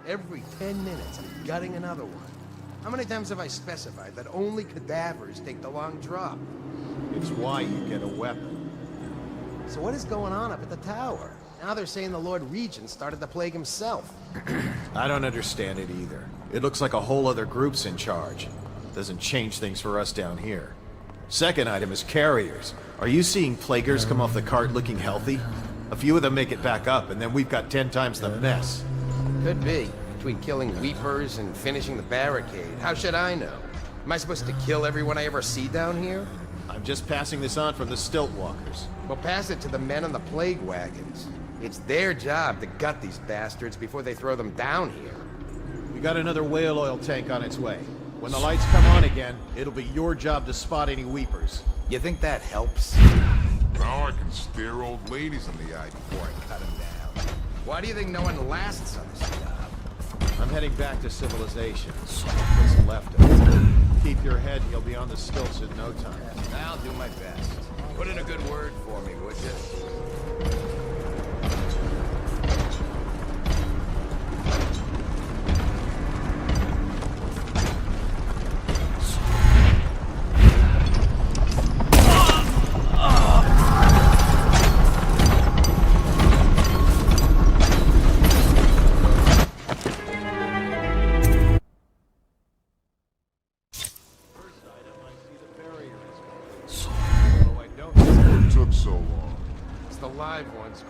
Every 10 minutes, I'm gutting another one. How many times have I specified that only cadavers take the long drop? It's why you get a weapon. So what is going on up at the tower? Now they're saying the Lord Regent started the plague himself. I don't understand it either. It looks like a whole other group's in charge. Doesn't change things for us down here. Second item is carriers. Are you seeing plaguers come off the cart looking healthy? A few of them make it back up, and then we've got 10 times the mess. Could be. Between killing weepers and finishing the barricade. How should I know? Am I supposed to kill everyone I ever see down here? I'm just passing this on from the stilt walkers. Well, pass it to the men on the plague wagons. It's their job to gut these bastards before they throw them down here. We got another whale oil tank on its way. When the lights come on again, it'll be your job to spot any weepers. You think that helps? Now I can stare old ladies in the eye before I cut them down. Why do you think no one lasts on this job? I'm heading back to civilization. What's left of it. Keep your head and you'll be on the stilts in no time. I'll do my best. Put in a good word for me, would you?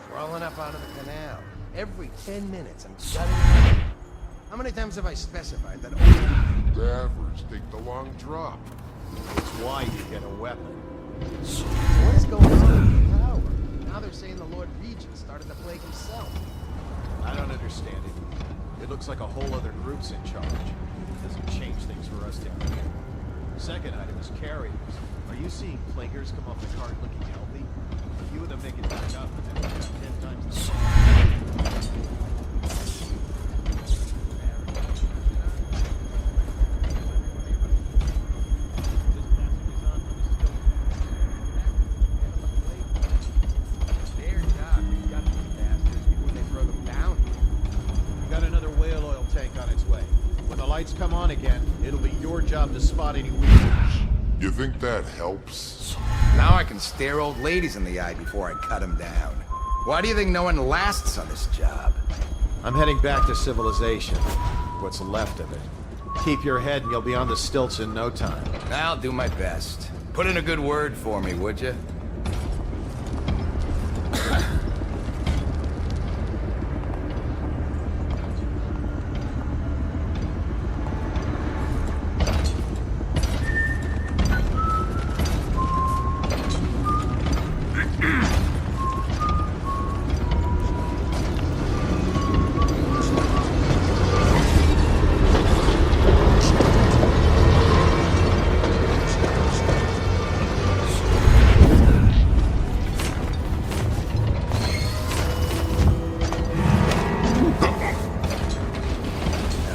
Crawling up out of the canal. Every 10 minutes, I'm gutting them. How many times have I specified that only cadavers take the long drop? It's why you get a weapon. So what is going on in the tower? Now they're saying the Lord Regent started the plague himself. I don't understand it. It looks like a whole other group's in charge. Doesn't change things for us down here. Second item is carriers. Are you seeing plaguers come off the cart looking healthy? A few of them make it back up, and then we've got 10 times the Their job is gut these bastards before they throw them down here. We got another whale oil tank on its way. When the lights come on again, it'll be your job to spot any weakness. You think that helps? Now I can stare old ladies in the eye before I cut them down. Why do you think no one lasts on this job? I'm heading back to civilization. What's left of it. Keep your head and you'll be on the stilts in no time. I'll do my best. Put in a good word for me, would you?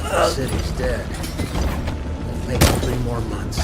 The city's dead. Maybe 3 more months.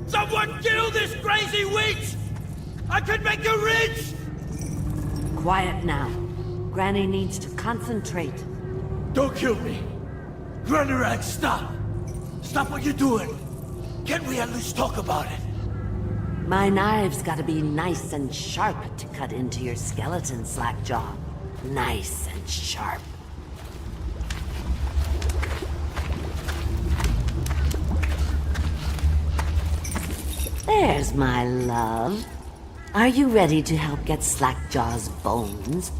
Someone kill this crazy witch! I could make her rich! Quiet now. Granny needs to concentrate. Don't kill me! Granny, stop! Stop what you're doing! Can't we at least talk about it? My knives gotta be nice and sharp to cut into your skeleton, Slackjaw. Nice and sharp. There's my love. Are you ready to help get Slackjaw's bones?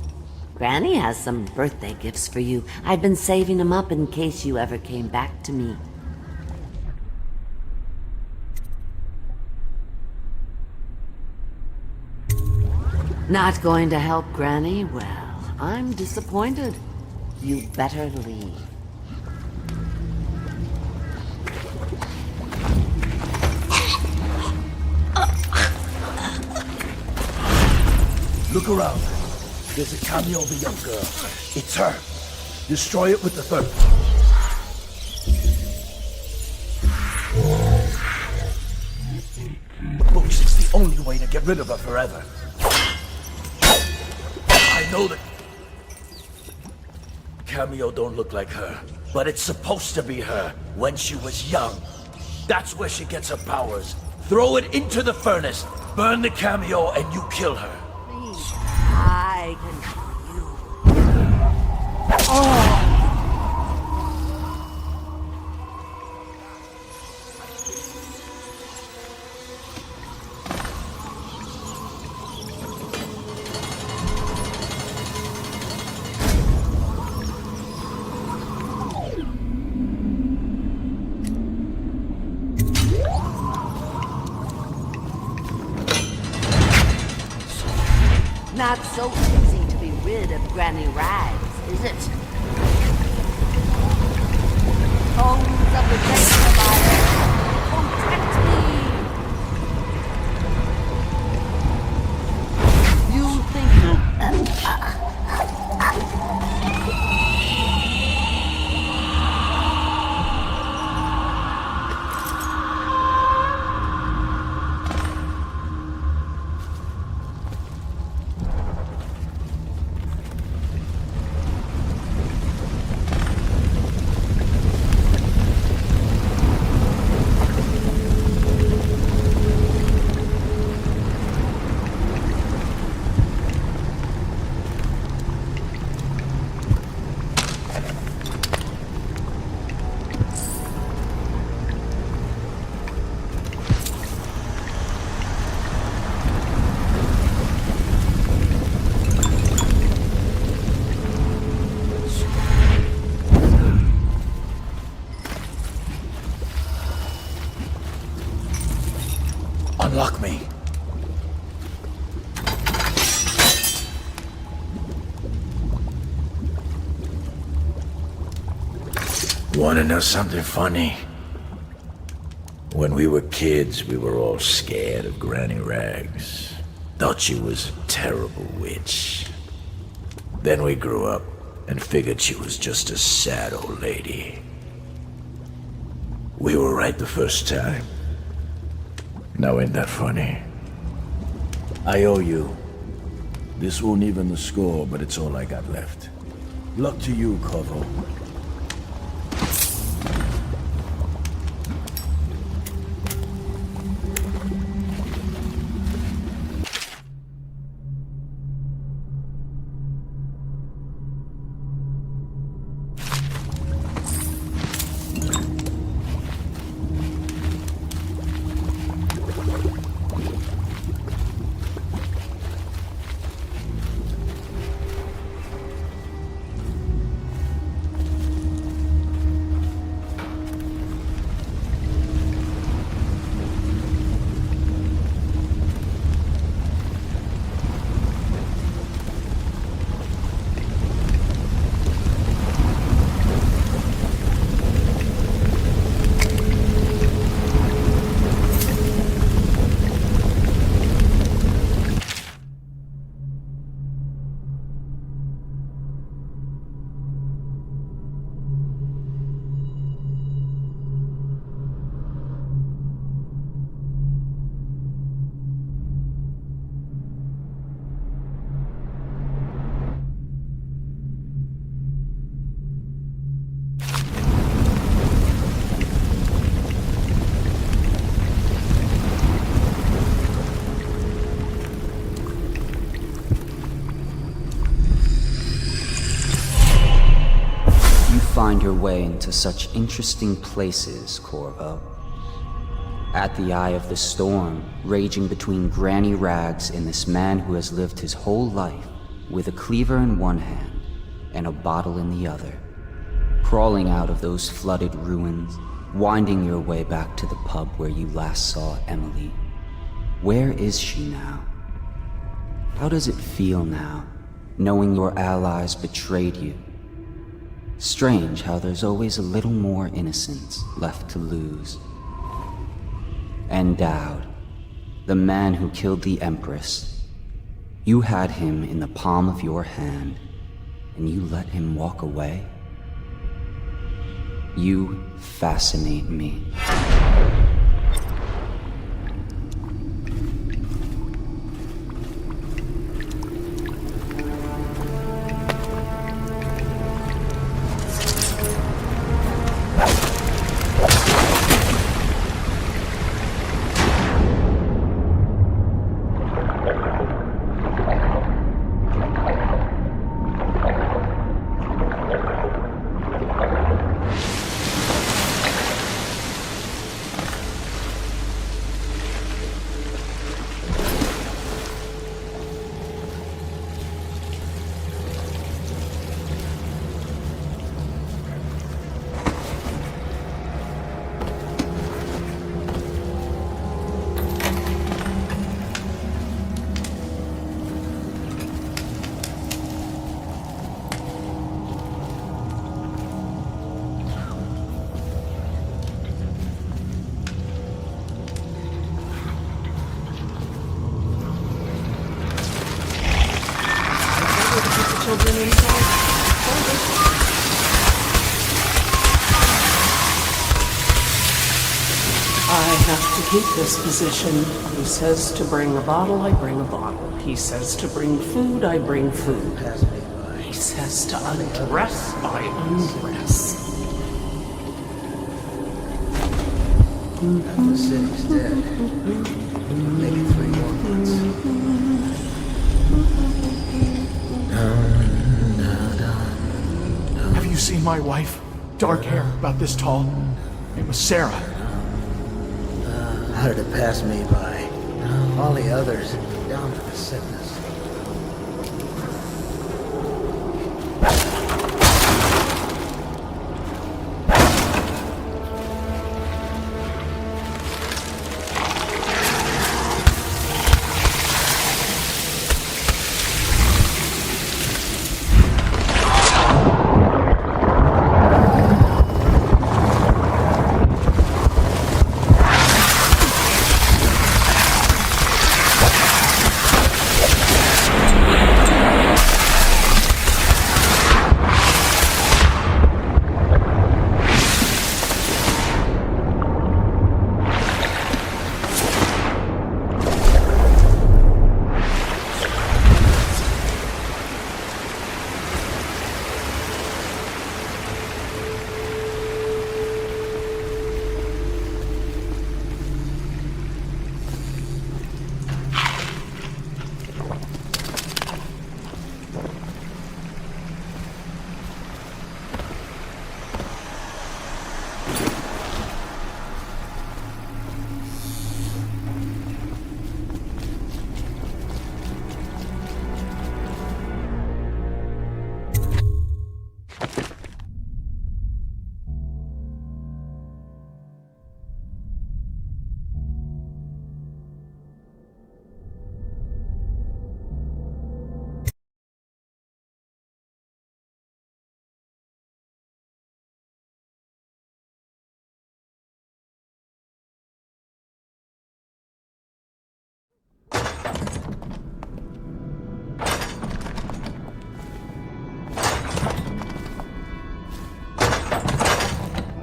Granny has some birthday gifts for you. I've been saving them up in case you ever came back to me. Not going to help Granny? Well, I'm disappointed. You better leave. Look around. There's a cameo of a young girl. It's her. Destroy it with the third. Books, it's the only way to get rid of her forever. I know that cameo don't look like her, but it's supposed to be her when she was young. That's where she gets her powers. Throw it into the furnace, burn the cameo, and you kill her. Please, I can kill you. Oh! Not so easy to be rid of Granny Rags, is it? Bones of the Great Survivor, protect me! You think unlock me. Wanna know something funny? When we were kids, we were all scared of Granny Rags. Thought she was a terrible witch. Then we grew up and figured she was just a sad old lady. We were right the first time. Now ain't that funny? I owe you. This won't even the score, but it's all I got left. Luck to you, Corvo. find your way into such interesting places, Corvo. At the eye of the storm, raging between Granny Rags and this man who has lived his whole life with a cleaver in one hand and a bottle in the other. Crawling out of those flooded ruins, winding your way back to the pub where you last saw Emily. Where is she now? How does it feel now, knowing your allies betrayed you? Strange how there's always a little more innocence left to lose. And Dowd, the man who killed the Empress. You had him in the palm of your hand, and you let him walk away? You fascinate me. I have to keep this position. He says to bring a bottle, I bring a bottle. He says to bring food, I bring food. He says to undress, I undress. After the city's dead, maybe 3 more months. Have you seen my wife? Dark hair, about this tall. It was Sarah. How did it pass me by? All the others, down for the sickness.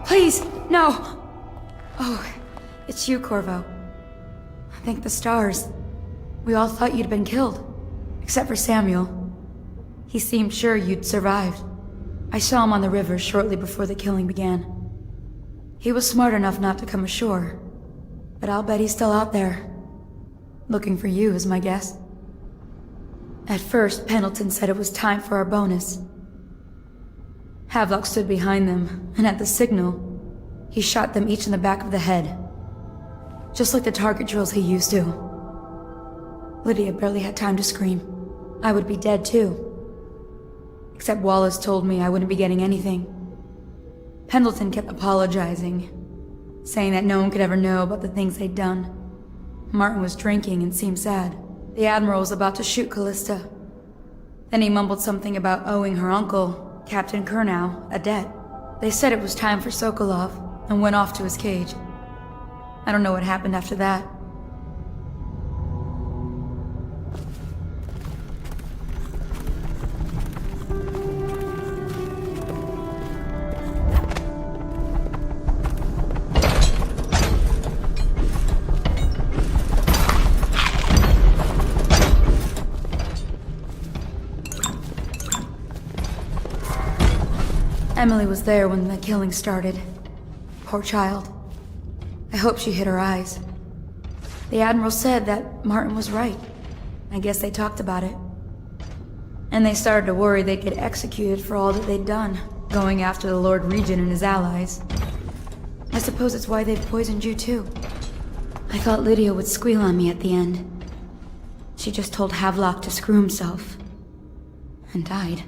Please, no! Oh, it's you, Corvo. Thank the stars. We all thought you'd been killed. Except for Samuel. He seemed sure you'd survived. I saw him on the river shortly before the killing began. He was smart enough not to come ashore. But I'll bet he's still out there. Looking for you, is my guess. At first, Pendleton said it was time for our bonus. Havelock stood behind them, and at the signal, he shot them each in the back of the head. Just like the target drills he used to. Lydia barely had time to scream. I would be dead too. Except Wallace told me I wouldn't be getting anything. Pendleton kept apologizing, saying that no one could ever know about the things they'd done. Martin was drinking and seemed sad. The Admiral was about to shoot Callista. Then he mumbled something about owing her uncle, Captain Kurnow, a debt. They said it was time for Sokolov, and went off to his cage. I don't know what happened after that. Emily was there when the killing started. Poor child. I hope she hid her eyes. The Admiral said that Martin was right. I guess they talked about it. And they started to worry they'd get executed for all that they'd done, going after the Lord Regent and his allies. I suppose it's why they've poisoned you too. I thought Lydia would squeal on me at the end. She just told Havelock to screw himself. And died.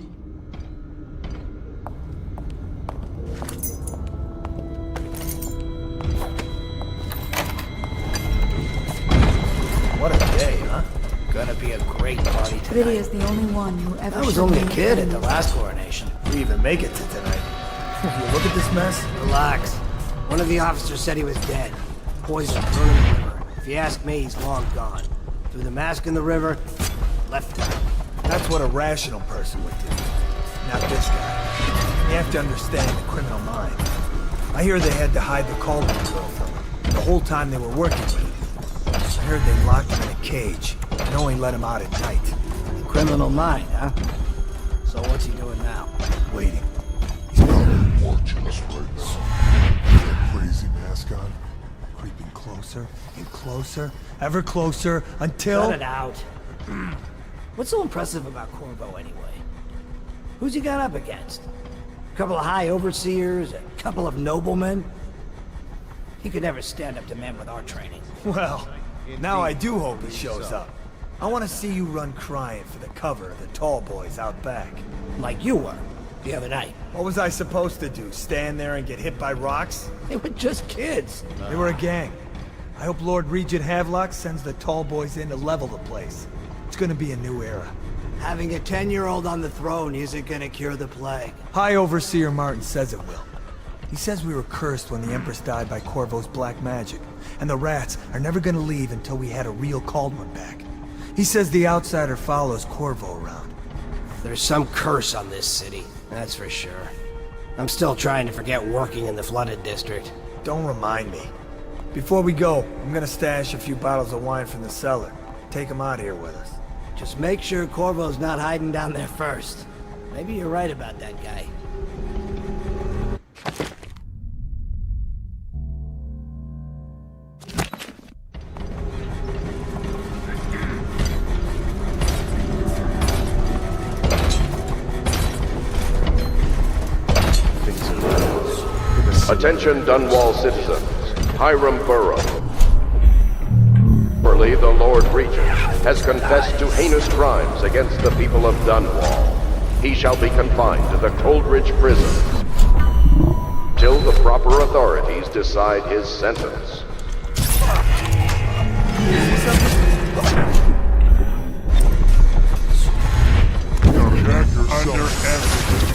What a day, huh? Gonna be a great party tonight. Lydia's the only one who ever I was only a kid at the last coronation. We even make it to tonight. You look at this mess? Relax. One of the officers said he was dead. Poison thrown in the river. If you ask me, he's long gone. Threw the mask in the river, left him. That's what a rational person would do. Not this guy. You have to understand the criminal mind. I hear they had to hide the Caldwell girl from him the whole time they were working with him. I heard they locked him in a cage and only let him out at night. The criminal mind, huh? So what's he doing now? Waiting. He's probably watching us right now. That crazy mask on, creeping closer and closer, ever closer, until... Cut it out. What's so impressive about Corvo anyway? Who's he got up against? A couple of high overseers, a couple of noblemen? He could never stand up to men with our training. Well, now I do hope he shows up. I want to see you run crying for the cover of the tall boys out back. Like you were, the other night. What was I supposed to do, stand there and get hit by rocks? They were just kids. They were a gang. I hope Lord Regent Havelock sends the tall boys in to level the place. It's gonna be a new era. Having a 10-year-old on the throne isn't gonna cure the plague. High Overseer Martin says it will. He says we were cursed when the Empress died by Corvo's black magic, and the rats are never gonna leave until we had a real Caldwell back. He says the outsider follows Corvo around. There's some curse on this city, that's for sure. I'm still trying to forget working in the flooded district. Don't remind me. Before we go, I'm gonna stash a few bottles of wine from the cellar. Take them out here with us. Just make sure Corvo's not hiding down there first. Maybe you're right about that guy. Attention Dunwall citizens. Hiram Burrow. The Lord Regent has confessed to heinous crimes against the people of Dunwall. He shall be confined to the Coldridge prison till the proper authorities decide his sentence. Under everything.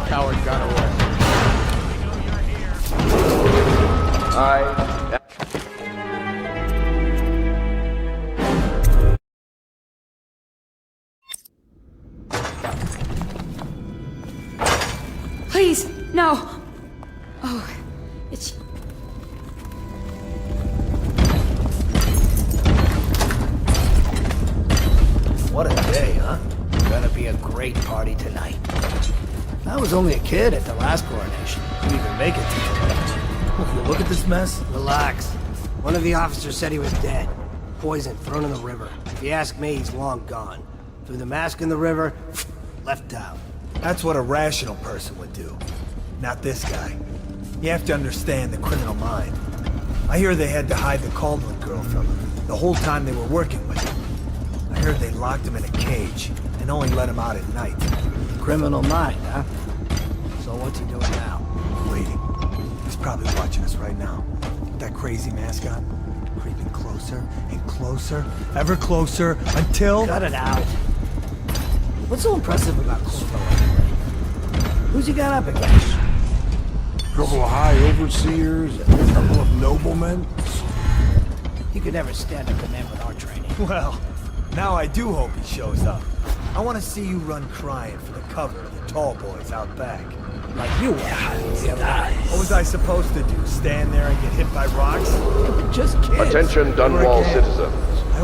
Coward got away. Please, no! Oh, it's... What a day, huh? Gonna be a great party tonight. I was only a kid at the last coronation. Didn't even make it to tonight. You look at this mess? Relax. One of the officers said he was dead. Poison thrown in the river. If you ask me, he's long gone. Threw the mask in the river, left out. That's what a rational person would do. Not this guy. You have to understand the criminal mind. I hear they had to hide the Caldwell girl from him the whole time they were working with him. I heard they locked him in a cage and only let him out at night. Criminal mind, huh? So what's he doing now? Waiting. He's probably watching us right now. With that crazy mask on. Creeping closer and closer, ever closer, until... Cut it out. What's so impressive about Corvo anyway? Who's he got up against? A couple of high overseers, and a couple of noblemen. He could never stand up to man with our training. Well, now I do hope he shows up. I want to see you run crying for the cover of the tall boys out back. Like you were. What was I supposed to do? Stand there and get hit by rocks? Just kids. Attention Dunwall citizens.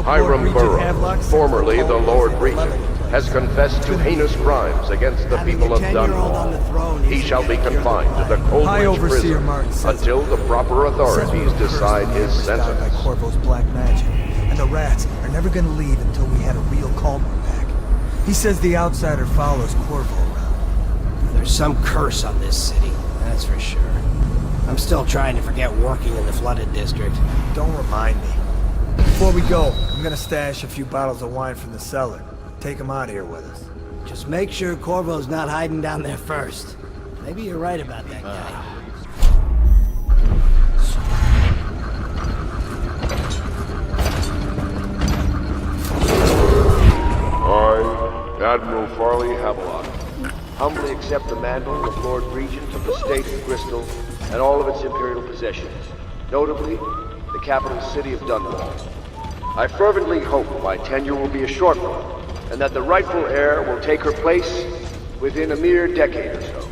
Hiram Burrow, formerly the Lord Regent, has confessed to heinous crimes against the people of Dunwall. He shall be confined to the Coldridge prison until the proper authorities decide his sentence. By Corvo's black magic, and the rats are never going to leave until we had a real Caldwell back. He says the outsider follows Corvo around. There's some curse on this city, that's for sure. I'm still trying to forget working in the flooded district. Don't remind me. Before we go, I'm gonna stash a few bottles of wine from the cellar. Take them out here with us. Just make sure Corvo's not hiding down there first. Maybe you're right about that guy. I, Admiral Farley Havelock, humbly accept the mantle of Lord Regent of the State of Bristol and all of its imperial possessions, notably the capital city of Dunwall. I fervently hope my tenure will be a short one, and that the rightful heir will take her place within a mere decade or so.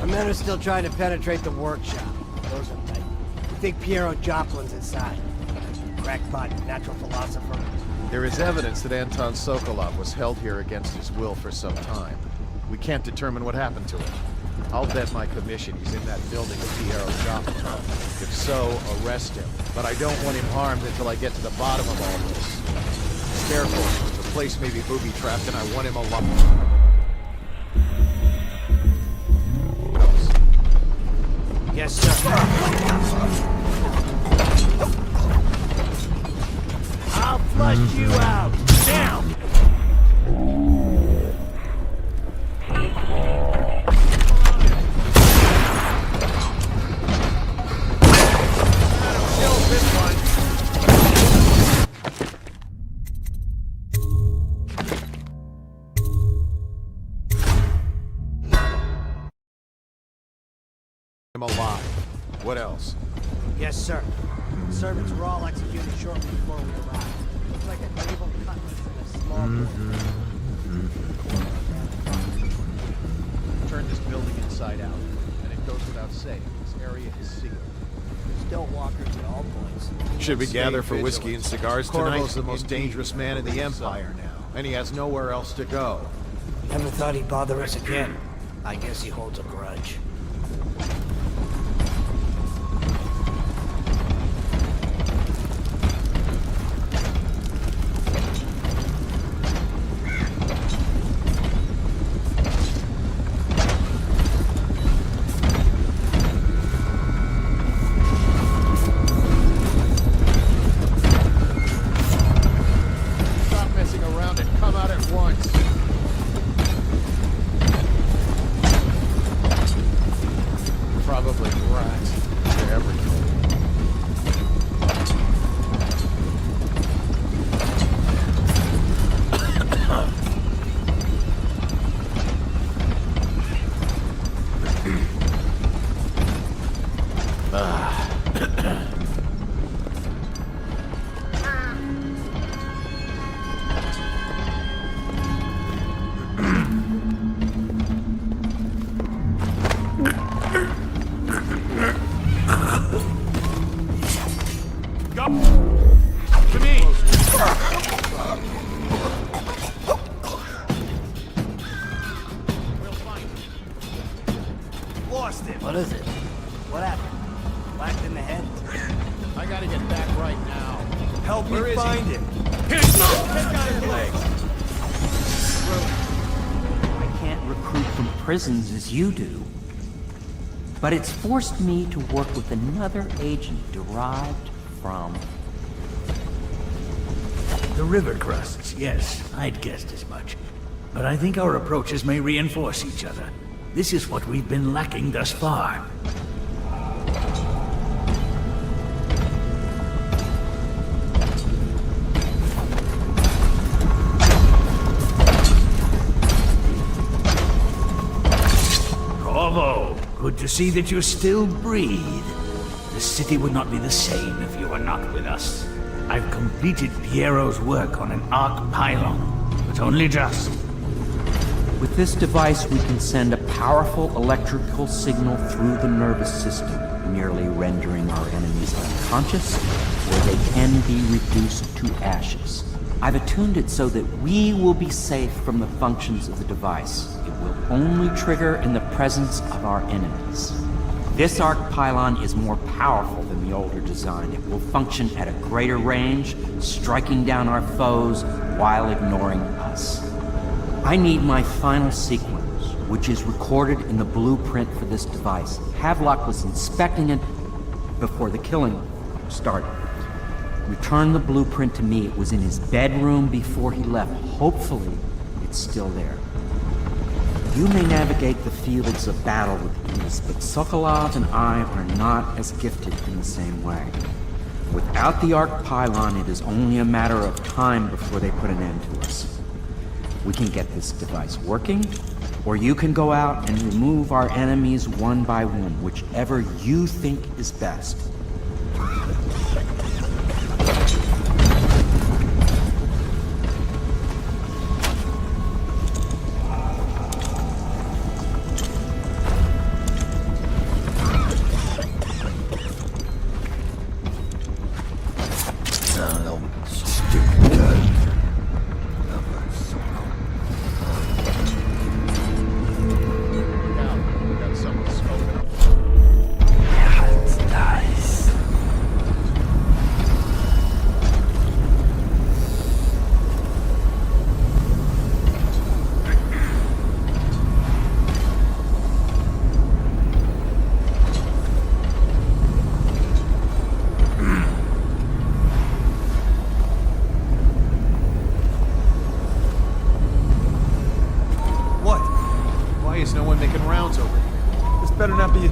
Our men are still trying to penetrate the workshop. Those are tight. We think Piero Joplin's inside. Crackpot, natural philosopher. There is evidence that Anton Sokolov was held here against his will for some time. We can't determine what happened to him. I'll bet my commission he's in that building with Piero Joplin. If so, arrest him. But I don't want him harmed until I get to the bottom of all this. Careful. The place may be booby-trapped and I want him alone. Yes, sir. I'll flush you out. Down! Kill this one. I'm alive. What else? Yes, sir. The servants were all executed shortly before we arrived. Looks like a naval cutlass in a small Turn this building inside out, and it goes without saying, this area is sealed. There's still walkers at all points. Should we gather for whiskey and cigars tonight? Corvo's the most dangerous man in the Empire now, and he has nowhere else to go. Never thought he'd bother us again. I guess he holds a grudge. gotta get back right now. Help Where me is find he? him. Hit him! Take out his legs. I can't recruit from prisons as you do. But it's forced me to work with another agent derived from... The river crusts, yes, I'd guessed as much. But I think our approaches may reinforce each other. This is what we've been lacking thus far. Corvo, good to see that you still breathe. The city would not be the same if you were not with us. I've completed Piero's work on an arc pylon, but only just. With this device, we can send a powerful electrical signal through the nervous system, nearly rendering our enemies unconscious, where they can be reduced to ashes. I've attuned it so that we will be safe from the functions of the device. It will only trigger in the presence of our enemies. This arc pylon is more powerful than the older design. It will function at a greater range, striking down our foes while ignoring us. I need my final sequence, which is recorded in the blueprint for this device. Havelock was inspecting it before the killing started. Return the blueprint to me. It was in his bedroom before he left. Hopefully, it's still there. You may navigate the fields of battle with ease, but Sokolov and I are not as gifted in the same way. Without the arc pylon, it is only a matter of time before they put an end to us. We can get this device working, or you can go out and remove our enemies one by one, whichever you think is best.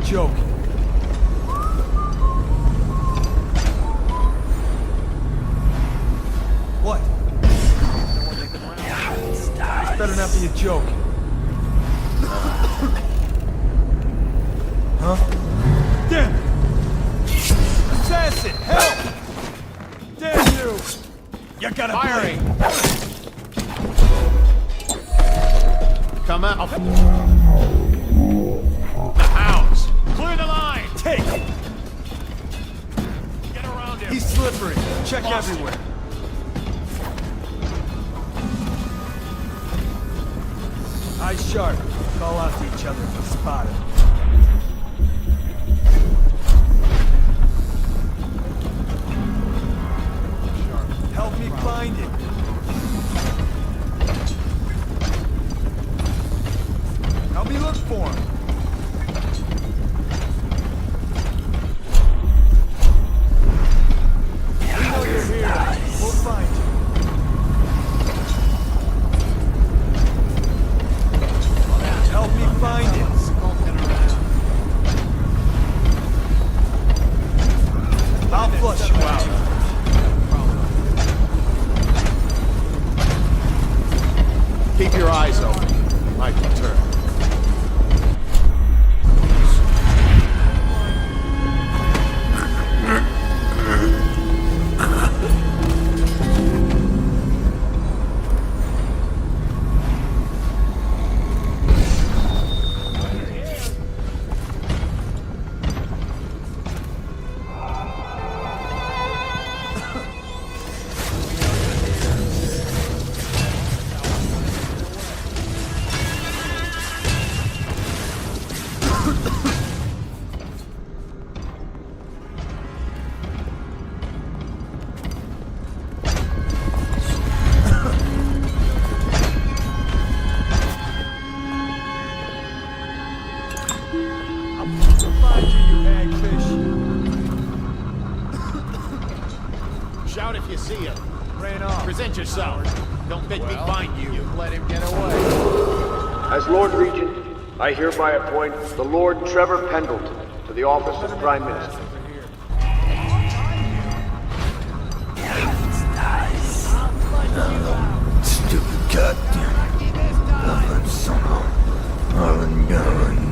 Joke. What? This better not be a joke. Huh? Damn it! Assassin, help! Damn you! You gotta firing! Come out! The hounds! Clear the line! Take it! Get around him! He's slippery. Check Lost everywhere. Eyes sharp. Call out to each other if you spot him. Help me find it. Help me look for him. We know you're here. We'll find you. Help me find it. you see him. Rain off. Present yourself. Don't make me find you. You let him get away. As Lord Regent, I hereby appoint the Lord Trevor Pendleton to the office of Prime Minister. Stupid goddamn. I'm somehow. I'm going.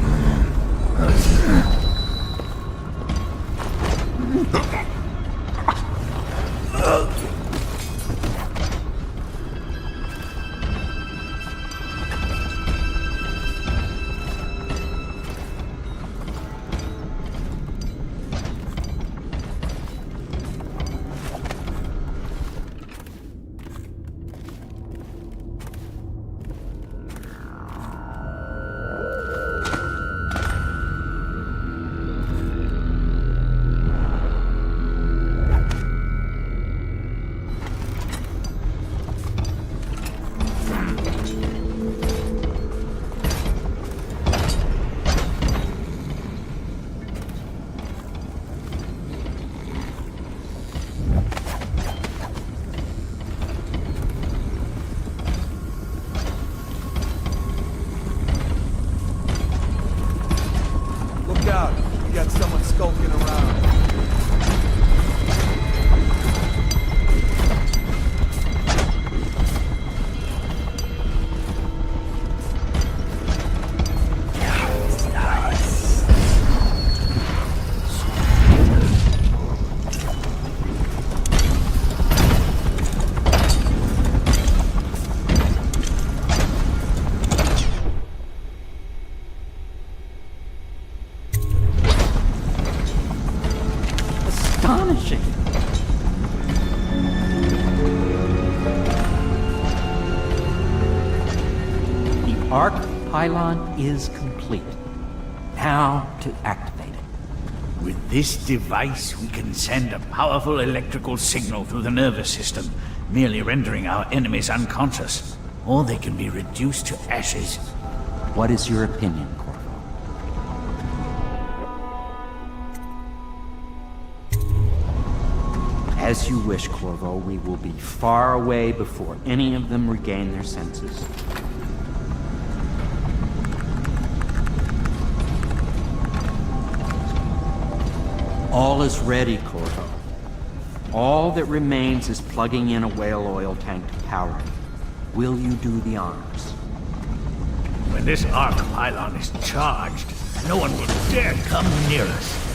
Out. We got someone skulking around. Astonishing. The arc pylon is complete. Now to activate it. With this device, we can send a powerful electrical signal through the nervous system, merely rendering our enemies unconscious, or they can be reduced to ashes. What is your opinion, Corvo? As you wish, Corvo. We will be far away before any of them regain their senses. All is ready, Corvo. All that remains is plugging in a whale oil tank to power it. Will you do the honors? When this arc pylon is charged, no one will dare come near us.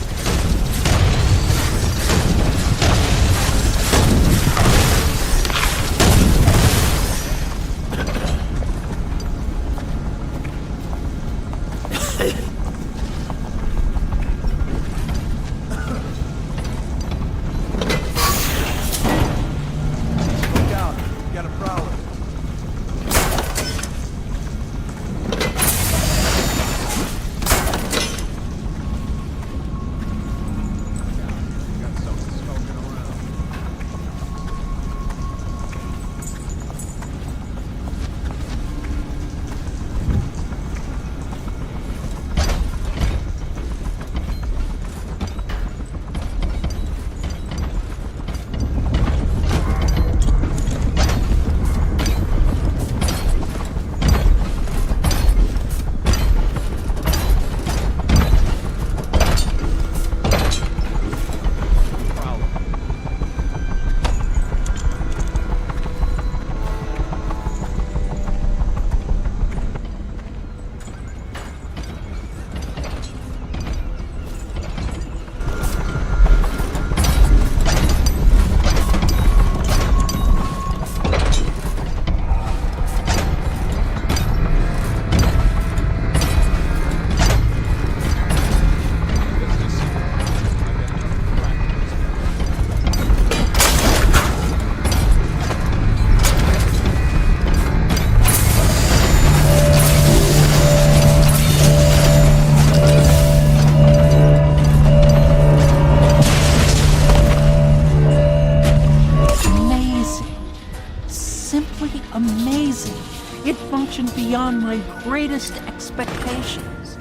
Beyond my greatest expectations.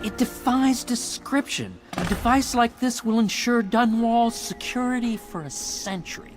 It defies description. A device like this will ensure Dunwall's security for a century.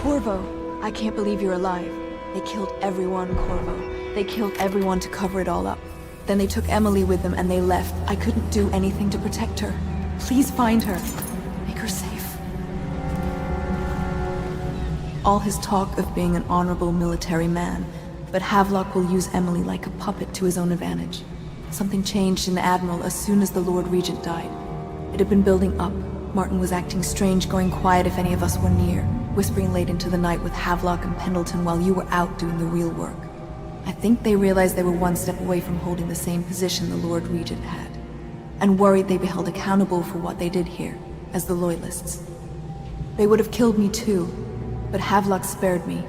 Corvo, I can't believe you're alive. They killed everyone, Corvo. They killed everyone to cover it all up. Then they took Emily with them and they left. I couldn't do anything to protect her. Please find her. Make her safe. All his talk of being an honorable military man, but Havelock will use Emily like a puppet to his own advantage. Something changed in the Admiral as soon as the Lord Regent died. It had been building up. Martin was acting strange, going quiet if any of us were near, whispering late into the night with Havelock and Pendleton while you were out doing the real work. I think they realized they were one step away from holding the same position the Lord Regent had, and worried they'd be held accountable for what they did here, as the Loyalists. They would have killed me too, but Havelock spared me.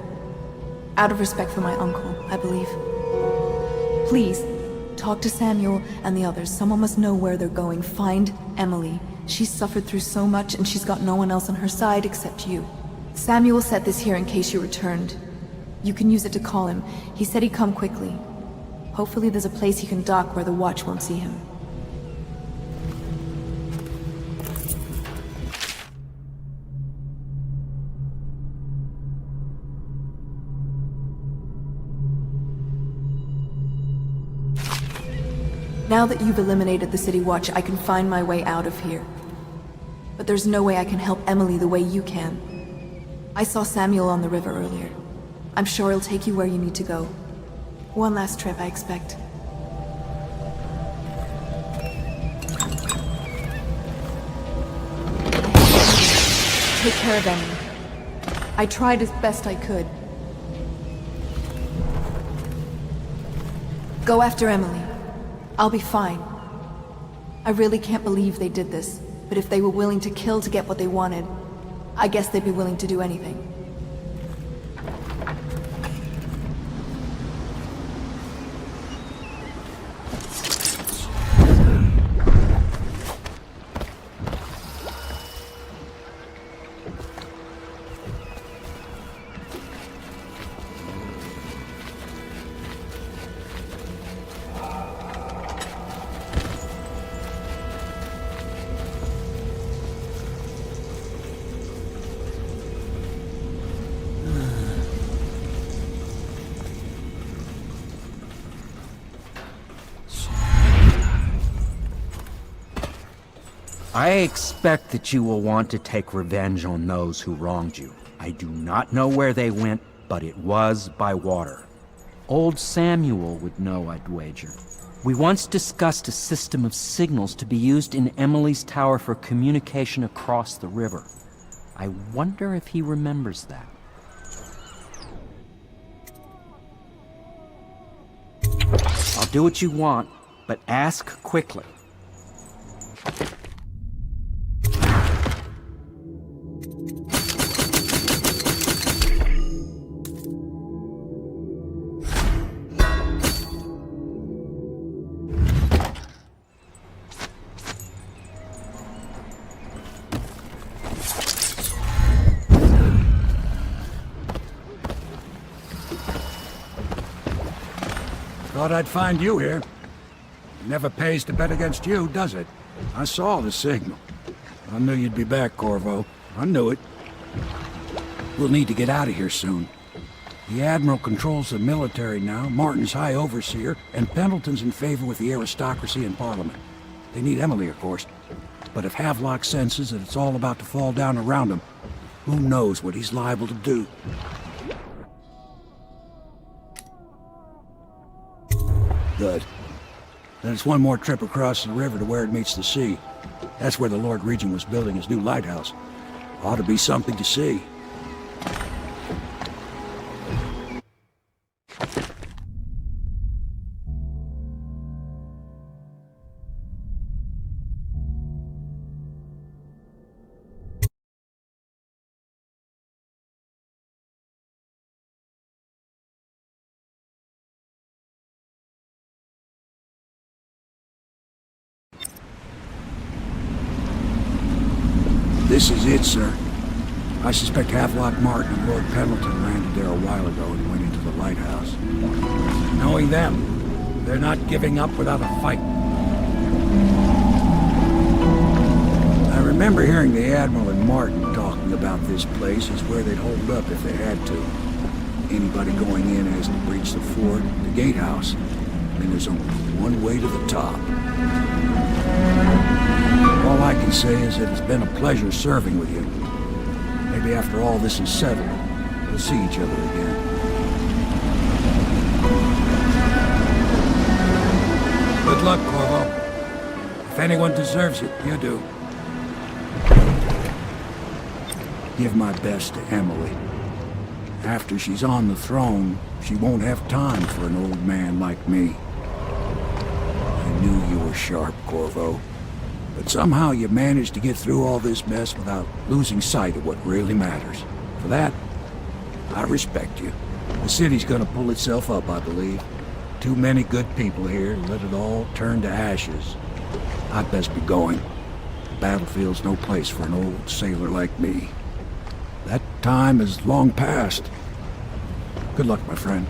Out of respect for my uncle, I believe. Please, talk to Samuel and the others. Someone must know where they're going. Find Emily. She's suffered through so much and she's got no one else on her side except you. Samuel set this here in case you returned. You can use it to call him. He said he'd come quickly. Hopefully there's a place he can dock where the watch won't see him. Now that you've eliminated the City Watch, I can find my way out of here. But there's no way I can help Emily the way you can. I saw Samuel on the river earlier. I'm sure he'll take you where you need to go. One last trip, I expect. Take care of Emily. I tried as best I could. Go after Emily. I'll be fine. I really can't believe they did this, but if they were willing to kill to get what they wanted, I guess they'd be willing to do anything. I expect that you will want to take revenge on those who wronged you. I do not know where they went, but it was by water. Old Samuel would know, I'd wager. We once discussed a system of signals to be used in Emily's tower for communication across the river. I wonder if he remembers that. I'll do what you want, but ask quickly. Thought I'd find you here. It never pays to bet against you, does it? I saw the signal. I knew you'd be back, Corvo. I knew it. We'll need to get out of here soon. The Admiral controls the military now, Martin's High Overseer, and Pendleton's in favor with the aristocracy and Parliament. They need Emily, of course. But if Havelock senses that it's all about to fall down around him, who knows what he's liable to do. Good. Then it's one more trip across the river to where it meets the sea. That's where the Lord Regent was building his new lighthouse. Ought to be something to see. This is it, sir. I suspect Havelock Martin and Lord Pendleton landed there a while ago and went into the lighthouse. Knowing them, they're not giving up without a fight. I remember hearing the Admiral and Martin talking about this place as where they'd hold up if they had to. Anybody going in has to breach the fort, the gatehouse. Then there's only one way to the top. All I can say is that it's been a pleasure serving with you. Maybe after all this is settled, we'll see each other again. Good luck, Corvo. If anyone deserves it, you do. Give my best to Emily. After she's on the throne, she won't have time for an old man like me. I knew you were sharp, Corvo. But somehow you managed to get through all this mess without losing sight of what really matters. For that, I respect you. The city's gonna pull itself up, I believe. Too many good people here to let it all turn to ashes. I'd best be going. The battlefield's no place for an old sailor like me. That time is long past. Good luck, my friend.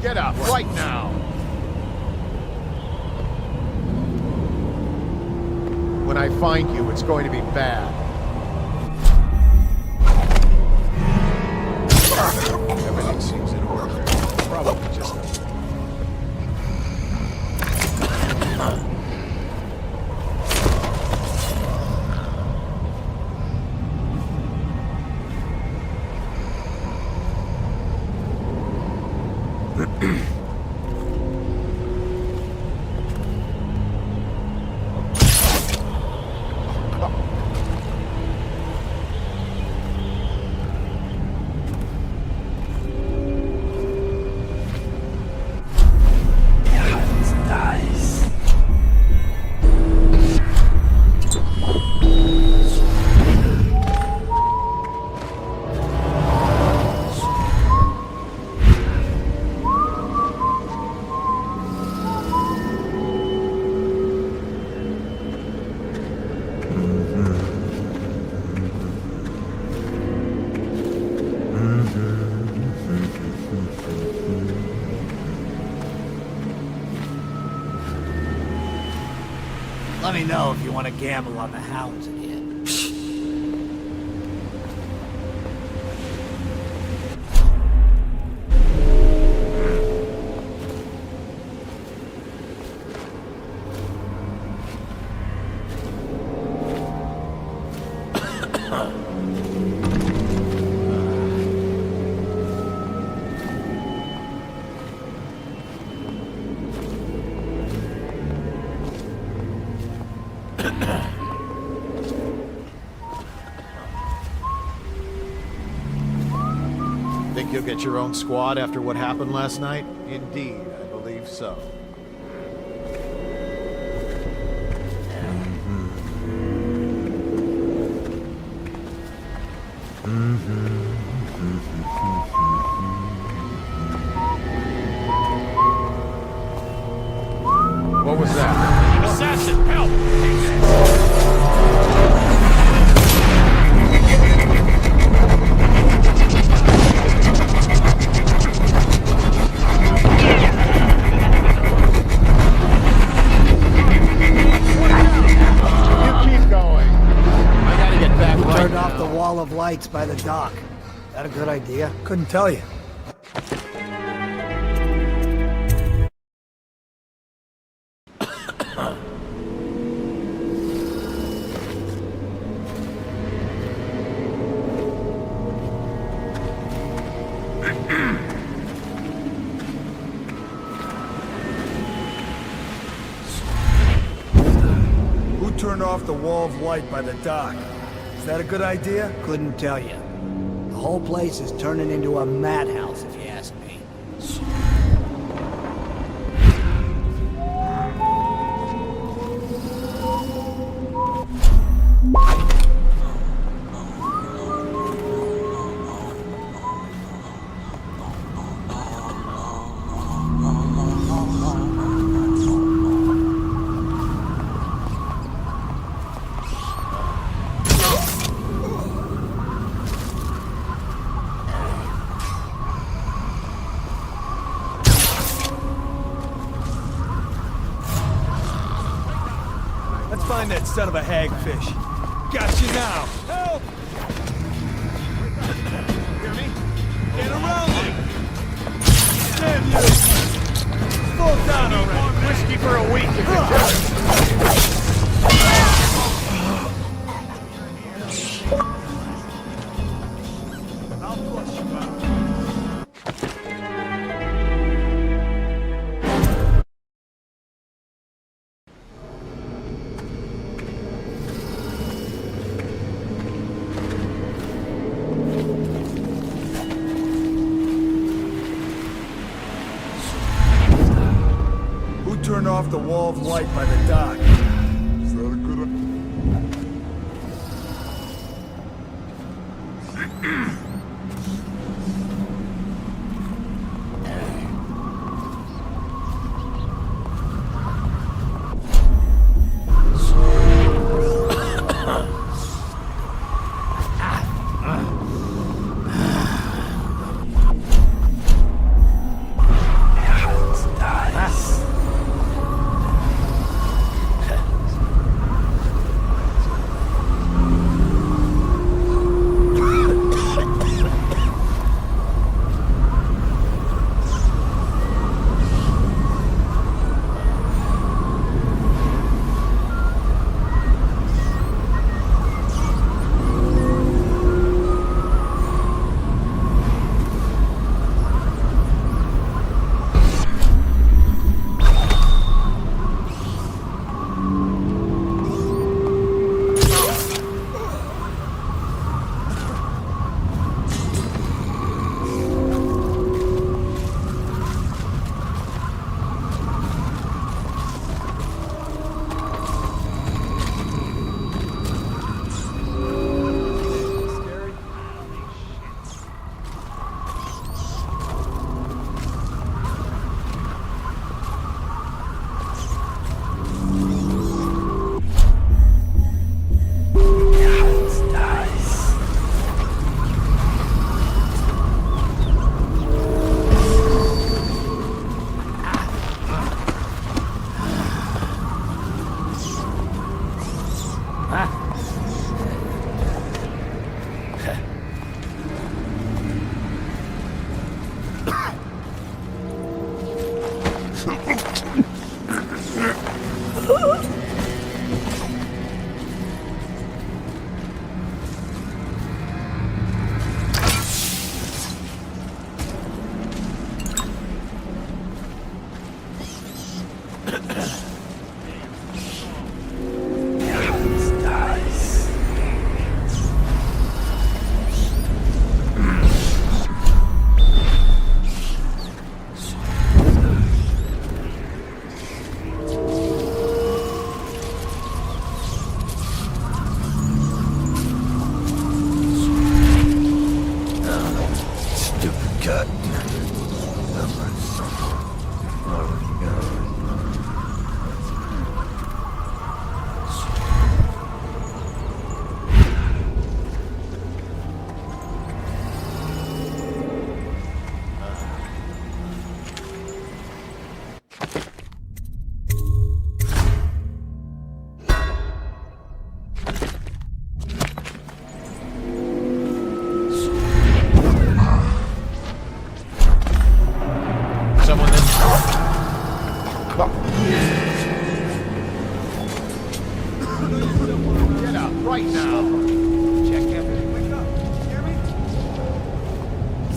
Get up right now! When I find you, it's going to be bad. Everything seems in order. Probably just a... Let me know if you want to gamble on the hounds again. Think you'll get your own squad after what happened last night? Indeed, I believe so. What was that? Assassin, help! Turned off the wall of lights by the dock. Is that a good idea? Couldn't tell you. Who turned off the wall of light by the dock? Is that a good idea? Couldn't tell you. The whole place is turning into a madhouse, if you ask me. Find that son of a hagfish. Got you now. Help! Hear me? Get around me! Damn you! Slow down already. Whiskey for a week if you can. I'll flush you out. Turned off the wall of light by the dock. Is that a good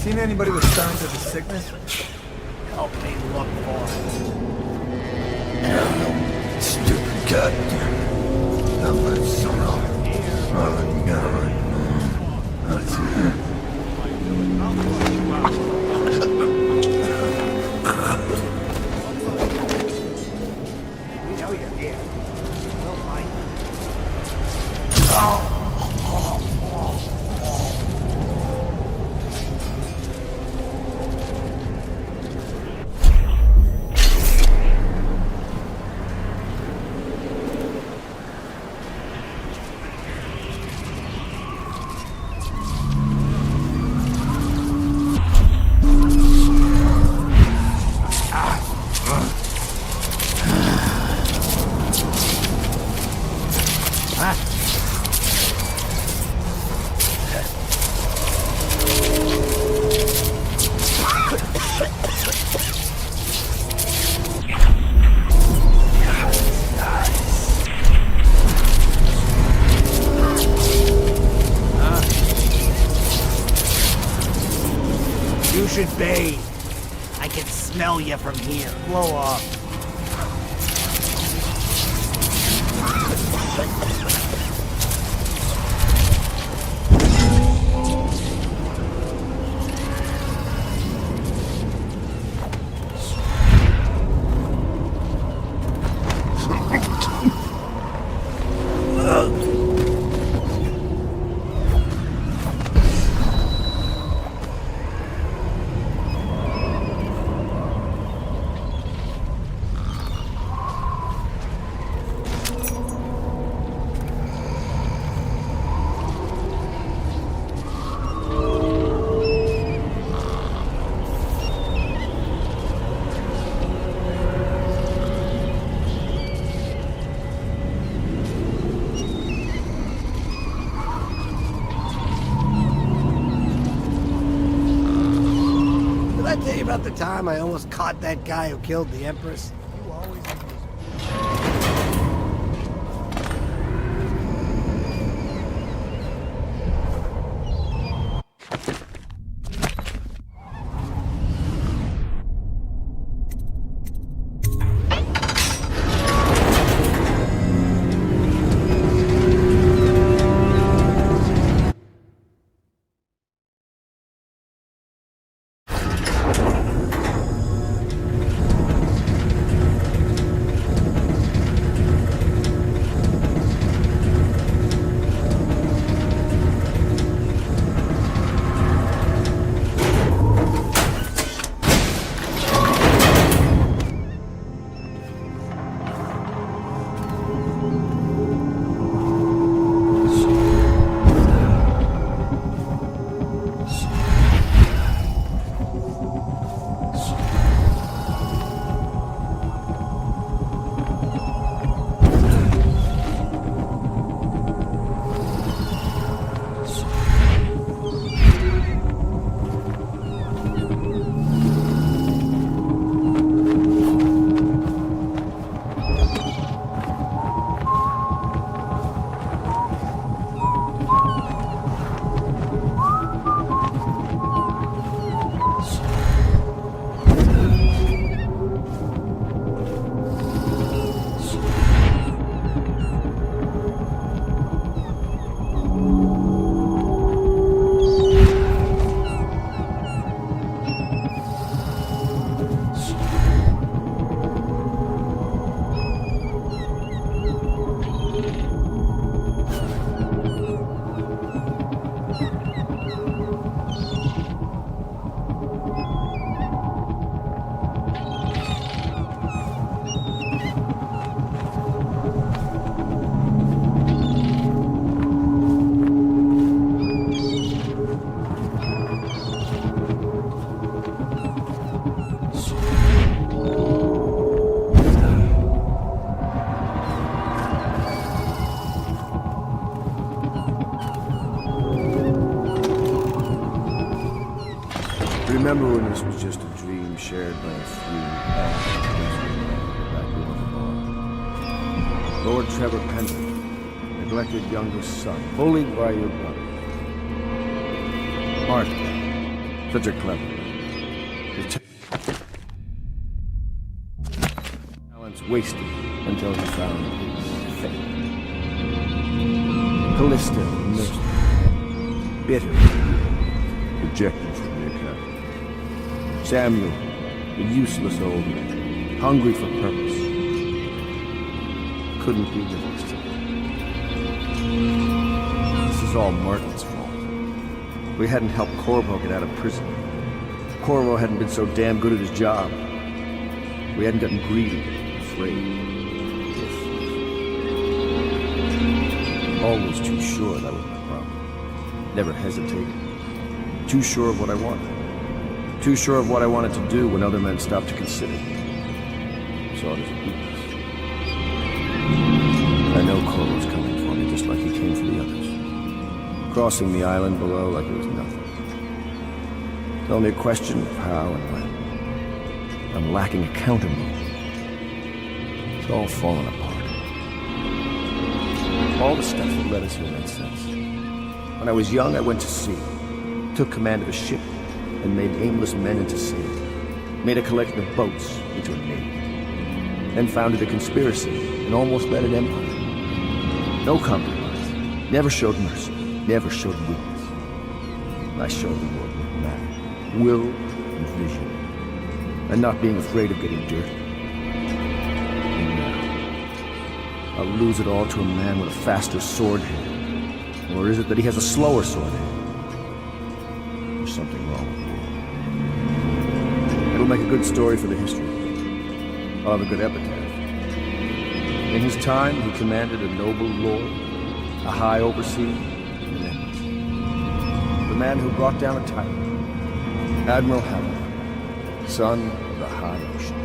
Seen anybody with signs of the sickness? Help me look for it. Stupid cat. We know you're here. We'll find you. You should bathe. I can smell you from here. Blow off. Did I tell you about the time I almost caught that guy who killed the Empress? You always... a free and back over the bar. Lord Trevor Pendleton, neglected youngest son, bullied by your brother. Martin, such a clever man. His talents wasted until he found his fate. Callista, nursed, bitter, rejected from the academy. Samuel, the useless old man, hungry for purpose, couldn't be released. This is all Martin's fault. We hadn't helped Corvo get out of prison. Corvo hadn't been so damn good at his job. We hadn't gotten greedy, afraid. Always too sure that was my problem. Never hesitated. Too sure of what I wanted. Too sure of what I wanted to do when other men stopped to consider me. Saw it as a weakness. I know Corvo's coming for me just like he came for the others. Crossing the island below like it was nothing. It's only a question of how and when. I'm lacking a countermove. It's all falling apart. All the stuff that led us here made sense. When I was young, I went to sea, took command of a ship, and made aimless men into sailors. Made a collection of boats into a navy. Then founded a conspiracy and almost led an empire. No compromise. Never showed mercy. Never showed weakness. I showed the world what mattered. Will and vision. And not being afraid of getting dirty. And now, I'll lose it all to a man with a faster sword hand. Or is it that he has a slower sword hand? There's something wrong with the world. It'll make a good story for the history. I'll have a good epitaph. In his time, he commanded a noble lord, a high overseer, and an empress. The man who brought down a tyrant, Admiral Hamilton, son of the high ocean.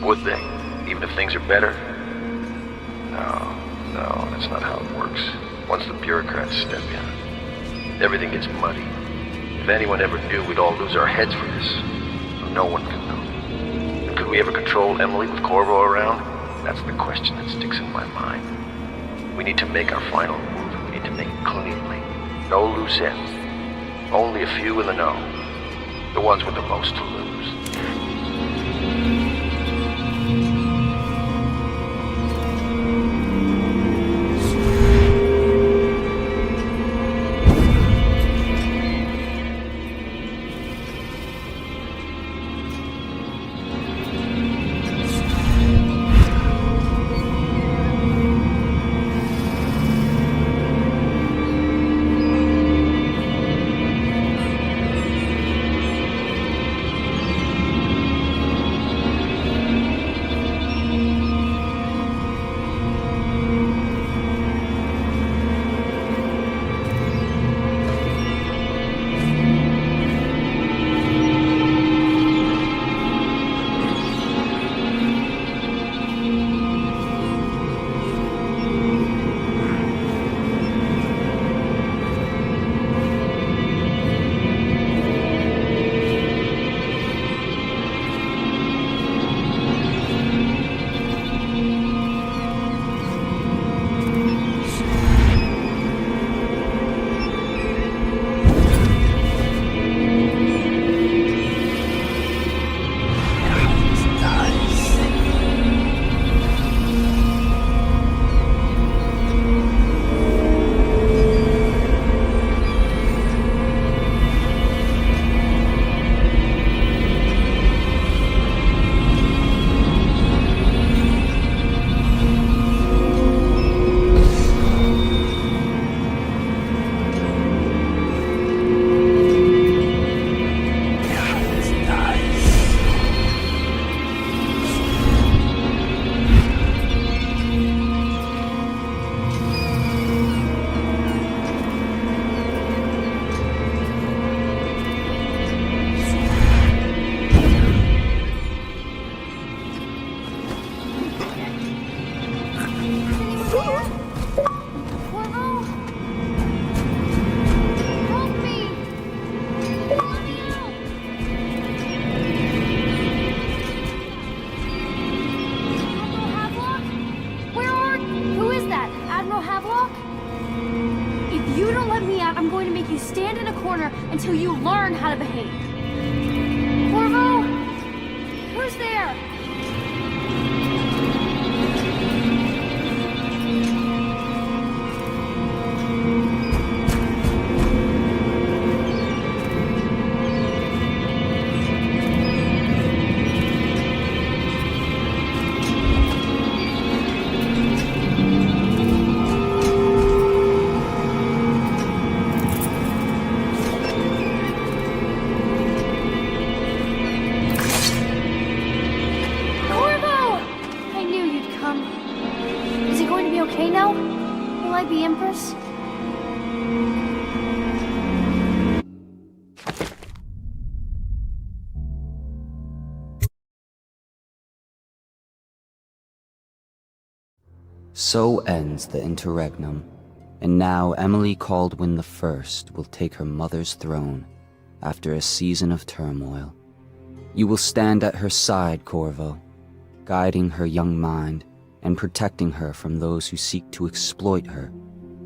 Would they? Even if things are better? No, that's not how it works. Once the bureaucrats step in, everything gets muddy. If anyone ever knew, we'd all lose our heads for this. No one can know. And could we ever control Emily with Corvo around? That's the question that sticks in my mind. We need to make our final move, and we need to make it cleanly. No loose ends. Only a few in the know. The ones with the most to lose. don't let me out, I'm going to make you stand in a corner until you learn how to behave. Corvo? Who's there? So ends the interregnum, and now Emily Caldwin I will take her mother's throne after a season of turmoil. You will stand at her side, Corvo, guiding her young mind and protecting her from those who seek to exploit her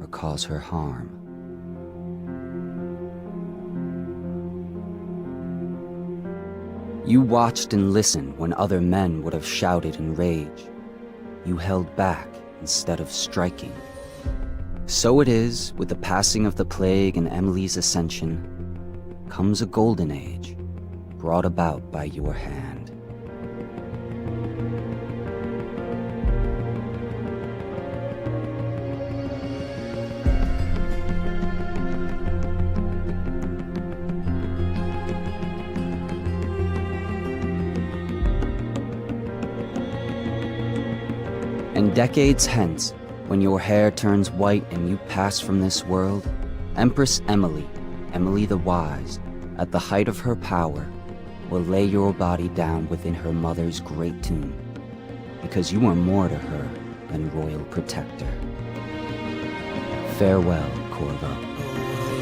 or cause her harm. You watched and listened when other men would have shouted in rage. You held back instead of striking. So it is, with the passing of the plague and Emily's ascension, comes a golden age, brought about by your hand. And decades hence, when your hair turns white and you pass from this world, Empress Emily, Emily the Wise, at the height of her power, will lay your body down within her mother's great tomb, because you are more to her than royal protector. Farewell, Corvo.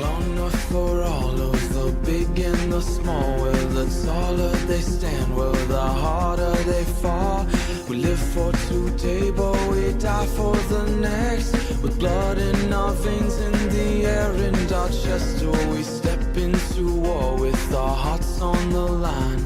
Long enough for all of the big and the small. Well, the taller they stand, well, the harder they fall. We live for today, but we die for the next. With blood in our veins, in the air, and our chest, oh, we step into war with our hearts on the line.